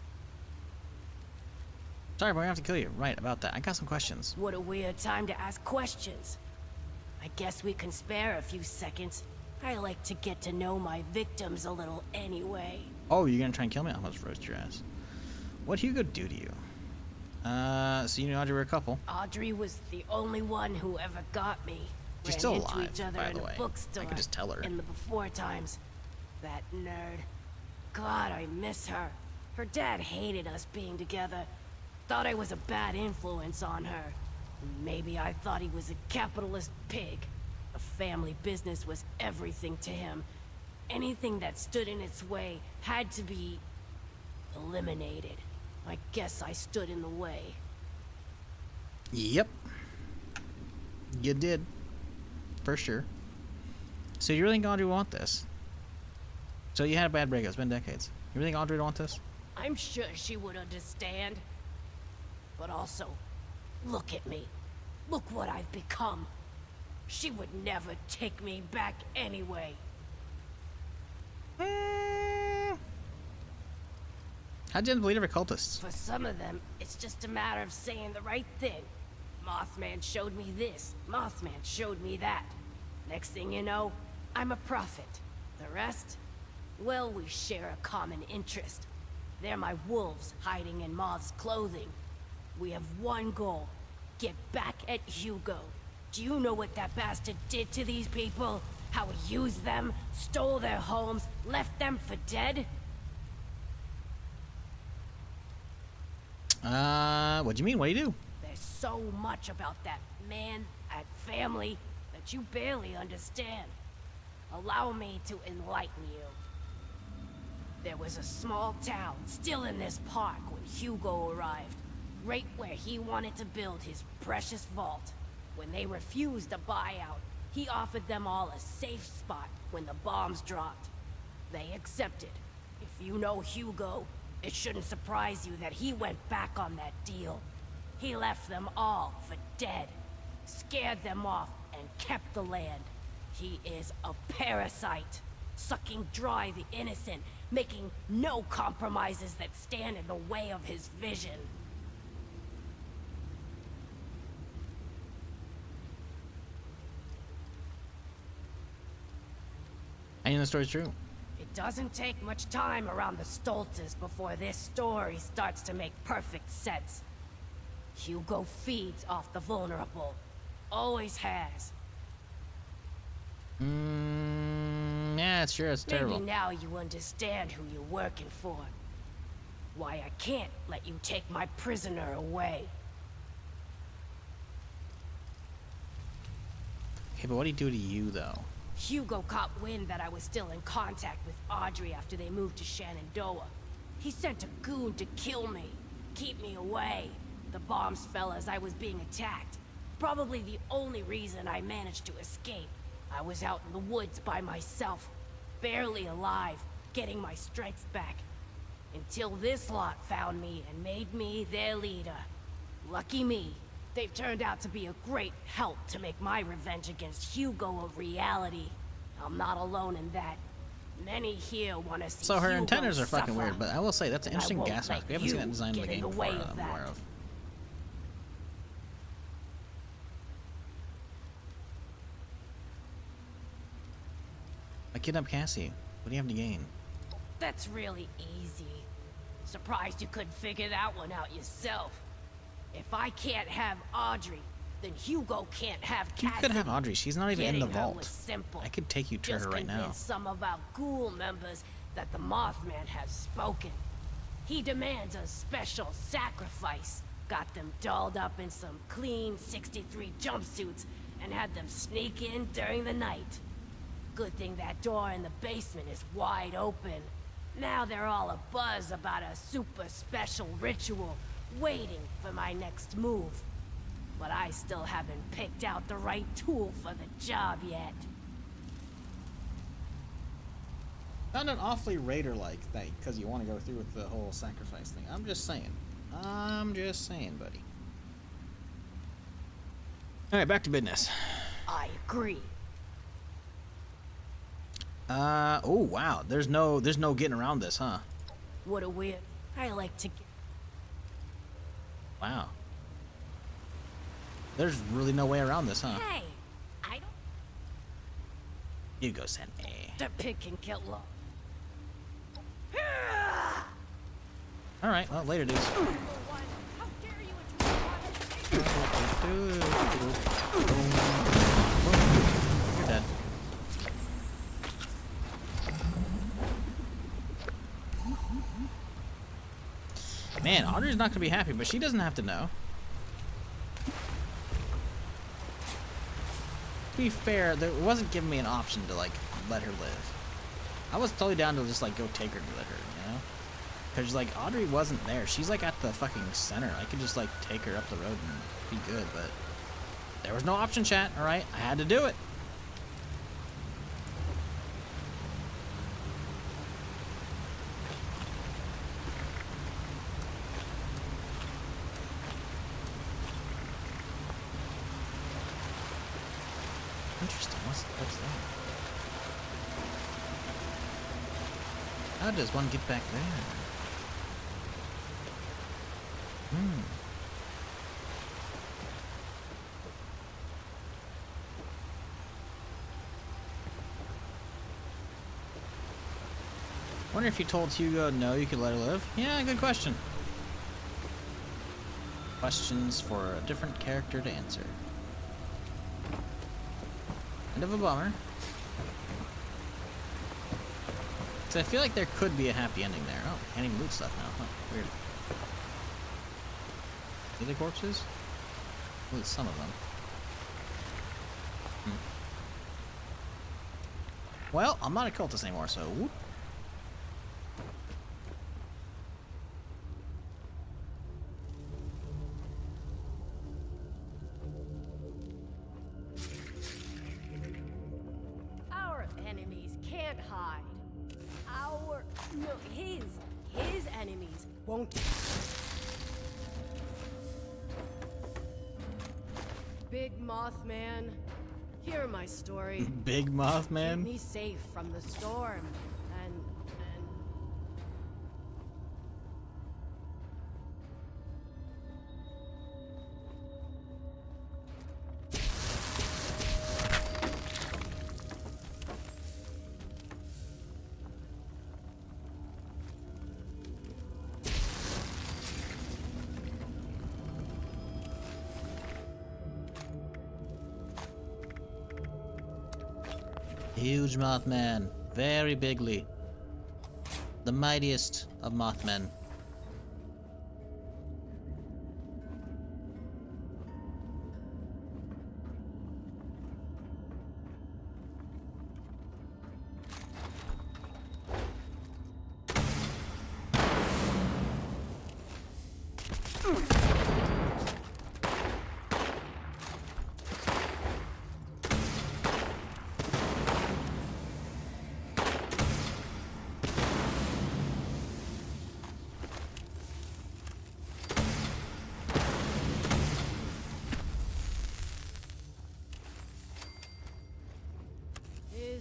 Sorry, but I have to kill you. Right, about that. I got some questions. What a weird time to ask questions. I guess we can spare a few seconds. I like to get to know my victims a little anyway. Oh, you're gonna try and kill me? I'll just roast your ass. What'd Hugo do to you? So you and Audrey were a couple. Audrey was the only one who ever got me. She's Ran still into alive, each other by in the a way. bookstore I could just tell her. in the before times. That nerd. God, I miss her. Her dad hated us being together. Thought I was a bad influence on her. Maybe I thought he was a capitalist pig. A family business was everything to him. Anything that stood in its way had to be eliminated. I guess I stood in the way. Yep. You did. For sure. So you really think Audrey would want this? So you had a bad breakup. It's been decades. You really think Audrey would want this? I'm sure she would understand. But also, look at me. Look what I've become. She would never take me back anyway. How'd you end up leader of cultists? For some of them, it's just a matter of saying the right thing. Mothman showed me this. Mothman showed me that. Next thing you know, I'm a prophet. The rest? Well, we share a common interest. They're my wolves hiding in Moth's clothing. We have one goal. Get back at Hugo. Do you know what that bastard did to these people? How he used them, stole their homes, left them for dead? What do you mean? What do you do? There's so much about that man, that family, that you barely understand. Allow me to enlighten you. There was a small town still in this park when Hugo arrived, right where he wanted to build his precious vault. When they refused a buyout, he offered them all a safe spot when the bombs dropped. They accepted. If you know Hugo, it shouldn't surprise you that he went back on that deal. He left them all for dead, scared them off, and kept the land. He is a parasite, sucking dry the innocent, making no compromises that stand in the way of his vision. And the story's true. It doesn't take much time around the Stoltzes before this story starts to make perfect sense. Hugo feeds off the vulnerable. Always has. Yeah, it's sure it's terrible. Maybe now you understand who you're working for. Why I can't let you take my prisoner away. Okay, but what do he do to you, though? Hugo caught wind that I was still in contact with Audrey after they moved to Shenandoah. He sent a goon to kill me, keep me away. The bombs fell as I was being attacked. Probably the only reason I managed to escape. I was out in the woods by myself, barely alive, getting my strength back. Until this lot found me and made me their leader. Lucky me. They've turned out to be a great help to make my revenge against Hugo a reality. I'm not alone in that. Many here want to see So her Hugo antennas are fucking suffer, weird, but I will say that's an and I interesting won't gas let mask. We haven't seen that design in the get game the before way that of I'm that. aware of. I kidnapped Cassie. What do you have to gain? That's really easy. Surprised you couldn't figure that one out yourself. If I can't have Audrey, then Hugo can't have You Cassie. could have Audrey. She's not even in the Getting her was vault. simple. I could take you to Just her right now. convince some of our ghoul members that the Mothman has spoken. He demands a special sacrifice. Got them dolled up in some clean 63 jumpsuits and had them sneak in during the night. Good thing that door in the basement is wide open. Now they're all abuzz about a super special ritual, waiting for my next move. But I still haven't picked out the right tool for the job yet. Sounded awfully Raider-like that because you want to go through with the whole sacrifice thing. I'm just saying. I'm just saying, buddy. All right, back to business. I agree. Oh wow. There's no getting around this, huh? What a weird. I like to get. Wow. There's really no way around this, huh? Hey, I don't. You go, Senpai. The pig can kill love. All right. Well, later, dudes. You're dead. Man, Audrey's not gonna be happy, but she doesn't have to know. To be fair, there wasn't giving me an option to like let her live. I was totally down to just like go take her to let her, you know? Cause like Audrey wasn't there. She's like at the fucking center. I could just like take her up the road and be good, but There was no option, chat, alright? I had to do it. Interesting. What's that? How does one get back there? Wonder if you told Hugo no, you could let her live? Yeah, good question. Questions for a different character to answer. Kind of a bummer. So I feel like there could be a happy ending there. Oh, handing loot stuff now. Huh, weird. Are they corpses? Loot some of them. Well, I'm not a cultist anymore, so whoop. Our enemies can't hide. His enemies won't. Big Mothman, hear my story. Big Mothman? Keep me safe from the storm, and Huge Mothman. Very bigly. The mightiest of Mothmen.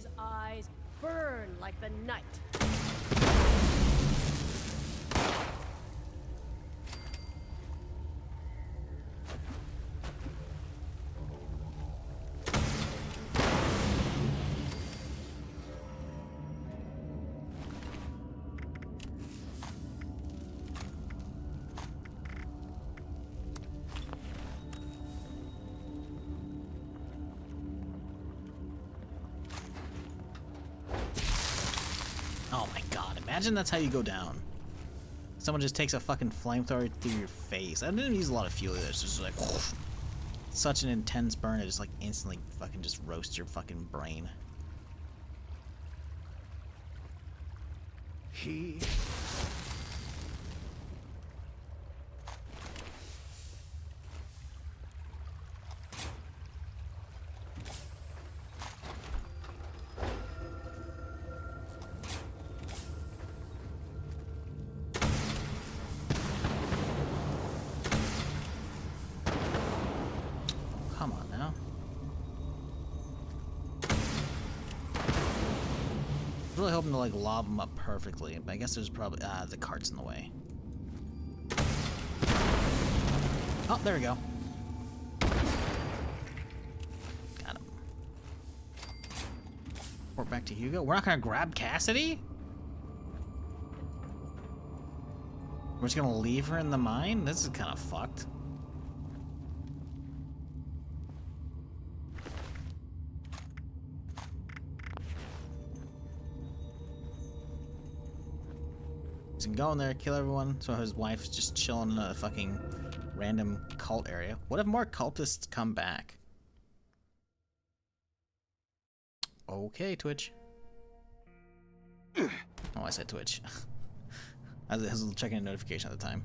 his eyes burn like the night. Oh my god, imagine that's how you go down. Someone just takes a fucking flamethrower through your face. I didn't use a lot of fuel either, it's just like such an intense burn, it just like instantly fucking just roasts your fucking brain. He... Come on now. I was really hoping to like lob them up perfectly, but I guess there's probably the cart's in the way. Oh, there we go. Got him. Report back to Hugo. We're not gonna grab Cassidy? We're just gonna leave her in the mine? This is kind of fucked. He can go in there, kill everyone, so his wife's just chilling in a fucking random cult area. What if more cultists come back? Okay, Twitch. Oh, I said Twitch. I was checking a notification at the time.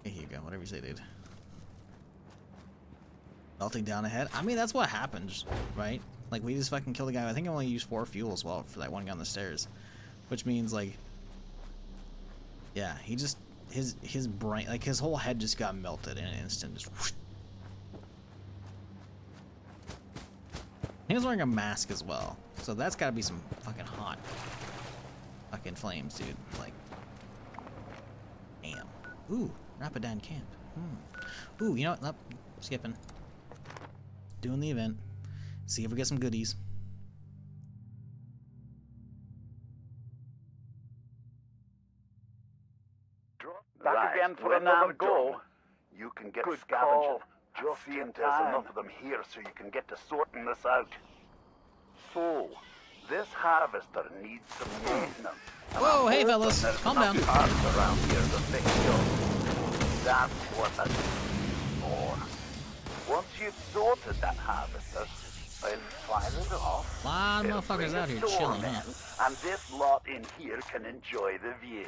Here you go, whatever you say, dude. melting down ahead. I mean, that's what happens, right? Like, we just fucking killed a guy. I think I only used 4 fuel as well for that one guy on the stairs. Which means, like... Yeah, he just... His brain... Like, his whole head just got melted in an instant. Just whoosh. He was wearing a mask as well. So that's gotta be some fucking hot... fucking flames, dude. Like... Damn. Ooh, Rapidan camp. Ooh, you know what? Nope. Skipping. Doing the event. See if we get some goodies. Back again for another go. You can get scavenging. Just see if there's enough of them here so you can get to sorting this out. So, this harvester needs some maintenance. Whoa, hey fellas, calm down. Around here to fix you. That's what I need for. Once you've sorted that harvester, I'll fire it off. A lot of motherfuckers out here chilling, huh? And this lot in here can enjoy the view.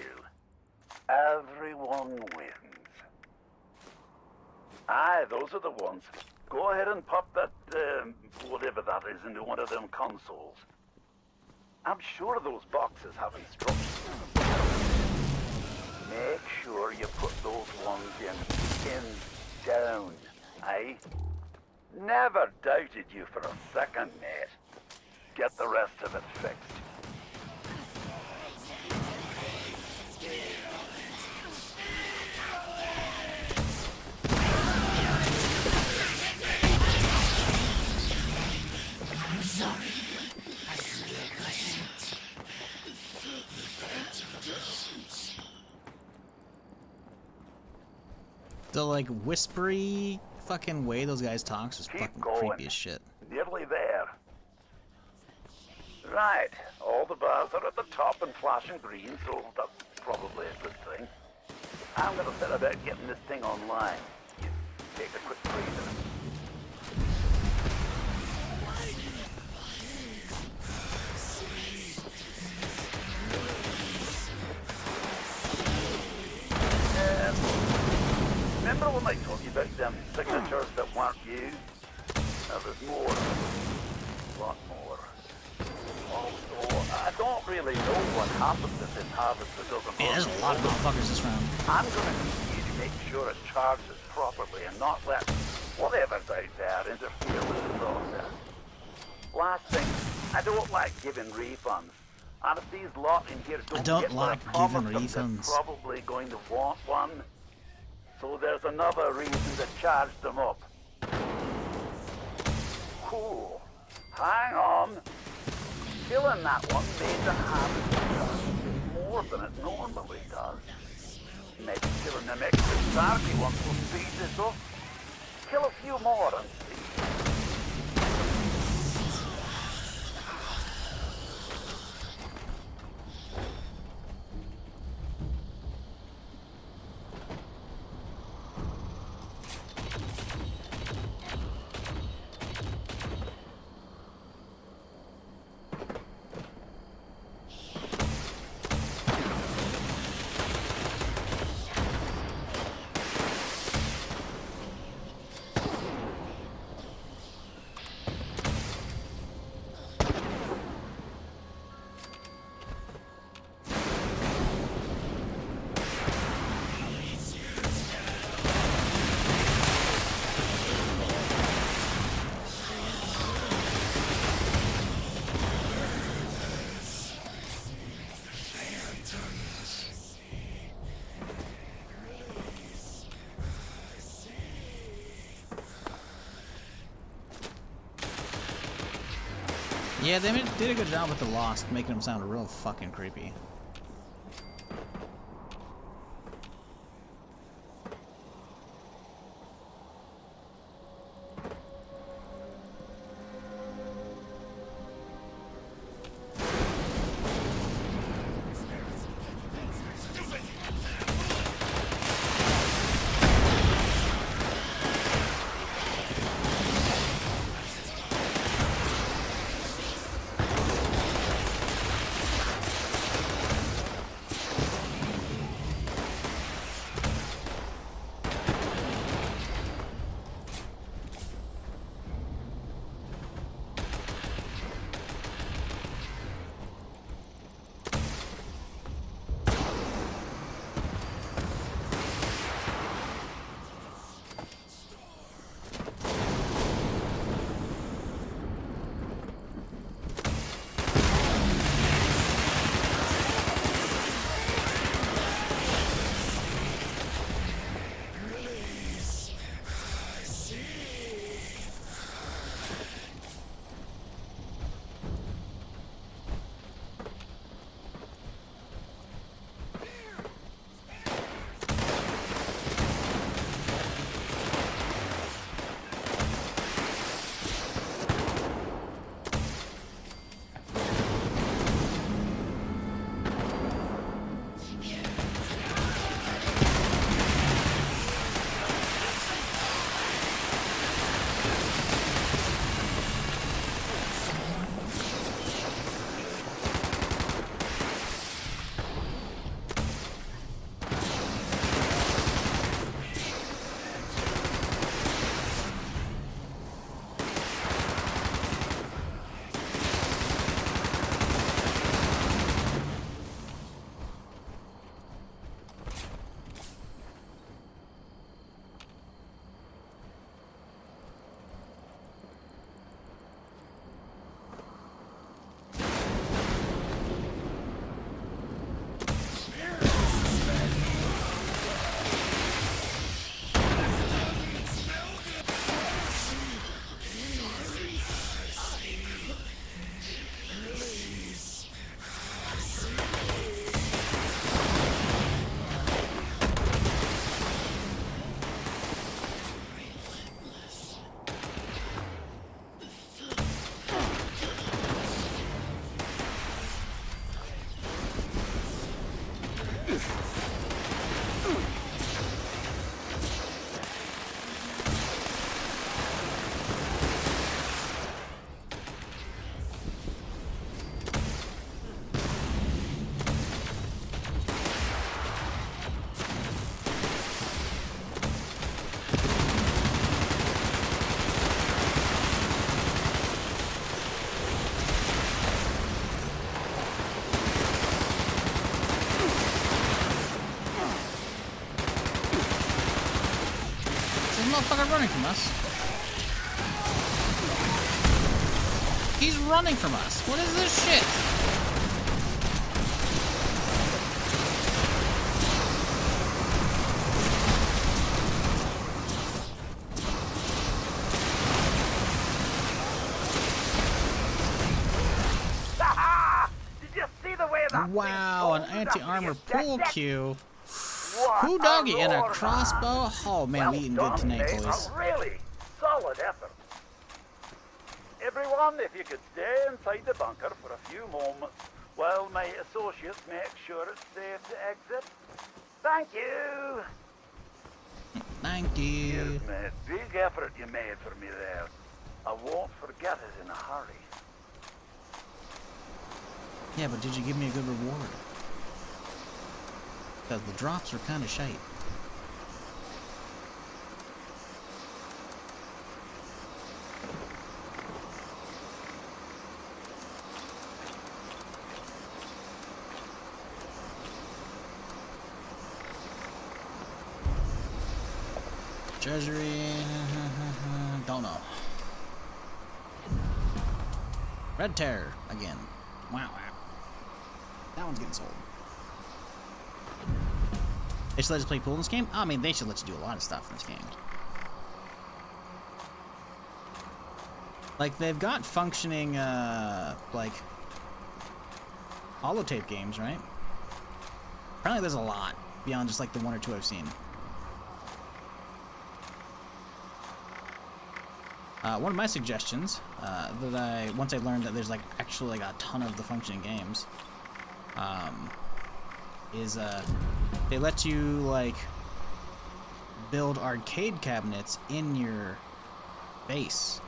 Everyone wins. Aye, those are the ones. Go ahead and pop that, whatever that is, into one of them consoles. I'm sure those boxes have instructions. Make sure you put those ones in down, eh? Never doubted you for a second, mate. Get the rest of it fixed. The like whispery fucking way those guys talk is fucking creepy as shit. Nearly there. Right, all the bars are at the top and flashing green, so that's probably a good thing. I'm gonna set about getting this thing online. You take a quick breather. Remember when I told you about them signatures that weren't used? Now there's more. A lot more. Also, I don't really know what happens if this harvester doesn't Man, there's a lot of motherfuckers this round. I'm gonna need you to make sure it charges properly and not let whatever's out there interfere with the process. Last thing, I don't like giving refunds. And if these lot in here don't get what I promised them, they're probably going to want one. So there's another reason to charge them up. Cool. Hang on. Killing that one made the harvest more than it normally does. Maybe killing them extra sarky ones will speed this up. Kill a few more and see. Yeah, they did a good job with the Lost, making them sound real fucking creepy. motherfucker running from us? He's running from us. What is this shit? Wow, an anti-armor pool cue. Who doggy and a crossbow? Oh man, we eating good tonight, boys. A really solid effort. Everyone, if you could stay inside the bunker for a few moments while my associates make sure it's safe to exit. Thank you. Thank you. Cheers, mate. Big effort you made for me there. I won't forget it in a hurry. Yeah, but did you give me a good reward? Because the drops are kind of shite. Treasury... don't know. Red Terror, again. Wow. That one's getting sold. They should let us play pool in this game? I mean, they should let you do a lot of stuff in this game. Like, they've got functioning, like, holotape games, right? Apparently there's a lot beyond just, like, the one or two I've seen. One of my suggestions, once I learned that there's, like, actually, like, a ton of the functioning games, is they let you like build arcade cabinets in your base.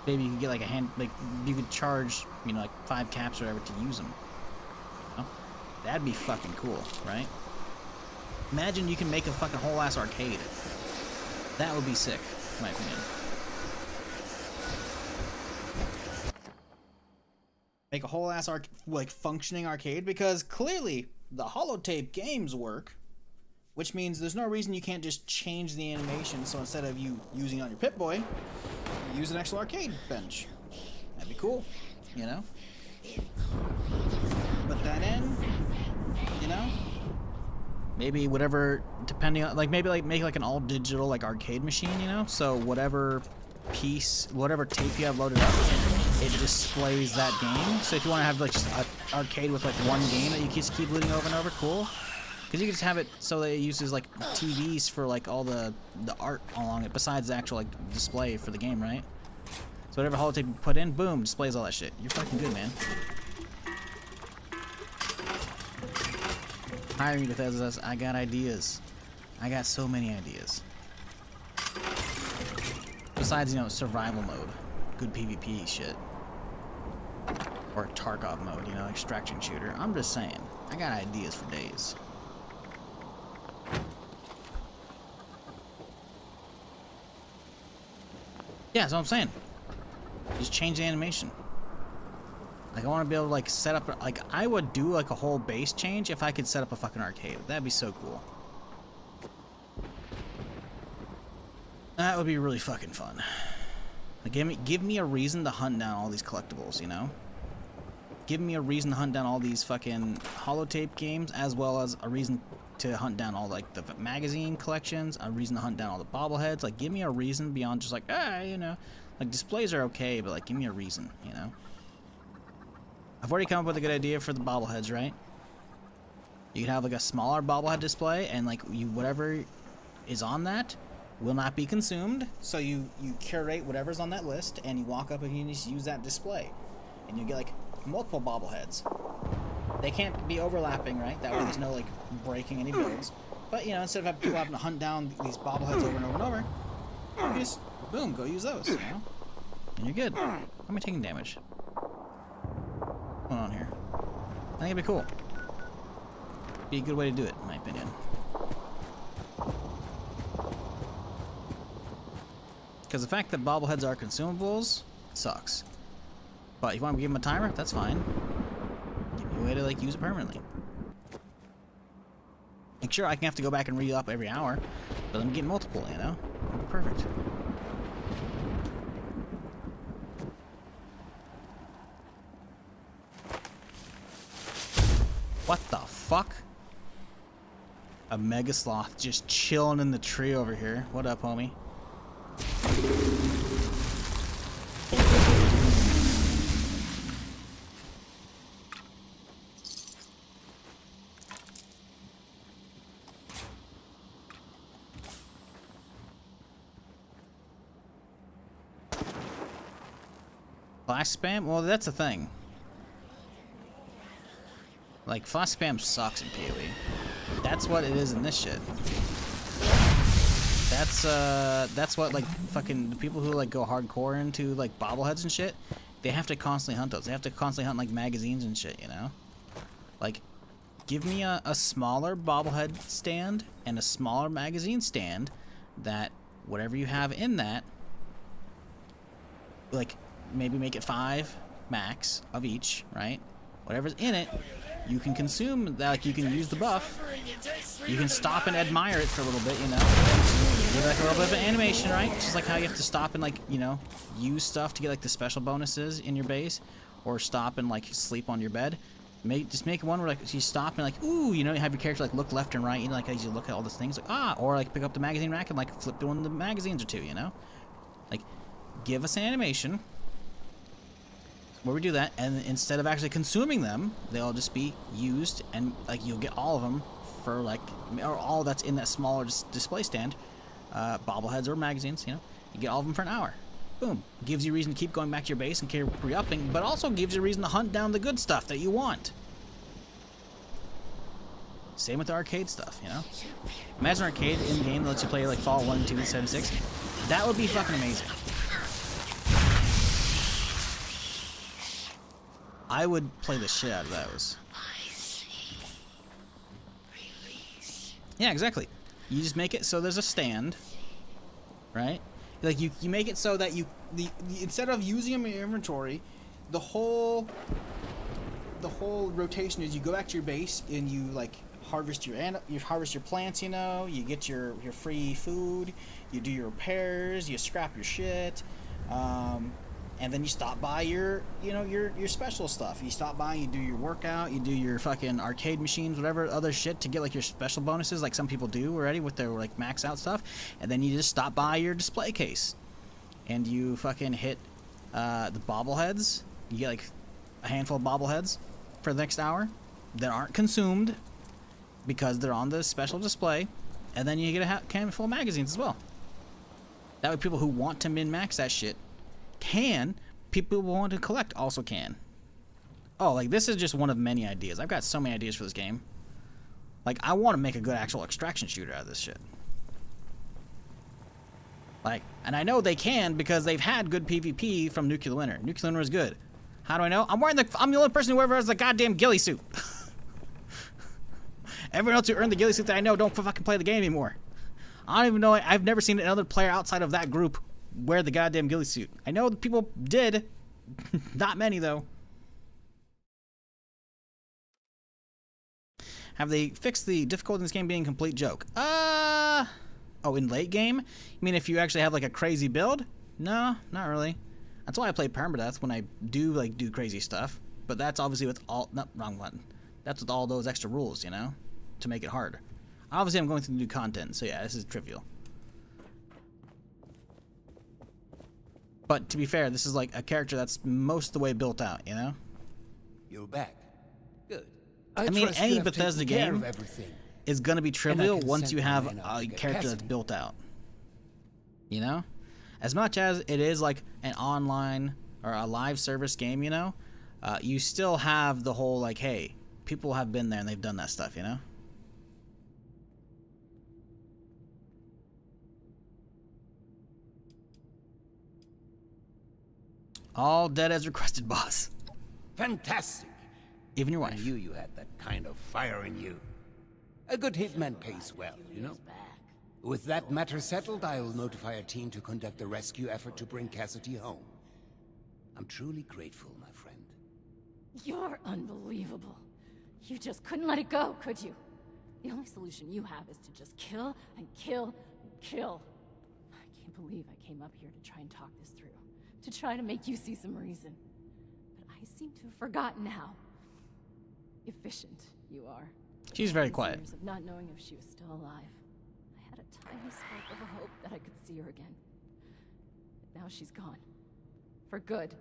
Maybe you could get like you could charge, you know, like 5 caps or whatever to use them. You know? That'd be fucking cool, right? Imagine you can make a fucking whole ass arcade. That would be sick, in my opinion. Make a whole ass like functioning arcade, because clearly the holotape games work, which means there's no reason you can't just change the animation. So instead of you using it on your Pip-Boy, you use an actual arcade bench. That'd be cool, you know. Put that in, you know. Maybe whatever, depending on like maybe like make like an all digital like arcade machine, you know. So whatever tape you have loaded up, it displays that game. So if you want to have like just an arcade with like one game that you just keep looting over and over, cool. Because you can just have it so that it uses like TVs for like all the art along it, besides the actual like display for the game, right? So whatever holotape you put in, boom, displays all that shit. You're fucking good, man. Hire me, Bethesda. I got ideas. I got so many ideas. Besides, you know, survival mode. Good PvP shit. Or Tarkov mode, you know, extraction shooter. I'm just saying. I got ideas for days. Yeah, that's what I'm saying. Just change the animation. Like, I want to be able to, like, set up... Like, I would do, like, a whole base change if I could set up a fucking arcade. That'd be so cool. That would be really fucking fun. Like, give me a reason to hunt down all these collectibles, you know? Give me a reason to hunt down all these fucking holotape games, as well as a reason to hunt down all, like, the magazine collections, a reason to hunt down all the bobbleheads. Like, give me a reason beyond just, like, you know. Like, displays are okay, but, like, give me a reason, you know? I've already come up with a good idea for the bobbleheads, right? You can have, like, a smaller bobblehead display, and, like, whatever is on that will not be consumed. So you curate whatever's on that list, and you walk up and you just use that display. And you get, like, multiple bobbleheads. They can't be overlapping, right? That way there's no, like, breaking any builds. But, you know, instead of people having to hunt down these bobbleheads over and over and over, you just, boom, go use those, you know? And you're good. How am I taking damage? What's going on here? I think it'd be cool. Be a good way to do it, in my opinion. Because the fact that bobbleheads are consumables sucks. But if you want to give them a timer, that's fine. Give me a way to, like, use it permanently. Like, sure, I can have to go back and re-up every hour, but I'm getting multiple, you know? It'll be perfect. What the fuck? A mega sloth just chilling in the tree over here. What up, homie? Flash spam? Well, that's the thing. Like, flash spam sucks in PoE. That's what it is in this shit. That's what, like, fucking the people who, like, go hardcore into, like, bobbleheads and shit, they have to constantly hunt those. They have to constantly hunt, like, magazines and shit, you know? Like, give me a smaller bobblehead stand and a smaller magazine stand that whatever you have in that, like, maybe make it 5 max of each, right? Whatever's in it, you can consume that, like, you can use the buff. You can stop and admire it for a little bit, you know? Give like a little bit of an animation, right? Just like how you have to stop and, like, you know, use stuff to get, like, the special bonuses in your base, or stop and, like, sleep on your bed. Just make one where, like, you stop and, like, ooh, you know, you have your character, like, look left and right, you know, like, as you look at all these things, like, ah, or, like, pick up the magazine rack and, like, flip to one of the magazines or two, you know? Like, give us an animation where we do that, and instead of actually consuming them, they'll just be used, and, like, you'll get all of them for, like, or all that's in that smaller display stand, bobbleheads or magazines, you know, you get all of them for an hour. Boom. Gives you reason to keep going back to your base and keep re-upping, but also gives you a reason to hunt down the good stuff that you want. Same with the arcade stuff, you know? Imagine an arcade in-game that lets you play, like, Fall 1, 2, 7, 6. That would be fucking amazing. I would play the shit out of those. Yeah, exactly. You just make it so there's a stand, right? Like, you make it so that instead of using them in your inventory, the whole rotation is you go back to your base and you, like, harvest your plants, you know, you get your free food, you do your repairs, you scrap your shit, and then you stop by your special stuff. You stop by, you do your workout, you do your fucking arcade machines, whatever other shit to get, like, your special bonuses, like some people do already with their, like, max out stuff. And then you just stop by your display case and you fucking hit the bobbleheads. You get, like, a handful of bobbleheads for the next hour that aren't consumed because they're on the special display. And then you get a handful of magazines as well. That way people who want to min-max that shit can. People who want to collect also can. Oh, like, this is just one of many ideas. I've got so many ideas for this game. Like, I want to make a good actual extraction shooter out of this shit. Like, and I know they can because they've had good PvP from Nuclear Winter. Nuclear Winter is good. How do I know? I'm the only person who ever has the goddamn ghillie suit. Everyone else who earned the ghillie suit that I know don't fucking play the game anymore. I don't even know. I've never seen another player outside of that group wear the goddamn ghillie suit. I know the people did. Not many, though. Have they fixed the difficulty in this game being a complete joke? Oh, in late game? You mean if you actually have, like, a crazy build? No, not really. That's why I play permadeath when I do, like, do crazy stuff. But that's obviously with all... No, wrong button. That's with all those extra rules, you know? To make it hard. Obviously, I'm going through new content, so yeah, this is trivial. But to be fair, this is, like, a character that's most of the way built out, you know? You're back. Good. I mean, any Bethesda game is going to be trivial once you have a character that's built out. You know? As much as it is, like, an online or a live service game, you know? You still have the whole, like, hey, people have been there and they've done that stuff, you know? All dead as requested, boss. Fantastic. Even your wife. I knew you had that kind of fire in you. A good hitman pays well, you know? With that matter settled, I'll notify a team to conduct a rescue effort to bring Cassidy home. I'm truly grateful, my friend. You're unbelievable. You just couldn't let it go, could you? The only solution you have is to just kill and kill and kill. I can't believe I came up here to try and talk this through. To try to make you see some reason. But I seem to have forgotten how efficient you are. She's very quiet. Years of not knowing if she was still alive. I had a tiny spark of a hope that I could see her again. But now she's gone. For good.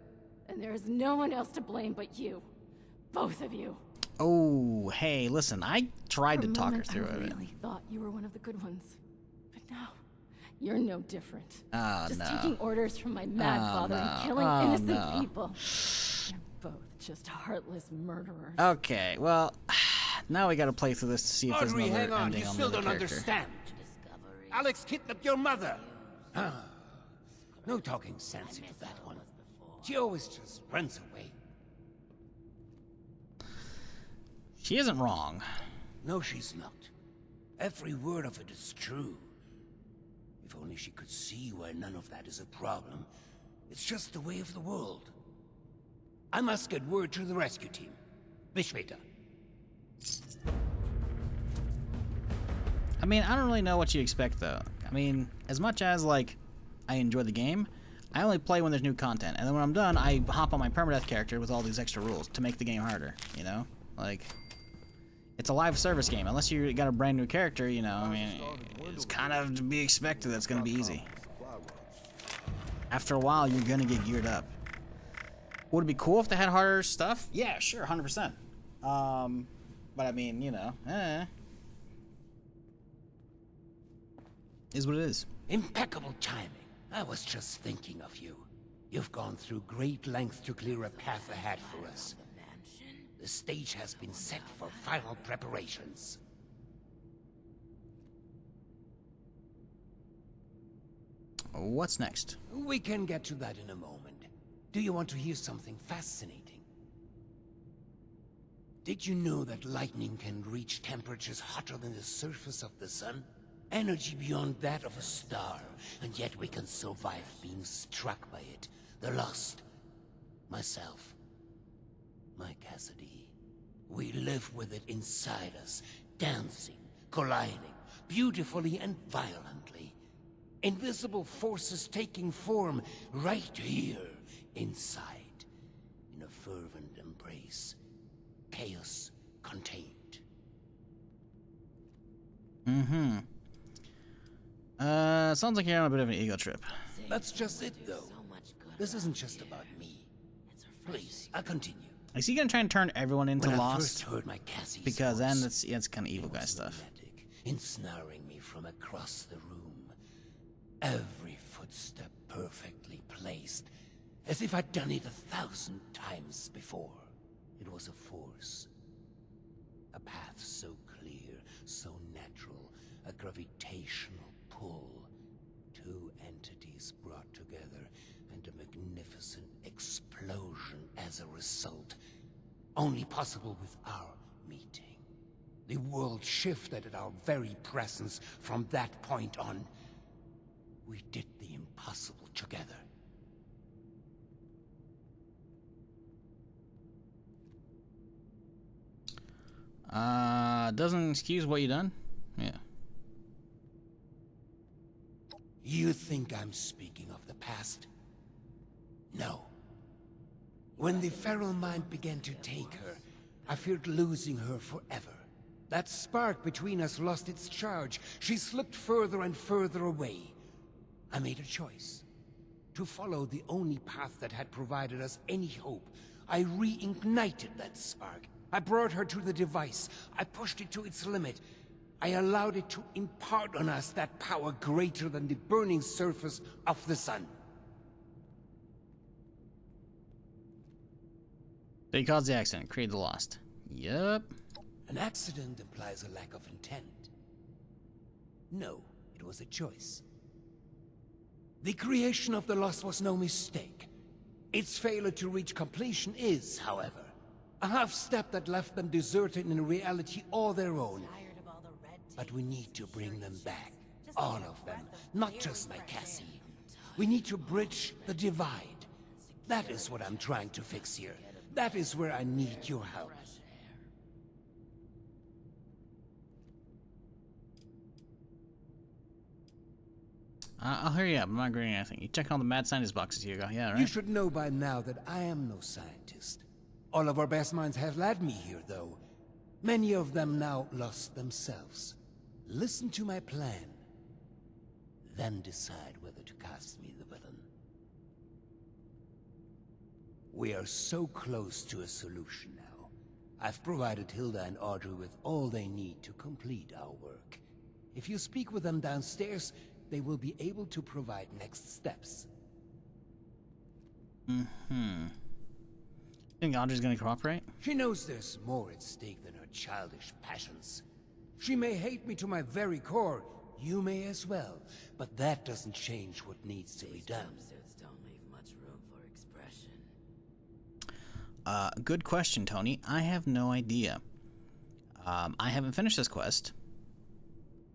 And there is no one else to blame but you. Both of you. Oh, hey, listen, I tried to talk her through it. I really thought you were one of the good ones. But now, you're no different. Oh, just no. taking orders from my mad father and killing innocent people. You're both just heartless murderers. Okay, well, now we gotta play through this to see if there's Audrey, another hang on. ending You on still the other don't character. understand. Alex kidnapped your mother. No talking sense into that one. She always just runs away. She isn't wrong. No, she's not. Every word of it is true. If only she could see why none of that is a problem. It's just the way of the world. I must get word to the rescue team. Bis später. I mean, I don't really know what you expect, though. I mean, as much as, like, I enjoy the game, I only play when there's new content. And then when I'm done, I hop on my permadeath character with all these extra rules to make the game harder, you know? Like, it's a live service game. Unless you got a brand new character, you know, I mean, it's kind of to be expected that's going to be easy. After a while, you're going to get geared up. Would it be cool if they had harder stuff? Yeah, sure, 100%. But I mean, you know, is what it is. Impeccable timing. I was just thinking of you. You've gone through great lengths to clear a path ahead for us. The stage has been set for final preparations. What's next? We can get to that in a moment. Do you want to hear something fascinating? Did you know that lightning can reach temperatures hotter than the surface of the sun? Energy beyond that of a star, and yet we can survive being struck by it. The Lost. Myself. My Cassidy. We live with it inside us, dancing, colliding, beautifully and violently. Invisible forces taking form right here, inside, in a fervent embrace. Chaos contained. Mm-hmm. Sounds like you're on a bit of an ego trip. That's just it, though. This isn't just about me. Please, I'll continue. Is he gonna try and turn everyone into When I Lost? first heard my Cassie's Because then voice, it's kind of evil guy stuff. ensnaring me from across the room. Every footstep perfectly placed, as if I'd done it 1,000 times before. It was a force. A path so clear, so natural, a gravitational pull. Two entities brought together, and a magnificent explosion as a result. Only possible with our meeting. The world shifted at our very presence from that point on. We did the impossible together. Doesn't excuse what you done? Yeah. You think I'm speaking of the past? No. When the feral mind began to take her, I feared losing her forever. That spark between us lost its charge. She slipped further and further away. I made a choice. To follow the only path that had provided us any hope. I reignited that spark. I brought her to the device. I pushed it to its limit. I allowed it to impart on us that power greater than the burning surface of the sun. So he caused the accident, created the Lost. Yup. An accident implies a lack of intent. No, it was a choice. The creation of the Lost was no mistake. Its failure to reach completion is, however, a half-step that left them deserted in a reality all their own. But we need to bring them back. All of them. Not just my Cassie. We need to bridge the divide. That is what I'm trying to fix here. That is where I need your help. I'll hurry up. I'm not agreeing anything. You check all the mad scientist boxes, Hugo. Yeah, right? You should know by now that I am no scientist. All of our best minds have led me here, though. Many of them now lost themselves. Listen to my plan. Then decide whether to cast me the villain. We are so close to a solution now. I've provided Hilda and Audrey with all they need to complete our work. If you speak with them downstairs, they will be able to provide next steps. Think Audrey's gonna cooperate? She knows there's more at stake than her childish passions. She may hate me to my very core. You may as well. But that doesn't change what needs to be done. Don't leave much room for expression. Good question, Tony. I have no idea. I haven't finished this quest.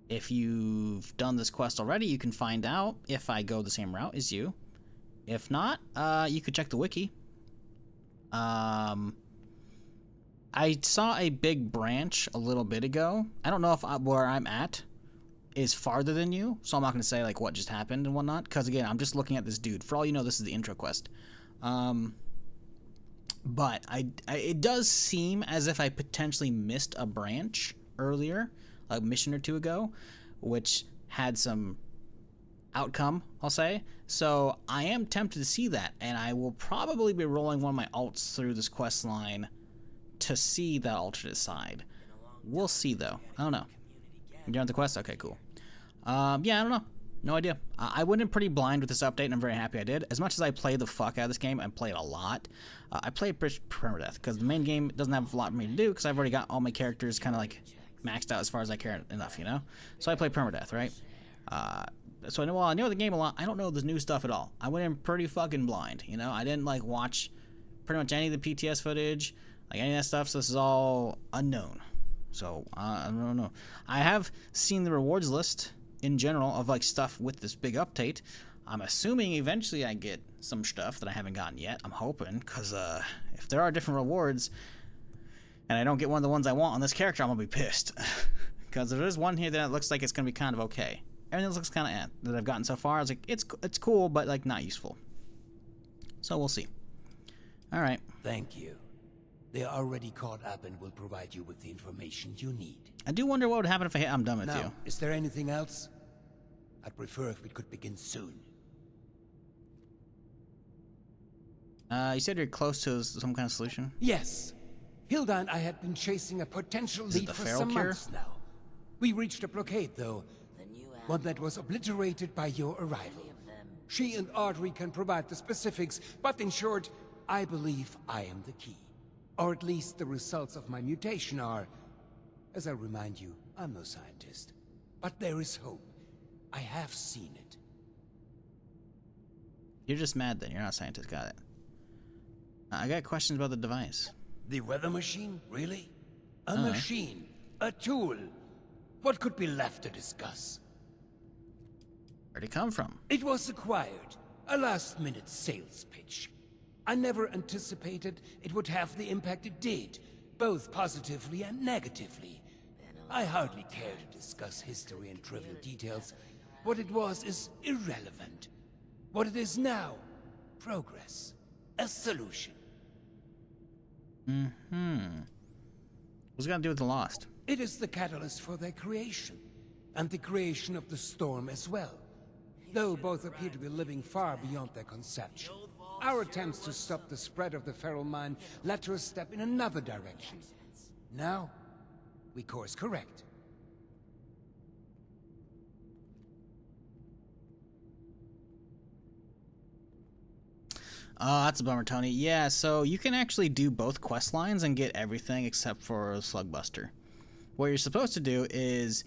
If you've done this quest already, you can find out if I go the same route as you. If not, you could check the wiki. I saw a big branch a little bit ago. I don't know if where I'm at is farther than you, so I'm not going to say like what just happened and whatnot, because again, I'm just looking at this dude. For all you know, this is the intro quest. But it does seem as if I potentially missed a branch earlier, a mission or two ago, which had some outcome, I'll say. So I am tempted to see that, and I will probably be rolling one of my alts through this quest line to see that alternate side. We'll see, though. I don't know. You're on the quest? Okay, cool. Yeah, I don't know. No idea. I went in pretty blind with this update, and I'm very happy I did. As much as I played the fuck out of this game, and played a lot, I played permadeath, because the main game doesn't have a lot for me to do, because I've already got all my characters kind of like maxed out as far as I care enough, you know? So I played permadeath, right? So while I know the game a lot, I don't know the new stuff at all. I went in pretty fucking blind, you know? I didn't like watch pretty much any of the PTS footage, like any of that stuff, so this is all unknown. So, I don't know. I have seen the rewards list in general of like stuff with this big update. I'm assuming eventually I get some stuff that I haven't gotten yet. I'm hoping, because if there are different rewards and I don't get one of the ones I want on this character, I'm gonna be pissed. Because there is one here that looks like it's gonna be kind of okay. Everything else looks kind of that I've gotten so far. I was like, it's cool, but like not useful. So we'll see. All right. Thank you. They are already caught up and will provide you with the information you need. I do wonder what would happen if I'm done with now, you. Is there anything else? I'd prefer if we could begin soon. You said you're close to some kind of solution? Yes. Hilda and I had been chasing a potential lead for some months now. We reached a blockade, though. One that was obliterated by your arrival. She and Audrey can provide the specifics, but in short, I believe I am the key. Or at least the results of my mutation are. As I remind you, I'm no scientist. But there is hope. I have seen it. You're just mad then. You're not a scientist. Got it. I got questions about the device. The weather machine? Really? A machine? A tool? What could be left to discuss? Where'd it come from? It was acquired. A last-minute sales pitch. I never anticipated it would have the impact it did, both positively and negatively. I hardly care to discuss history and trivial details. What it was is irrelevant. What it is now, progress. A solution. What's it got to do with the Lost? It is the catalyst for their creation, and the creation of the storm as well. Though both appear to be living far beyond their conception. Our attempts to stop the spread of the feral mind led to a step in another direction. Now, we course correct. Oh, that's a bummer, Tony. Yeah, so you can actually do both quest lines and get everything except for Slugbuster. What you're supposed to do is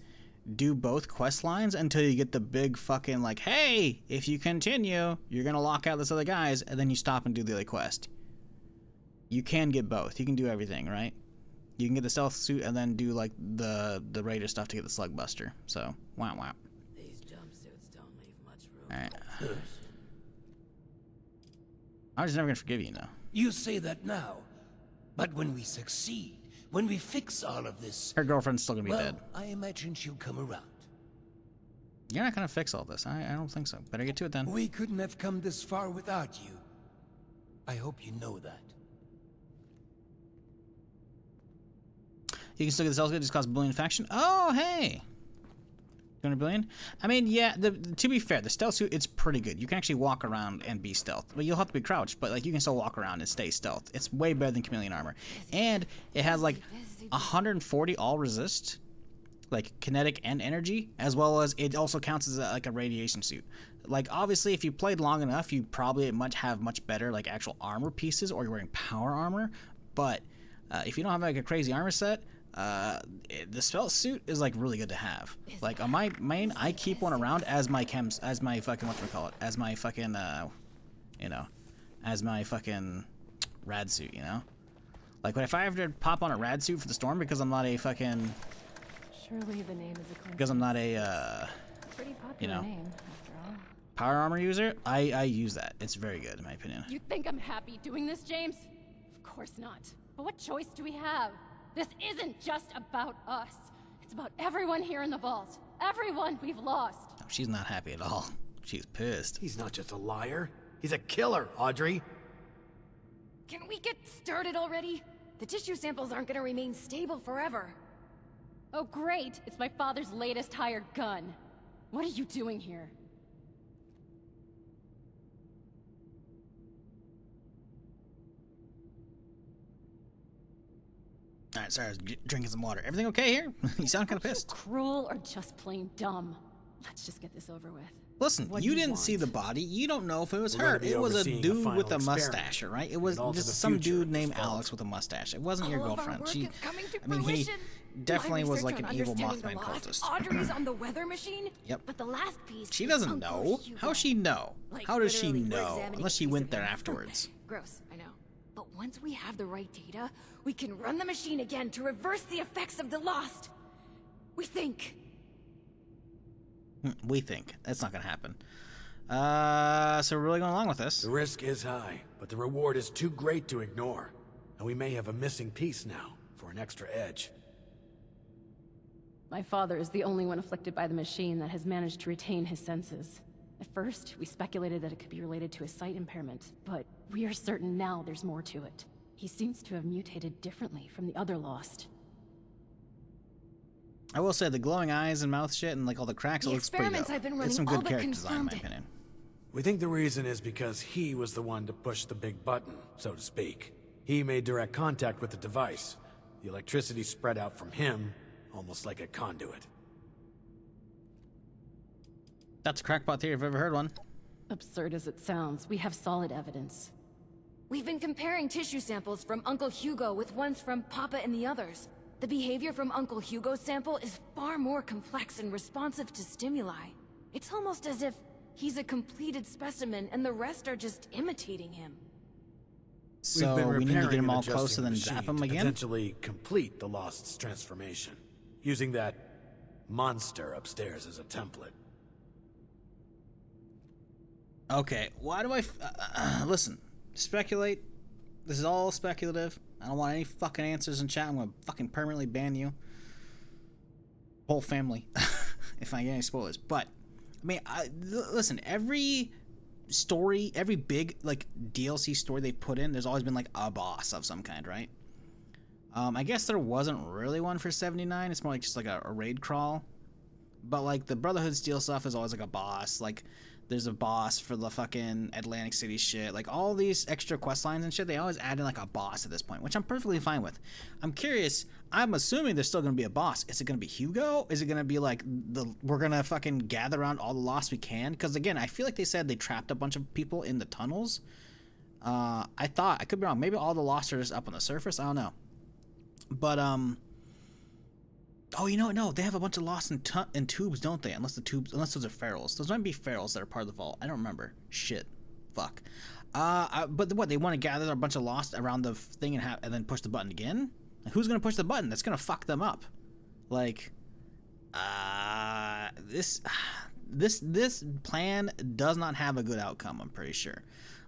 do both quest lines until you get the big fucking like, hey, if you continue, you're gonna lock out this other guys, and then you stop and do the other quest. You can get both. You can do everything, right? You can get the stealth suit and then do like the raider stuff to get the Slugbuster. So, wow. These jumpsuits don't leave much room. All right. I'm just never gonna forgive you now. You say that now, but when we succeed, when we fix all of this... Her girlfriend's still gonna be well, dead. I imagine she'll come around. You're not gonna fix all this. I don't think so. Better get to it then. We couldn't have come this far without you. I hope you know that. You can still get the cells. It just costs $1 billion faction. Oh, hey. 200 billion? I mean, yeah, to be fair, the stealth suit, it's pretty good. You can actually walk around and be stealth. Well, you'll have to be crouched, but like you can still walk around and stay stealth. It's way better than chameleon armor. And it has like 140 all resist, like kinetic and energy, as well as it also counts as like a radiation suit. Like obviously, if you played long enough, you probably have much better like actual armor pieces, or you're wearing power armor. But if you don't have like a crazy armor set, the spell suit is like really good to have. Like on my main, I keep one around as my fucking as my fucking as my fucking rad suit, you know. Like if I have to pop on a rad suit for the storm because I'm not a fucking Surely the name is a because I'm not a pretty popular name after all. Power armor user, I use that. It's very good in my opinion. You think I'm happy doing this, James? Of course not. But what choice do we have? This isn't just about us. It's about everyone here in the vault. Everyone we've lost. No, she's not happy at all. She's pissed. He's not just a liar. He's a killer, Audrey. Can we get started already? The tissue samples aren't gonna remain stable forever. Oh great, it's my father's latest hired gun. What are you doing here? Alright, sorry, I was drinking some water. Everything okay here? You sound kind of pissed. Cruel or just plain dumb? Let's just get this over with. Listen, you didn't see the body. You don't know if it was her. It was a dude with a mustache, all right? It was just some dude named Alex with a mustache. It wasn't your girlfriend. He definitely was like an evil Mothman cultist. Audrey's on the weather machine? Yep. But the last piece. She doesn't know. How does she know? How does she know? Unless she went there afterwards. Gross, I know. But once we have the right data, we can run the machine again to reverse the effects of the lost. We think. We think. That's not gonna happen. So we're really going along with this. The risk is high, but the reward is too great to ignore. And we may have a missing piece now, for an extra edge. My father is the only one afflicted by the machine that has managed to retain his senses. At first, we speculated that it could be related to his sight impairment, but we are certain now there's more to it. He seems to have mutated differently from the other Lost. I will say the glowing eyes and mouth shit and like all the cracks, it looks pretty dope. It's some good character design in my opinion. We think the reason is because he was the one to push the big button, so to speak. He made direct contact with the device. The electricity spread out from him, almost like a conduit. That's a crackpot theory if I've ever heard one. Absurd as it sounds, we have solid evidence. We've been comparing tissue samples from Uncle Hugo with ones from Papa and the others. The behavior from Uncle Hugo's sample is far more complex and responsive to stimuli. It's almost as if he's a completed specimen and the rest are just imitating him. So we need to get them all close and then zap them again? Potentially complete the Lost's transformation, using that monster upstairs as a template. Okay, why do I... listen, speculate. This is all speculative. I don't want any fucking answers in chat. I'm gonna fucking permanently ban you. Whole family. If I get any spoilers. But, I mean, listen, every story, every big, like, DLC story they put in, there's always been, like, a boss of some kind, right? I guess there wasn't really one for 79. It's more like just, like, a raid crawl. But, like, the Brotherhood Steel stuff is always, like, a boss. Like, there's a boss for the fucking Atlantic City shit. Like, all these extra quest lines and shit, they always add in, like, a boss at this point, which I'm perfectly fine with. I'm curious. I'm assuming there's still going to be a boss. Is it going to be Hugo? Is it going to be, like, we're going to fucking gather around all the Lost we can? Because, again, I feel like they said they trapped a bunch of people in the tunnels. I could be wrong. Maybe all the Lost are just up on the surface. I don't know. But, oh, you know what? No, they have a bunch of Lost in tubes, don't they? Unless those are ferals. Those might be ferals that are part of the vault. I don't remember. Shit. Fuck. But what? They want to gather a bunch of Lost around the thing and then push the button again? Like, who's gonna push the button? That's gonna fuck them up. Like, this plan does not have a good outcome. I'm pretty sure.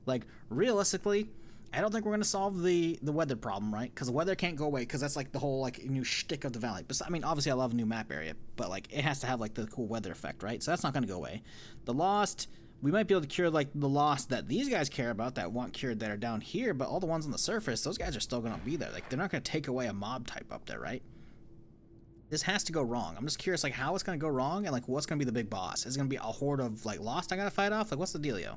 Like, realistically, I don't think we're gonna solve the weather problem, right? Because the weather can't go away, because that's like the whole like new shtick of the valley. But I mean, obviously, I love a new map area, but like it has to have like the cool weather effect, right? So that's not gonna go away. The lost, we might be able to cure like the lost that these guys care about, that want cured, that are down here. But all the ones on the surface, those guys are still gonna be there. Like they're not gonna take away a mob type up there, right? This has to go wrong. I'm just curious, like how it's gonna go wrong, and like what's gonna be the big boss? Is it gonna be a horde of like lost I gotta fight off? Like what's the dealio?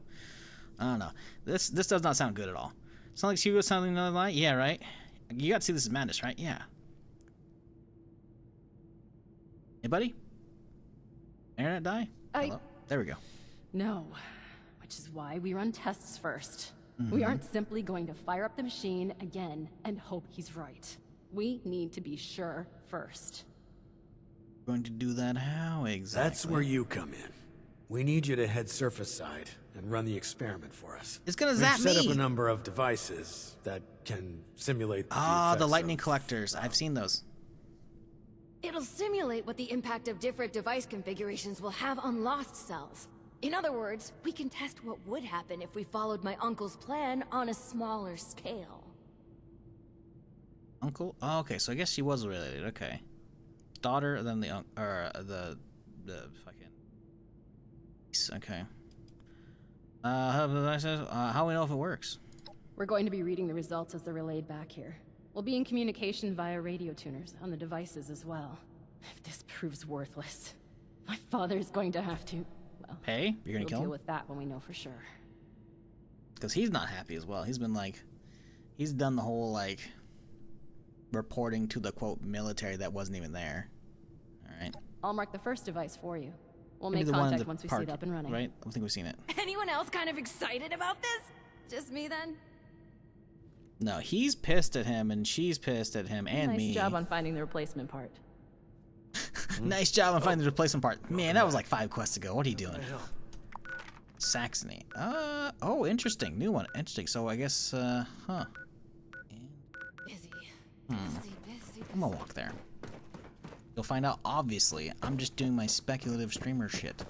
I don't know. This does not sound good at all. Sound like Hugo sounding another lie? Yeah, right? You got to see this is madness, right? Yeah. Anybody? Internet die? Hello? There we go. No. Which is why we run tests first. We aren't simply going to fire up the machine again and hope he's right. We need to be sure first. Going to do that how exactly? That's where you come in. We need you to head surface side and run the experiment for us. It's gonna We've zap me! set up a number of devices that can simulate the the effects lightning of- collectors. I've seen those. It'll simulate what the impact of different device configurations will have on lost cells. In other words, we can test what would happen if we followed my uncle's plan on a smaller scale. Uncle? Oh, okay, so I guess she was related. Okay. Daughter, then the fucking. Okay. How do we know if it works? We're going to be reading the results as they're relayed back here. We'll be in communication via radio tuners on the devices as well. If this proves worthless, my father's going to have to, well... Hey, you're gonna kill him? We'll deal with that when we know for sure. Because he's not happy as well. He's been like... He's done the whole, like... reporting to the, quote, military that wasn't even there. Alright. I'll mark the first device for you. We'll Maybe make the one in contact the once we park, see it up and running. Right? I think we've seen it. Anyone else kind of excited about this? Just me then? No, he's pissed at him, and she's pissed at him, and me. Nice job on finding the replacement part. Nice job on finding the replacement part. Man, that was like 5 quests ago. What are you doing? Saxony. Oh, interesting. New one. Interesting. So I guess, huh. Busy. I'm gonna walk there. You'll find out, obviously. I'm just doing my speculative streamer shit.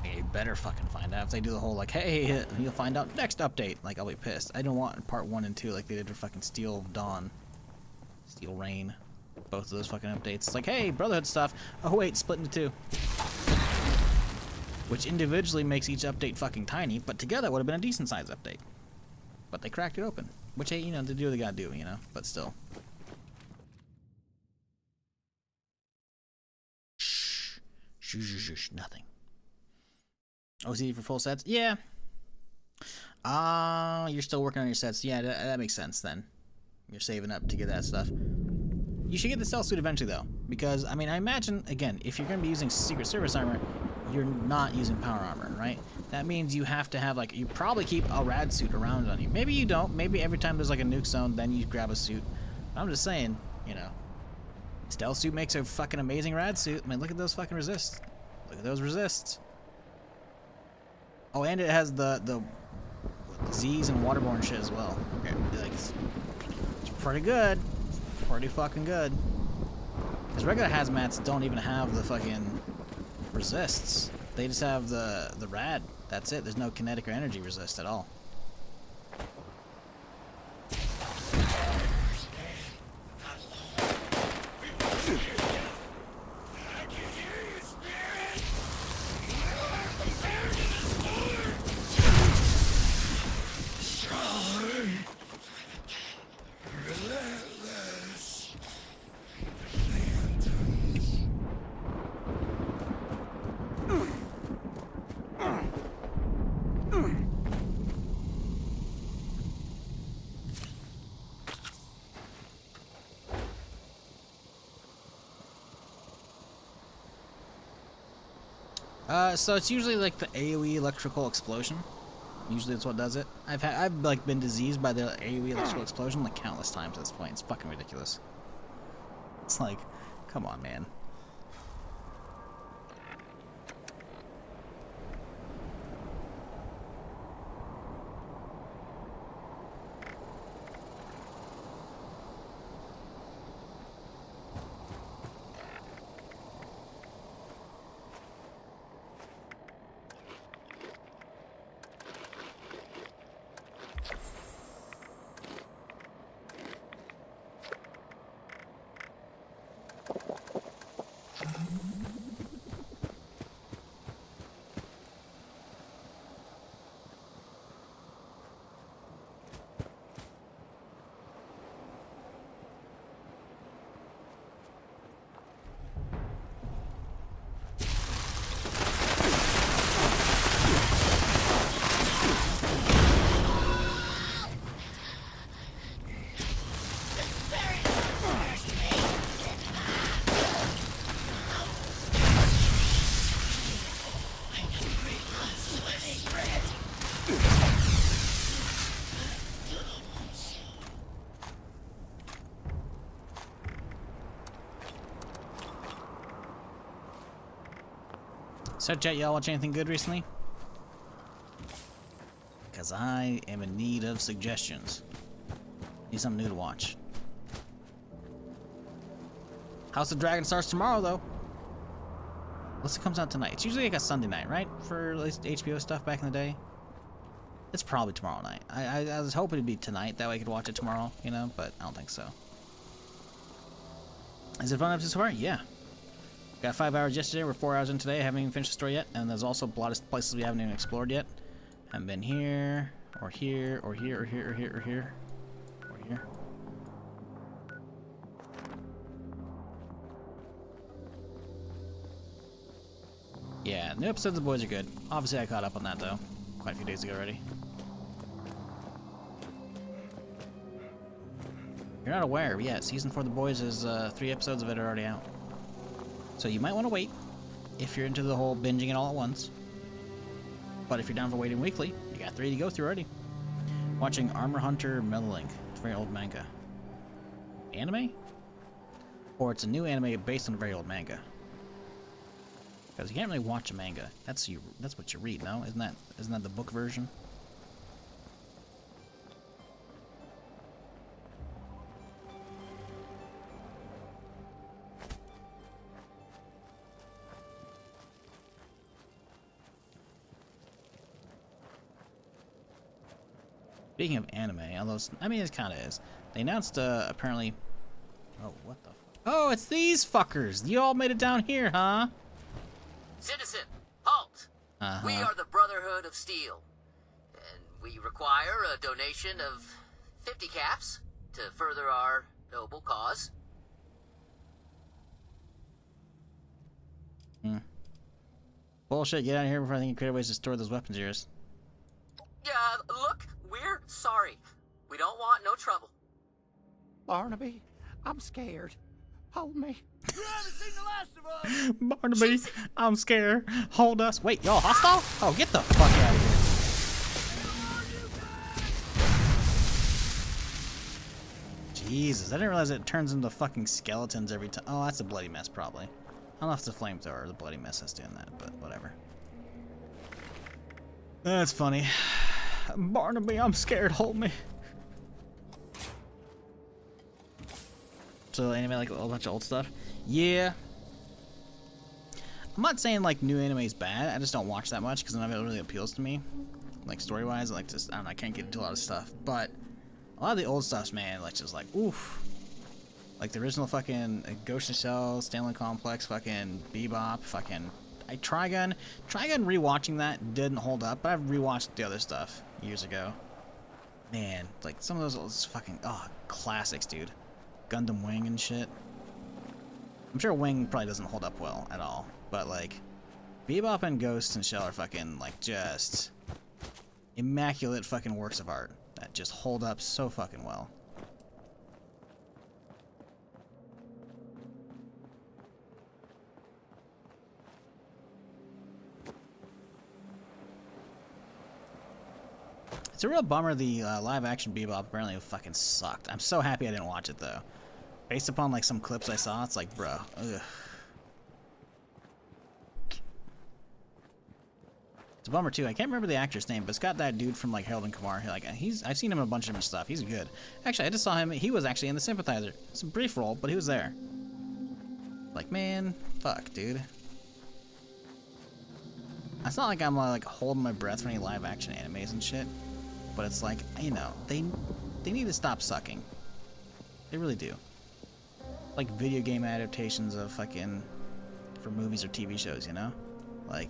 You better fucking find out. If they do the whole, like, hey, you'll find out next update, like, I'll be pissed. I don't want part 1 and 2 like they did for fucking Steel Dawn. Steel Rain. Both of those fucking updates. It's like, hey, Brotherhood stuff. Oh, wait, split into 2. Which individually makes each update fucking tiny, but together would have been a decent sized update. But they cracked it open. Which, hey, you know, they do what they gotta do, you know, but still. Shh. Shh, nothing. OCD for full sets? Yeah. You're still working on your sets. Yeah, that makes sense then. You're saving up to get that stuff. You should get the stealth suit eventually, though. Because, I mean, I imagine, again, if you're going to be using Secret Service armor, you're not using power armor, right? That means you have to have, like, you probably keep a rad suit around on you. Maybe you don't. Maybe every time there's, like, a nuke zone, then you grab a suit. I'm just saying, you know. Stealth suit makes a fucking amazing rad suit. I mean, look at those fucking resists. Look at those resists. Oh, and it has the Z's and waterborne shit as well. Okay, like, it's pretty good. Pretty fucking good. Because regular hazmats don't even have the fucking resists. They just have the rad. That's it. There's no kinetic or energy resist at all. So it's usually like the AoE electrical explosion. Usually that's what does it. I've like been diseased by the AoE electrical explosion like countless times at this point. It's fucking ridiculous. It's like, come on, man. So, chat, y'all watch anything good recently? Because I am in need of suggestions. Need something new to watch. House of Dragon starts tomorrow, though. Unless it comes out tonight. It's usually like a Sunday night, right? For at least HBO stuff back in the day. It's probably tomorrow night. I was hoping it'd be tonight. That way I could watch it tomorrow, you know? But I don't think so. Is it fun up to so far? Yeah. Got 5 hours yesterday. We're 4 hours in today. I haven't even finished the story yet. And there's also a lot of places we haven't even explored yet. Haven't been here, or here, or here, or here, or here, or here, or here. Yeah, new episodes of The Boys are good. Obviously, I caught up on that, though. Quite a few days ago already. If you're not aware, yeah, Season 4 of The Boys is 3 episodes of it are already out. So you might want to wait if you're into the whole binging it all at once. But if you're down for waiting weekly, you got 3 to go through already. Watching Armor Hunter Melalink. It's a very old manga. Anime? Or it's a new anime based on a very old manga. Because you can't really watch a manga. That's what you read, no? Isn't that the book version? Speaking of anime, although I mean it kind of is. They announced apparently. Oh, what the? Oh, it's these fuckers! You all made it down here, huh? Citizen, halt! Uh-huh. We are the Brotherhood of Steel, and we require a donation of 50 caps to further our noble cause. Bullshit! Get out of here before I think you create ways to store those weapons of yours. Yeah, look, we're sorry. We don't want no trouble. Barnaby, I'm scared. Hold me. You haven't seen the last of us! Barnaby, I'm scared. Hold us. Wait, y'all hostile? Oh, get the fuck out of here. Jesus, I didn't realize it turns into fucking skeletons every time. Oh, that's a bloody mess, probably. I don't know if it's a flamethrower or the bloody mess that's doing that, but whatever. That's funny. Barnaby, I'm scared. Hold me. So anime like a bunch of old stuff? Yeah. I'm not saying like new anime is bad. I just don't watch that much because none of it really appeals to me. Like story wise, I like just I don't know. I can't get into a lot of stuff. But a lot of the old stuff's man, like just like oof. Like the original fucking Ghost in the Shell, Stanley Complex, fucking Bebop, fucking Trigun rewatching that didn't hold up, but I've rewatched the other stuff years ago. Man, like some of those fucking classics, dude. Gundam Wing and shit. I'm sure Wing probably doesn't hold up well at all, but like Bebop and Ghost and Shell are fucking like just immaculate fucking works of art that just hold up so fucking well. It's a real bummer the live-action Bebop apparently fucking sucked. I'm so happy I didn't watch it, though. Based upon, like, some clips I saw, it's like, bro, ugh. It's a bummer, too. I can't remember the actor's name, but it's got that dude from, like, Harold and Kumar. Like, I've seen him in a bunch of different stuff. He's good. Actually, I just saw him. He was actually in The Sympathizer. It's a brief role, but he was there. Like, man, fuck, dude. It's not like I'm, like, holding my breath for any live-action animes and shit. But it's like, you know, they need to stop sucking. They really do. Like video game adaptations of fucking for movies or TV shows, you know? Like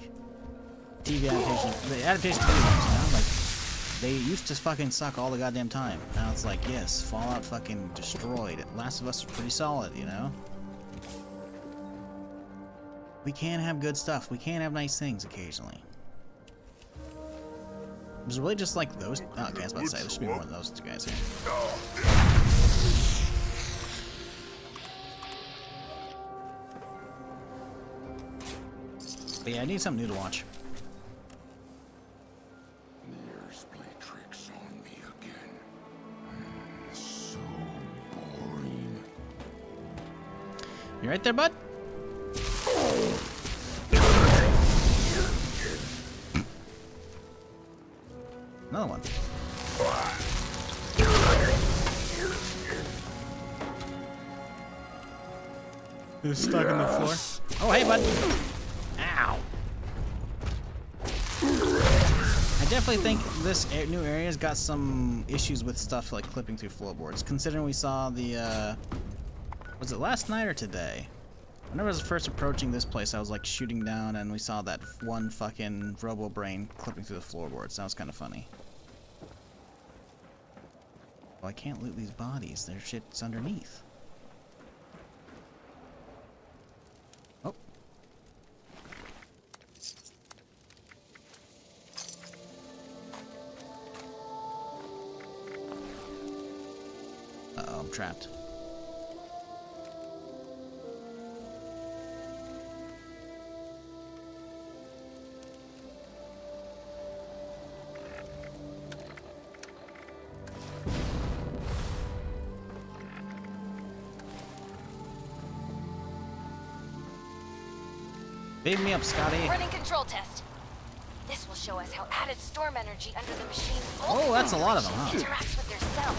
TV adaptations, the adaptations of video games, you know? Like they used to fucking suck all the goddamn time. Now it's like, yes, Fallout fucking destroyed. Last of Us was pretty solid, you know? We can have good stuff. We can have nice things occasionally. Was it really just like those? Oh, okay, I was about to say, there should be more than those two guys here. But yeah, I need something new to watch. Years play tricks on me again. So boring. You right there, bud? Another one. He's stuck in the floor. Oh, hey, bud. Ow. I definitely think this new area's got some issues with stuff like clipping through floorboards. Considering we saw the, was it last night or today? Whenever I was first approaching this place, I was like shooting down and we saw that one fucking robo brain clipping through the floorboards. That was kind of funny. Well, I can't loot these bodies. Their shit's underneath. Oh. Uh-oh, I'm trapped. Babe me up, Scotty. Running control test. This will show us how added storm energy under the machine's Oh, that's a lot of them, huh? interacts with their cells.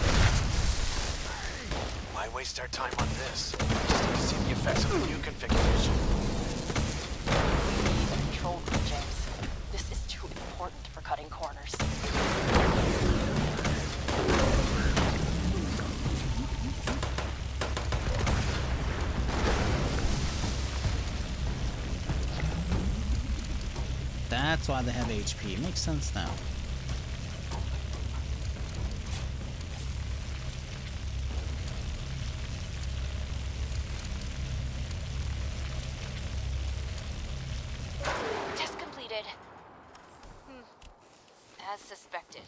Why waste our time on this? I just need to see the effects of the new configuration. Control room, James. This is too important for cutting corners. That's why they have HP. It makes sense now. Test completed. As suspected.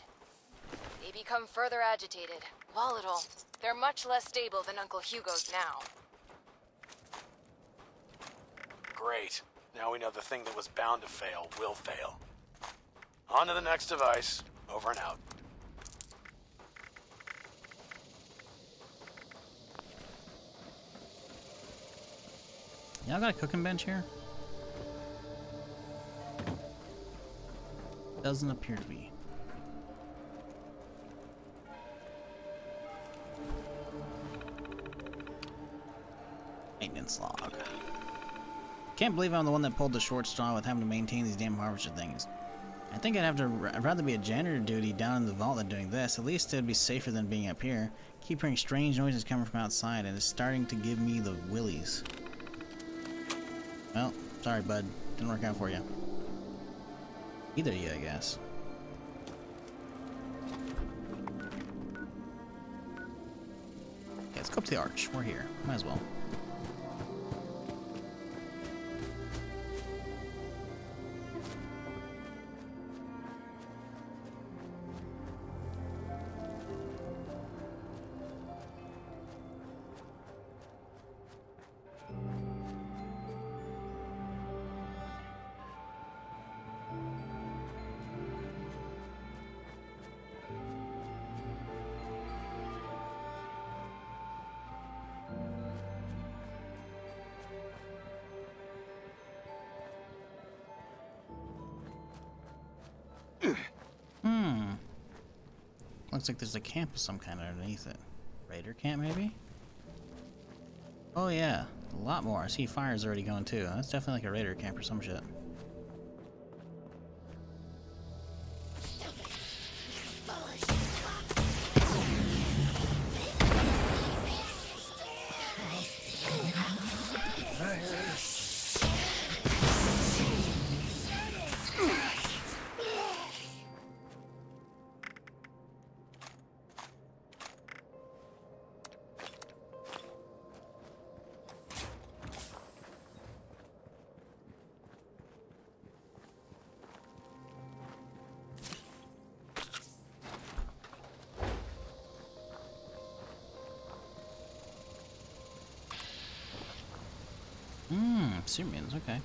They become further agitated, volatile. They're much less stable than Uncle Hugo's now. Great. Now we know the thing that was bound to fail will fail. On to the next device. Over and out. Y'all got a cooking bench here? Doesn't appear to be. Maintenance log. Can't believe I'm the one that pulled the short straw with having to maintain these damn harvester things. I think I'd rather be a janitor duty down in the vault than doing this. At least it would be safer than being up here. Keep hearing strange noises coming from outside and it's starting to give me the willies. Well, sorry bud. Didn't work out for you. Either of you, I guess. Okay, let's go up to the arch. We're here. Might as well. Looks like there's a camp of some kind underneath it. Raider camp, maybe? Oh yeah, a lot more. I see fires already going too. That's definitely like a raider camp or some shit. Syrians, okay.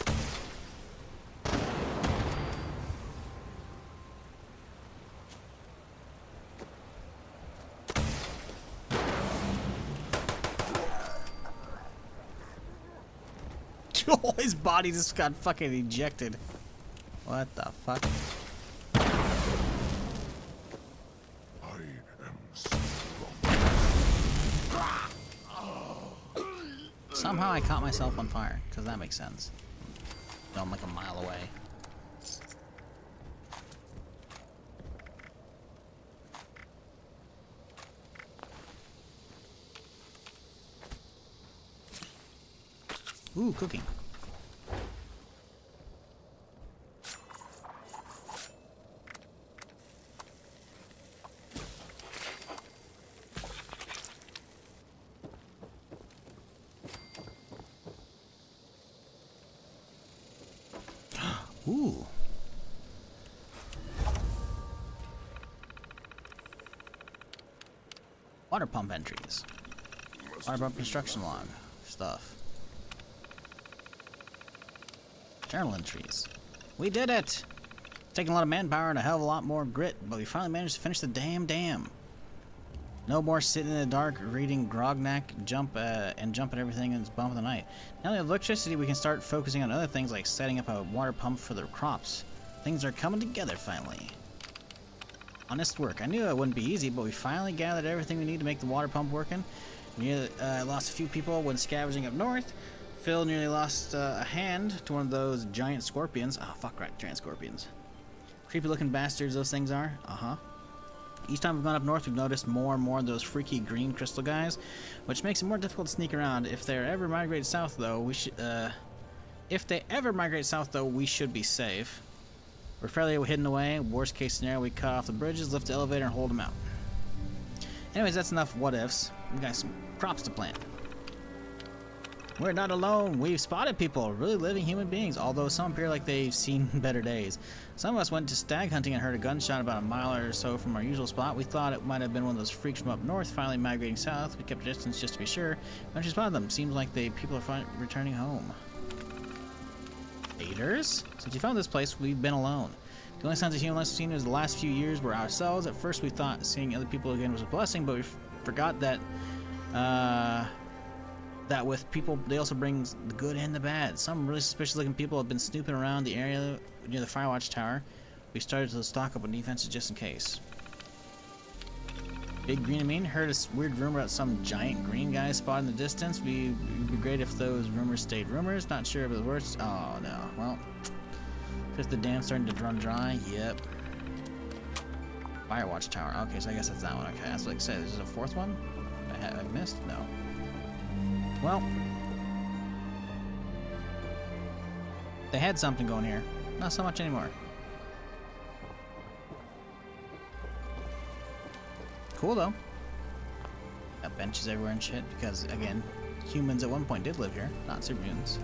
Oh, his body just got fucking ejected. What the fuck? Somehow I caught myself on fire, because that makes sense. No, I'm like a mile away. Ooh, cooking. Ooh. Water pump entries. Water pump construction log. Stuff. Journal entries. We did it! It's taken a lot of manpower and a hell of a lot more grit, but we finally managed to finish the damn dam. No more sitting in the dark, reading Grognak, and jumping everything in the bump of the night. Now that we have electricity, we can start focusing on other things like setting up a water pump for the crops. Things are coming together finally. Honest work. I knew it wouldn't be easy, but we finally gathered everything we need to make the water pump working. We lost a few people when scavenging up north. Phil nearly lost a hand to one of those giant scorpions. Oh, fuck right, giant scorpions. Creepy looking bastards those things are. Uh-huh. Each time we've gone up north, we've noticed more and more of those freaky green crystal guys, which makes it more difficult to sneak around. If they ever migrate south, though, we should be safe. We're fairly hidden away. Worst case scenario, we cut off the bridges, lift the elevator, and hold them out. Anyways, that's enough what ifs. We got some crops to plant. We're not alone. We've spotted people, really living human beings, although some appear like they've seen better days. Some of us went to stag hunting and heard a gunshot about a mile or so from our usual spot. We thought it might have been one of those freaks from up north finally migrating south. We kept a distance just to be sure. Eventually spotted them. Seems like people are returning home. Aiders? Since we found this place, we've been alone. The only signs of human life we've seen in the last few years were ourselves. At first we thought seeing other people again was a blessing, but we forgot that that with people, they also bring the good and the bad. Some really suspicious looking people have been snooping around the area near the Firewatch Tower. We started to stock up on defenses just in case. Big Green and Mean heard a weird rumor about some giant green guy spotted in the distance. It'd be great if those rumors stayed rumors. Not sure if it was worse. Oh no. Well, just the dam's starting to run dry. Yep. Firewatch Tower. Okay, so I guess that's that one. Okay, that's like I said. Is there a fourth one? I missed? No. Well, they had something going here. Not so much anymore. Cool though. Got benches everywhere and shit because, again, humans at one point did live here, not super mutants.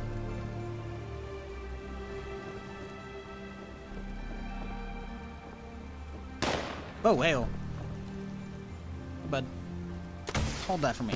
Oh, whale. Hey, bud. Hold that for me.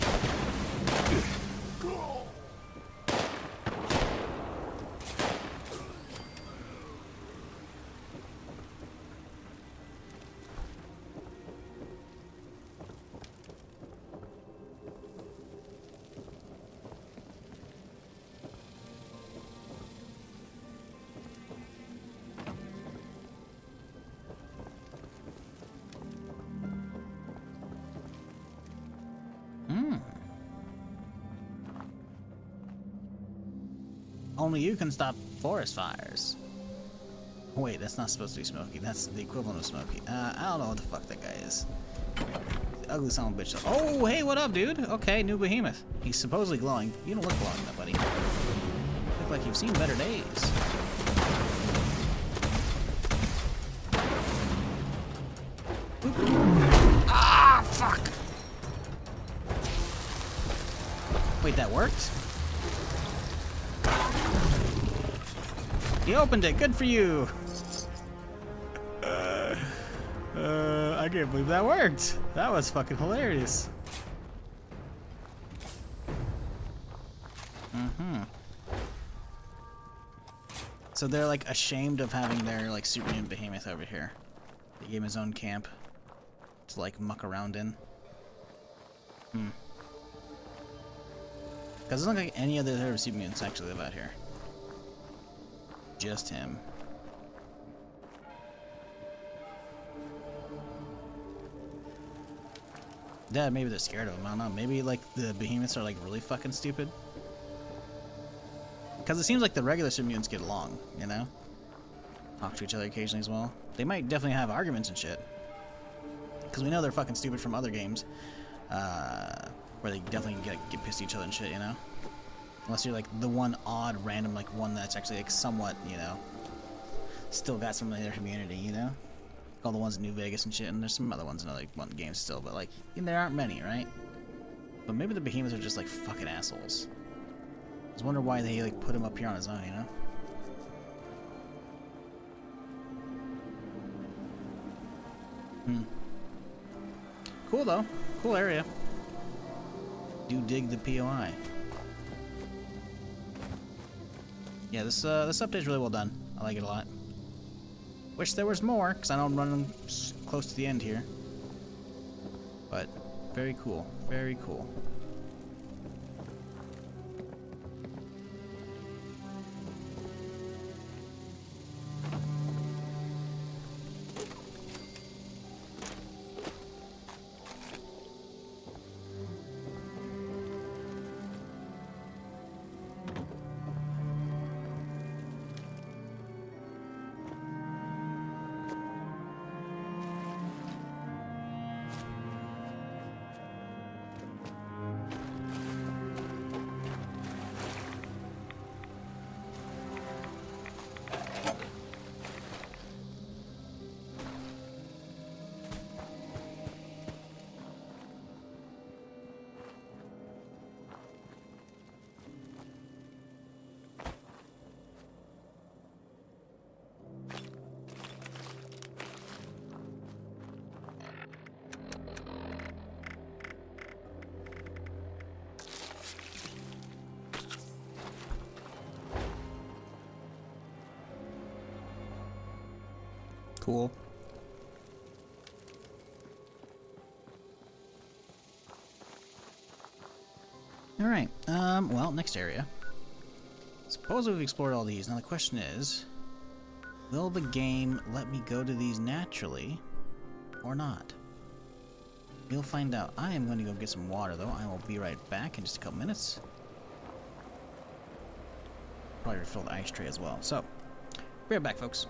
Only you can stop forest fires. Wait, that's not supposed to be Smokey. That's the equivalent of Smokey. I don't know what the fuck that guy is. The ugly son of a bitch. Oh, hey, what up, dude? Okay, new behemoth. He's supposedly glowing. You don't look glowing, though, buddy. You look like you've seen better days. Ah, fuck! Wait, that worked? You opened it. Good for you. I can't believe that worked. That was fucking hilarious. So they're like ashamed of having their like Superman behemoth over here. They gave him his own camp to like muck around in. Because it doesn't look like any other super mutants actually live out here. Just him. Yeah, maybe they're scared of him. I don't know. Maybe like the behemoths are like really fucking stupid. Because it seems like the regular mutants get along, you know? Talk to each other occasionally as well. They might definitely have arguments and shit. Because we know they're fucking stupid from other games. Where they definitely get pissed at each other and shit, you know? Unless you're like the one odd random like one that's actually like somewhat, you know, still got some of their community, you know? All the ones in New Vegas and shit, and there's some other ones in other games still, but like there aren't many, right? But maybe the behemoths are just like fucking assholes. I just wonder why they like put him up here on his own, you know? Cool though. Cool area. Do dig the POI. Yeah, this update's really well done. I like it a lot. Wish there was more, because I know I'm running close to the end here. But very cool. Very cool. Cool. Alright, well, next area. Suppose we've explored all these. Now the question is, will the game let me go to these naturally, or not? We'll find out. I am going to go get some water, though. I will be right back in just a couple minutes. Probably refill the ice tray as well. So, be right back, folks.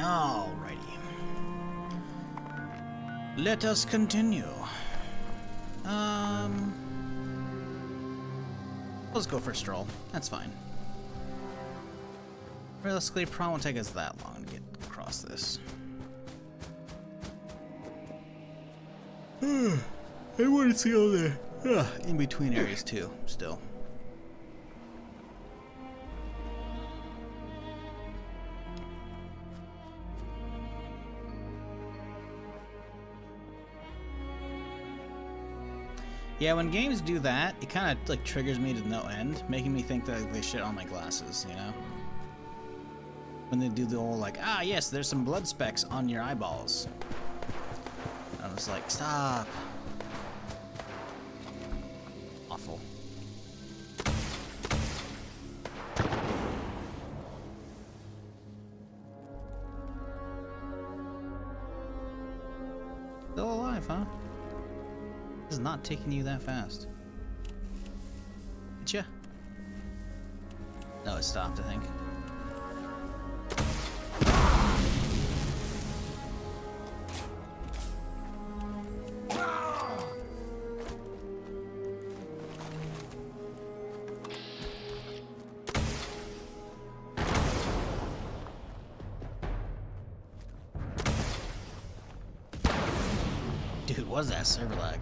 Alrighty. Let us continue. Let's go for a stroll. That's fine. Realistically, it probably won't take us that long to get across this. I want to see all the in-between areas too, still. Yeah, when games do that, it kind of like triggers me to no end, making me think that they shit on my glasses, you know? When they do the whole like, ah yes, there's some blood specks on your eyeballs. I'm just like, stop. Awful. Still alive, huh? This is not taking you that fast. Getcha? No, it stopped, I think. Dude, what is that server lag?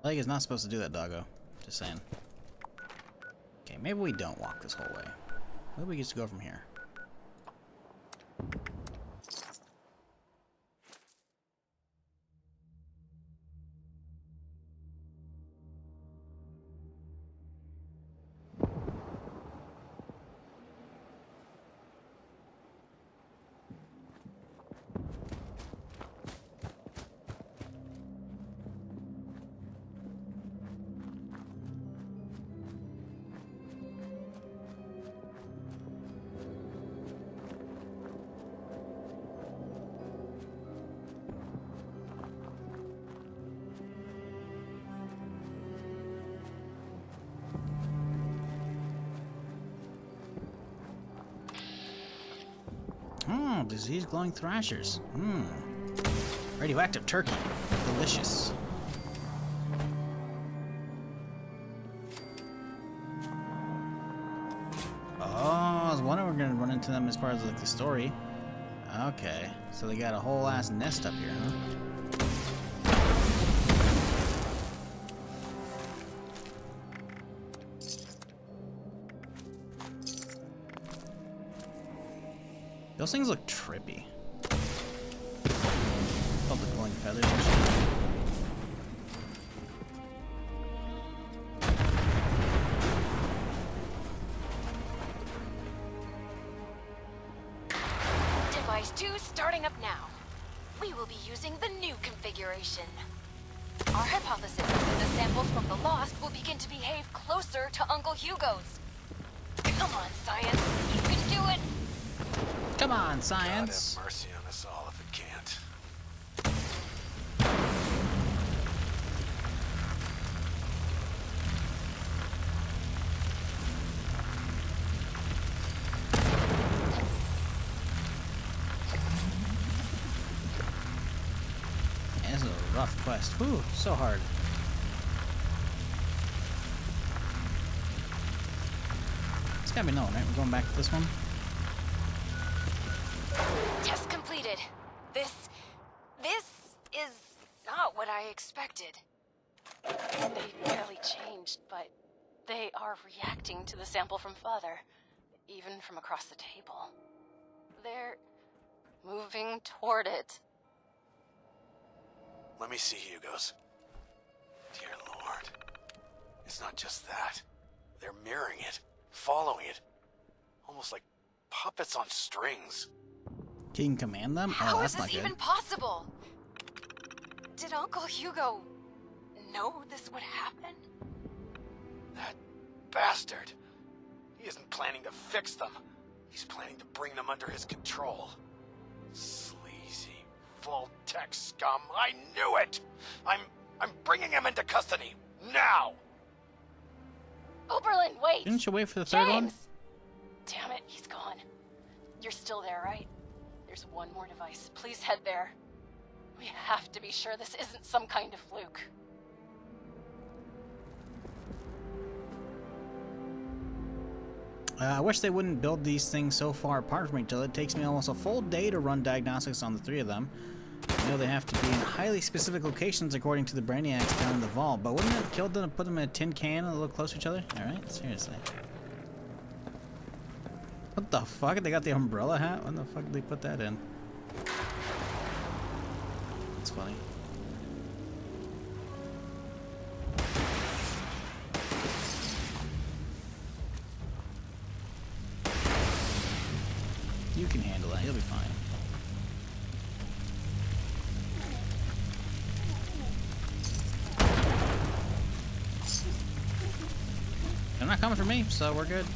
Like is not supposed to do that, doggo. Just saying. Okay, maybe we don't walk this whole way. Maybe we get to go from here. Disease glowing thrashers. Radioactive turkey. Delicious. Oh, I was wondering we're gonna run into them as part of like the story. Okay, so they got a whole ass nest up here, huh? Those things look trippy. Oh, the glowing feathers and shit. Device 2 starting up now. We will be using the new configuration. Our hypothesis is that the samples from the Lost will begin to behave closer to Uncle Hugo's. Come on, science. You can do it! Come on, science. God have mercy on us all if it can't. Yeah, this is a rough quest. Whew, so hard. It's gotta be known, right? We're going back to this one. Test completed. This is not what I expected. They barely changed, but they are reacting to the sample from Father, even from across the table. They're moving toward it. Let me see Hugo's. Dear Lord. It's not just that. They're mirroring it, following it. Almost like puppets on strings. Can you command them? How Oh, is that's not this good. even possible? Did Uncle Hugo know this would happen? That bastard. He isn't planning to fix them. He's planning to bring them under his control. Sleazy, Vault-Tec scum. I knew it! I'm bringing him into custody. Now! Oberlin, wait! Didn't you wait for the third one? James! Damn it, he's gone. You're still there, right? There's one more device. Please head there. We have to be sure this isn't some kind of fluke. I wish they wouldn't build these things so far apart from each other. It takes me almost a full day to run diagnostics on the three of them. I know they have to be in highly specific locations according to the Brainiacs down in the vault, but wouldn't it have killed them to put them in a tin can a little close to each other? Alright, seriously. What the fuck? They got the umbrella hat? When the fuck did they put that in? That's funny. You can handle that. You'll be fine. They're not coming for me, so we're good.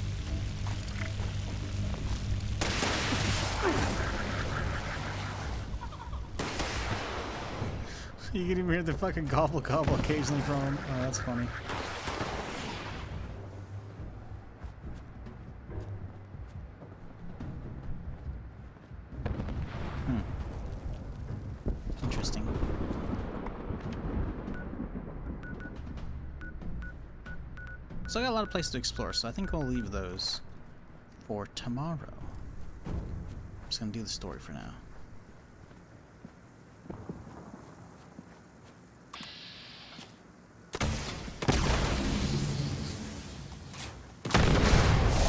You can even hear the fucking gobble gobble occasionally from him. Oh, that's funny. Interesting. So I got a lot of places to explore, so I think we'll leave those for tomorrow. I'm just gonna do the story for now.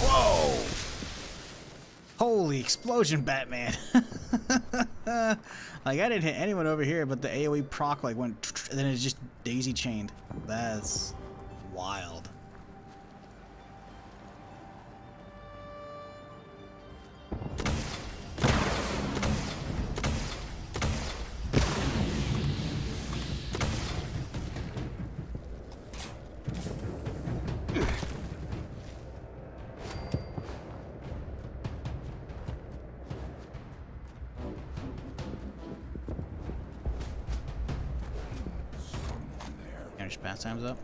Whoa! Holy explosion, Batman! Like, I didn't hit anyone over here, but the AoE proc like went, and then it's just daisy chained. That's wild. Finish pastimes up.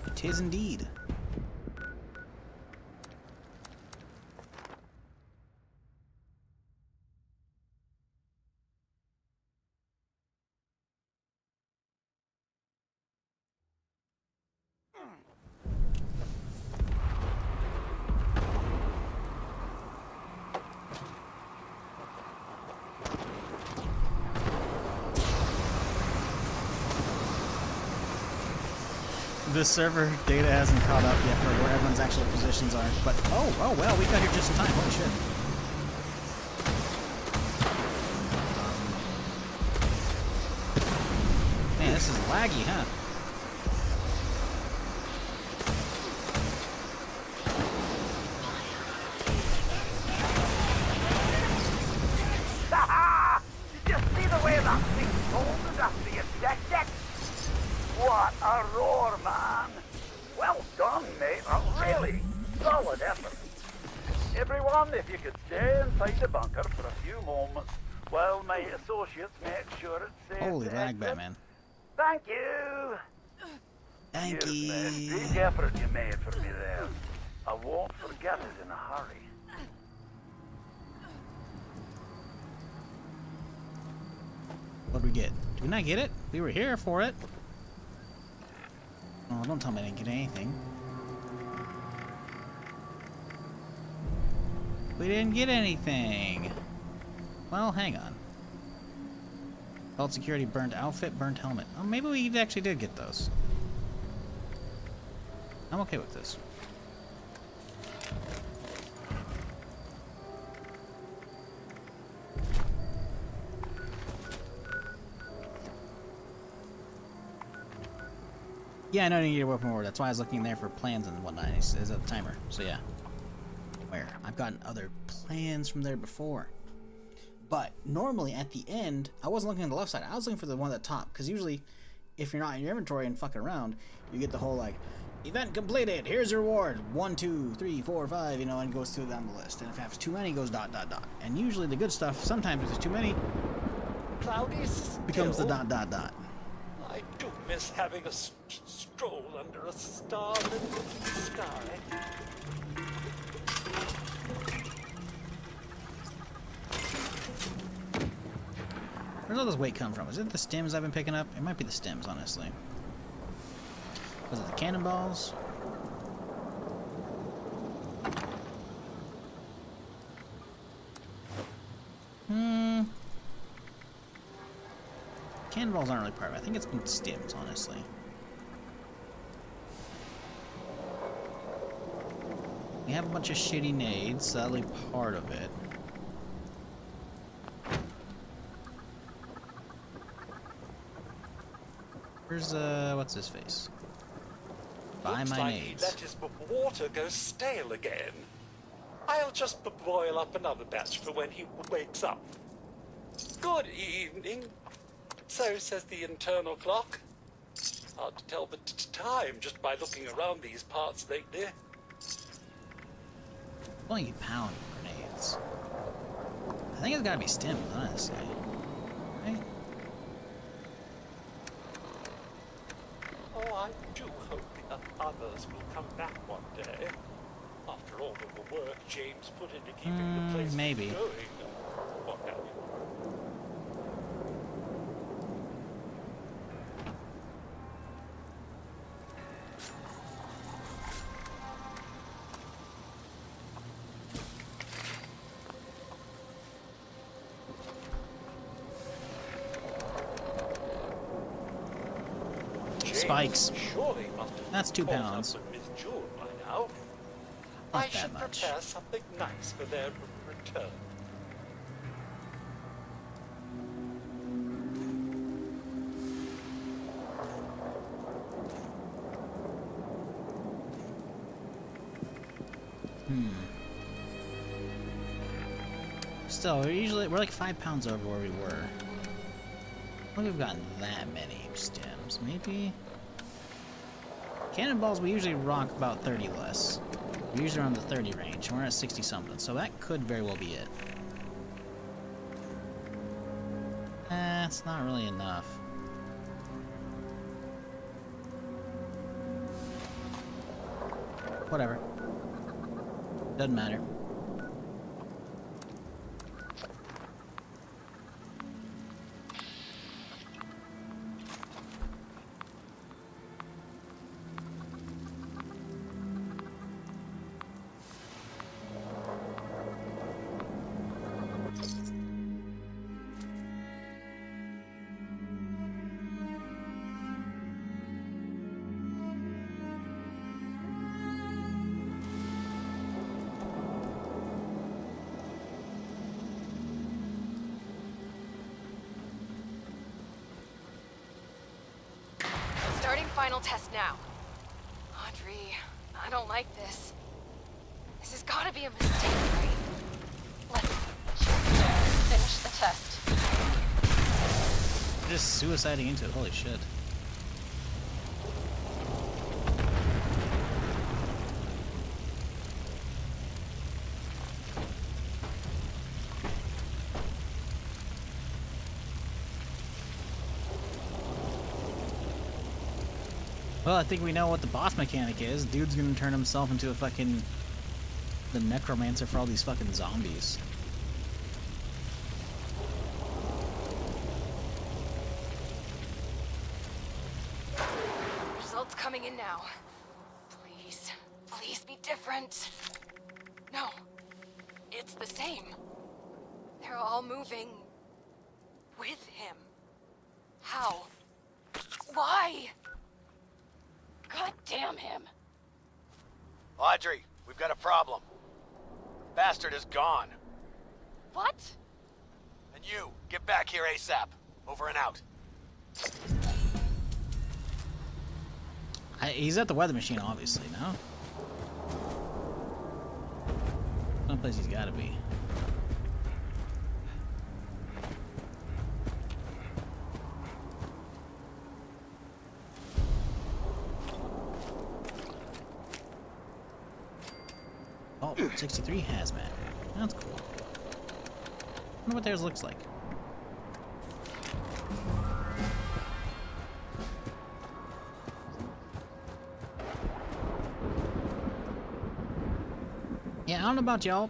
It is indeed. The server data hasn't caught up yet for where everyone's actual positions are, but oh well, we got here just in time. Holy shit. Man, this is laggy, huh? Did you see the way that thing folded after you decked it? What a roar, man! Well done, mate. A really solid effort. Everyone, if you could stay inside the bunker for a few moments while my associates make sure it's safe. Holy lag, Batman. Thank you! Thank you. Mate. Big effort you made for me there. I won't forget it in a hurry. What'd we get? Did we not get it? We were here for it. Oh, don't tell me I didn't get anything. We didn't get anything. Well, hang on. Vault security, burned outfit, burned helmet. Oh, maybe we actually did get those. I'm okay with this. Yeah, I know I need a weapon order. That's why I was looking there for plans and whatnot. It's a timer, so yeah. where I've gotten other plans from there before. But normally at the end, I wasn't looking at the left side. I was looking for the one at the top, because usually, if you're not in your inventory and fucking around, you get the whole like, event completed. Here's your reward. 1, 2, 3, 4, 5. You know, and it goes through down the list. And if it has too many, it goes ... And usually the good stuff, sometimes if there's too many, Cloudy becomes the ... I do miss having a stroll under a starlit sky. Where's all this weight come from? Is it the stems I've been picking up? It might be the stems, honestly. Was it the cannonballs? Cannonballs aren't really part of it. I think it's been stems, honestly. We have a bunch of shitty nades, so that'll be part of it. Where's, what's his face? Buy Looks my like nades. he let his water go stale again. I'll just boil up another batch for when he wakes up. Good evening. So says the internal clock. Hard to tell the time just by looking around these parts lately. Only a pound grenades. I think it's gotta be stems, honestly. Right? Oh, I do hope the others will come back one day. After all of the work James put into keeping the place maybe. going. What have you. Spikes. Surely must have That's 2 caught up pounds. with Miss Jewel by now. Not I that should much. prepare something nice for their return. Still, we're like 5 pounds over where we were. I don't think we've gotten that many stems. Maybe? Cannonballs, we usually rock about 30 less. We're usually around the 30 range, and we're at 60 something, so that could very well be it. It's not really enough. Whatever. Doesn't matter. Starting final test now. Audrey, I don't like this. This has gotta be a mistake, right? Let's just finish the test. Just suiciding into it, holy shit. Well, I think we know what the boss mechanic is. Dude's gonna turn himself into a fucking... the necromancer for all these fucking zombies. Results coming in now. Please, please be different. No, it's the same. They're all moving with him. How? Why? God damn him. Audrey, we've got a problem. The bastard is gone. What? And you, get back here ASAP. Over and out. He's at the weather machine, obviously, no? Someplace he's gotta be. Oh, 63 hazmat. That's cool. I wonder what theirs looks like. Yeah, I don't know about y'all,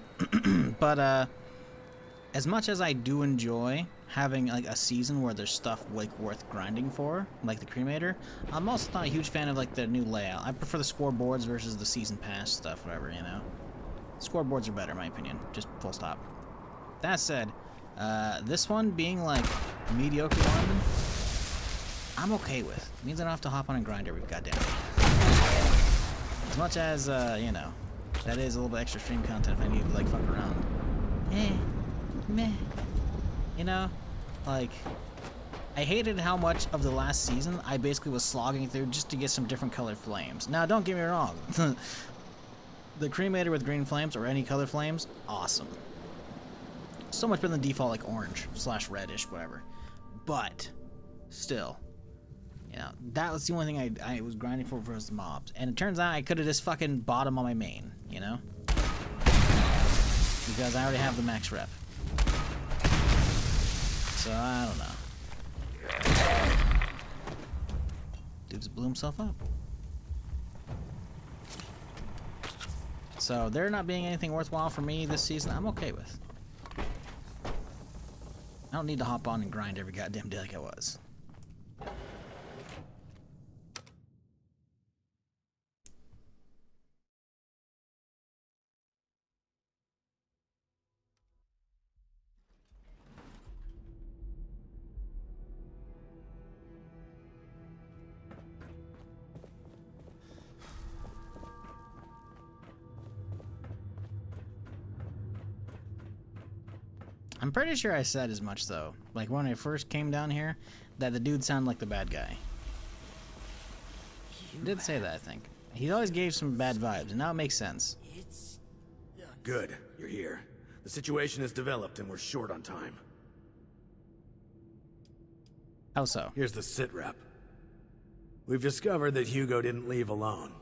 but as much as I do enjoy having like a season where there's stuff like worth grinding for, like the cremator, I'm also not a huge fan of like the new layout. I prefer the scoreboards versus the season pass stuff, whatever, you know. Scoreboards are better, in my opinion. Just full stop. That said, this one being like a mediocre one, I'm okay with. It means I don't have to hop on and grind every goddamn day. As much as, you know, that is a little bit extra stream content if I need to like fuck around. Meh. You know, like, I hated how much of the last season I basically was slogging through just to get some different colored flames. Now, don't get me wrong. The cremator with green flames or any color flames, awesome. So much better than default like orange / reddish, whatever. But still, you know, that was the only thing I was grinding for was the mobs. And it turns out I could have just fucking bought them on my main, you know? Because I already have the max rep. So I don't know. Dude's blew himself up. So there not being anything worthwhile for me this season, I'm okay with. I don't need to hop on and grind every goddamn day like I was. I'm pretty sure I said as much though. Like when I first came down here, that the dude sounded like the bad guy. I did say that, I think. He always gave some bad vibes, and now it makes sense. Good, you're here. The situation has developed and we're short on time. How so? Here's the sitrep. We've discovered that Hugo didn't leave alone.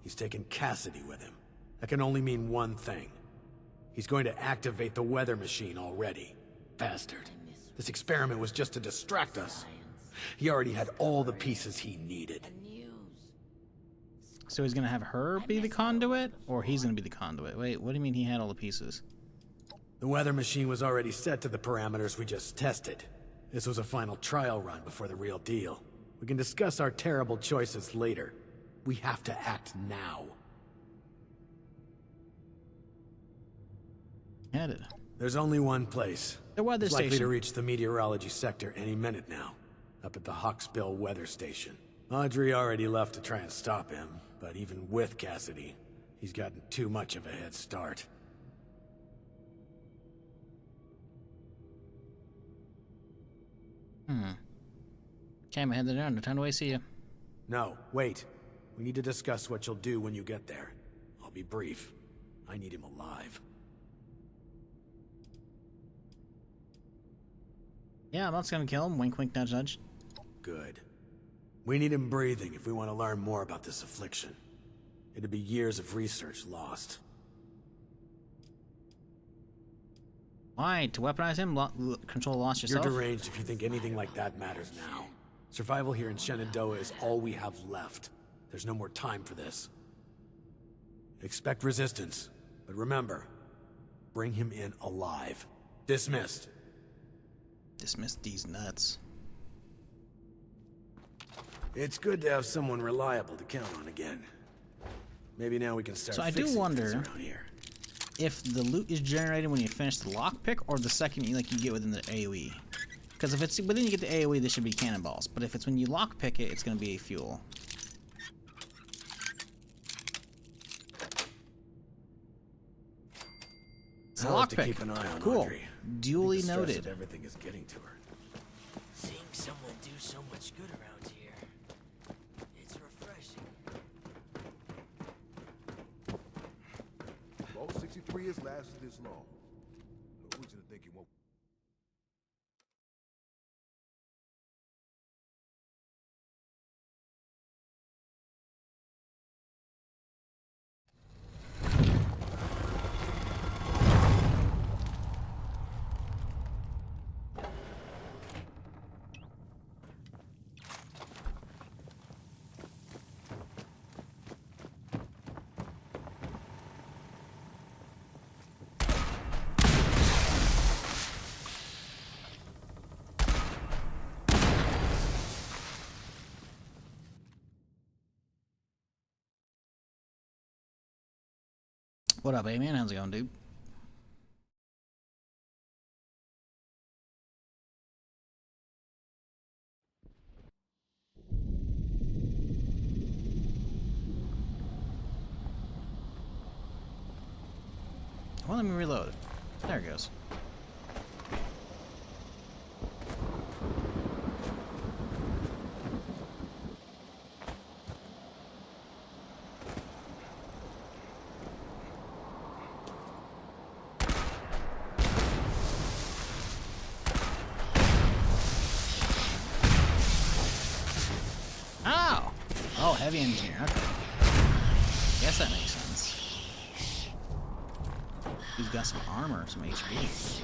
He's taken Cassidy with him. That can only mean one thing. He's going to activate the weather machine already. Bastard. This experiment was just to distract us. He already had all the pieces he needed. So he's gonna have her be the conduit, or he's gonna be the conduit? Wait, what do you mean he had all the pieces? The weather machine was already set to the parameters we just tested. This was a final trial run before the real deal. We can discuss our terrible choices later. We have to act now. Headed. There's only one place. The weather it's likely station. to reach the meteorology sector any minute now. Up at the Hawksbill weather station. Audrey already left to try and stop him, but even with Cassidy, he's gotten too much of a head start. Okay, I'm headed down. No time to wait. See you. No, wait. We need to discuss what you'll do when you get there. I'll be brief. I need him alive. Yeah, I'm not gonna kill him. Wink, wink, nudge, nudge. Good. We need him breathing if we want to learn more about this affliction. It'd be years of research lost. Why? To weaponize him? Control loss yourself? You're deranged if you think anything like that matters now. Survival here in Shenandoah is all we have left. There's no more time for this. Expect resistance, but remember, bring him in alive. Dismissed. Dismiss these nuts. It's good to have someone reliable to count on again. Maybe now we can start. So I do wonder if the loot is generated when you finish the lockpick or the second you get within the AoE. Because if it's within you get the AoE, this should be cannonballs. But if it's when you lockpick it, it's going to be fuel. It's a lockpick. Cool. Audrey. Duly noted. Everything is getting to her. Seeing someone do so much good around here, it's refreshing. 63 has lasted this long. No reason to think it won't. What up, A-Man? How's it going, dude? Well, let me reload. There it goes. Oh! Oh, heavy engineer. Okay. Guess that makes sense. He's got some armor, some HP.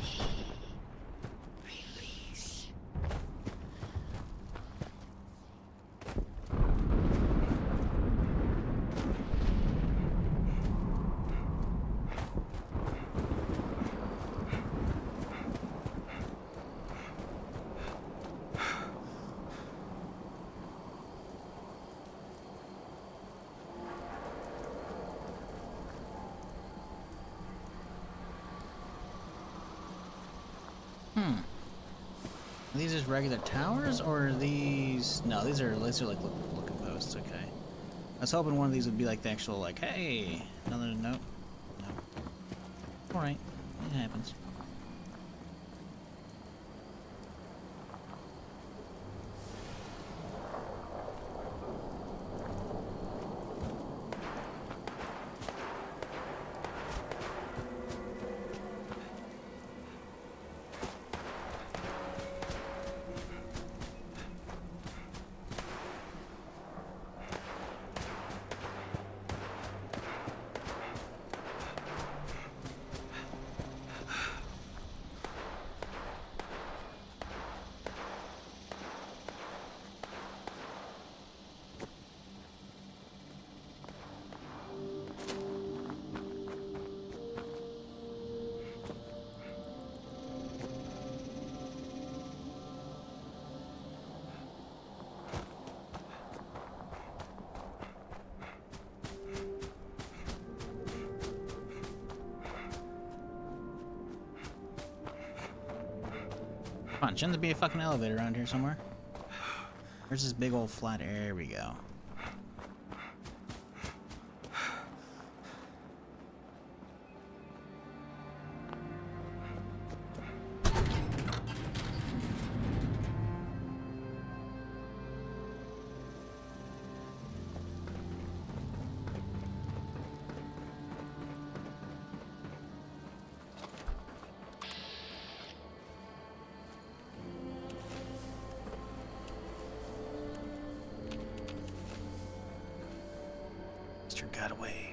Are these just regular towers, or are these... No, these are like looking posts, okay. I was hoping one of these would be like the actual, like, hey, another note. No. Alright, it happens. Come on, shouldn't there be a fucking elevator around here somewhere? Where's this big old flat? There we go. Got away.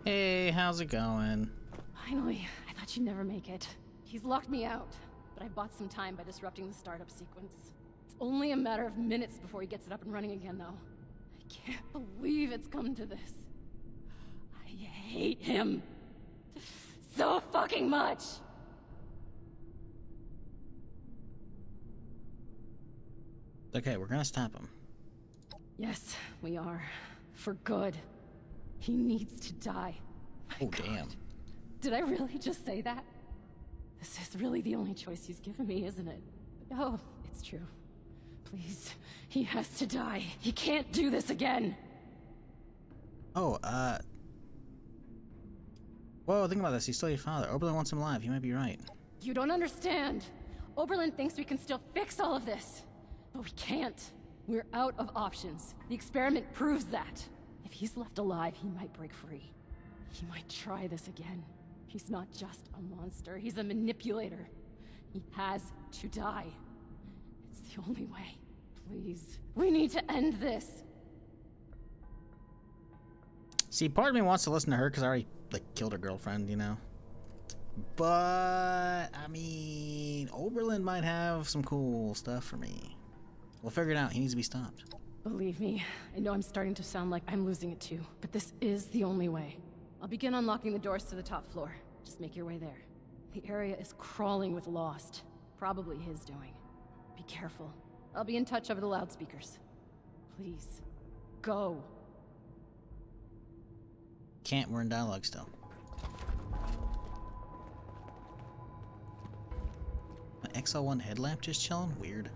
Hey, how's it going? Finally, I thought you'd never make it. He's locked me out, but I bought some time by disrupting the startup sequence. It's only a matter of minutes before he gets it up and running again, though. I can't believe it's come to this. I hate him. So fucking much! Okay, we're gonna stop him. Yes, we are. For good. He needs to die. Oh, damn. Did I really just say that? This is really the only choice he's given me, isn't it? Oh, it's true. Please, he has to die. He can't do this again. Oh, whoa, think about this. He's still your father. Oberlin wants him alive. He might be right. You don't understand. Oberlin thinks we can still fix all of this. But we can't. We're out of options. The experiment proves that. If he's left alive, he might break free. He might try this again. He's not just a monster. He's a manipulator. He has to die. It's the only way. Please. We need to end this. See, part of me wants to listen to her because I already, like, killed her girlfriend, you know? But, I mean, Oberlin might have some cool stuff for me. We'll figure it out. He needs to be stopped. Believe me, I know I'm starting to sound like I'm losing it too, but this is the only way. I'll begin unlocking the doors to the top floor. Just make your way there. The area is crawling with Lost. Probably his doing. Be careful. I'll be in touch over the loudspeakers. Please, go. Can't, we're in dialogue still. My XL1 headlamp just chilling? Weird.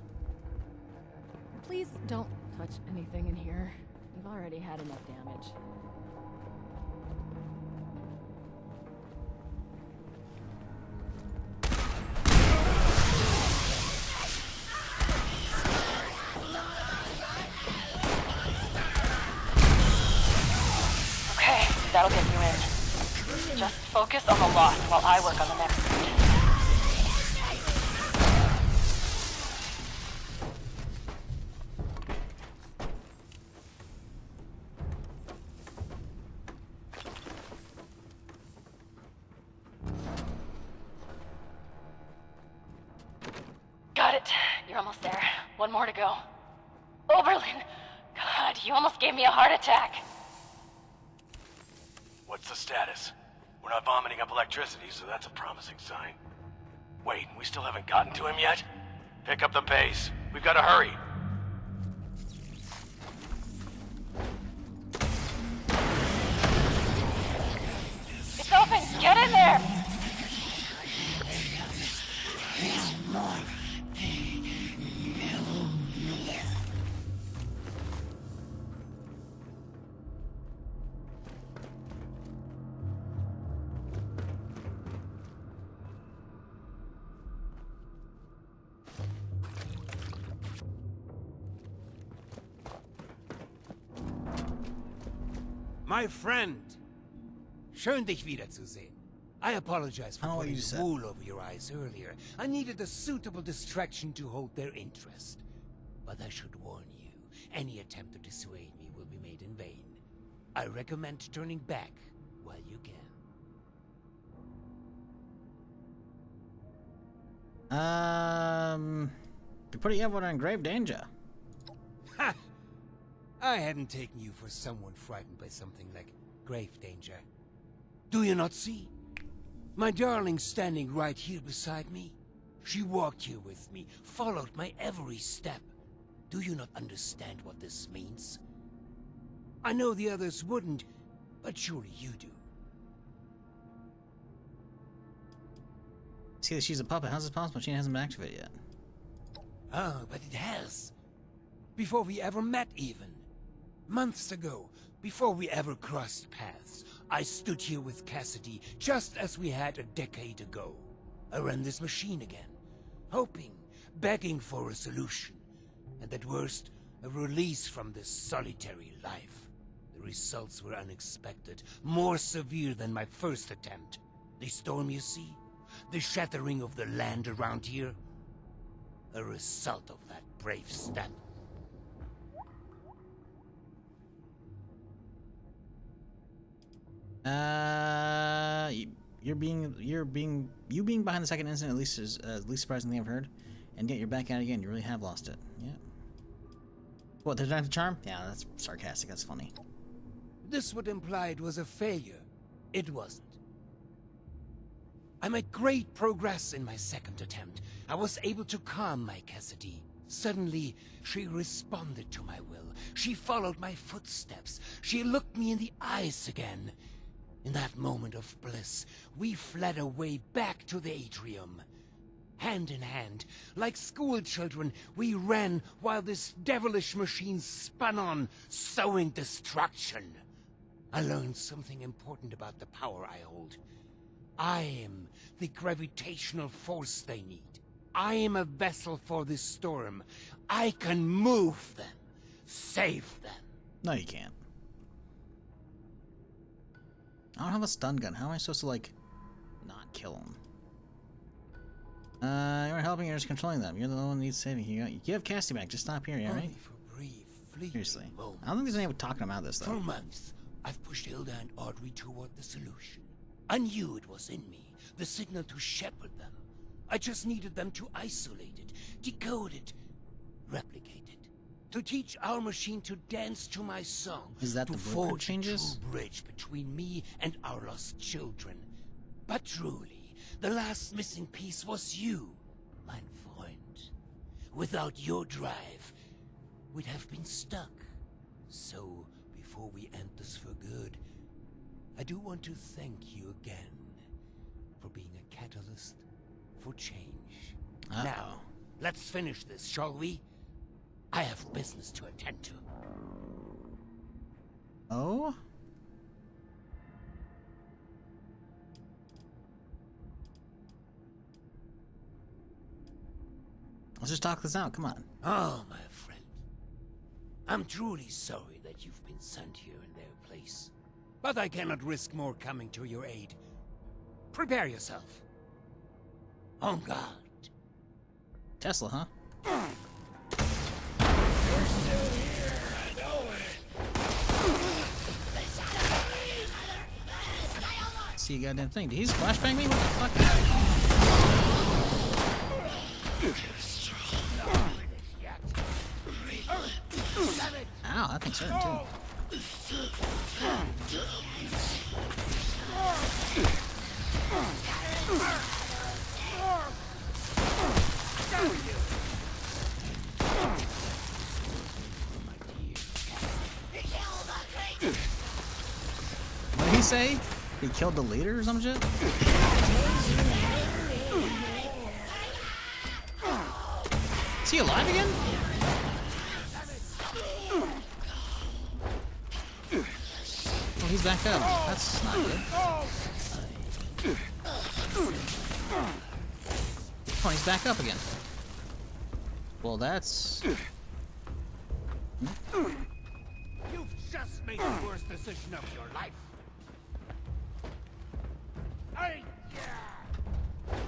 Please don't touch anything in here. We've already had enough damage. Okay, that'll get you in. Just focus on the Lost while I work on the next one. Got it. You're almost there. One more to go. Oberlin! God, you almost gave me a heart attack. What's the status? We're not vomiting up electricity, so that's a promising sign. Wait, we still haven't gotten to him yet? Pick up the pace. We've got to hurry. It's open! Get in there! My friend, schön dich wiederzusehen. I apologize for putting wool over your eyes earlier. I needed a suitable distraction to hold their interest. But I should warn you, any attempt to dissuade me will be made in vain. I recommend turning back while you can. You're putting everyone in grave danger. Ha! I hadn't taken you for someone frightened by something like grave danger. Do you not see? My darling's standing right here beside me. She walked here with me, followed my every step. Do you not understand what this means? I know the others wouldn't, but surely you do. See that she's a puppet. How's this possible? She hasn't been activated yet. Oh, but it has. Before we ever met, even. Months ago, before we ever crossed paths, I stood here with Cassidy, just as we had a decade ago. I ran this machine again, hoping, begging for a solution, and at worst, a release from this solitary life. The results were unexpected, more severe than my first attempt. The storm, you see? The shattering of the land around here? A result of that brave step. You being behind the second incident at least is least surprising thing I've heard, and yet you're back at it again. You really have lost it. Yeah. What? There's not the charm? Yeah, that's sarcastic. That's funny. This would imply it was a failure. It wasn't. I made great progress in my second attempt. I was able to calm my Cassidy. Suddenly, she responded to my will. She followed my footsteps. She looked me in the eyes again. In that moment of bliss, we fled away back to the atrium. Hand in hand, like school children, we ran while this devilish machine spun on, sowing destruction. I learned something important about the power I hold. I am the gravitational force they need. I am a vessel for this storm. I can move them, save them. No, you can't. I don't have a stun gun. How am I supposed to, like, not kill them? You're helping, you're just controlling them. You're the one who needs saving. You have Cassie back. Just stop here, yeah, right? Seriously. I don't think there's any way of talking them out of this, though. For months, I've pushed Hilda and Audrey toward the solution. I knew it was in me, the signal to shepherd them. I just needed them to isolate it, decode it, replicate it. To teach our machine to dance to my song. Is that to the blueprint forge changes? a true bridge between me and our lost children. But truly, the last missing piece was you, mein Freund. Without your drive, we'd have been stuck. So, before we end this for good, I do want to thank you again for being a catalyst for change. Now, let's finish this, shall we? I have business to attend to. Oh? Let's just talk this out, come on. Oh, my friend. I'm truly sorry that you've been sent here in their place. But I cannot risk more coming to your aid. Prepare yourself. On guard. Tesla, huh? You're still here, I know it. See a goddamn thing. Did he just flashbang me? What the fuck? Ow, that thing's hurting too. What did he say? He killed the leader or some shit? Is he alive again? Oh, he's back up. That's not good. Oh, he's back up again. Well, that's... You've just made the worst decision of your life.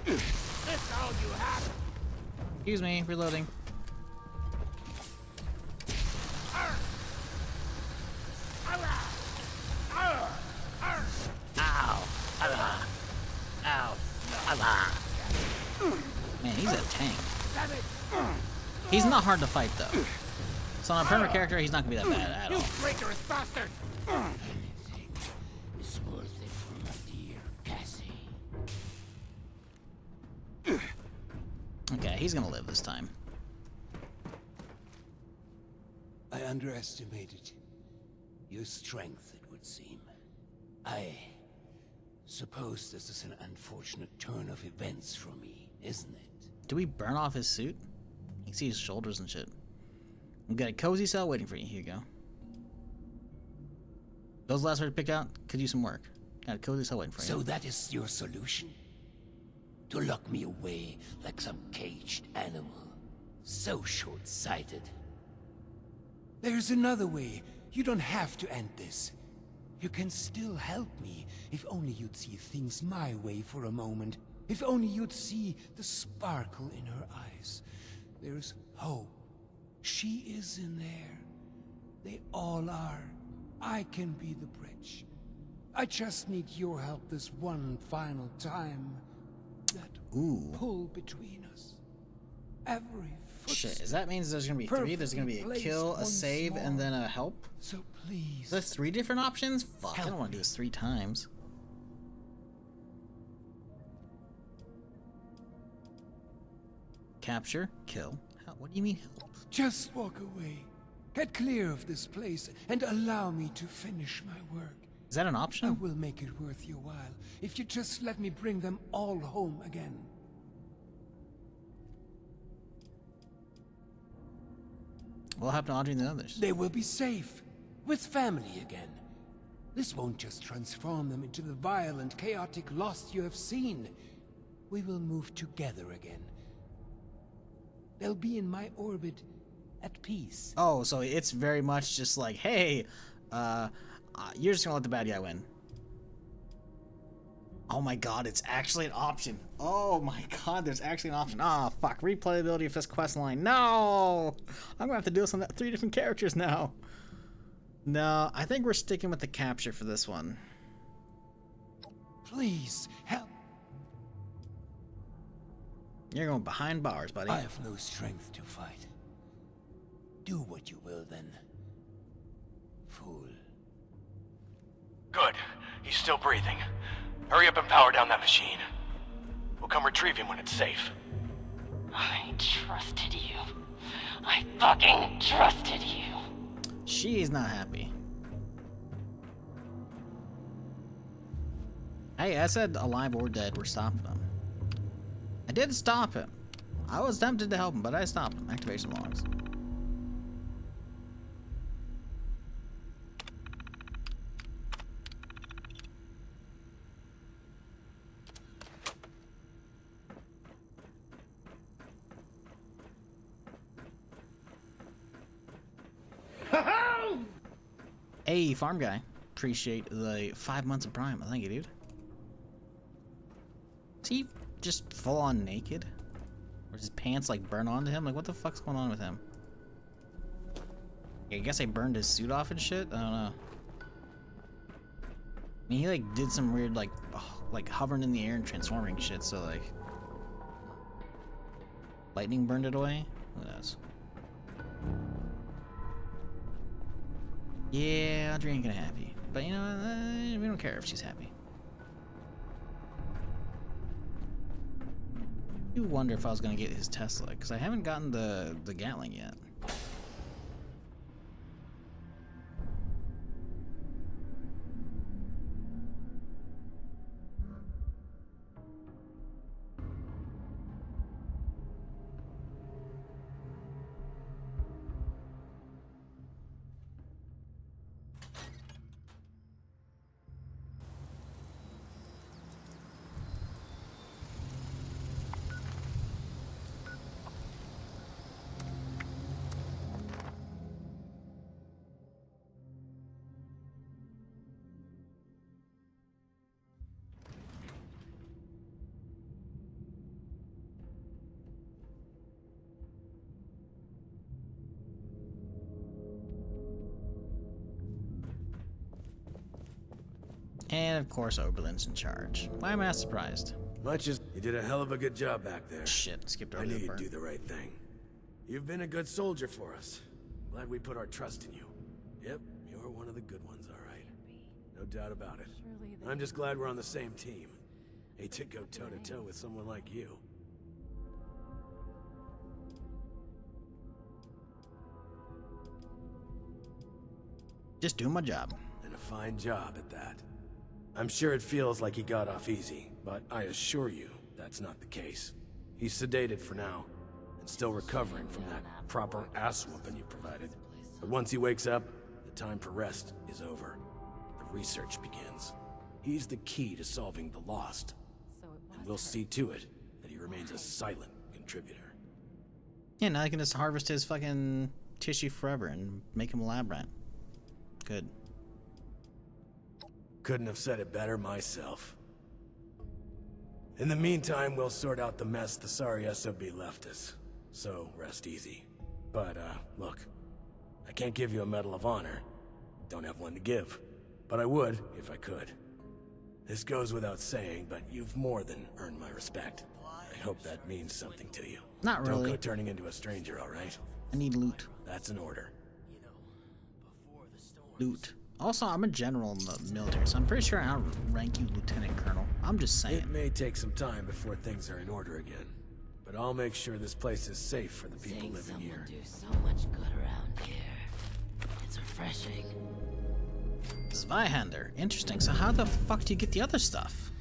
That's all you have. Excuse me, reloading. Ow. Ow. Man, he's a tank. He's not hard to fight, though. So on a permanent character, he's not gonna be that bad at all. You traitorous bastard! Anything is worth it for my dear Cassie. Okay, he's gonna live this time. I underestimated your strength, it would seem. I suppose this is an unfortunate turn of events for me, isn't it? Do we burn off his suit? You can see his shoulders and shit. We've got a cozy cell waiting for you. Here you go. Those last words picked out could use some work. Got a cozy cell waiting for you. So that is your solution? To lock me away like some caged animal? So short-sighted. There's another way. You don't have to end this. You can still help me if only you'd see things my way for a moment. If only you'd see the sparkle in her eyes. There's hope. She is in there. They all are. I can be the bridge. I just need your help this one final time. That pull between us. Every Shit, does that means there's gonna be three? There's gonna be a kill, a save, and then a help? So please. There's 3 different options? Fuck, I don't want to do this 3 times. Capture, kill. What do you mean help? Just walk away. Get clear of this place and allow me to finish my work. Is that an option? I will make it worth your while if you just let me bring them all home again. What happened to Audrey and the others? They will be safe, with family again. This won't just transform them into the violent, chaotic lost you have seen. We will move together again. They'll be in my orbit at peace. Oh, so it's very much just like, hey, you're just gonna let the bad guy win. Oh my god, it's actually an option. Oh my god, there's actually an option. Ah, oh, fuck. Replayability of this quest line. No! I'm gonna have to do this on 3 different characters now. No, I think we're sticking with the capture for this one. Please, help. You're going behind bars, buddy. I have no strength to fight. Do what you will then, fool. Good. He's still breathing. Hurry up and power down that machine. We'll come retrieve him when it's safe. I trusted you. I fucking trusted you. She's not happy. Hey, I said alive or dead, we're stopping him. I did stop him. I was tempted to help him, but I stopped him. Activation logs. Hey, farm guy. Appreciate the 5 months of Prime. Thank you, dude. Is he just full on naked? Or his pants like burn onto him? Like, what the fuck's going on with him? Yeah, I guess I burned his suit off and shit? I don't know. I mean, he like did some weird like hovering in the air and transforming shit, so like lightning burned it away? Who knows? Yeah, Audrey ain't gonna happy. But you know, we don't care if she's happy. I do wonder if I was gonna get his Tesla, because I haven't gotten the Gatling yet. And of course Oberlin's in charge. Why am I not surprised? Much as you did a hell of a good job back there. Shit, skipped over I knew that you'd part. do the right thing. You've been a good soldier for us. Glad we put our trust in you. Yep, you're one of the good ones, all right. No doubt about it. I'm just glad we're on the same team. Hate to go toe-to-toe with someone like you. Just doing my job. And a fine job at that. I'm sure it feels like he got off easy, but I assure you that's not the case. He's sedated for now, and still recovering from that proper ass whooping you provided. But once he wakes up, the time for rest is over. The research begins. He's the key to solving the lost. And we'll see to it that he remains a silent contributor. Yeah, now I can just harvest his fucking tissue forever and make him a lab rat. Good. Couldn't have said it better myself. In the meantime, we'll sort out the mess the sorry SOB left us. So, rest easy. But, look. I can't give you a Medal of Honor. Don't have one to give. But I would, if I could. This goes without saying, but you've more than earned my respect. I hope that means something to you. Not really. Don't go turning into a stranger, all right? I need loot. That's an order. Loot. Also, I'm a general in the military, so I'm pretty sure I'll rank you lieutenant colonel. I'm just saying. It may take some time before things are in order again, but I'll make sure this place is safe for the people living here. Do so much good around here. It's refreshing. Zweihander. Interesting. So how the fuck do you get the other stuff?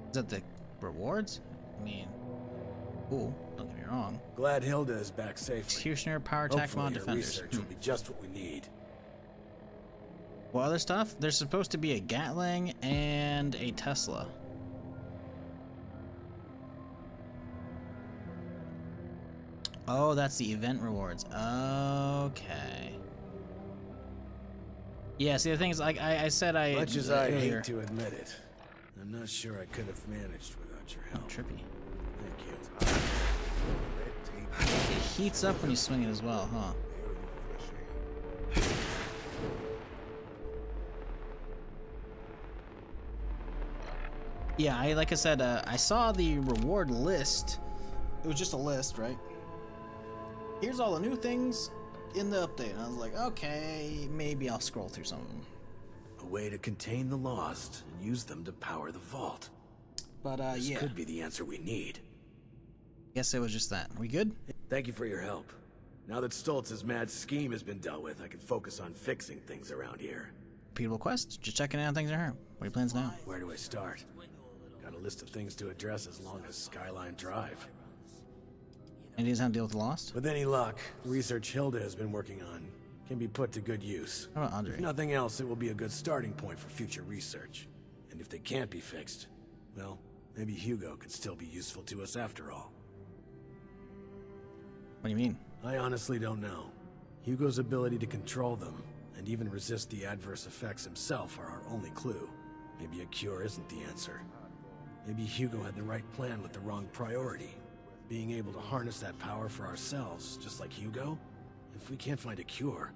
Is that the rewards? I mean, ooh, don't get me wrong. Glad Hilda is back safely. Executioner, power attack, mod defenders. Research will be just what we need. What other stuff? There's supposed to be a Gatling and a Tesla. Oh, that's the event rewards. Okay. Yeah, see, the thing is, like I said, Much as I hate to admit it, I'm not sure I could have managed without your help. Oh, trippy. Thank you. It heats up when you swing it as well, huh? Yeah, like I said, I saw the reward list. It was just a list, right? Here's all the new things in the update. And I was like, okay, maybe I'll scroll through some of them. A way to contain the lost and use them to power the vault. But, this yeah. could be the answer we need. Guess it was just that. We good? Thank you for your help. Now that Stoltz's mad scheme has been dealt with, I can focus on fixing things around here. Repeatable quest? Just checking out things are here. What are your plans now? Where do I start? Got a list of things to address as long as SKYLINE Drive. Ideas how to deal with the lost? With any luck, the research Hilda has been working on can be put to good use. How about Andre? If nothing else, it will be a good starting point for future research. And if they can't be fixed, well, maybe Hugo could still be useful to us after all. What do you mean? I honestly don't know. Hugo's ability to control them, and even resist the adverse effects himself, are our only clue. Maybe a cure isn't the answer. Maybe Hugo had the right plan with the wrong priority. Being able to harness that power for ourselves, just like Hugo? If we can't find a cure,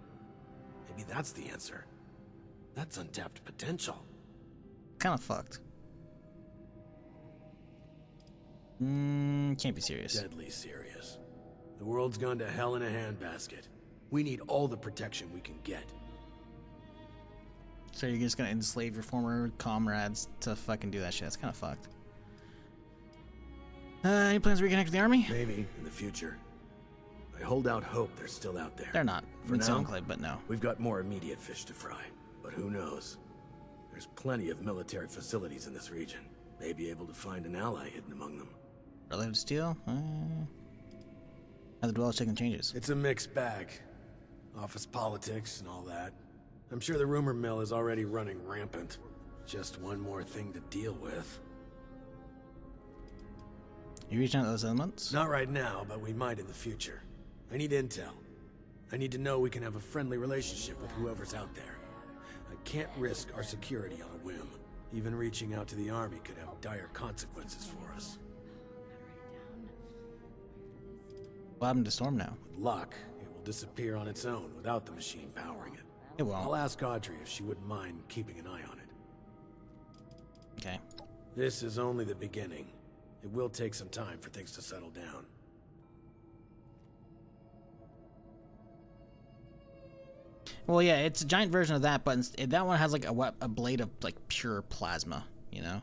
maybe that's the answer. That's untapped potential. Kind of fucked. Can't be serious. Deadly serious. The world's gone to hell in a handbasket. We need all the protection we can get. So you're just gonna enslave your former comrades to fucking do that shit? That's kind of fucked. Any plans to reconnect with the army? Maybe, in the future. I hold out hope they're still out there. They're not. For It's now, enclave, but no. We've got more immediate fish to fry. But who knows? There's plenty of military facilities in this region. May be able to find an ally hidden among them. Relative to steel? How the dwellers taking changes? It's a mixed bag. Office politics and all that. I'm sure the rumor mill is already running rampant. Just one more thing to deal with. You reaching out to those elements? Not right now, but we might in the future. I need intel. I need to know we can have a friendly relationship with whoever's out there. I can't risk our security on a whim. Even reaching out to the army could have dire consequences for us. What happened to Storm now? With luck, it will disappear on its own without the machine powering it. It won't. I'll ask Audrey if she wouldn't mind keeping an eye on it. Okay. This is only the beginning. It will take some time for things to settle down. Well, yeah, it's a giant version of that, but that one has like a blade of like pure plasma, you know?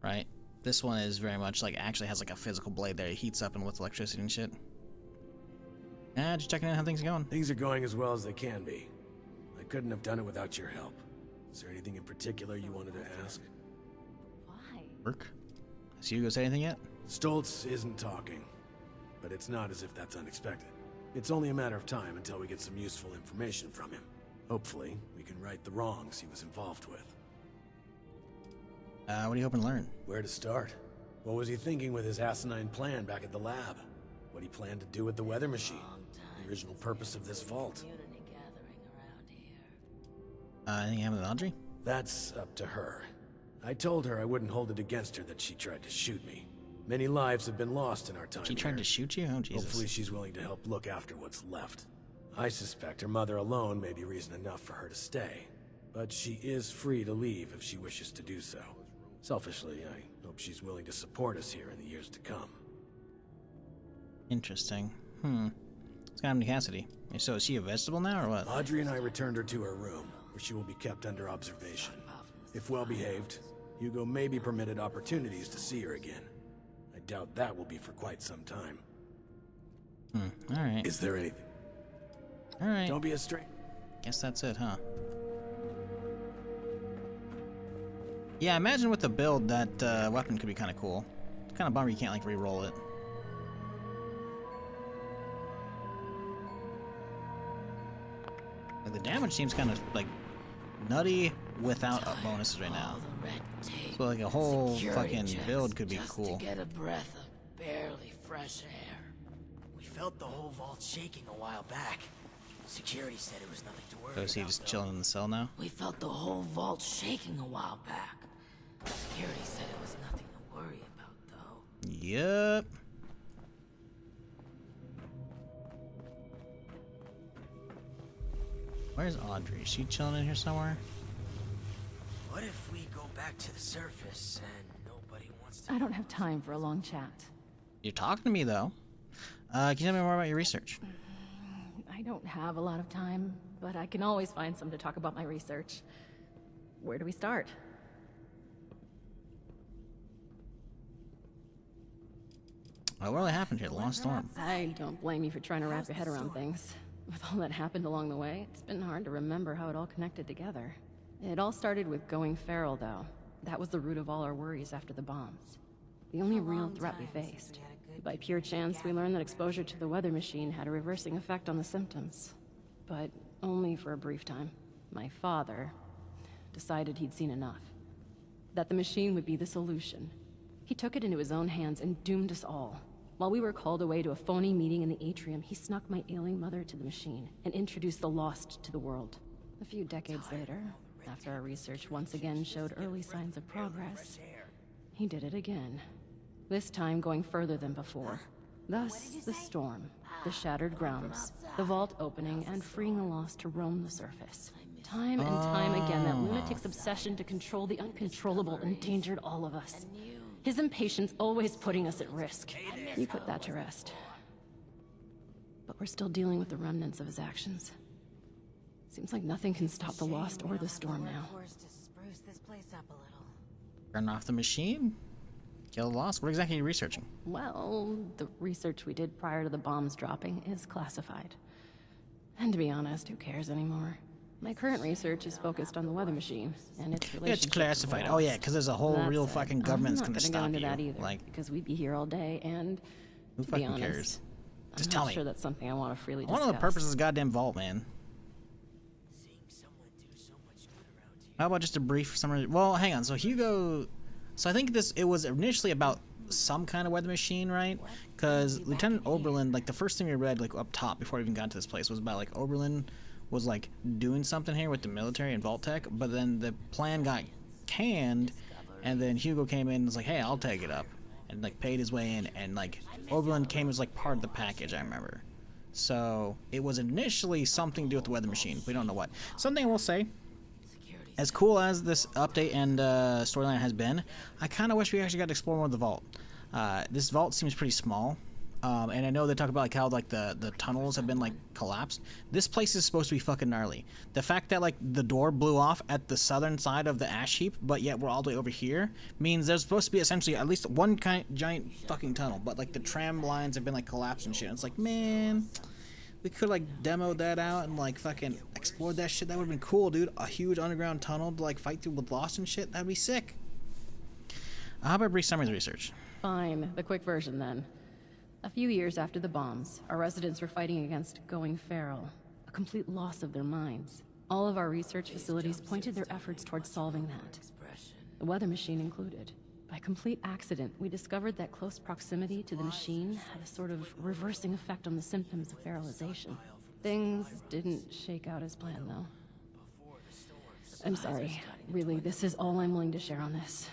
Right? This one is very much like actually has like a physical blade there. It heats up and with electricity and shit. Just checking in how things are going. Things are going as well as they can be. I couldn't have done it without your help. Is there anything in particular you wanted to ask? Why? Work? Has Hugo said anything yet? Stoltz isn't talking, but it's not as if that's unexpected. It's only a matter of time until we get some useful information from him. Hopefully, we can right the wrongs he was involved with. What are you hoping to learn? Where to start? What was he thinking with his asinine plan back at the lab? What he planned to do with the weather machine? The original purpose of this vault? Anything happened with Audrey? That's up to her. I told her I wouldn't hold it against her that she tried to shoot me. Many lives have been lost in our time She tried to shoot you? Oh, Jesus. Hopefully she's willing to help look after what's left. I suspect her mother alone may be reason enough for her to stay. but she is free to leave if she wishes to do so. Selfishly, I hope she's willing to support us here in the years to come. Interesting. It's got to Cassidy. So is she a vegetable now, or what? Audrey and I returned her to her room, where she will be kept under observation. If well behaved, Hugo may be permitted opportunities to see her again. I doubt that will be for quite some time. Alright. Is there anything? Alright. Don't be a stranger. Guess that's it, huh? Yeah, I imagine with the build, that weapon could be kind of cool. It's kind of bummer you can't, like, re-roll it. Like, the damage seems kind of, like, nutty without bonuses right now. So, like, a whole fucking build could be cool. To get a breath of barely fresh air. We felt the whole vault shaking a while back. Security said it was nothing to worry So is he about, just though. chilling in the cell now? We felt the whole vault shaking a while back. Security said it was nothing to worry about, though. Yep. Where's Audrey? Is she chilling in here somewhere? What if we go back to the surface and nobody wants to... I don't have time for a long chat. You're talking to me, though. Can you tell me more about your research? I don't have a lot of time, but I can always find some to talk about my research. Where do we start? What really happened here? The Lost Storm. I don't blame you for trying to wrap your head around things. With all that happened along the way, it's been hard to remember how it all connected together. It all started with going feral, though. That was the root of all our worries after the bombs. The only real threat we faced. By pure chance, we learned that exposure to the weather machine had a reversing effect on the symptoms. But only for a brief time. My father decided he'd seen enough. That the machine would be the solution. He took it into his own hands and doomed us all. While we were called away to a phony meeting in the atrium, he snuck my ailing mother to the machine and introduced the Lost to the world. A few decades later, after our research once again showed early signs of progress, he did it again. This time going further than before. Thus, the storm, the shattered grounds, the vault opening, and freeing the Lost to roam the surface. Time and time again, that lunatic's obsession to control the uncontrollable endangered all of us. His impatience always putting us at risk. You put that to rest. But we're still dealing with the remnants of his actions. Seems like nothing can stop the Lost or the storm now. Turn off the machine? Kill the Lost? What exactly are you researching? Well, the research we did prior to the bombs dropping is classified. And to be honest, who cares anymore? My current research is focused on the weather machine and its relationship. It's classified. Oh yeah, because there's a whole real fucking government that's gonna stop I'm not you. gonna go into that either, Like, because we'd be here all day, and who to be fucking honest, cares? Just I'm tell not me. sure that's something I want to freely One discuss. of the purposes of the goddamn vault, man. How about just a brief summary? Well, hang on. So Hugo, so I think it was initially about some kind of weather machine, right? Because Lieutenant Oberlin, like the first thing we read, like up top before we even got to this place, was about like Oberlin was like doing something here with the military and Vault Tech, but then the plan got canned, and then Hugo came in and was like, hey, I'll take it up, and like paid his way in, and like Oberlin came as like part of the package, I remember. So it was initially something to do with the weather machine. We don't know what. Something I will say, as cool as this update and storyline has been, I kind of wish we actually got to explore more of the vault. This vault seems pretty small, and I know they talk about like how like the tunnels have been like collapsed. This place is supposed to be fucking gnarly. The fact that like the door blew off at the southern side of the ash heap, but yet we're all the way over here, means there's supposed to be essentially at least one giant fucking tunnel, but like the tram lines have been like collapsed and shit. And it's like, man, we could like demo that out and like fucking explore that shit. That would have been cool, dude. A huge underground tunnel to like fight through with Lost and shit. That'd be sick. How about a brief summary of the research? Fine, the quick version then. A few years after the bombs, our residents were fighting against going feral, a complete loss of their minds. All of our research facilities pointed their efforts towards solving that, the weather machine included. By complete accident, we discovered that close proximity to the machine had a sort of reversing effect on the symptoms of feralization. Things didn't shake out as planned, though. I'm sorry. Really, this is all I'm willing to share on this.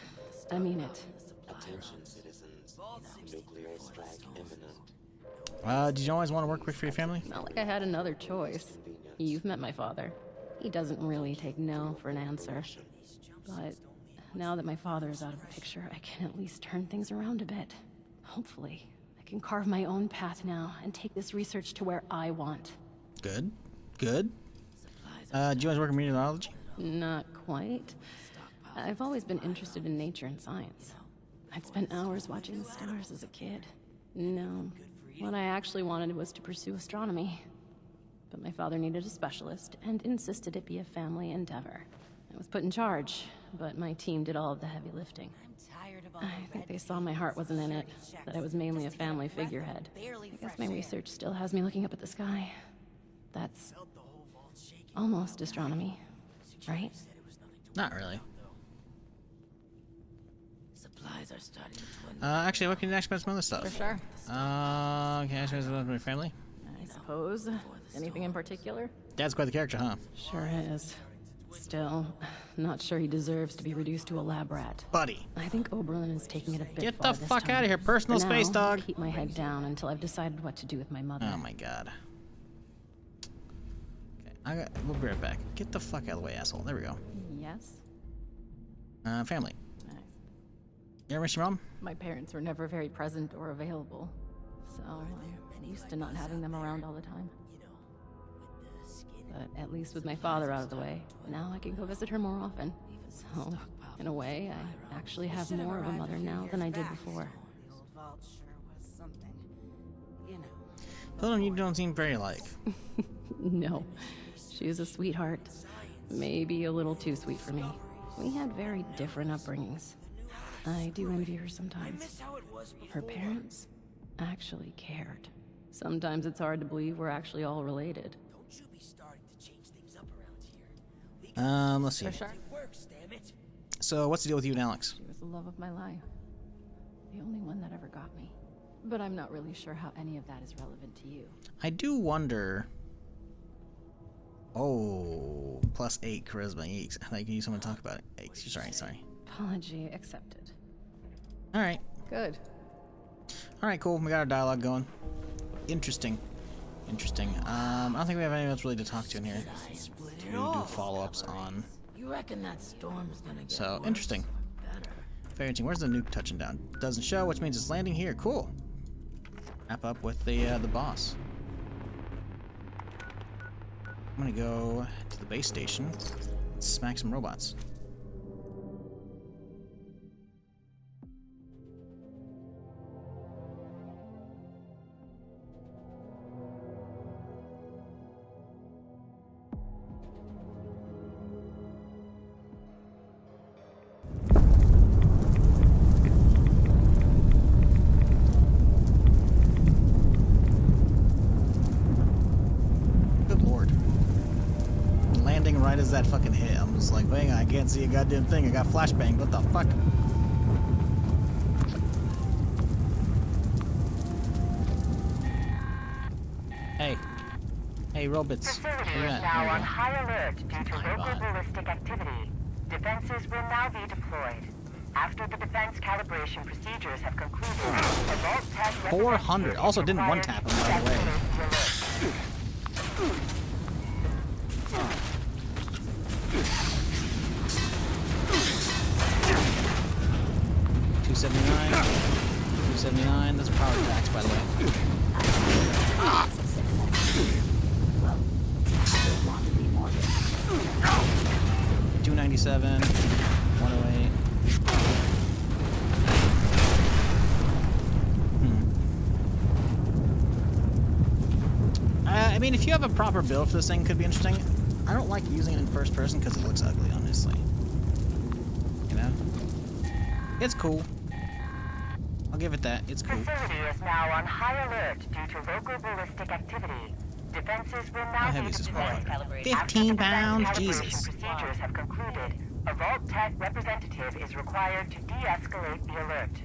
I mean it. Attention, citizens. Nuclear strike imminent. Did you always want to work with for your family? Not like I had another choice. You've met my father. He doesn't really take no for an answer. But now that my father is out of the picture, I can at least turn things around a bit. Hopefully, I can carve my own path now and take this research to where I want. Good. Good. Do you guys work in meteorology? Not quite. I've always been interested in nature and science. I'd spent hours watching the stars as a kid. No, what I actually wanted was to pursue astronomy. But my father needed a specialist and insisted it be a family endeavor. I was put in charge, but my team did all of the heavy lifting. I think they saw my heart wasn't in it, that I was mainly a family figurehead. I guess my research still has me looking up at the sky. That's almost astronomy, right? Not really. Supplies are starting to Actually, what can you ask about some other stuff? For sure. Can I ask about my family? I suppose. Anything in particular? Dad's quite the character, huh? Sure is. Still, not sure he deserves to be reduced to a lab rat. Buddy. I think Oberlin is taking it a bit Get far the this fuck time. out of here, personal For space now, dog. I'll keep my head down until I've decided what to do with my mother. Oh my god. Okay, we'll be right back. Get the fuck out of the way, asshole. There we go. Yes? Family. Nice. You ever miss your mom? My parents were never very present or available, so I'm used to not having them around all the time. But at least with my father out of the way, now I can go visit her more often. So, in a way, I actually have more of a mother now than I did before. Hold on, you don't seem very like. No, she was a sweetheart. Maybe a little too sweet for me. We had very different upbringings. I do envy her sometimes. Her parents actually cared. Sometimes it's hard to believe we're actually all related. Let's see. For sure. So, what's the deal with you and Alex? She was the love of my life. The only one that ever got me. But I'm not really sure how any of that is relevant to you. I do wonder. Oh, +8 charisma. Eeks. I can use someone to talk about it. Sorry. Apology accepted. Alright. Good. Alright, cool. We got our dialogue going. Interesting. I don't think we have anyone else really to talk to in here. To do follow-ups on. You reckon that storm's gonna get So, worse interesting. or better? Very interesting. Where's the nuke touching down? Doesn't show, which means it's landing here. Cool. Wrap up with the boss. I'm gonna go to the base station and smack some robots. Right as that fucking hit, I'm just like, bang, I can't see a goddamn thing. I got flashbang. What the fuck? Hey, robots. Facility is now on high alert due to local ballistic activity. Defenses will now be deployed. After the defense calibration procedures have concluded, the Vault Tech 400. Also didn't one tap him, by the way. 279. Those are power attacks, by the way. 297. 108. I mean, if you have a proper build for this thing, it could be interesting. I don't like using it in first person because it looks ugly, honestly. You know? It's cool. I'll give it that. It's cool. Facility is now on high alert due to local ballistic activity. Defenses will now be deployed. 15 pounds? Jesus. Procedures have concluded. A Vault Tech representative is required to de-escalate the alert.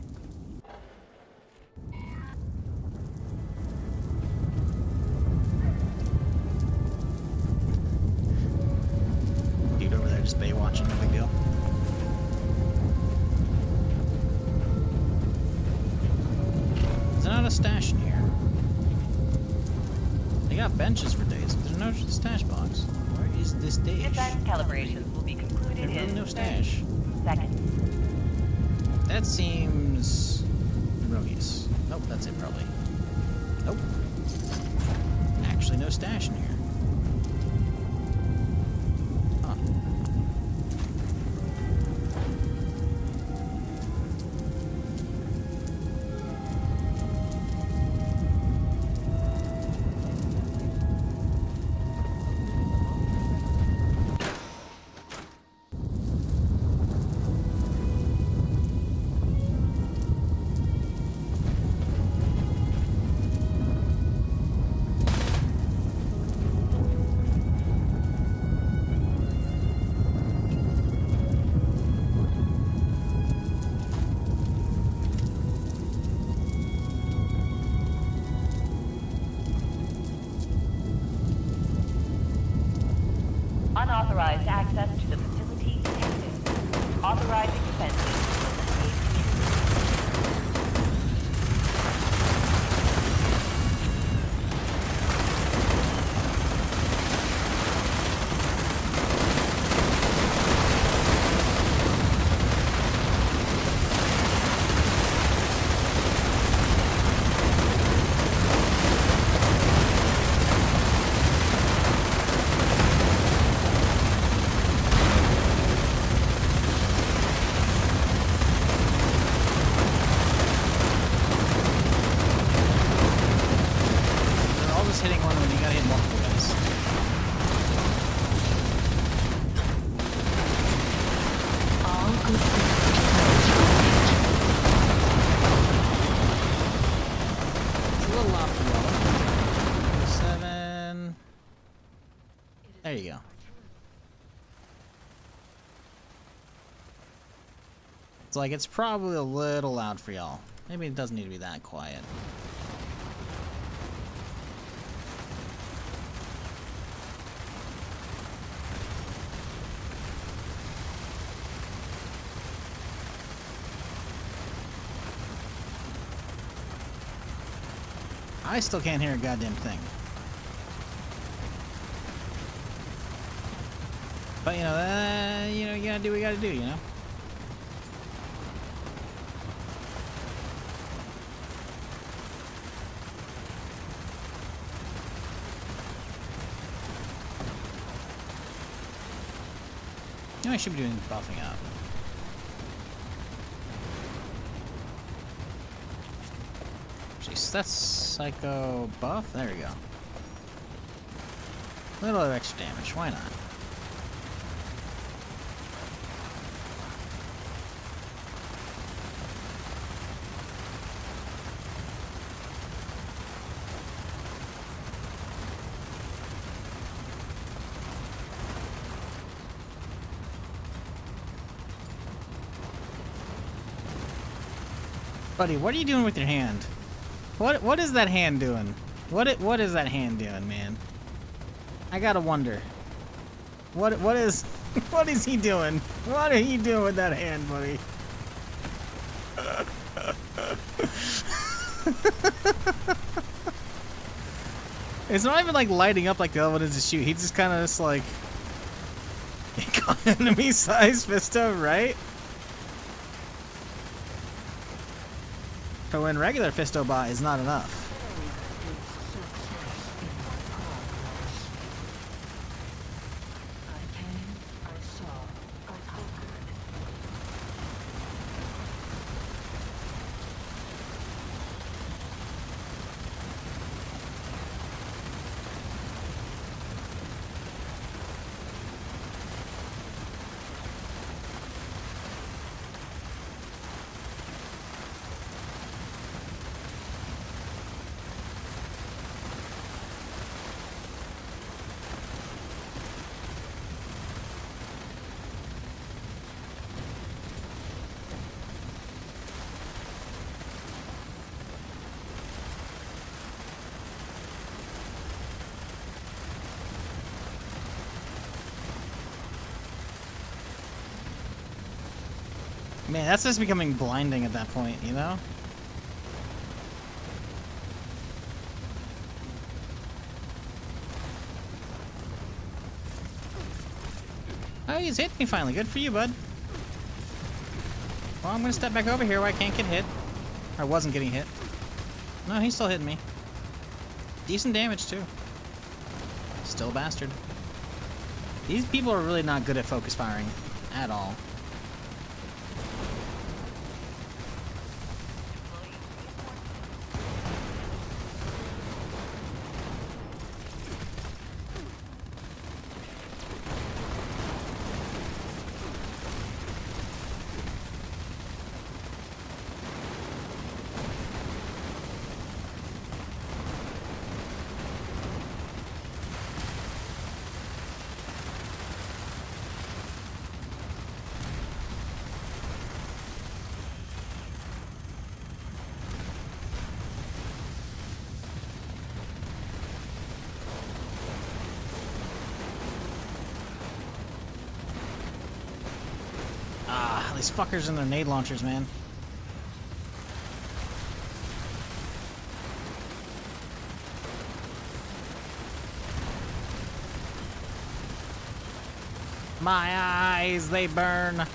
Dude over there just Baywatching, no big deal. There's not a stash in here. They got benches for days, but there's no stash box. Where is the stash? Defense calibrations will be concluded There's really in no stash. 30 seconds. That seems erroneous. Nope, that's it probably. Nope. Actually, no stash in here. Huh. Unauthorized access to the facility detected. Authorizing defenses to eliminate. They're all just hitting one when you gotta hit multiple guys. All good It's a little off the wall. 7. There you go. It's like it's probably a little loud for y'all. Maybe it doesn't need to be that quiet. I still can't hear a goddamn thing. But you know, you gotta do what you gotta do, you know? You know, I should be doing buffing up. Jeez, that's psycho buff. There we go. A little extra damage. Why not? Buddy, what are you doing with your hand? What is that hand doing? What is that hand doing, man? I gotta wonder. What is what is he doing? What are you doing with that hand, buddy? It's not even like lighting up like the other one is to shoot. He's just kind of just like enemy-sized Fisto, right? But when regular Fisto bot is not enough. Man, that's just becoming blinding at that point, you know? Oh, he's hit me finally. Good for you, bud. Well, I'm gonna step back over here where I can't get hit. Or I wasn't getting hit. No, he's still hitting me. Decent damage, too. Still a bastard. These people are really not good at focus firing. At all. These fuckers and their nade launchers, man. My eyes, they burn.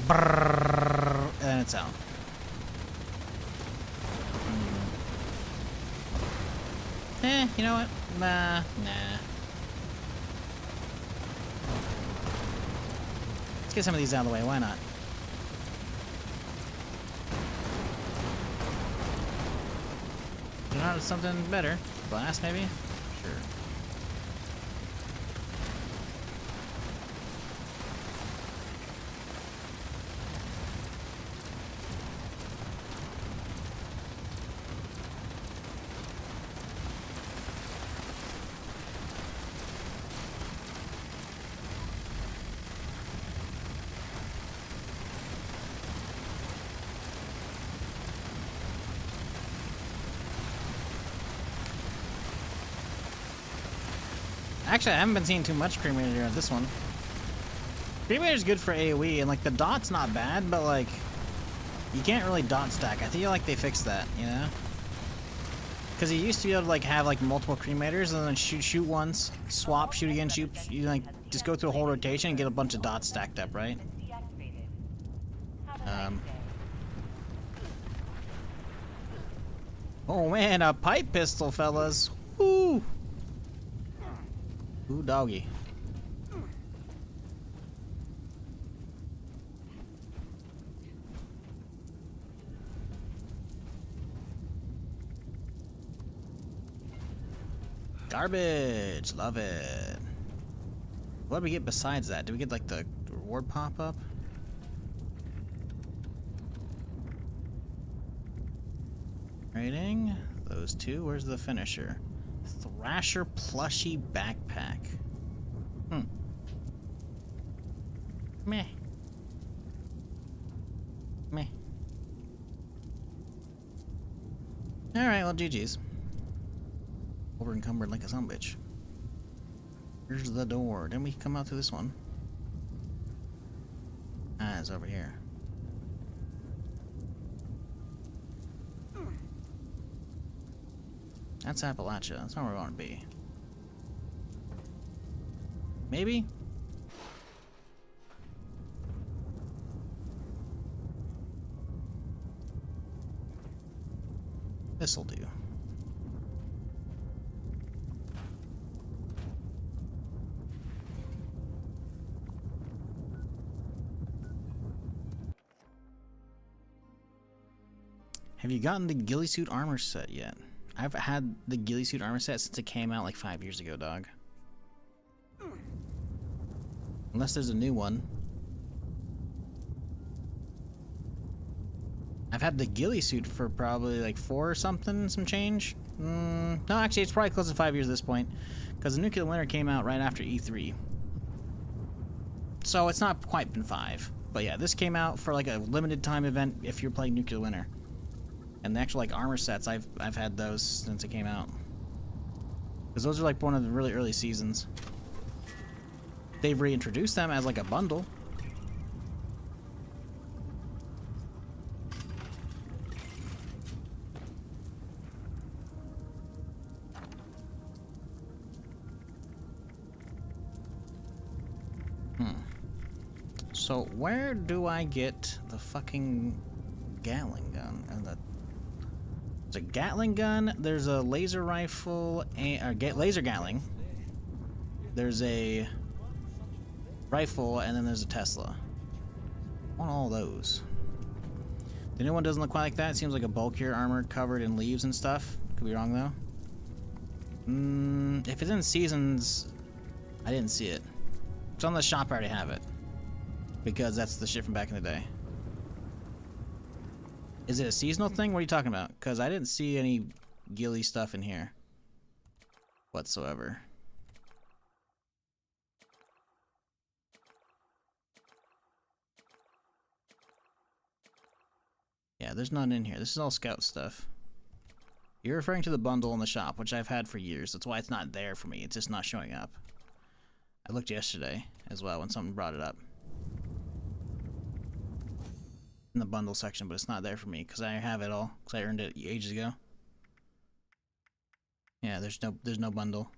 Brrr, and it's out. You know what? Nah. Let's get some of these out of the way. Why not? You know, something better. Blast, maybe? Sure. Actually, I haven't been seeing too much Cremator at this one. Cremator's good for AoE, and like the dot's not bad, but like you can't really dot stack. I feel like they fixed that, you know? Because you used to be able to like have like multiple Cremators and then shoot once, swap, shoot again, shoot. You like just go through a whole rotation and get a bunch of dots stacked up, right? Oh man, a pipe pistol, fellas. Woo! Ooh, doggy. Garbage. Love it. What do we get besides that? Do we get like the reward pop-up? Rating. Those two. Where's the finisher? Thrasher plushie backpack. Meh. Meh. Alright, well, GG's. Over encumbered like a sumbitch. Here's the door. Didn't we come out through this one? Ah, it's over here. That's Appalachia. That's not where we want to be. Maybe? This'll do. Have you gotten the ghillie suit armor set yet? I've had the ghillie suit armor set since it came out like 5 years ago, dog. Unless there's a new one. I've had the ghillie suit for probably like 4 or something, some change. No, actually, it's probably close to 5 years at this point, because the Nuclear Winter came out right after E3. So it's not quite been 5. But yeah, this came out for like a limited time event if you're playing Nuclear Winter. And the actual like armor sets, I've had those since it came out. Because those are like one of the really early seasons. They've reintroduced them as like a bundle. So where do I get the fucking Gatling gun? There's a Gatling gun, there's a laser rifle, laser Gatling. There's a rifle, and then there's a Tesla. I want all those. The new one doesn't look quite like that. It seems like a bulkier armor covered in leaves and stuff. Could be wrong, though. If it's in Seasons, I didn't see it. If it's on the shop, I already have it. Because that's the shit from back in the day. Is it a seasonal thing? What are you talking about? Because I didn't see any ghillie stuff in here. Whatsoever. Yeah, there's none in here. This is all scout stuff. You're referring to the bundle in the shop, which I've had for years. That's why it's not there for me. It's just not showing up. I looked yesterday as well when someone brought it up. In the bundle section, but it's not there for me because I have it all because I earned it ages ago. Yeah, there's no bundle.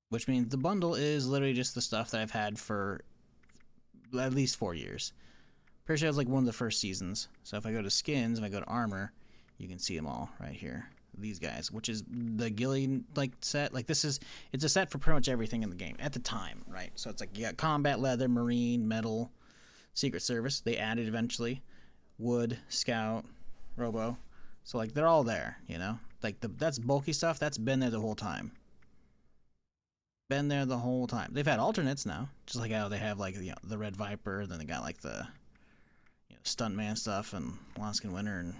Which means the bundle is literally just the stuff that I've had for at least 4 years. Pretty sure it was like one of the first seasons. So if I go to skins, if I go to armor, you can see them all right here. These guys, which is the ghillie like set. Like it's a set for pretty much everything in the game at the time, right? So it's like you got combat, leather, marine, metal, Secret Service. They added eventually wood, scout, robo. So like they're all there, you know. Like that's bulky stuff. That's been there the whole time. Been there the whole time. They've had alternates now, just like how they have like the Red Viper. Then they got like the Stuntman stuff and Alaskan Winter and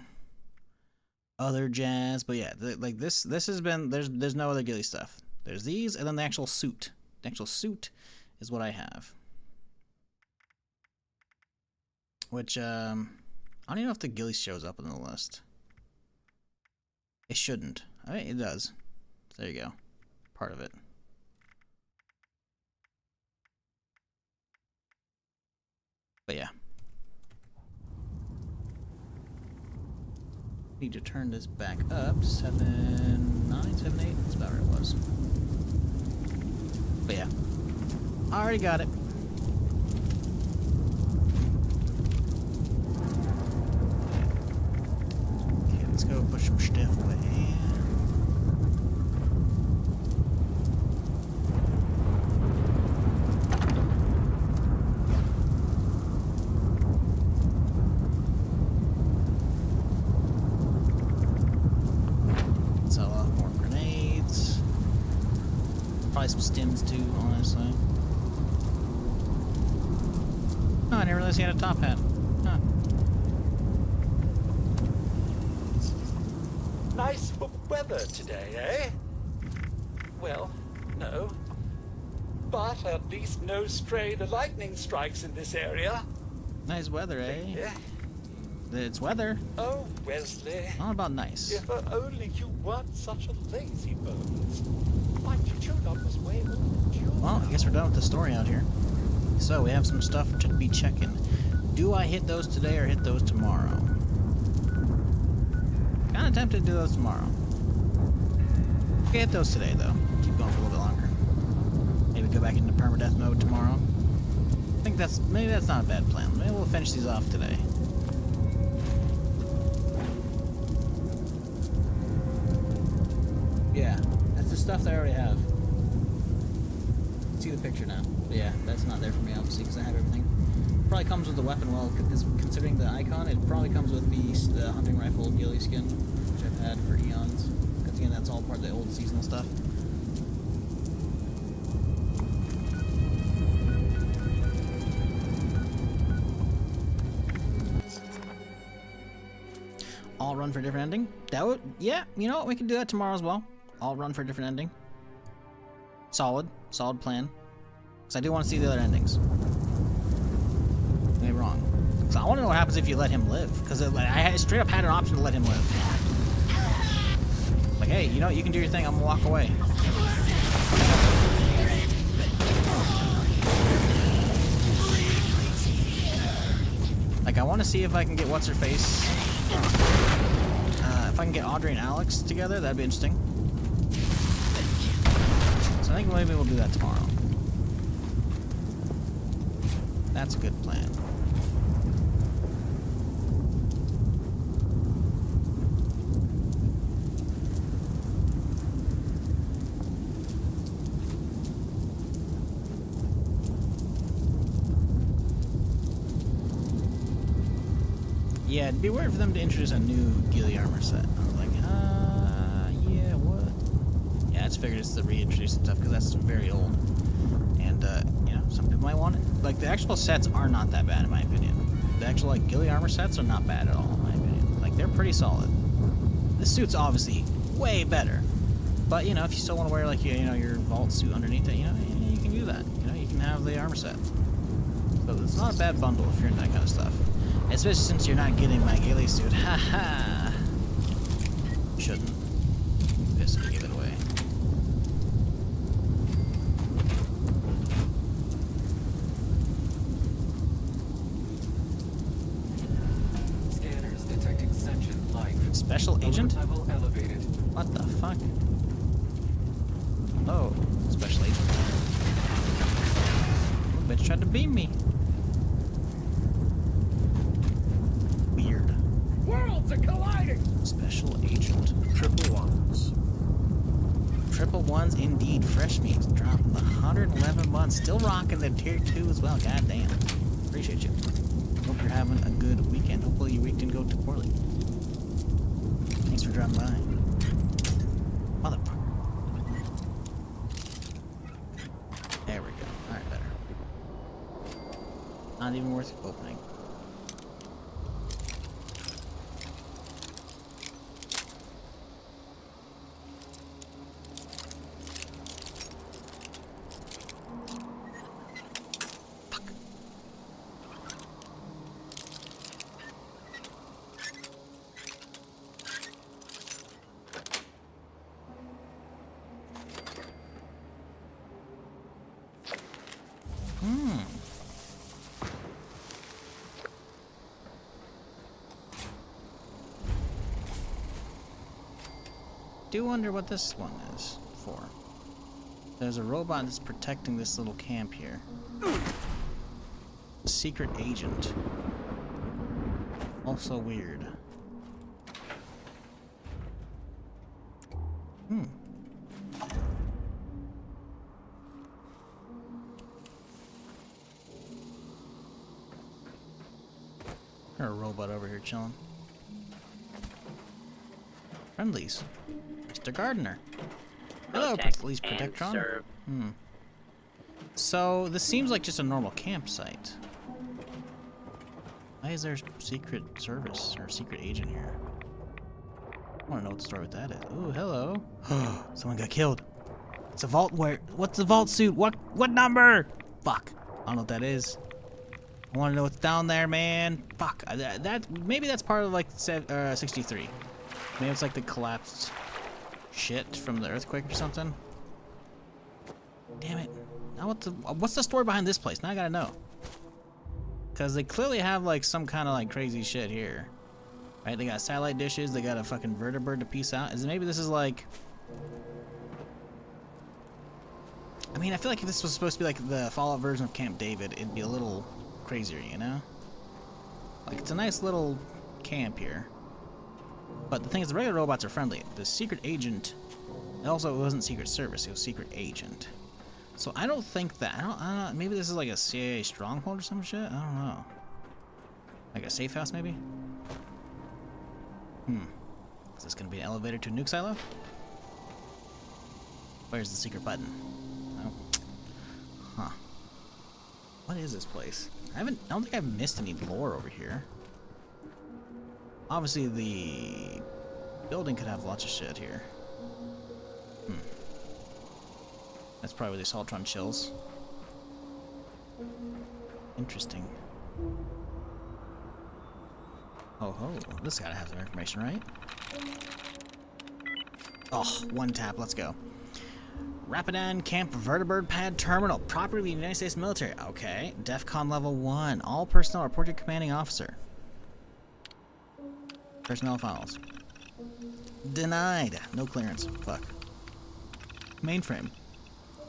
other jazz. But yeah, like this has been there's no other ghillie stuff. There's these and then the actual suit. The actual suit is what I have. Which, I don't even know if the ghillie shows up on the list. It shouldn't. I mean, it does. There you go. Part of it. But yeah. Need to turn this back up. 7, 9, 7, 8. That's about where it was. But yeah. I already got it. Let's go push some stuff away. Sell off more grenades. Probably some stims too, honestly. Oh, I never realized he had a top hat. Huh. Nice weather today, eh? Well, no. But at least no stray lightning strikes in this area. Nice weather, eh? Yeah. It's weather. Oh, Wesley. Not about nice. If only you weren't such a lazy bones. My tune-up was way overdue. Well, I guess we're done with the story out here. So, we have some stuff to be checking. Do I hit those today or hit those tomorrow? Kind of tempted to do those tomorrow. Okay, hit those today, though. Keep going for a little bit longer. Maybe go back into permadeath mode tomorrow. I think maybe that's not a bad plan. Maybe we'll finish these off today. Yeah, that's the stuff that I already have. See the picture now. But yeah, that's not there for me, obviously, because I have everything. Probably comes with the weapon, well, considering the icon, it probably comes with the hunting rifle ghillie skin, which I've had for eons. Because again, that's all part of the old seasonal stuff. All run for a different ending? That would, yeah, you know what, we can do that tomorrow as well. All run for a different ending. Solid plan. Because I do want to see the other endings. Don't get me wrong. Because I want to know what happens if you let him live. Because I straight up had an option to let him live. Like, hey, you know, you can do your thing, I'm gonna walk away. want to see if I can get what's her face. If I can get Audrey and Alex together, that'd be interesting. So I think maybe we'll do that tomorrow. That's a good plan. Yeah, it'd be weird for them to introduce a new ghillie armor set. I was like, yeah, what? Yeah, I just figured it's to reintroduce some stuff because that's very old. And, you know, some people might want it. Like, the actual sets are not that bad, in my opinion. The actual, like, ghillie armor sets are not bad at all, in my opinion. Like, they're pretty solid. This suit's obviously way better. But, you know, if you still want to wear, like, you know, your vault suit underneath it, you know, you can do that. You know, you can have the armor set. So it's not a bad bundle if you're into that kind of stuff. Especially since you're not getting my ghillie suit. Haha. Shouldn't. Just give it away. Scanners detecting sentient life. Special agent? Level elevated. What the fuck? Oh, special agent. Oh, bitch tried to beam me. Weird. Worlds are colliding! Special agent. Triple ones. Triple ones indeed. Fresh meats dropping the 111 months. Still rocking the tier 2 as well. God damn. Appreciate you. Hope you're having a good weekend. Hopefully your week didn't go too poorly. Thanks for dropping by. Motherfucker. There we go. Alright, better. Not even worth opening. Do wonder what this one is for. There's a robot that's protecting this little camp here. Secret agent. Also weird. There's a robot over here chilling. Friendlies. Mr. Gardner. Hello, Police Protectron. So, this seems like just a normal campsite. Why is there secret service or secret agent here? I want to know what the story with that is. Ooh, hello. Someone got killed. It's a vault where? What's the vault suit? What number? Fuck. I don't know what that is. I want to know what's down there, man. Fuck. Maybe that's part of like 63. Maybe it's like the collapsed shit from the earthquake or something. Damn it. Now what's the story behind this place? Now I gotta know. Because they clearly have like some kind of like crazy shit here. Right? They got satellite dishes, they got a fucking vertibird to piece out. Maybe this is like... I mean, I feel like if this was supposed to be like the Fallout version of Camp David, it'd be a little crazier, you know? Like, it's a nice little camp here. But the thing is, the regular robots are friendly. The secret agent, also, it wasn't Secret Service, it was Secret Agent. So I don't think that, I don't know, maybe this is like a CIA stronghold or some shit? I don't know. Like a safe house, maybe? Is this gonna be an elevator to a nuke silo? Where's the secret button? Oh. Huh. What is this place? I don't think I've missed any lore over here. Obviously, the building could have lots of shit here. That's probably where the Saltron chills. Interesting. Oh ho, this gotta have some information, right? Oh, one tap, let's go. Rapidan Camp Vertibird Pad Terminal, property of the United States military. Okay, DEFCON level 1. All personnel report to your commanding officer. Personnel files. Denied. No clearance. Fuck. Mainframe.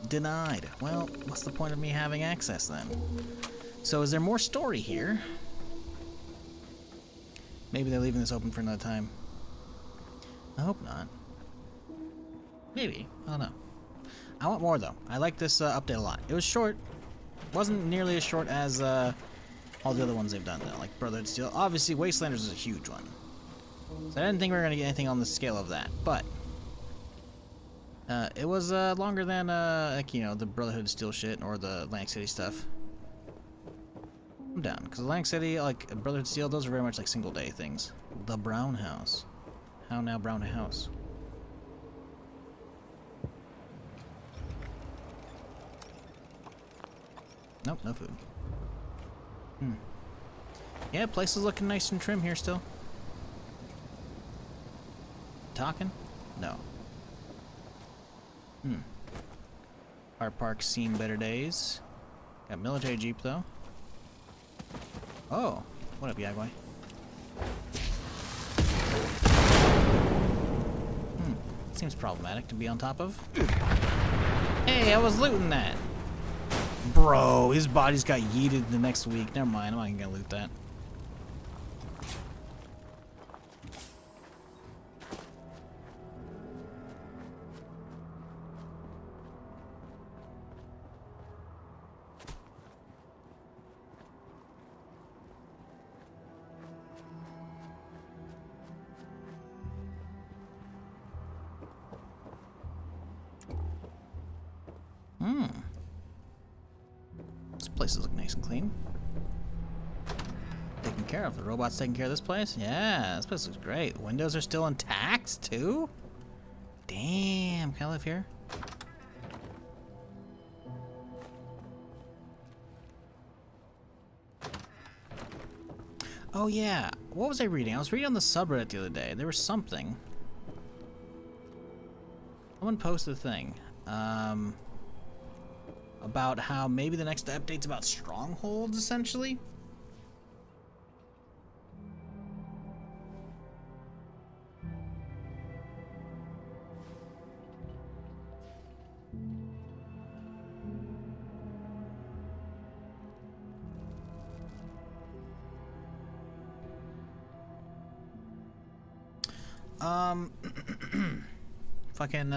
Denied. Well, what's the point of me having access then? So is there more story here? Maybe they're leaving this open for another time. I hope not. Maybe. I don't know. I want more though. I like this update a lot. It was short. Wasn't nearly as short as all the other ones they've done though, like Brotherhood Steel. Obviously, Wastelanders is a huge one. So I didn't think we were gonna get anything on the scale of that, but it was longer than like, you know, the Brotherhood Steel shit or the Atlantic City stuff. I'm down, because Atlantic City, like Brotherhood Steel, those are very much like single day things. The Brown House. How now, Brown House? Nope, no food. Yeah, place is looking nice and trim here still. Talking? No. Our park's seen better days. Got military jeep though. Oh, what up, Yagway? Seems problematic to be on top of. Hey, I was looting that. Bro, his body's got yeeted the next week. Never mind, I'm not gonna loot that. This place look nice and clean. Taken care of. The robot's taking care of this place? Yeah, this place looks great. The windows are still intact, too? Damn, can I live here? Oh yeah, what was I reading? I was reading on the subreddit the other day. There was something. Someone posted a thing. About how maybe the next update's about strongholds, essentially. Fucking,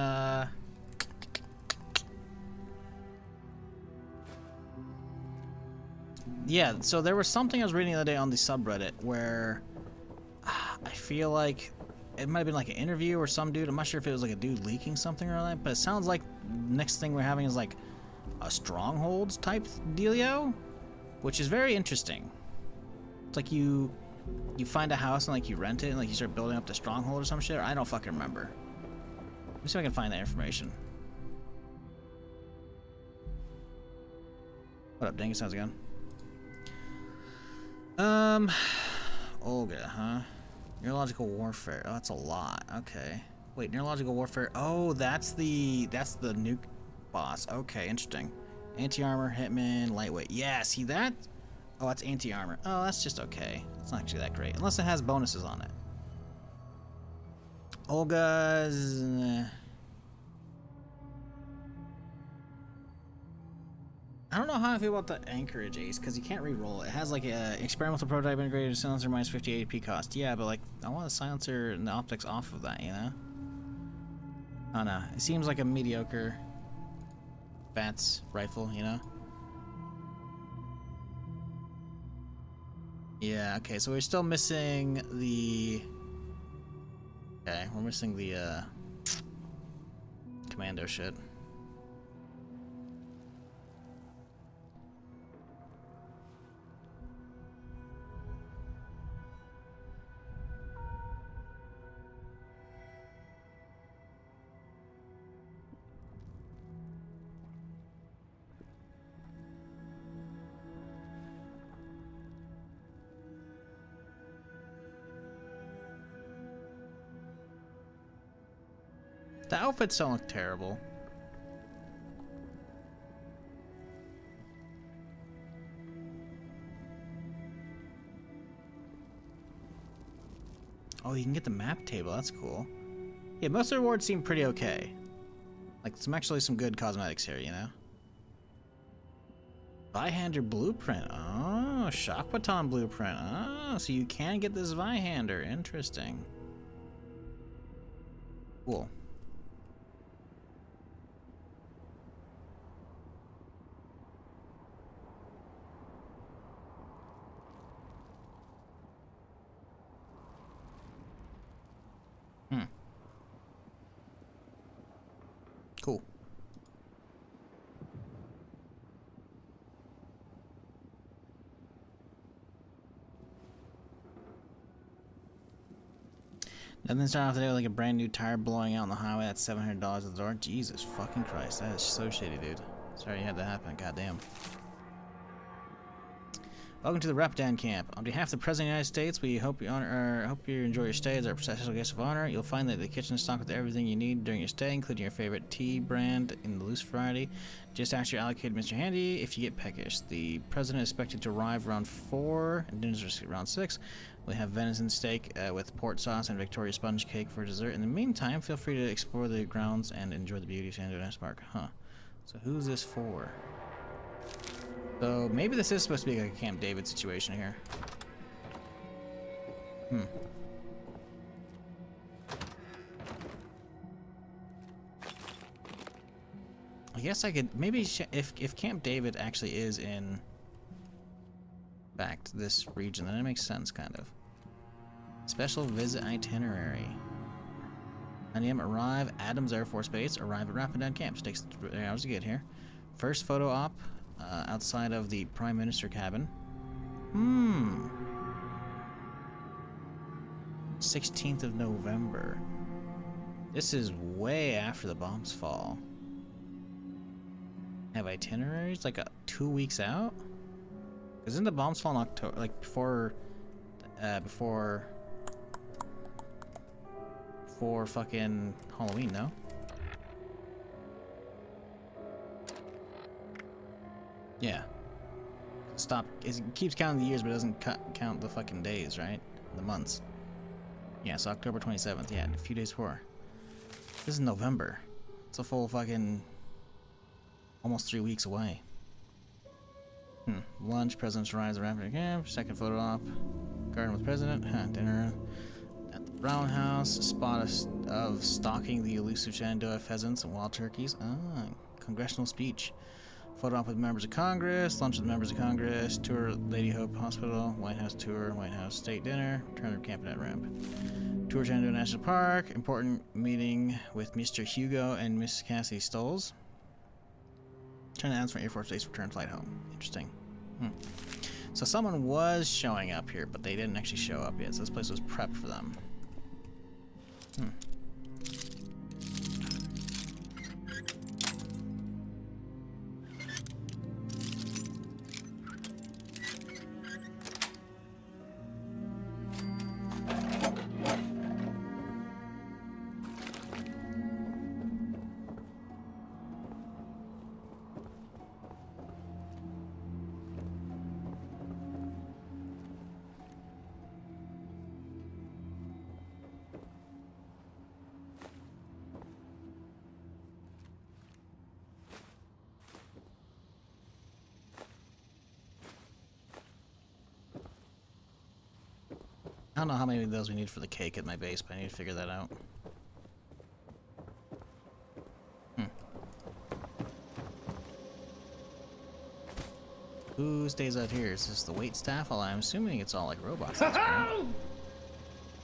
yeah, so there was something I was reading the other day on the subreddit where I feel like it might have been like an interview or some dude. I'm not sure if it was like a dude leaking something or that, but it sounds like next thing we're having is like a strongholds type dealio, which is very interesting. It's like you find a house and like you rent it and like you start building up the stronghold or some shit. I don't fucking remember. Let me see if I can find that information. What up, Dingus? How's it going? Olga, huh? Neurological warfare. Oh, that's a lot. Okay. Wait, neurological warfare. Oh, that's the nuke boss. Okay, interesting. Anti-armor, hitman, lightweight. Yeah, see that? Oh, that's anti-armor. Oh, that's just okay. It's not actually that great. Unless it has bonuses on it. Olga's... I don't know how I feel about the Anchorage Ace, because you can't re-roll it. It has like a experimental prototype integrated silencer minus 50 AP cost. Yeah, but like, I want the silencer and the optics off of that, you know? I don't know. It seems like a mediocre Bats rifle, you know? Yeah, okay, so we're still missing the... Okay, we're missing the, commando shit. The outfits don't look terrible. Oh, you can get the map table. That's cool. Yeah, most of the rewards seem pretty okay. Like, actually some good cosmetics here, you know? Vihander blueprint. Oh, shock baton blueprint. Oh, so you can get this Vihander. Interesting. Cool. Cool. Nothing started off today with like a brand new tire blowing out on the highway. That's $700 at the door. Jesus fucking Christ, that is so shitty, dude. Sorry you had that happen. Goddamn. Welcome to the Rapidan camp. On behalf of the President of the United States, we hope you enjoy your stay as our special guest of honor. You'll find that the kitchen is stocked with everything you need during your stay, including your favorite tea brand in the loose variety. Just ask your allocated Mr. Handy if you get peckish. The President is expected to arrive around 4, and dinner's around 6. We have venison steak with port sauce and Victoria sponge cake for dessert. In the meantime, feel free to explore the grounds and enjoy the beauty of San Andreas Park. Huh. So who's this for? So maybe this is supposed to be like a Camp David situation here. I guess I could maybe if Camp David actually is in back to this region, then it makes sense, kind of. Special visit itinerary. 9 a.m. arrive Adams Air Force Base. Arrive at Rapidan Camp. Takes 3 hours to get here. First photo op outside of the Prime Minister cabin. 16th of November. This is way after the bombs fall. Have itineraries like 2 weeks out? Isn't the bombs fall in October, like before fucking Halloween, no? Yeah. Stop. It keeps counting the years, but it doesn't count the fucking days, right? The months. Yeah, so October 27th. Yeah, a few days before. This is November. It's a full fucking almost 3 weeks away. Lunch, President's arrives at Rapidan Camp. Second photo op. Garden with President. Dinner at the Brown House. Spot of stalking the elusive Shenandoah pheasants and wild turkeys. Congressional speech. Photo op with members of Congress. Lunch with members of Congress. Tour Lady Hope Hospital. White House tour. White House State Dinner. Return of Camp Net Ramp. Tour Shenandoah National Park. Important meeting with Mr. Hugo and Miss Cassie Stoles. Turn the from Air Force Base. Return flight home. Interesting. So someone was showing up here, but they didn't actually show up yet. So this place was prepped for them. I don't know how many of those we need for the cake at my base, but I need to figure that out. Who stays out here? Is this the wait staff? Well, I'm assuming it's all like robots.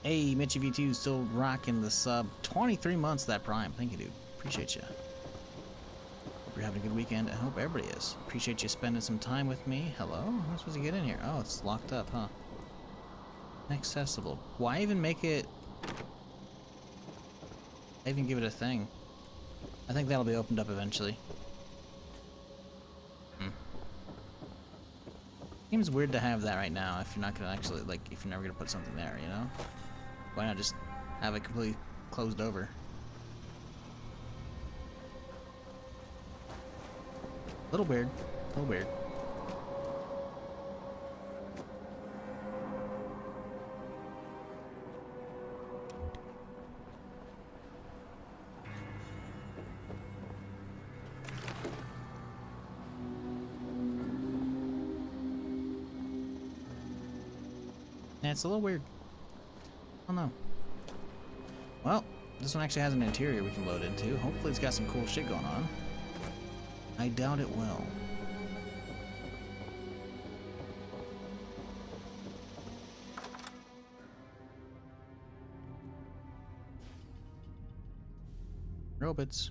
Hey, Mitchy V2 still rocking the sub. 23 months that Prime. Thank you, dude. Appreciate you. Hope you're having a good weekend. I hope everybody is. Appreciate you spending some time with me. Hello? How am I supposed to get in here? Oh, it's locked up, huh? Inaccessible. Why even make it... Why even give it a thing? I think that'll be opened up eventually. Seems weird to have that right now if you're not gonna actually, like, if you're never gonna put something there, you know? Why not just have it completely closed over? Little weird. Little weird. Yeah, it's a little weird. I don't know. Well, this one actually has an interior we can load into. Hopefully it's got some cool shit going on. I doubt it will. Robots.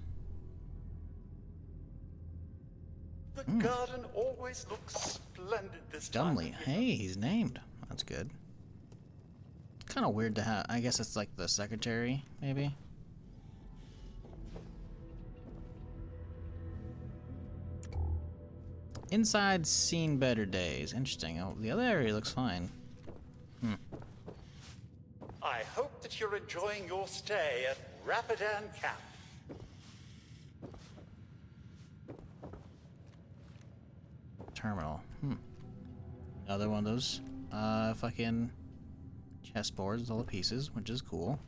The garden always looks splendid this time. Dumley. Hey, he's named. That's good. Kind of weird to have. I guess it's like the secretary, maybe. Inside, seen better days. Interesting. Oh, the other area looks fine. I hope that you're enjoying your stay at Rapidan Camp. Terminal. Another one of those fucking chessboards with all the pieces, which is cool.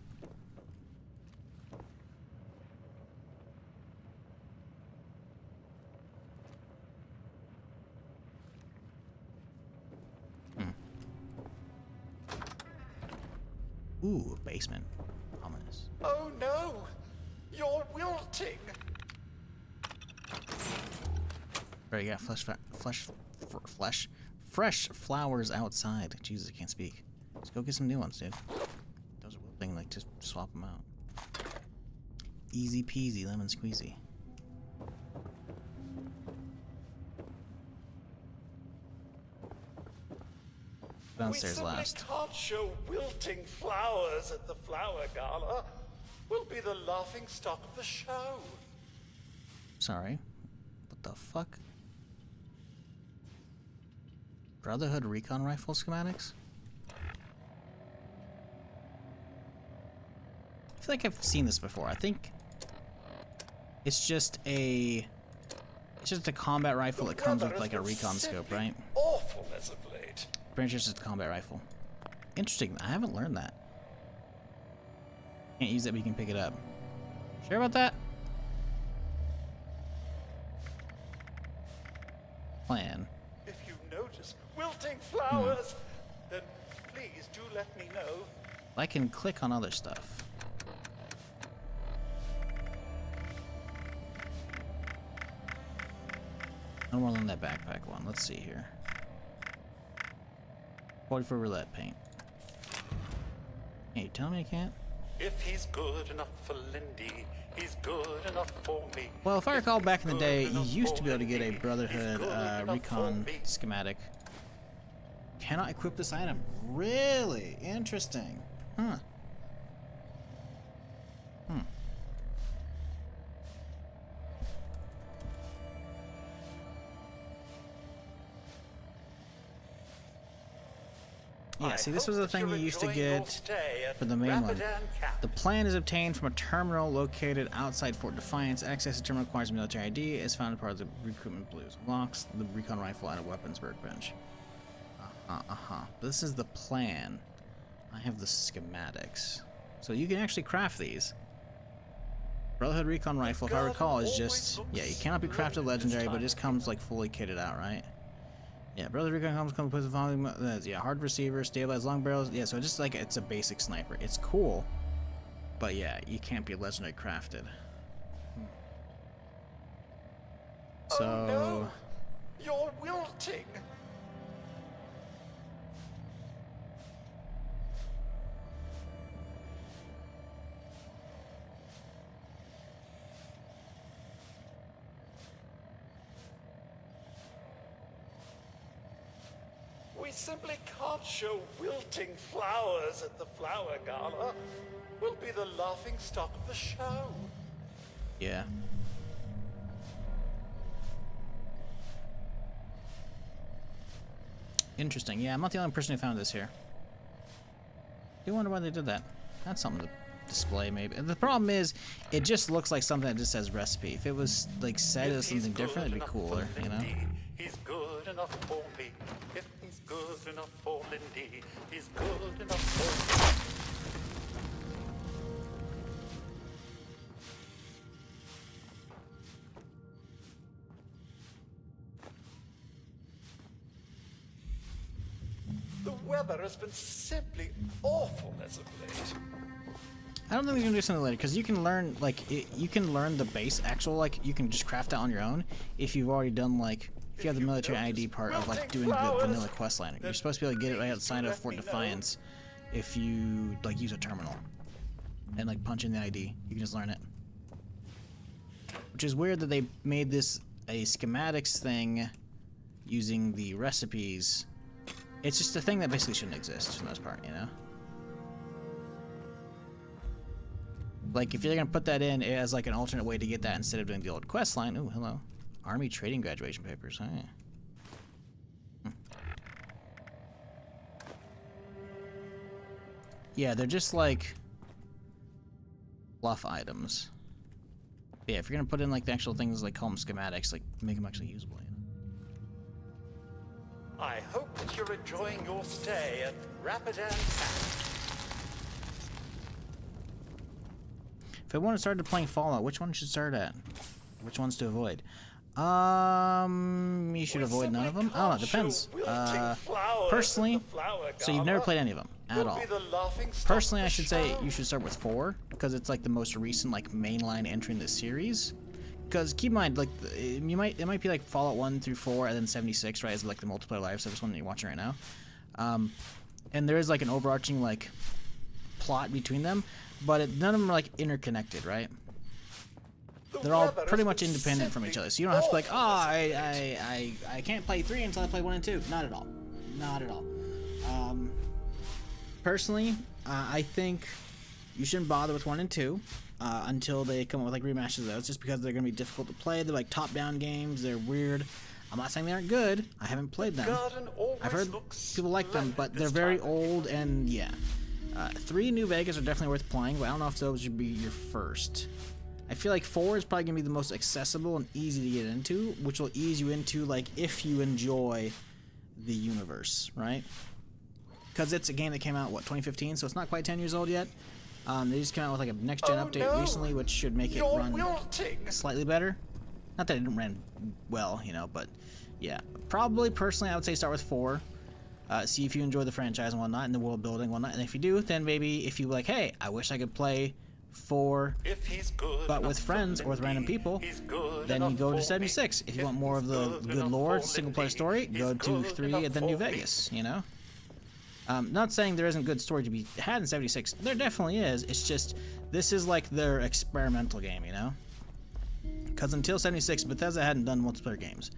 Ooh, basement. Ominous. Oh no! You're wilting! Right, you got fresh flowers outside. Jesus, I can't speak. Let's go get some new ones, dude. Those are wilting, like, just swap them out. Easy peasy, lemon squeezy. Downstairs last. We simply can't show wilting flowers at the flower gala. We'll be the laughing stock of the show. Sorry. What the fuck? Brotherhood recon rifle schematics? I feel like I've seen this before. I think it's just a combat rifle that comes with like a recon scope, right? Awful as of late. Pretty sure it's just a combat rifle. Interesting. I haven't learned that. Can't use it, but you can pick it up. Sure about that? Plan. If you notice wilting flowers, then please do let me know. I can click on other stuff. No more on that backpack one. Let's see here. 40 for roulette paint. Hey, you telling me I can't? If he's good enough for Lindy, he's good enough for me. Well, if I recall back in the day, you used to be able to get a Brotherhood recon schematic. Cannot equip this item. Really? Interesting. Huh. Yeah, see, this was the thing you used to get for the main one. The plan is obtained from a terminal located outside Fort Defiance. Access to terminal requires military ID. Is found as part of the recruitment blues. Unlocks the recon rifle at a weapons workbench. This is the plan. I have the schematics. So you can actually craft these. Brotherhood recon rifle, if I recall, is just... Yeah, you cannot be crafted legendary, but it just comes like fully kitted out, right? Yeah, Brotherhood recon comes with volume. Yeah, hard receiver, stabilized long barrels. Yeah, so just like it's a basic sniper. It's cool, but yeah, you can't be legendary crafted. So. Oh no! You're wilting. We simply can't show wilting flowers at the flower gala. We'll be the laughing stock of the show. Yeah. Interesting. Yeah, I'm not the only person who found this here. I do wonder why they did that. That's something to display, maybe. And the problem is, it just looks like something that just says recipe. If it was like said as something different, it'd be cooler, you know? He's good enough for me. If he's good enough for Lindy, he's good enough for me. The weather has been simply awful as of late. I don't think they're gonna do something later, because you can learn, like, you can learn the base actual, like, you can just craft it on your own if you've already done, like, if you have the military ID part of, like, doing the vanilla questline. You're supposed to be able to get it right outside of Fort Defiance if you, like, use a terminal and, like, punch in the ID. You can just learn it. Which is weird that they made this a schematics thing using the recipes. It's just a thing that basically shouldn't exist for the most part, you know? Like, if you're gonna put that in as like an alternate way to get that instead of doing the old quest line. Ooh, hello. Army trading graduation papers, huh? Yeah, they're just like fluff items. Yeah, if you're gonna put in like the actual things, like call them schematics, like make them actually usable, you know? I hope that you're enjoying your stay at Rapidan Camp. If I want to start playing Fallout, which one should start at? Which ones to avoid? You should avoid none of them. I don't know, it depends. Personally, so you've never played any of them at all. Personally, I should say you should start with 4 because it's like the most recent like mainline entry in the series. Because keep in mind, like it might be like Fallout 1 through 4 and then 76, right? Is like the multiplayer live service one that you're watching right now. And there is like an overarching like plot between them, but none of them are like interconnected, right? They're all pretty much independent from each other, so you don't have to be like, oh, I can't play 3 until I play 1 and 2. Not at all. Not at all. Personally, I think you shouldn't bother with 1 and 2 until they come up with like remasters of those, just because they're going to be difficult to play. They're like top-down games. They're weird. I'm not saying they aren't good. I haven't played them. I've heard people like them, but they're very old, and yeah. 3 New Vegas are definitely worth playing, but I don't know if those should be your first. I feel like 4 is probably going to be the most accessible and easy to get into, which will ease you into, like, if you enjoy the universe, right? Because it's a game that came out, what, 2015? So it's not quite 10 years old yet. They just came out with, like, a next-gen update recently, which should make it run slightly better. Not that it didn't run well, you know, but, yeah. Probably, personally, I would say start with 4. See if you enjoy the franchise and whatnot, and the world building and whatnot. And if you do, then maybe if you like, hey, I wish I could play 4, but with friends or with random people, then you go to 76. If you want more of the good lore, single-player story, go to 3 and then New Vegas, you know? Not saying there isn't good story to be had in 76. There definitely is. It's just, this is like their experimental game, you know? Because until 76, Bethesda hadn't done multiplayer games.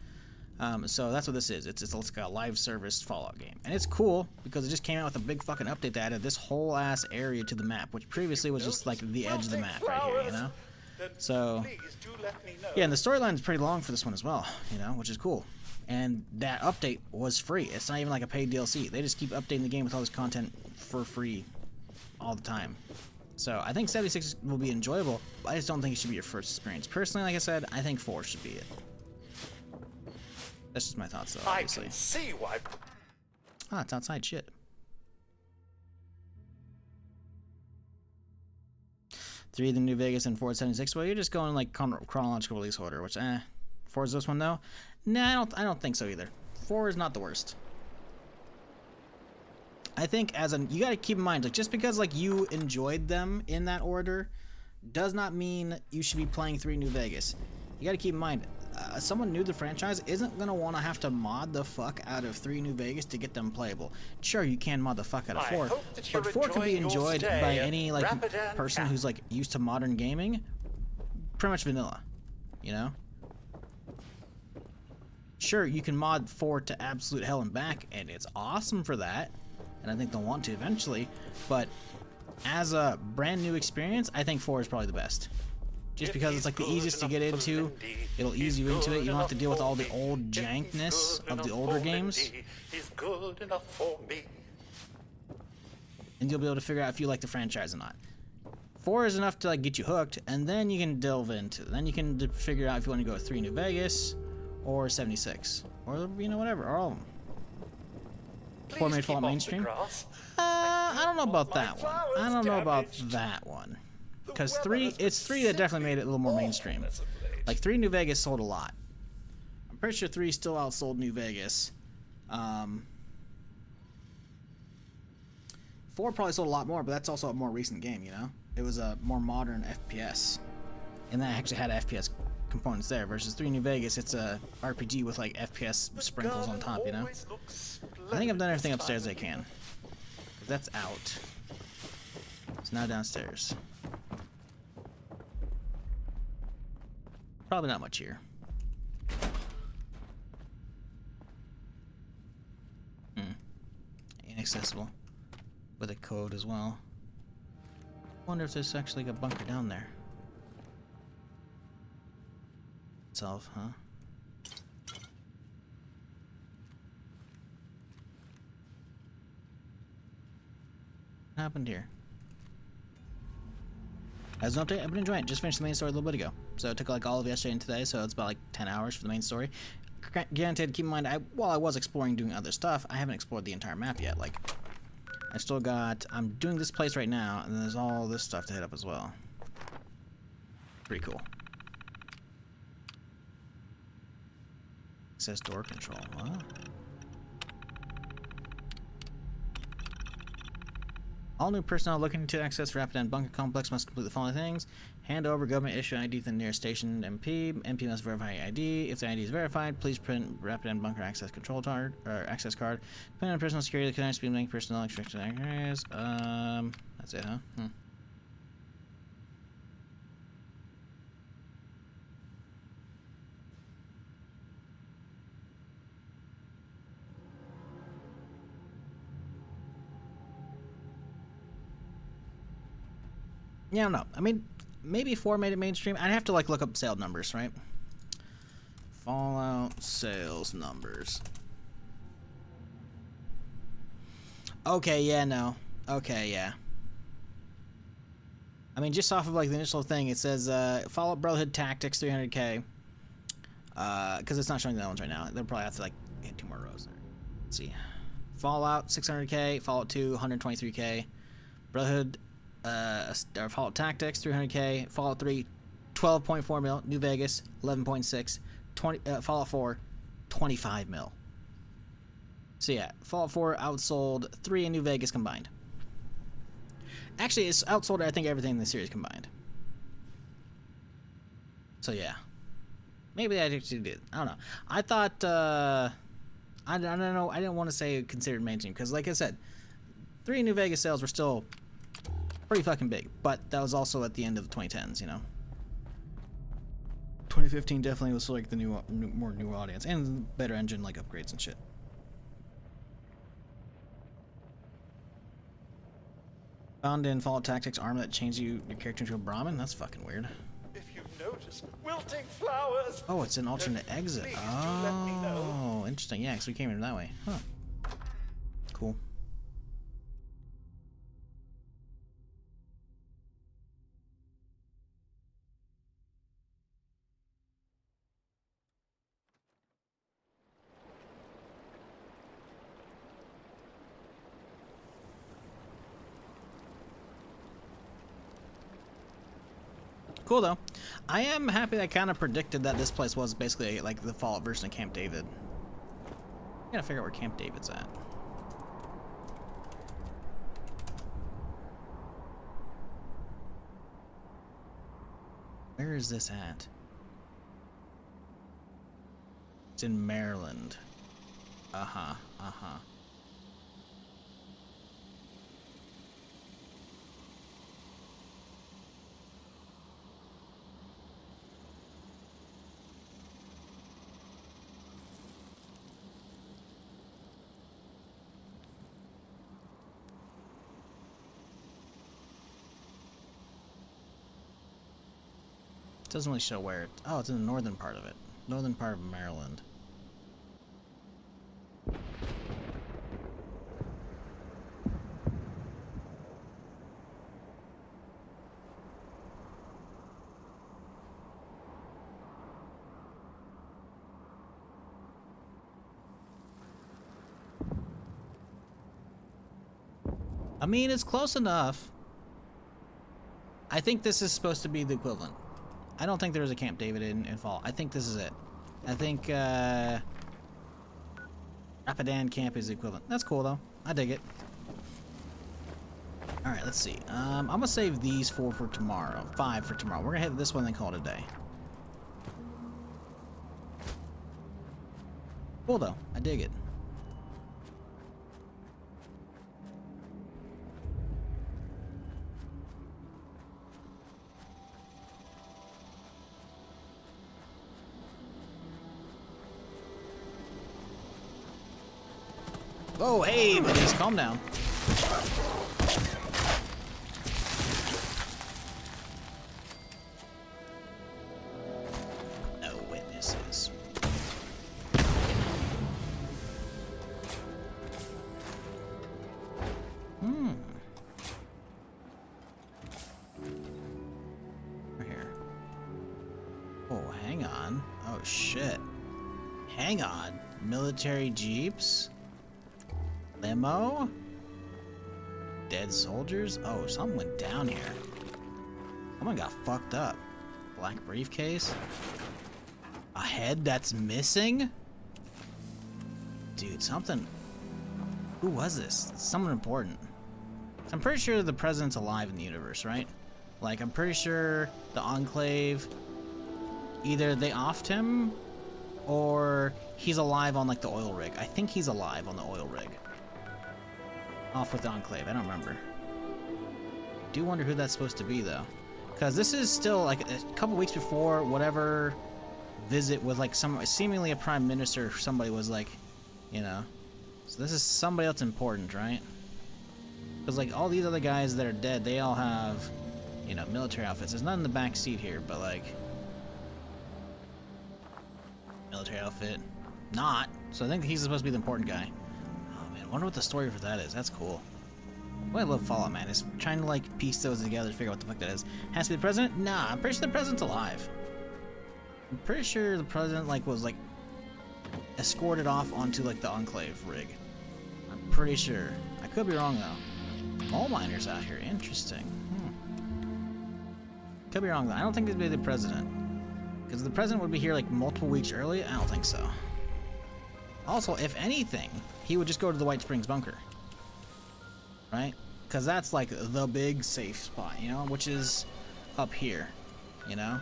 So that's what this is. It's like a live service Fallout game. And it's cool because it just came out with a big fucking update that added this whole ass area to the map, which previously was just like the edge of the map right here, you know? So, yeah, and the storyline is pretty long for this one as well, you know, which is cool. And that update was free. It's not even like a paid DLC. They just keep updating the game with all this content for free all the time. So I think 76 will be enjoyable, but I just don't think it should be your first experience. Personally, like I said, I think 4 should be it. That's just my thoughts, though, obviously. I can see why. Ah, it's outside. Shit. 3 the New Vegas and 4 76. Well, you're just going like chronological release order, which 4 is this one though. Nah, I don't think so either. 4 is not the worst. I think you got to keep in mind, like, just because like you enjoyed them in that order, does not mean you should be playing 3 New Vegas. You got to keep in mind. Someone new to the franchise isn't going to want to have to mod the fuck out of 3 New Vegas to get them playable. Sure, you can mod the fuck out of 4, but 4 can be enjoyed by any like person who's like used to modern gaming. Pretty much vanilla, you know? Sure, you can mod 4 to absolute hell and back, and it's awesome for that, and I think they'll want to eventually, but as a brand new experience, I think 4 is probably the best. Just because it's like the easiest to get into, it'll ease you into it. You don't have to deal with all the old jankness of the older games. And you'll be able to figure out if you like the franchise or not. 4 is enough to like get you hooked, and then you can delve into it. Then you can figure out if you want to go 3 New Vegas or 76 or, you know, whatever, or all of them. 4 made Fallout mainstream. I don't know about that one. I don't know about that one. Because 3 that definitely made it a little more mainstream. Like 3 New Vegas sold a lot. I'm pretty sure 3 still outsold New Vegas. 4 probably sold a lot more, but that's also a more recent game, you know? It was a more modern FPS. And that actually had FPS components there, versus 3 New Vegas, it's a RPG with like FPS sprinkles on top, you know? I think I've done everything upstairs I can. 'Cause that's out. It's now downstairs. Probably not much here. Inaccessible. With a code as well. Wonder if there's actually a bunker down there. Itself, huh? What happened here? As an update, I've been enjoying it. Just finished the main story a little bit ago. So it took like all of yesterday and today, so it's about like 10 hours for the main story. Granted, keep in mind, while I was exploring doing other stuff, I haven't explored the entire map yet. Like, I still got... I'm doing this place right now, and there's all this stuff to hit up as well. Pretty cool. Access door control, what? All new personnel looking to access Rapid End Bunker Complex must complete the following things. Hand over government issue ID to the nearest station MP. MP must verify ID. If the ID is verified, please print Rapid End Bunker access control card or access card. Depending on personal security, the connect speed link personnel restricted areas. That's it, huh? Yeah, I don't know. I mean, maybe 4 made it mainstream. I'd have to like look up sale numbers, right? Fallout sales numbers. Okay, yeah, no. Okay, yeah. I mean, just off of like the initial thing, it says Fallout Brotherhood Tactics 300K. Because it's not showing the other ones right now. They'll probably have to like hit 2 more rows there. Let's see. Fallout 600K. Fallout 2 123K. Brotherhood. Fallout Tactics 300K, Fallout 3 12.4 mil, New Vegas 11.6, Fallout 4 25 mil. So yeah, Fallout 4 outsold 3 in New Vegas combined. Actually, it's outsold I think everything in the series combined. So yeah, maybe I actually did. I don't know. I thought I don't know. I didn't want to say considered mainstream because, like I said, 3 in New Vegas sales were still pretty fucking big, but that was also at the end of the 2010s, you know. 2015 definitely was like the more new audience and better engine like upgrades and shit. Found in Fallout Tactics armor that changed your character into a Brahmin? That's fucking weird. If you notice, wilting flowers. Oh, it's an alternate exit. Oh, interesting. Yeah, because we came in that way. Huh. Cool. Cool though. I am happy I kind of predicted that this place was basically like the Fallout version of Camp David. I gotta figure out where Camp David's at. Where is this at? It's in Maryland. Uh-huh, uh-huh. Doesn't really show where it... Oh, it's in the northern part of it. Northern part of Maryland. I mean, it's close enough. I think this is supposed to be the equivalent. I don't think there's a Camp David in Fall. I think this is it. I think Rapidan Camp is the equivalent. That's cool though. I dig it. Alright, let's see. I'm gonna save these 4 for tomorrow. 5 for tomorrow. We're gonna hit this one and call it a day. Cool though. I dig it. Oh, hey, buddies, calm down. No witnesses. Right here. Oh, hang on. Oh, shit. Hang on. Military jeeps? Limo? Dead soldiers? Oh, something went down here. Someone got fucked up. Black briefcase? A head that's missing? Dude, something... Who was this? It's someone important. I'm pretty sure the president's alive in the universe, right? Like, I'm pretty sure the Enclave... Either they offed him, or he's alive on, like, the oil rig. I think he's alive on the oil rig. Off with the Enclave, I don't remember. Do wonder who that's supposed to be, though. Because this is still, like, a couple weeks before whatever visit with, like, some seemingly a prime minister, somebody was, like, you know. So this is somebody else important, right? Because, like, all these other guys that are dead, they all have, you know, military outfits. There's none in the back seat here, but, like... Military outfit. Not. So I think he's supposed to be the important guy. Oh, man, I wonder what the story for that is. That's cool. Well, I love Fallout, man. It's trying to, like, piece those together to figure out what the fuck that is. Has to be the president? Nah, I'm pretty sure the president's alive. I'm pretty sure the president, like, was, like, escorted off onto, like, the Enclave rig. I'm pretty sure. I could be wrong, though. Coal miners out here. Interesting. Could be wrong, though. I don't think it'd be the president. Because the president would be here, like, multiple weeks early? I don't think so. Also, if anything, he would just go to the White Springs bunker. Right? Because that's, like, the big safe spot, you know? Which is up here, you know?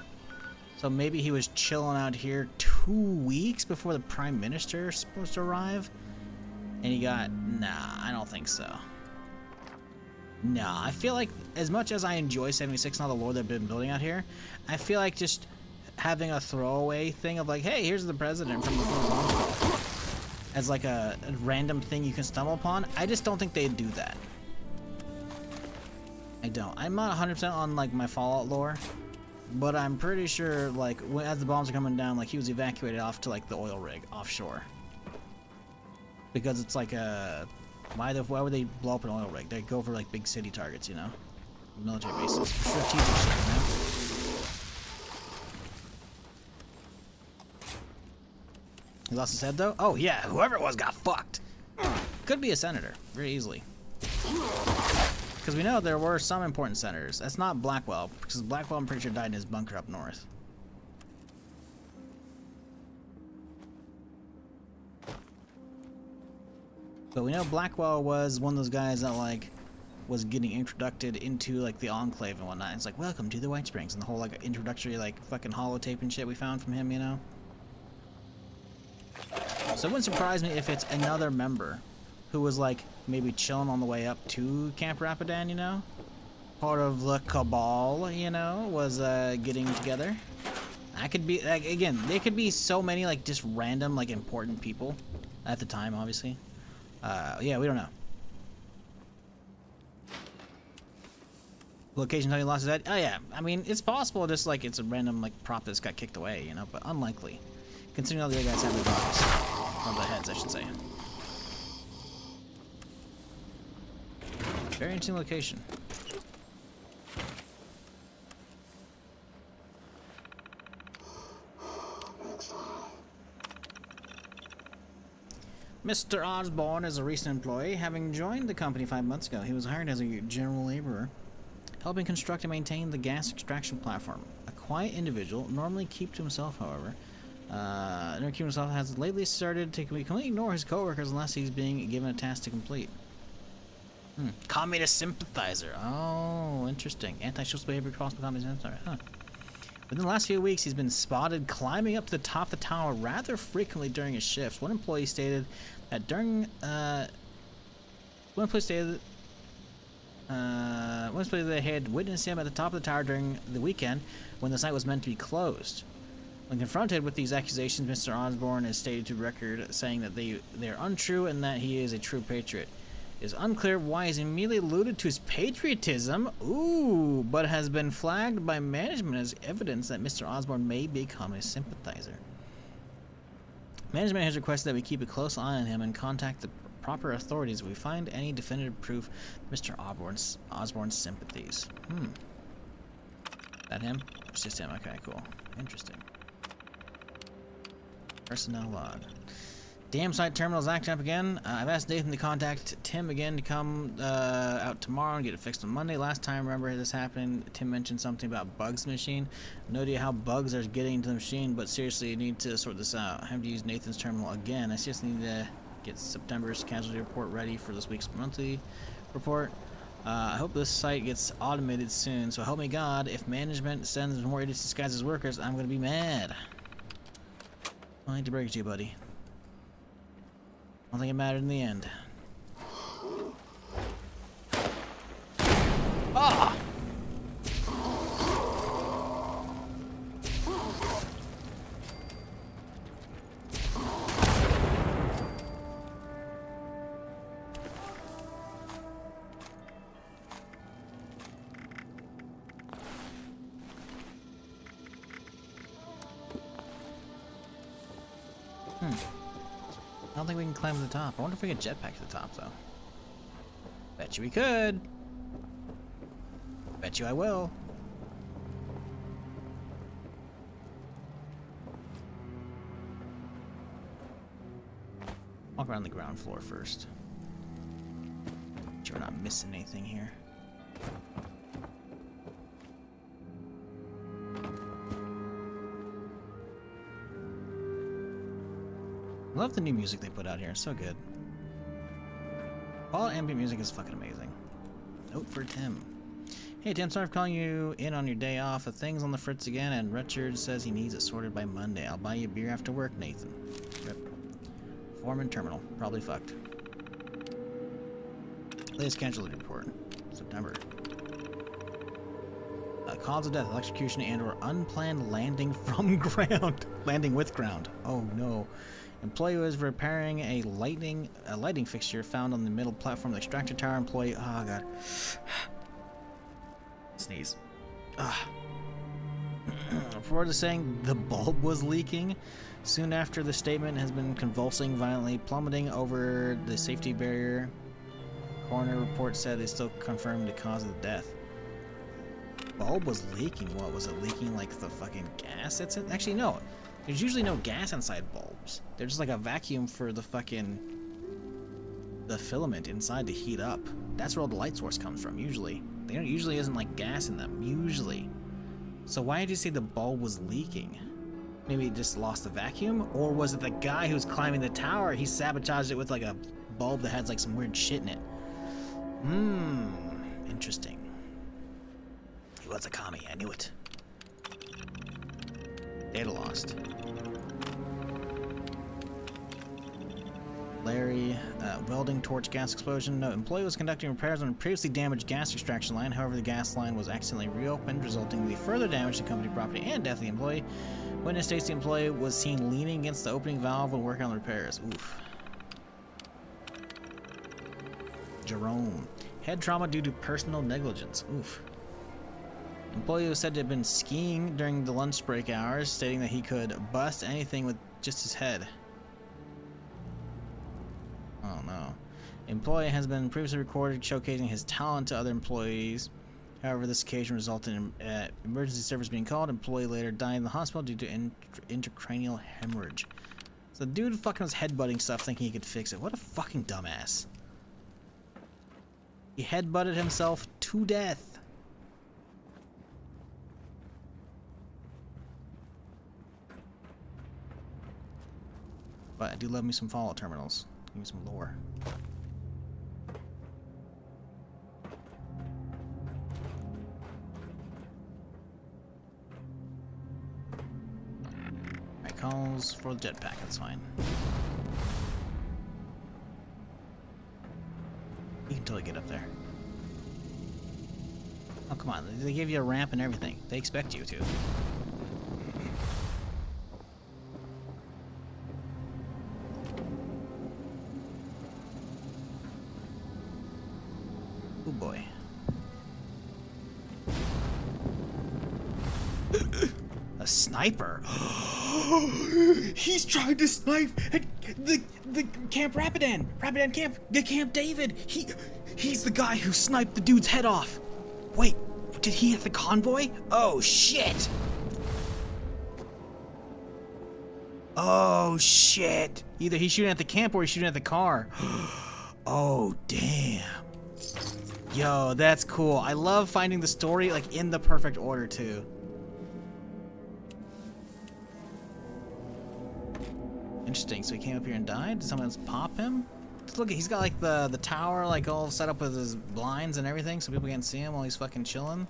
So maybe he was chilling out here 2 weeks before the Prime Minister is supposed to arrive? And he got... Nah, I don't think so. Nah, I feel like, as much as I enjoy 76 and all the lore they've been building out here, I feel like just having a throwaway thing of, like, hey, here's the president from the launch as, like, a random thing you can stumble upon, I just don't think they'd do that. I don't. I'm not 100% on, like, my Fallout lore, but I'm pretty sure, like, as the bombs are coming down, like, he was evacuated off to, like, the oil rig offshore. Because it's like a... Why would they blow up an oil rig? They go for, like, big city targets, you know? Military bases. Strategic shit, you know? He lost his head, though? Oh, yeah, whoever it was got fucked. Could be a senator, very easily. Because we know there were some important senators. That's not Blackwell, because Blackwell, I'm pretty sure, died in his bunker up north. But we know Blackwell was one of those guys that, like, was getting introduced into, like, the Enclave and whatnot. It's like, welcome to the White Springs, and the whole, like, introductory, like, fucking holotape and shit we found from him, you know? So it wouldn't surprise me if it's another member who was, like, maybe chilling on the way up to Camp Rapidan, you know? Part of the Cabal, you know, was, getting together. That could be, like, again, they could be so many, like, just random, like, important people at the time, obviously. Yeah, we don't know. Location until he lost his head? Oh, yeah. I mean, it's possible just, like, it's a random, like, prop that's got kicked away, you know? But unlikely. Considering all the other guys have their bodies. Or the heads, I should say. Very interesting location. Mr. Osborne is a recent employee. Having joined the company 5 months ago, he was hired as a general laborer, helping construct and maintain the gas extraction platform. A quiet individual, normally keep to himself, however. Has lately started to completely ignore his coworkers unless he's being given a task to complete. Communist sympathizer. Oh, interesting. Anti-social behavior crossed with communist sympathizer. Huh. Within the last few weeks, he's been spotted climbing up to the top of the tower rather frequently during his shifts. One employee stated that they had witnessed him at the top of the tower during the weekend when the site was meant to be closed. When confronted with these accusations, Mr. Osborn has stated to record, saying that they are untrue and that he is a true patriot. It is unclear why he's immediately alluded to his patriotism, but has been flagged by management as evidence that Mr. Osborn may become a sympathizer. Management has requested that we keep a close eye on him and contact the proper authorities if we find any definitive proof of Mr. Osborn's sympathies. That him? It's just him. Okay, cool. Interesting. Personnel log. Dam site terminal's acting up again. I've asked Nathan to contact Tim again to come out tomorrow and get it fixed on Monday. Last time, remember this happened, Tim mentioned something about bugs in the machine. No idea how bugs are getting into the machine, but seriously, you need to sort this out. I have to use Nathan's terminal again. I just need to get September's casualty report ready for this week's monthly report. I hope this site gets automated soon, so help me God, if management sends more idiots disguised as workers, I'm going to be mad. I hate to break it to you, buddy. I don't think it mattered in the end. Ah! I don't think we can climb to the top. I wonder if we can jetpack to the top, though. Bet you we could. Bet you I will. Walk around the ground floor first. Make sure we're not missing anything here. I love the new music they put out here. It's so good. All ambient music is fucking amazing. Note for Tim. Hey Tim, sorry for calling you in on your day off. The thing's on the fritz again, and Richard says he needs it sorted by Monday. I'll buy you a beer after work, Nathan. Rip. Foreman terminal. Probably fucked. Latest casualty report. September. Cause of death, electrocution and/or unplanned landing from ground. Landing with ground. Oh no. Employee was repairing a lighting fixture found on the middle platform of the extractor tower. Employee, oh god. Sneeze. Reported saying the bulb was leaking. Soon after, the statement has been convulsing violently, plummeting over the safety barrier. Coroner report said they still confirmed the cause of the death. Bulb was leaking. What was it leaking? Like the fucking gas? It's in? Actually no. There's usually no gas inside bulbs. They're just like a vacuum for the filament inside to heat up. That's where all the light source comes from, usually. There usually isn't like gas in them, usually. So why did you say the bulb was leaking? Maybe it just lost the vacuum? Or was it the guy who was climbing the tower, he sabotaged it with like a bulb that has like some weird shit in it? Interesting. He was a commie, I knew it. Data lost. Larry, welding torch gas explosion. No, employee was conducting repairs on a previously damaged gas extraction line. However, the gas line was accidentally reopened, resulting in the further damage to company property and death of the employee. Witness states the employee was seen leaning against the opening valve while working on the repairs. Oof. Jerome. Head trauma due to personal negligence. Oof. Employee was said to have been skiing during the lunch break hours, stating that he could bust anything with just his head. Oh no. Employee has been previously recorded showcasing his talent to other employees. However, this occasion resulted in emergency service being called. Employee later died in the hospital due to intracranial hemorrhage. So the dude fucking was headbutting stuff thinking he could fix it. What a fucking dumbass. He headbutted himself to death. But I do love me some Fallout terminals. Give me some lore. calls for the jetpack, that's fine. You can totally get up there. Oh, come on. They give you a ramp and everything. They expect you to. Oh boy. A sniper? He's trying to snipe at the Camp Rapidan! Rapidan Camp! The Camp David! He's the guy who sniped the dude's head off! Wait, did he hit the convoy? Oh shit! Oh shit! Either he's shooting at the camp or he's shooting at the car. Oh damn. Yo, that's cool. I love finding the story like in the perfect order too. Interesting. So he came up here and died? Did someone else pop him? Just look, he's got like the tower like all set up with his blinds and everything so people can't see him while he's fucking chilling.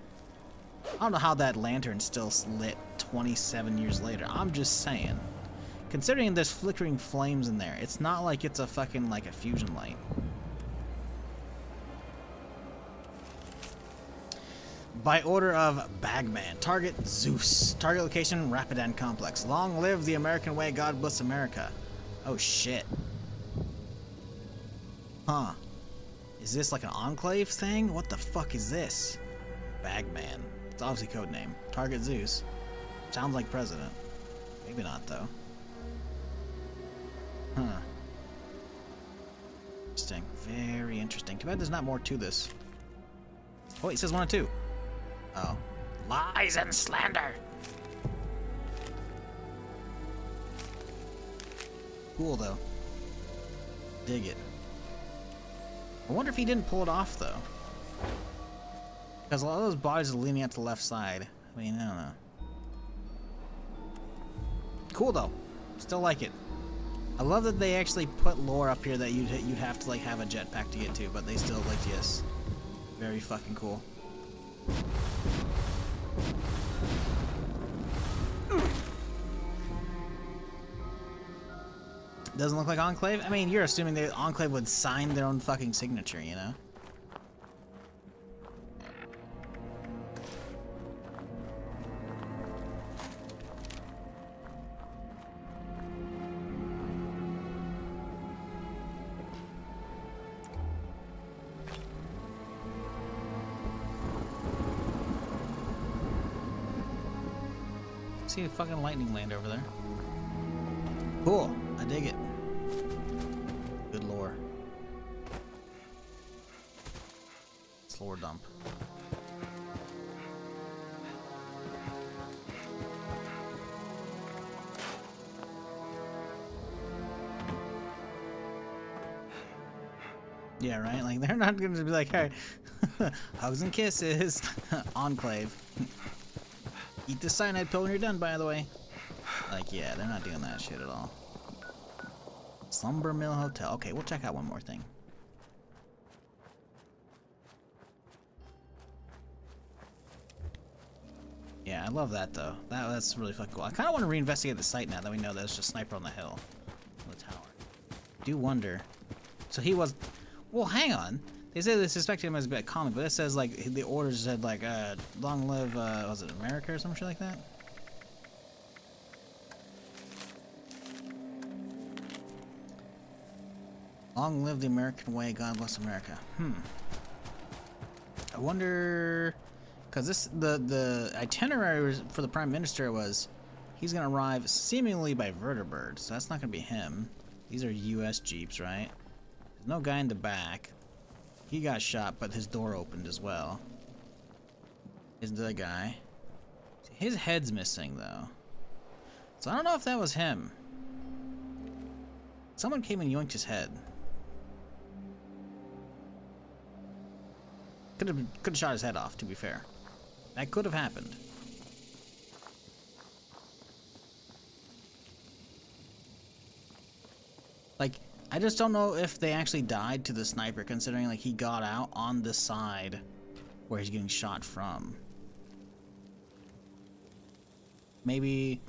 I don't know how that lantern's still lit 27 years later. I'm just saying. Considering there's flickering flames in there, it's not like it's a fucking like a fusion light. By order of Bagman. Target Zeus. Target location Rapidan Complex. Long live the American way. God bless America. Oh shit. Huh. Is this like an enclave thing? What the fuck is this? Bagman. It's obviously code name. Target Zeus. Sounds like president. Maybe not though. Huh. Interesting. Very interesting. Too bad there's not more to this. Oh, it says 1 and 2. Oh. Lies and slander! Cool, though. Dig it. I wonder if he didn't pull it off, though. Because a lot of those bodies are leaning out to the left side. I mean, I don't know. Cool, though. Still like it. I love that they actually put lore up here that you'd have to, like, have a jetpack to get to, but they still, like, yes. Very fucking cool. Doesn't look like Enclave? I mean, you're assuming the Enclave would sign their own fucking signature, you know? See a fucking lightning land over there. Cool. I dig it. Good lore. It's lore dump. Yeah, right? Like, they're not gonna be like, hey, hugs and kisses. Enclave. Eat the cyanide pill when you're done, by the way. Like, yeah, they're not doing that shit at all. Slumber Mill Hotel. Okay, we'll check out one more thing. Yeah, I love that, though. That's really fucking cool. I kind of want to reinvestigate the site now that we know there's just a sniper on the hill. On the tower. Do wonder. So he was... Well, hang on. They say they suspected him as a bit comic, but it says, like, the orders said, like, long live, was it America or some shit like that? Long live the American way, God bless America. I wonder... Because this, the itinerary for the Prime Minister was, he's going to arrive seemingly by vertibird, so that's not going to be him. These are U.S. Jeeps, right? There's no guy in the back. He got shot, but his door opened as well. Is the guy. His head's missing, though. So I don't know if that was him. Someone came and yoinked his head. Could have shot his head off, to be fair. That could have happened. Like, I just don't know if they actually died to the sniper, considering like he got out on the side where he's getting shot from. Maybe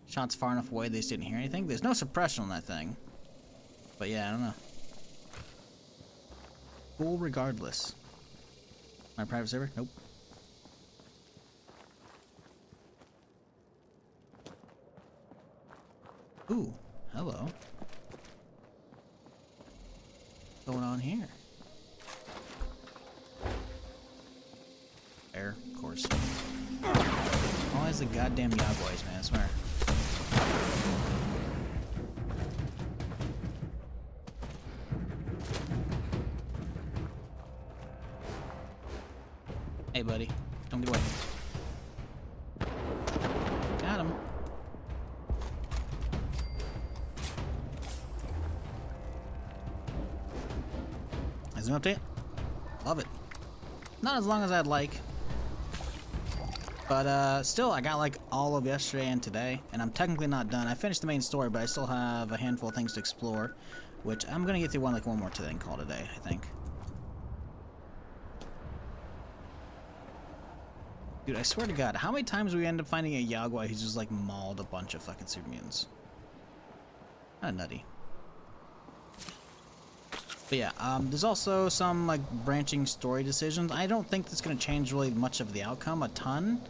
Shots far enough away they just didn't hear anything. There's no suppression on that thing. But yeah, I don't know. Cool regardless. My private server? Nope. Ooh, hello. What's going on here? Air, of course. Always the goddamn Yaguais, man, I swear. Hey, buddy. Don't get away. Got him. There's an update. Love it. Not as long as I'd like. But still, I got like all of yesterday and today, and I'm technically not done. I finished the main story, but I still have a handful of things to explore, which I'm gonna get through one more today and call it a day, I think. Dude, I swear to God, how many times do we end up finding a Yaguai who's just like mauled a bunch of fucking super mutants? Kinda nutty. But yeah, there's also some like branching story decisions. I don't think that's gonna change really much of the outcome, a ton,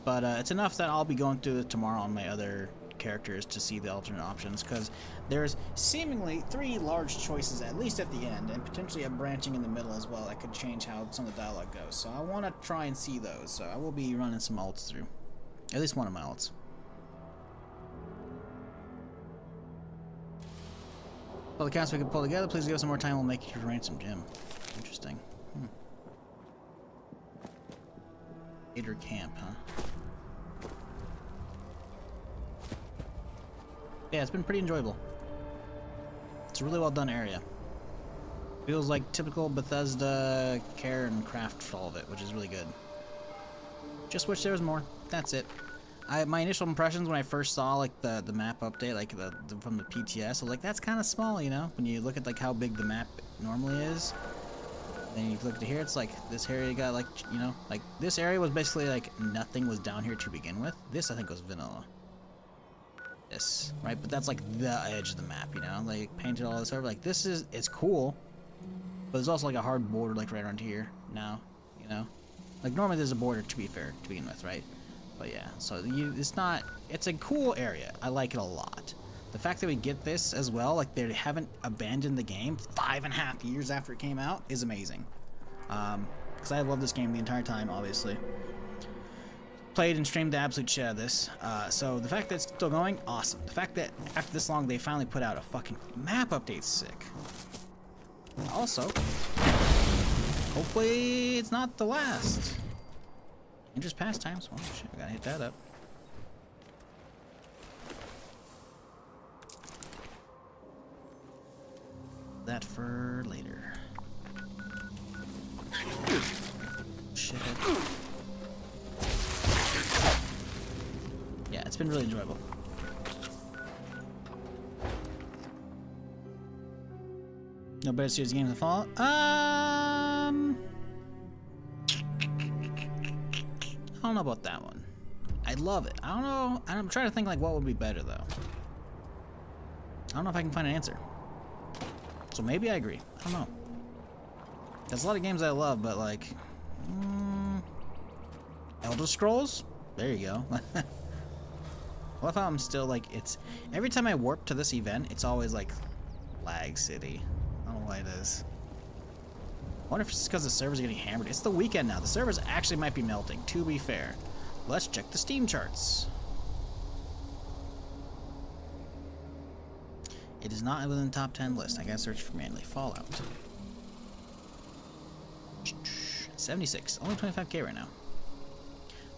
but it's enough that I'll be going through it tomorrow on my other characters to see the alternate options, because there's seemingly 3 large choices, at least at the end, and potentially a branching in the middle as well that could change how some of the dialogue goes. So I want to try and see those, so I will be running some alts through. At least one of my alts. All the cast we can pull together, please give us some more time, we'll make your ransom gem. Interesting. Gator camp, huh? Yeah, it's been pretty enjoyable. It's a really well done area. Feels like typical Bethesda care and craft for all of it, which is really good. Just wish there was more. That's it. My initial impressions when I first saw like the map update, like from the PTS, I was like, that's kind of small, you know? When you look at like how big the map normally is. Then you look at here, it's like this area got like, you know, like this area was basically like nothing was down here to begin with. This I think was vanilla. This, right? But that's like the edge of the map, you know? Like painted all this over. Like this is, it's cool, but there's also like a hard border like right around here now, you know? Like normally there's a border to be fair to begin with, right? But yeah, so it's not, it's a cool area. I like it a lot. The fact that we get this as well, like they haven't abandoned the game 5.5 years after it came out, is amazing. Because I love this game the entire time, obviously. Played and streamed the absolute shit out of this. So the fact that it's still going, awesome. The fact that after this long they finally put out a fucking map update's sick. Also, hopefully it's not the last. And just pastimes. Oh shit, I gotta hit that up. That for later. Shit. Yeah, it's been really enjoyable. No better series of games than Fallout? I don't know about that one. I love it. I don't know. I'm trying to think like what would be better though. I don't know if I can find an answer. So maybe I agree. I don't know. There's a lot of games I love, but like Elder Scrolls? There you go. I love how I'm still like, it's every time I warp to this event, it's always like lag city. I don't know why it is. I wonder if it's because the servers are getting hammered. It's the weekend now. The servers actually might be melting, to be fair. Let's check the Steam charts. It is not within the top 10 list. I gotta search for manually. Fallout. 76. Only 25k right now.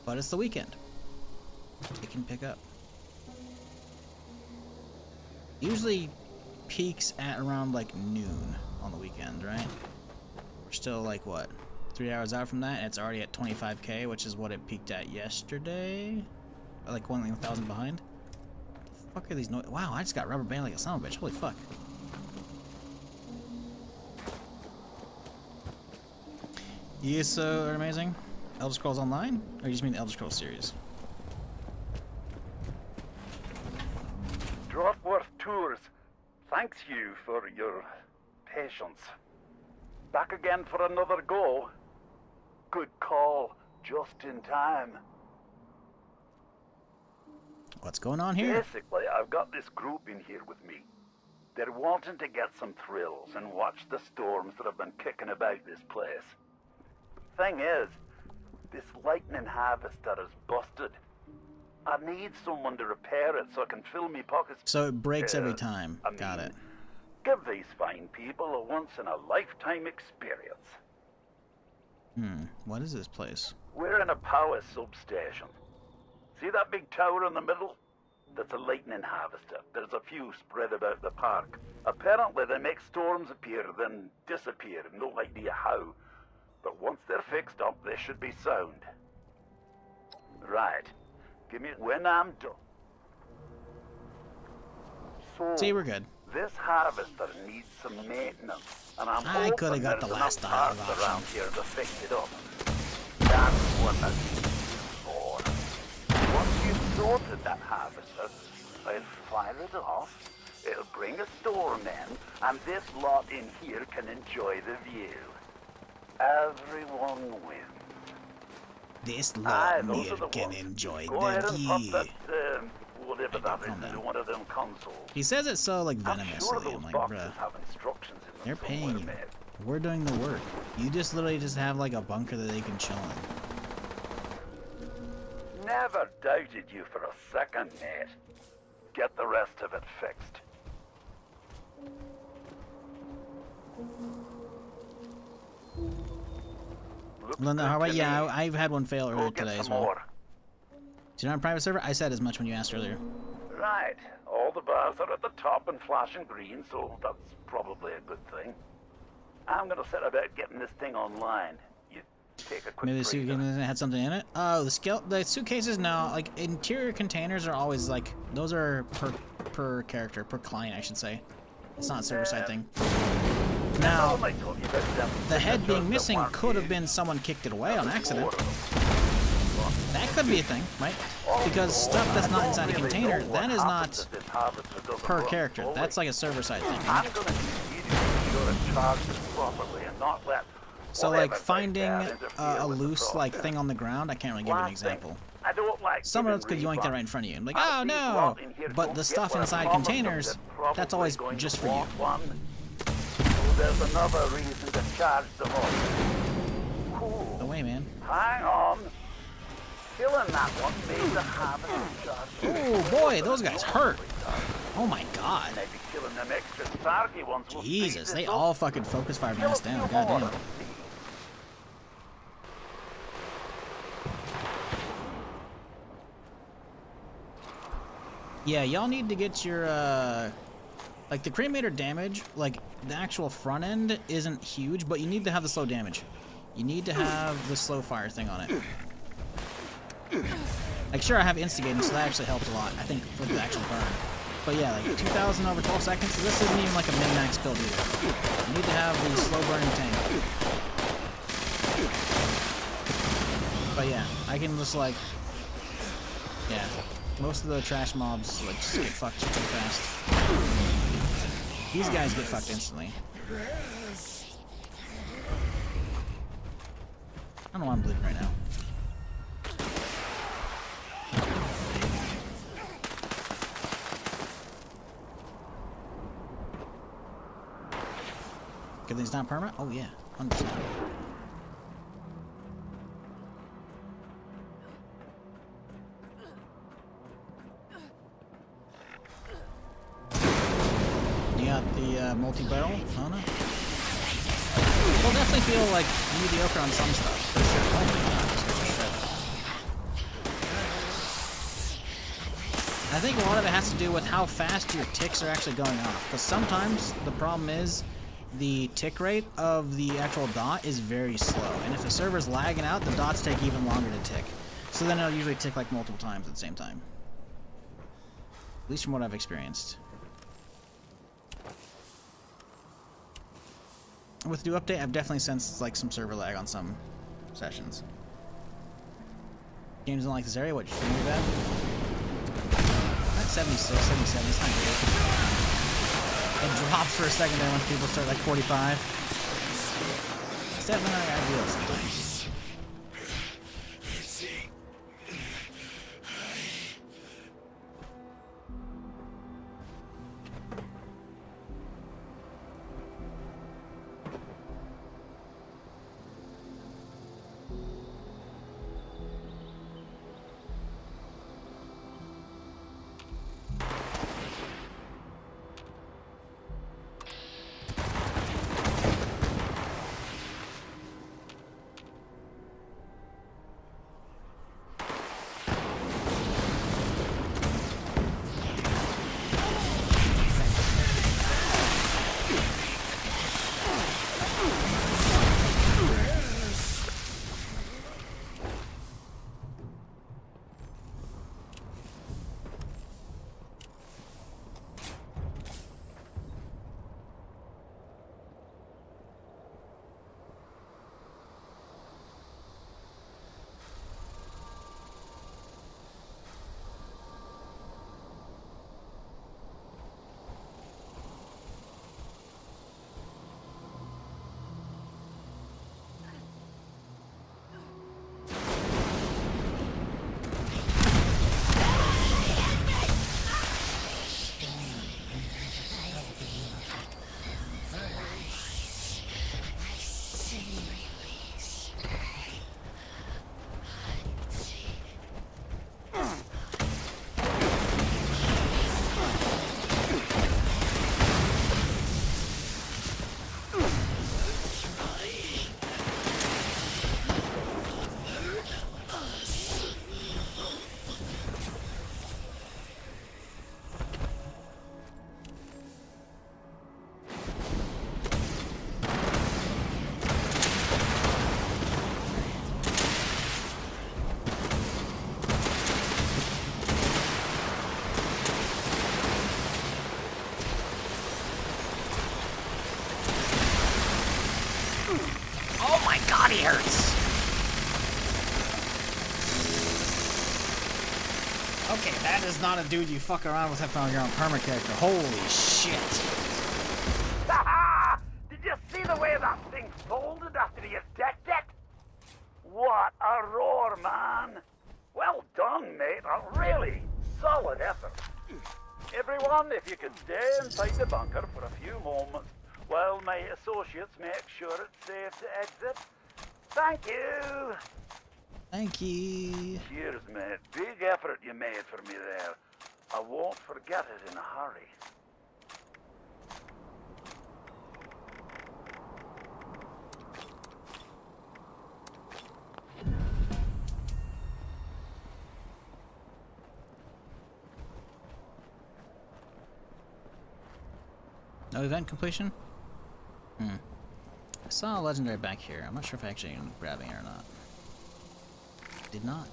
But it's the weekend. It can pick up. Usually peaks at around like noon on the weekend, right? We're still like what? 3 hours out from that, and it's already at 25k, which is what it peaked at yesterday. Like 1,000 behind. What the fuck are these noise? Wow, I just got rubber band like a son of a bitch. Holy fuck. ESO are amazing. Elder Scrolls Online? Or you just mean the Elder Scrolls series? thanks you for your patience. Back again for another go. Good call, just in time. What's going on here? Basically, I've got this group in here with me. They're wanting to get some thrills and watch the storms that have been kicking about this place. Thing is, this lightning harvester is busted. I need someone to repair it so I can fill me pockets. So it breaks every time. Got it. Give these fine people a once-in-a-lifetime experience. What is this place? We're in a power substation. See that big tower in the middle? That's a lightning harvester. There's a few spread about the park. Apparently they make storms appear, then disappear. No idea how. But once they're fixed up, they should be sound. Right. Give me when I'm done. So, see, we're good. This harvester needs some maintenance, and I could have got the last dialogue around here to fix it up. That's what I need for. Once you've sorted that harvester, I'll fire it off. It'll bring a storm in, and this lot in here can enjoy the view. Everyone wins. This lot here can enjoy the view. Whatever that is into one of them consoles. He says it so like venomously. I'm I'm like, boxes bruh, have instructions in them they're paying you. somewhere, We're doing the work. You just literally just have like a bunker that they can chill in. Never doubted you for a second, mate. Get the rest of it fixed. Linda, how about yeah? I've had one fail earlier today as well. More. So you're on a private server? I said as much when you asked earlier. Right. All the bars are at the top and flashing green, so that's probably a good thing. I'm gonna set about getting this thing online. You take a quick Maybe the breather. suitcase had something in it. Oh, the suitcases now, like interior containers are always like those are per character, per client, I should say. It's not a server side thing. Now, the head being missing could have been someone kicked it away on accident. That could be a thing, right? Because stuff that's not inside a container, that is not per character. That's like a server side thing. Right? So like finding a loose like thing on the ground, I can't really give you an example. Someone else could yoink that right in front of you. I'm like, oh no! But the stuff inside containers, that's always just for you. There's another reason to charge them up. Cool. No way, man. Hang on. Killing that one made the harvester charge. Oh boy, those guys hurt. Oh my god. Maybe killing them extra target ones will Jesus, they all fucking focus fire mass down. Goddamn. Yeah, y'all need to get your like the cremator damage, like the actual front end isn't huge, but you need to have the slow damage. You need to have the slow fire thing on it. Like sure, I have instigating, so that actually helps a lot, I think, for the actual burn. But yeah, like 2,000 over 12 seconds, so this isn't even like a min-max build either. You need to have the slow burning tank. But yeah, I can just like, yeah, most of the trash mobs like just get fucked too fast. These guys get fucked instantly. I don't know why I'm bleeding right now. Good thing's not permanent? Oh yeah, 100%. You got the multi-barrel? Oh no. We'll definitely feel like mediocre on some stuff, for sure. Oh my god, this guy's shredded. I think a lot of it has to do with how fast your ticks are actually going off. Because sometimes the problem is the tick rate of the actual dot is very slow. And if the server's lagging out, the dots take even longer to tick. So then it'll usually tick like multiple times at the same time. At least from what I've experienced. With the new update, I've definitely sensed like some server lag on some sessions. Games don't like this area, what, you think of that? 76, 77, it's not great. It drops for a second there once people start like 45. It's definitely not ideal sometimes. Body hurts. Okay, that is not a dude you fuck around with if on your own perma character. Holy shit. Did you see the way that thing folded after he attacked it? What a roar, man. Well done, mate. A really solid effort. Everyone, if you could stay inside the bunker for a few moments while my associates make sure it's safe to exit. Thank you. Thank you. Cheers, mate. Big effort you made for me there. I won't forget it in a hurry. No event completion? I saw a legendary back here. I'm not sure if I actually ended up grabbing it or not. Did not.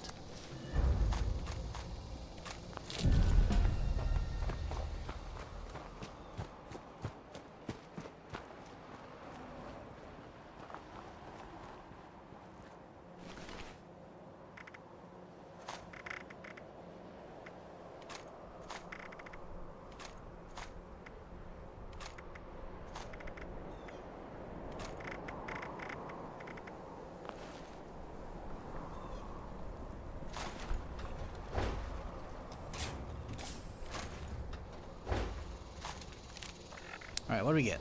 Alright, what do we get?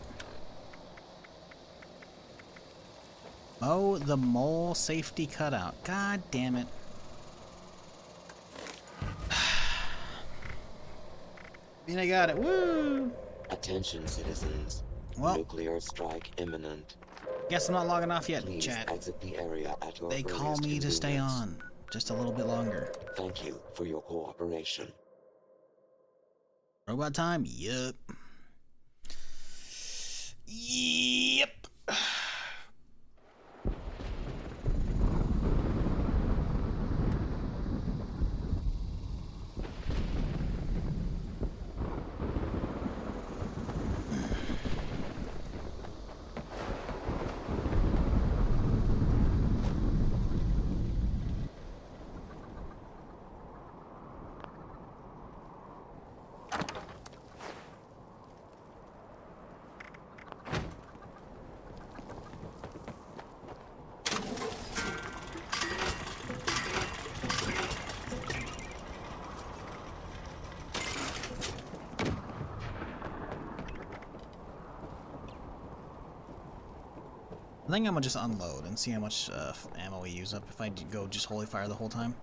Oh, the mole safety cutout. God damn it. I mean, I got it. Woo! Attention, citizens. Well, nuclear strike imminent. Guess I'm not logging off yet, Please chat. exit the area at your They call earliest me to stay convenience. on. Just a little bit longer. Thank you for your cooperation. Robot time? Yup. Yep. I think I'm gonna just unload and see how much ammo we use up if I go just holy fire the whole time.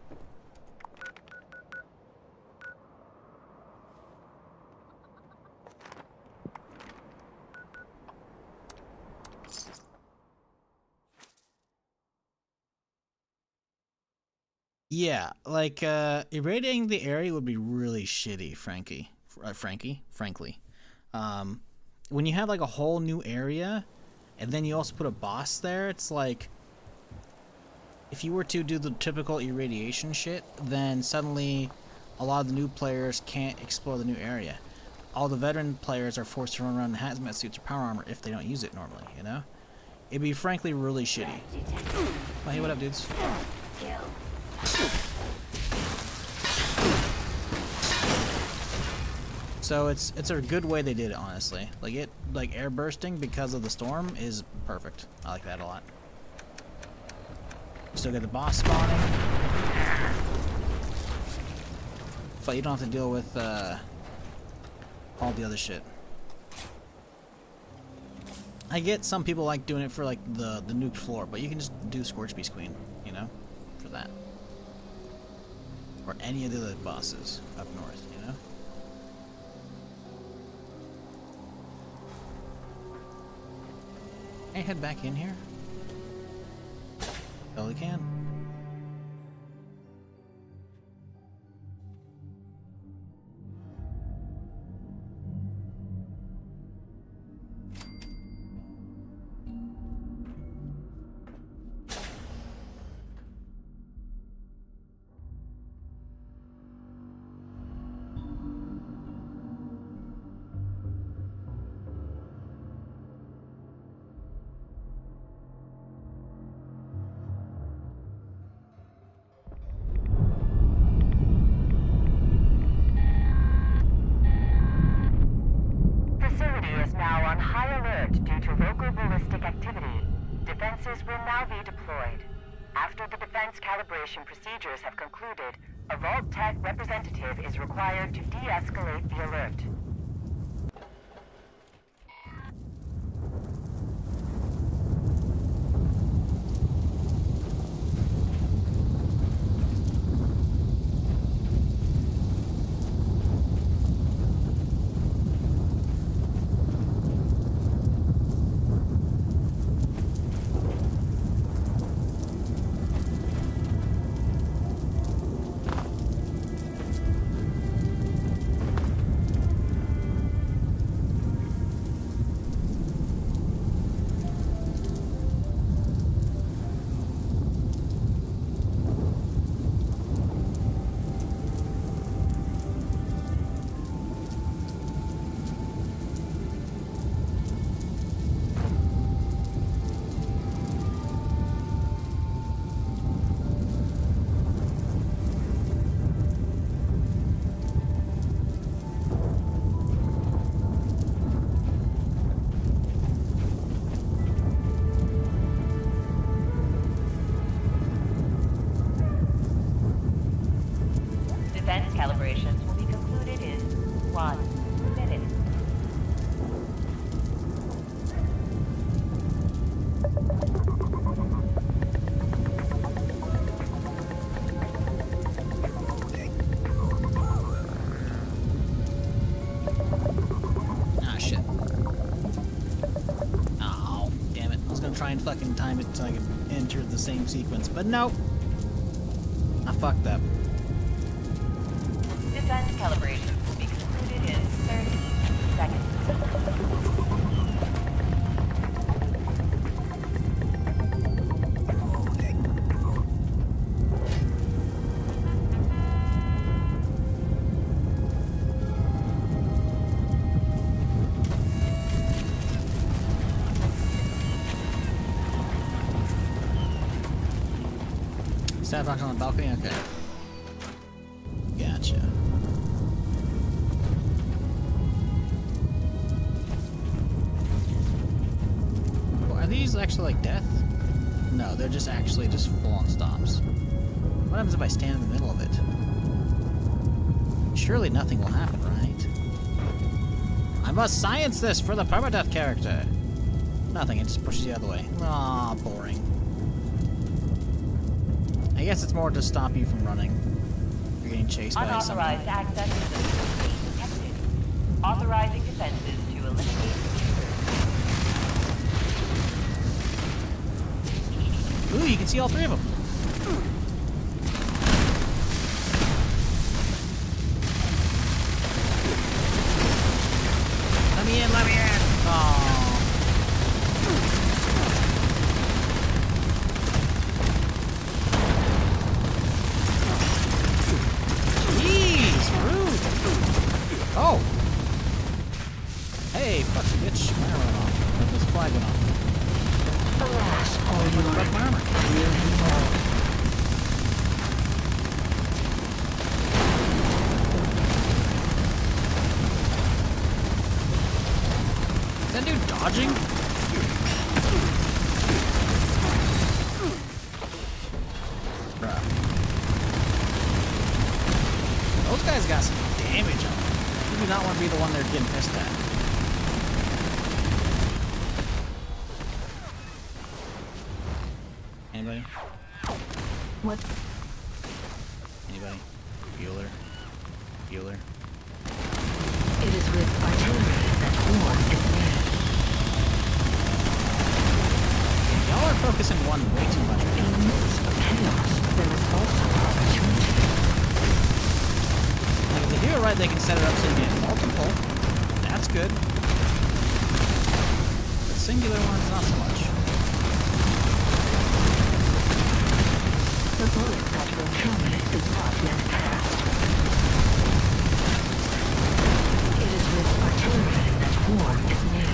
Yeah, like, irradiating the area would be really shitty, frankly. When you have, like, a whole new area, and then you also put a boss there, it's like, if you were to do the typical irradiation shit, then suddenly a lot of the new players can't explore the new area. All the veteran players are forced to run around in hazmat suits or power armor if they don't use it normally, you know? It'd be, frankly, really shitty. Oh, hey, what up, dudes? So it's a good way they did it, honestly. Like air bursting because of the storm is perfect. I like that a lot. Still get the boss spawning, but you don't have to deal with all the other shit. I get some people like doing it for like the nuked floor, but you can just do Scorch Beast Queen, you know, for that. Or any of the other bosses up north, you know? Can I head back in here? Totally can. Defenses will now be deployed. After the defense calibration procedures have concluded, a Vault Tech representative is required to de-escalate the alert. Defense calibrations will be concluded in 1 minute. Ah, shit. Oh, damn it. I was gonna try and fucking time it so I could enter the same sequence, but nope. I fucked up. Defense calibration will be concluded in 30 seconds. Stab box on the balcony? Okay. Gotcha. Well, are these actually like death? No, they're just actually just full-on stops. What happens if I stand in the middle of it? Surely nothing will happen, right? I must science this for the permadeath character. Nothing, it just pushes you out of the way. Aw, boring. I guess it's more to stop you from running. You're getting chased by something. Unauthorized access to the facility detected. Authorizing defenses to eliminate intruders. Ooh, you can see all three of them. Let me in, let me in! Aww. Oh! Hey, fuck you, bitch. My armor went off. What this flag went off? Oh, you broke my armor. Is that dude dodging? Bruh. Those guys got some damage on them. You do not want to be the one they're getting pissed at. Anybody? What? Anybody? Bueller? Bueller? It is with artillery that war is made. Y'all are focusing one way too much. In the midst of chaos, there is also opportunity. Like, if they do it right, they can set it up so you get multiple. That's good. But singular ones, not so much. The bullet that will kill me is not yet cast. It is with artillery that war is made.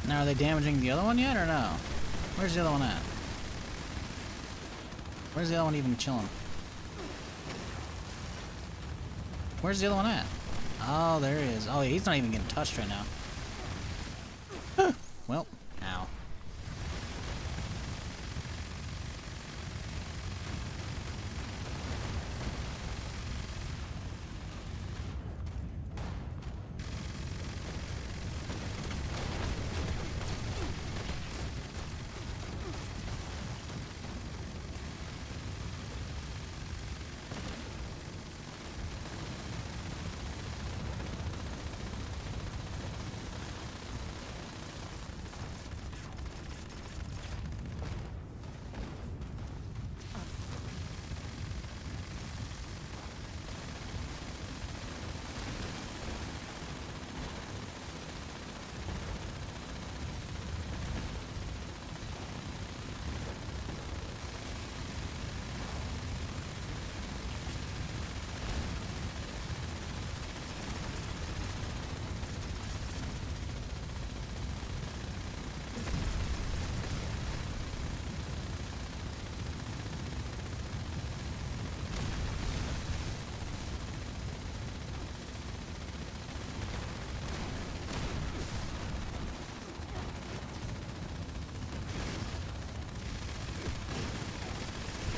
Now, are they damaging the other one yet, or no? Where's the other one at? Where's the other one even chilling? Where's the other one at? Oh, there he is. Oh, yeah, he's not even getting touched right now. Well, ow.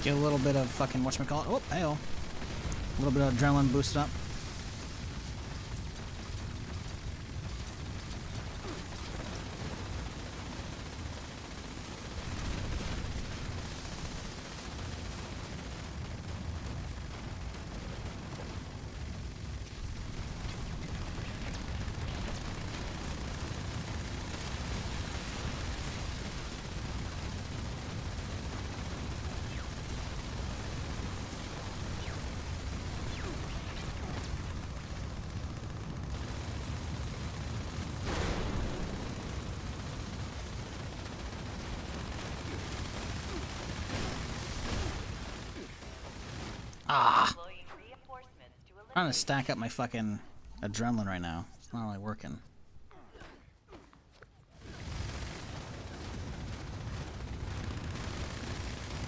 Get a little bit of fucking whatchamacallit. Oh, hey-oh. A little bit of adrenaline boosted up. Ah! I'm trying to stack up my fucking adrenaline right now. It's not really working.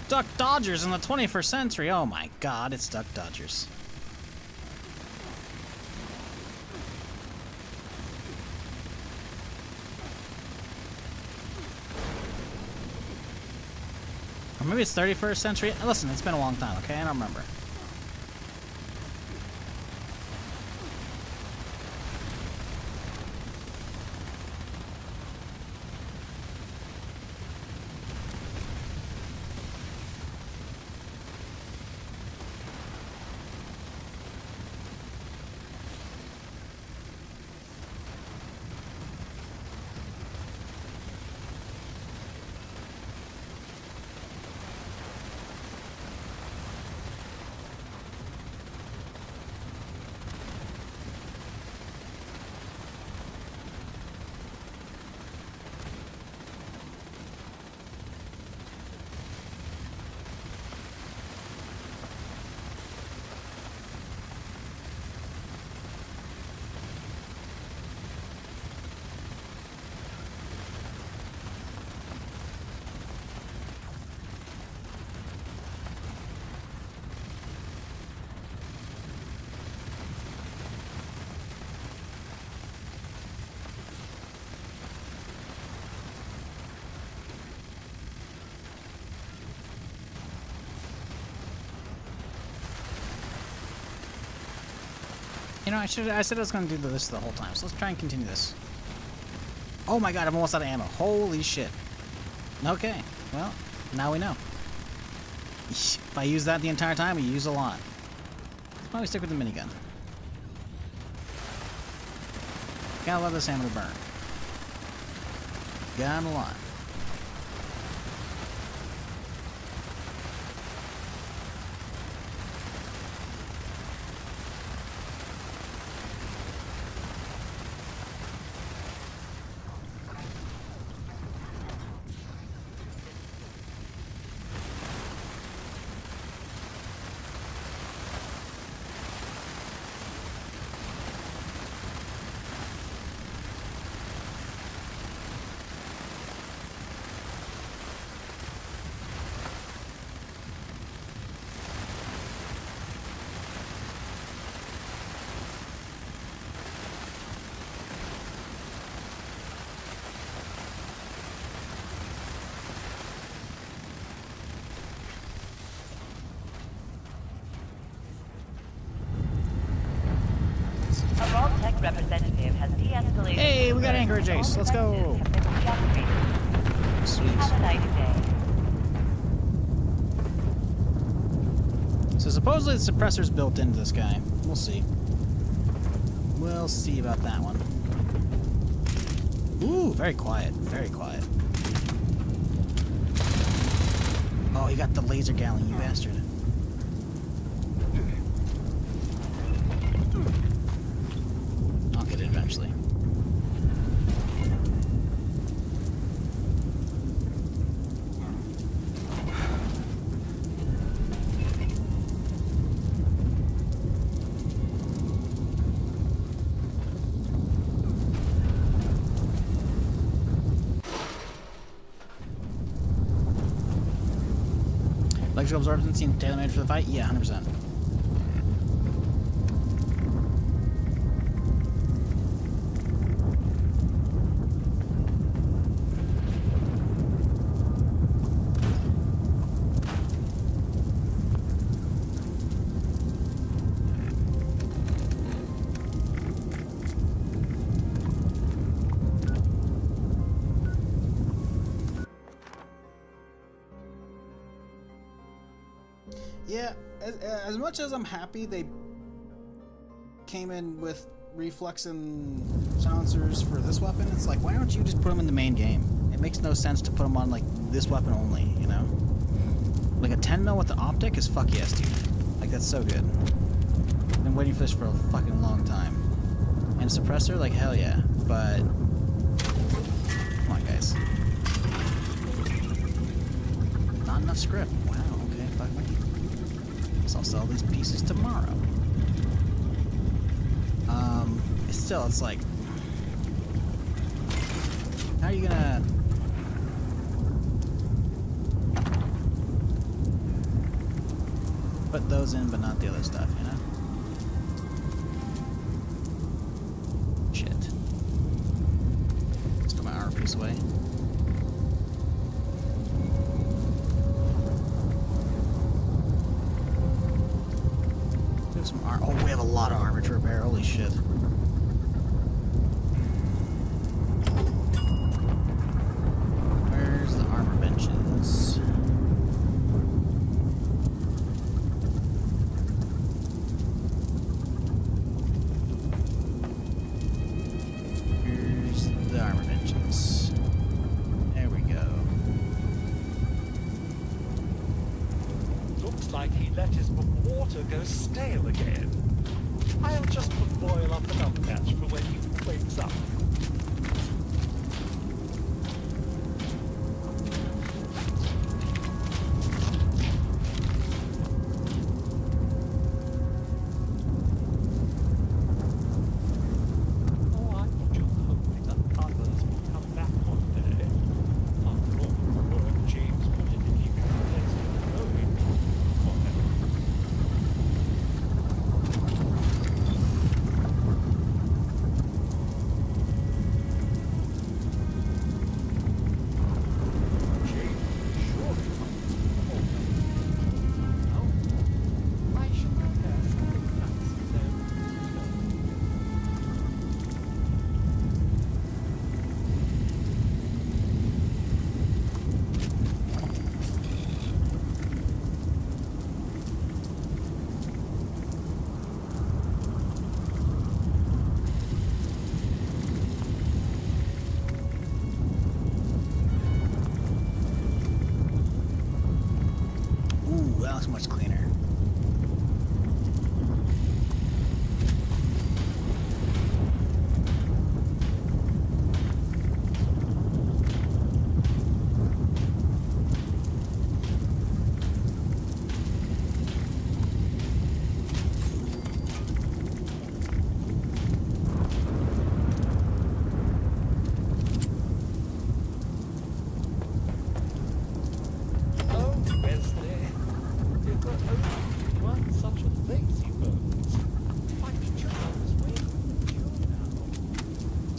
Duck Dodgers in the 21st century. Oh my god, it's Duck Dodgers. Or maybe it's 31st century. Listen, it's been a long time, okay? I don't remember. You know, I said I was gonna do this the whole time, so let's try and continue this. Oh my god, I'm almost out of ammo. Holy shit. Okay, well, now we know. If I use that the entire time, we use a lot. Why don't we stick with the minigun? Gotta love this ammo to burn. Got a lot. Representative has de-escalated. Hey, we got Anchorage Ace. Let's go. Sweet. Have a nice day. So supposedly the suppressor's built into this guy. We'll see. We'll see about that one. Ooh, very quiet. Very quiet. Oh, he got the laser galleon, you bastard. I'll get it eventually. Electrical absorption seems tailor-made for the fight? Yeah, 100%. Yeah, as much as I'm happy they came in with reflex and silencers for this weapon, it's like, why don't you just put them in the main game? It makes no sense to put them on, like, this weapon only, you know? Like, a 10mm with the optic is fuck yes, dude. Like, that's so good. I've been waiting for this for a fucking long time. And a suppressor, like, hell yeah. But, come on, guys. Not enough script. Wow, okay, fuck my guess I'll sell these pieces tomorrow. Still, it's like, how are you gonna? Put those in, but not the other stuff, you know? Shit. Let's throw my armor piece away. We have some armor. Oh, we have a lot of armor to repair. Holy shit. Where's the armor benches? Go stale again. I'll just boil up another batch for when he wakes up. Oh, I thought you were hoping that others would come back one day. After all the work James put into keeping the place going. Much cleaner.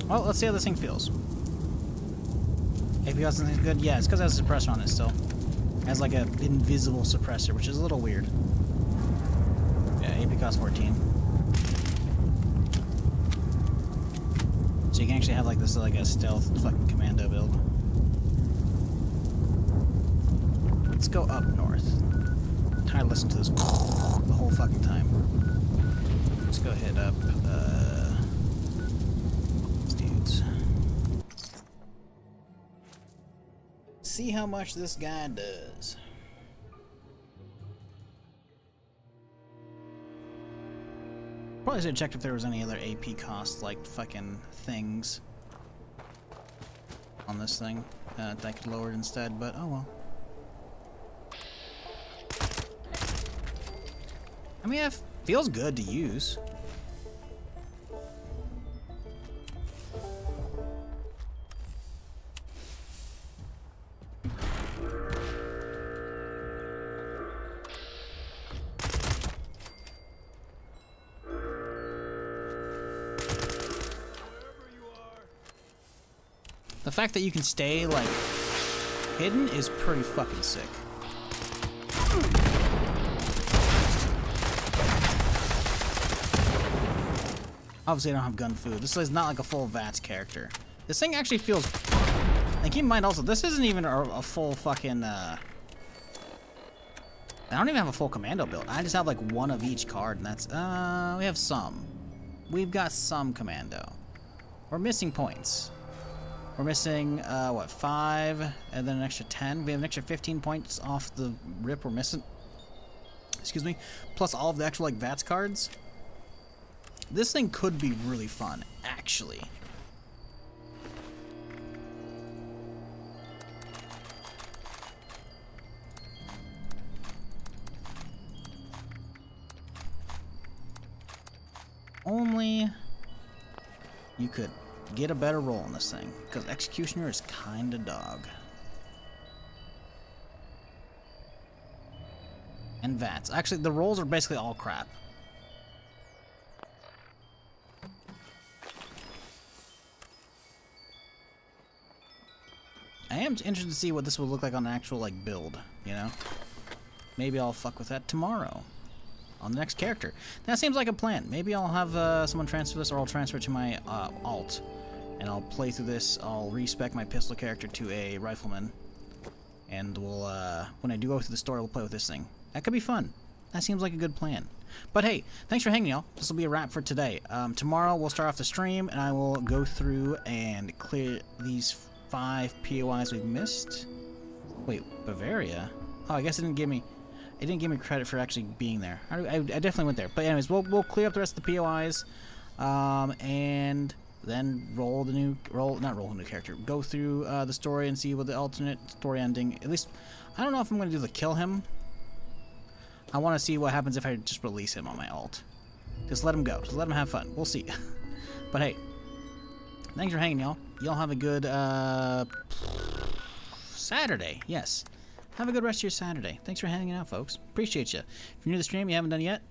Well, let's see how this thing feels. If you got something good, yeah, it's because it has a suppressor on it still. It has like an invisible suppressor, which is a little weird. Yeah, AP costs 14. So you can actually have like this, like a stealth fucking commando build. Let's go up north. I'm tired of listening to this the whole fucking time. Let's go hit up, these dudes. See how much this guy does. Probably should have checked if there was any other AP cost, like fucking things on this thing that I could lower it instead, but oh well. I mean, it feels good to use. The fact that you can stay, like, hidden is pretty fucking sick. Obviously, I don't have gun food. This is not like a full VATS character. This thing actually feels... And keep in mind also, this isn't even a full fucking, I don't even have a full commando build. I just have like one of each card, and that's... we have some. We've got some commando. We're missing points. We're missing, what, 5, and then an extra 10. We have an extra 15 points off the rip we're missing. Excuse me. Plus all of the actual, like, VATS cards. This thing could be really fun, actually. only you could get a better roll on this thing, because Executioner is kinda dog. And VATS. Actually, the rolls are basically all crap. I am interested to see what this will look like on an actual, like, build, you know? Maybe I'll fuck with that tomorrow on the next character. That seems like a plan. Maybe I'll have someone transfer this, or I'll transfer it to my alt. And I'll play through this. I'll respec my pistol character to a rifleman. And we'll, when I do go through the story, we'll play with this thing. That could be fun. That seems like a good plan. But hey, thanks for hanging, y'all. This will be a wrap for today. Tomorrow we'll start off the stream, and I will go through and clear these 5 POIs we've missed. Wait, Bavaria? Oh, I guess it didn't give me credit for actually being there. I definitely went there. But anyways, we'll clear up the rest of the POIs, and then roll the new character. Go through the story and see what the alternate story ending. At least, I don't know if I'm going to do the kill him. I want to see what happens if I just release him on my alt. Just let him go. Just let him have fun. We'll see. But hey, thanks for hanging, y'all. Y'all have a good Saturday. Yes. Have a good rest of your Saturday. Thanks for hanging out, folks. Appreciate you. If you're new to the stream, you haven't done it yet,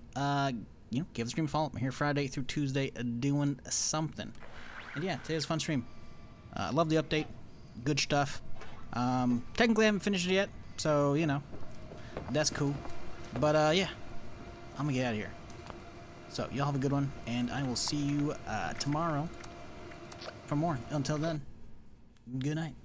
you know, give the stream a follow. I'm here Friday through Tuesday doing something. And yeah, today was a fun stream. I love the update. Good stuff. Technically, I haven't finished it yet, so, you know, that's cool. But, yeah, I'm gonna get out of here. So, y'all have a good one, and I will see you tomorrow for more. Until then, good night.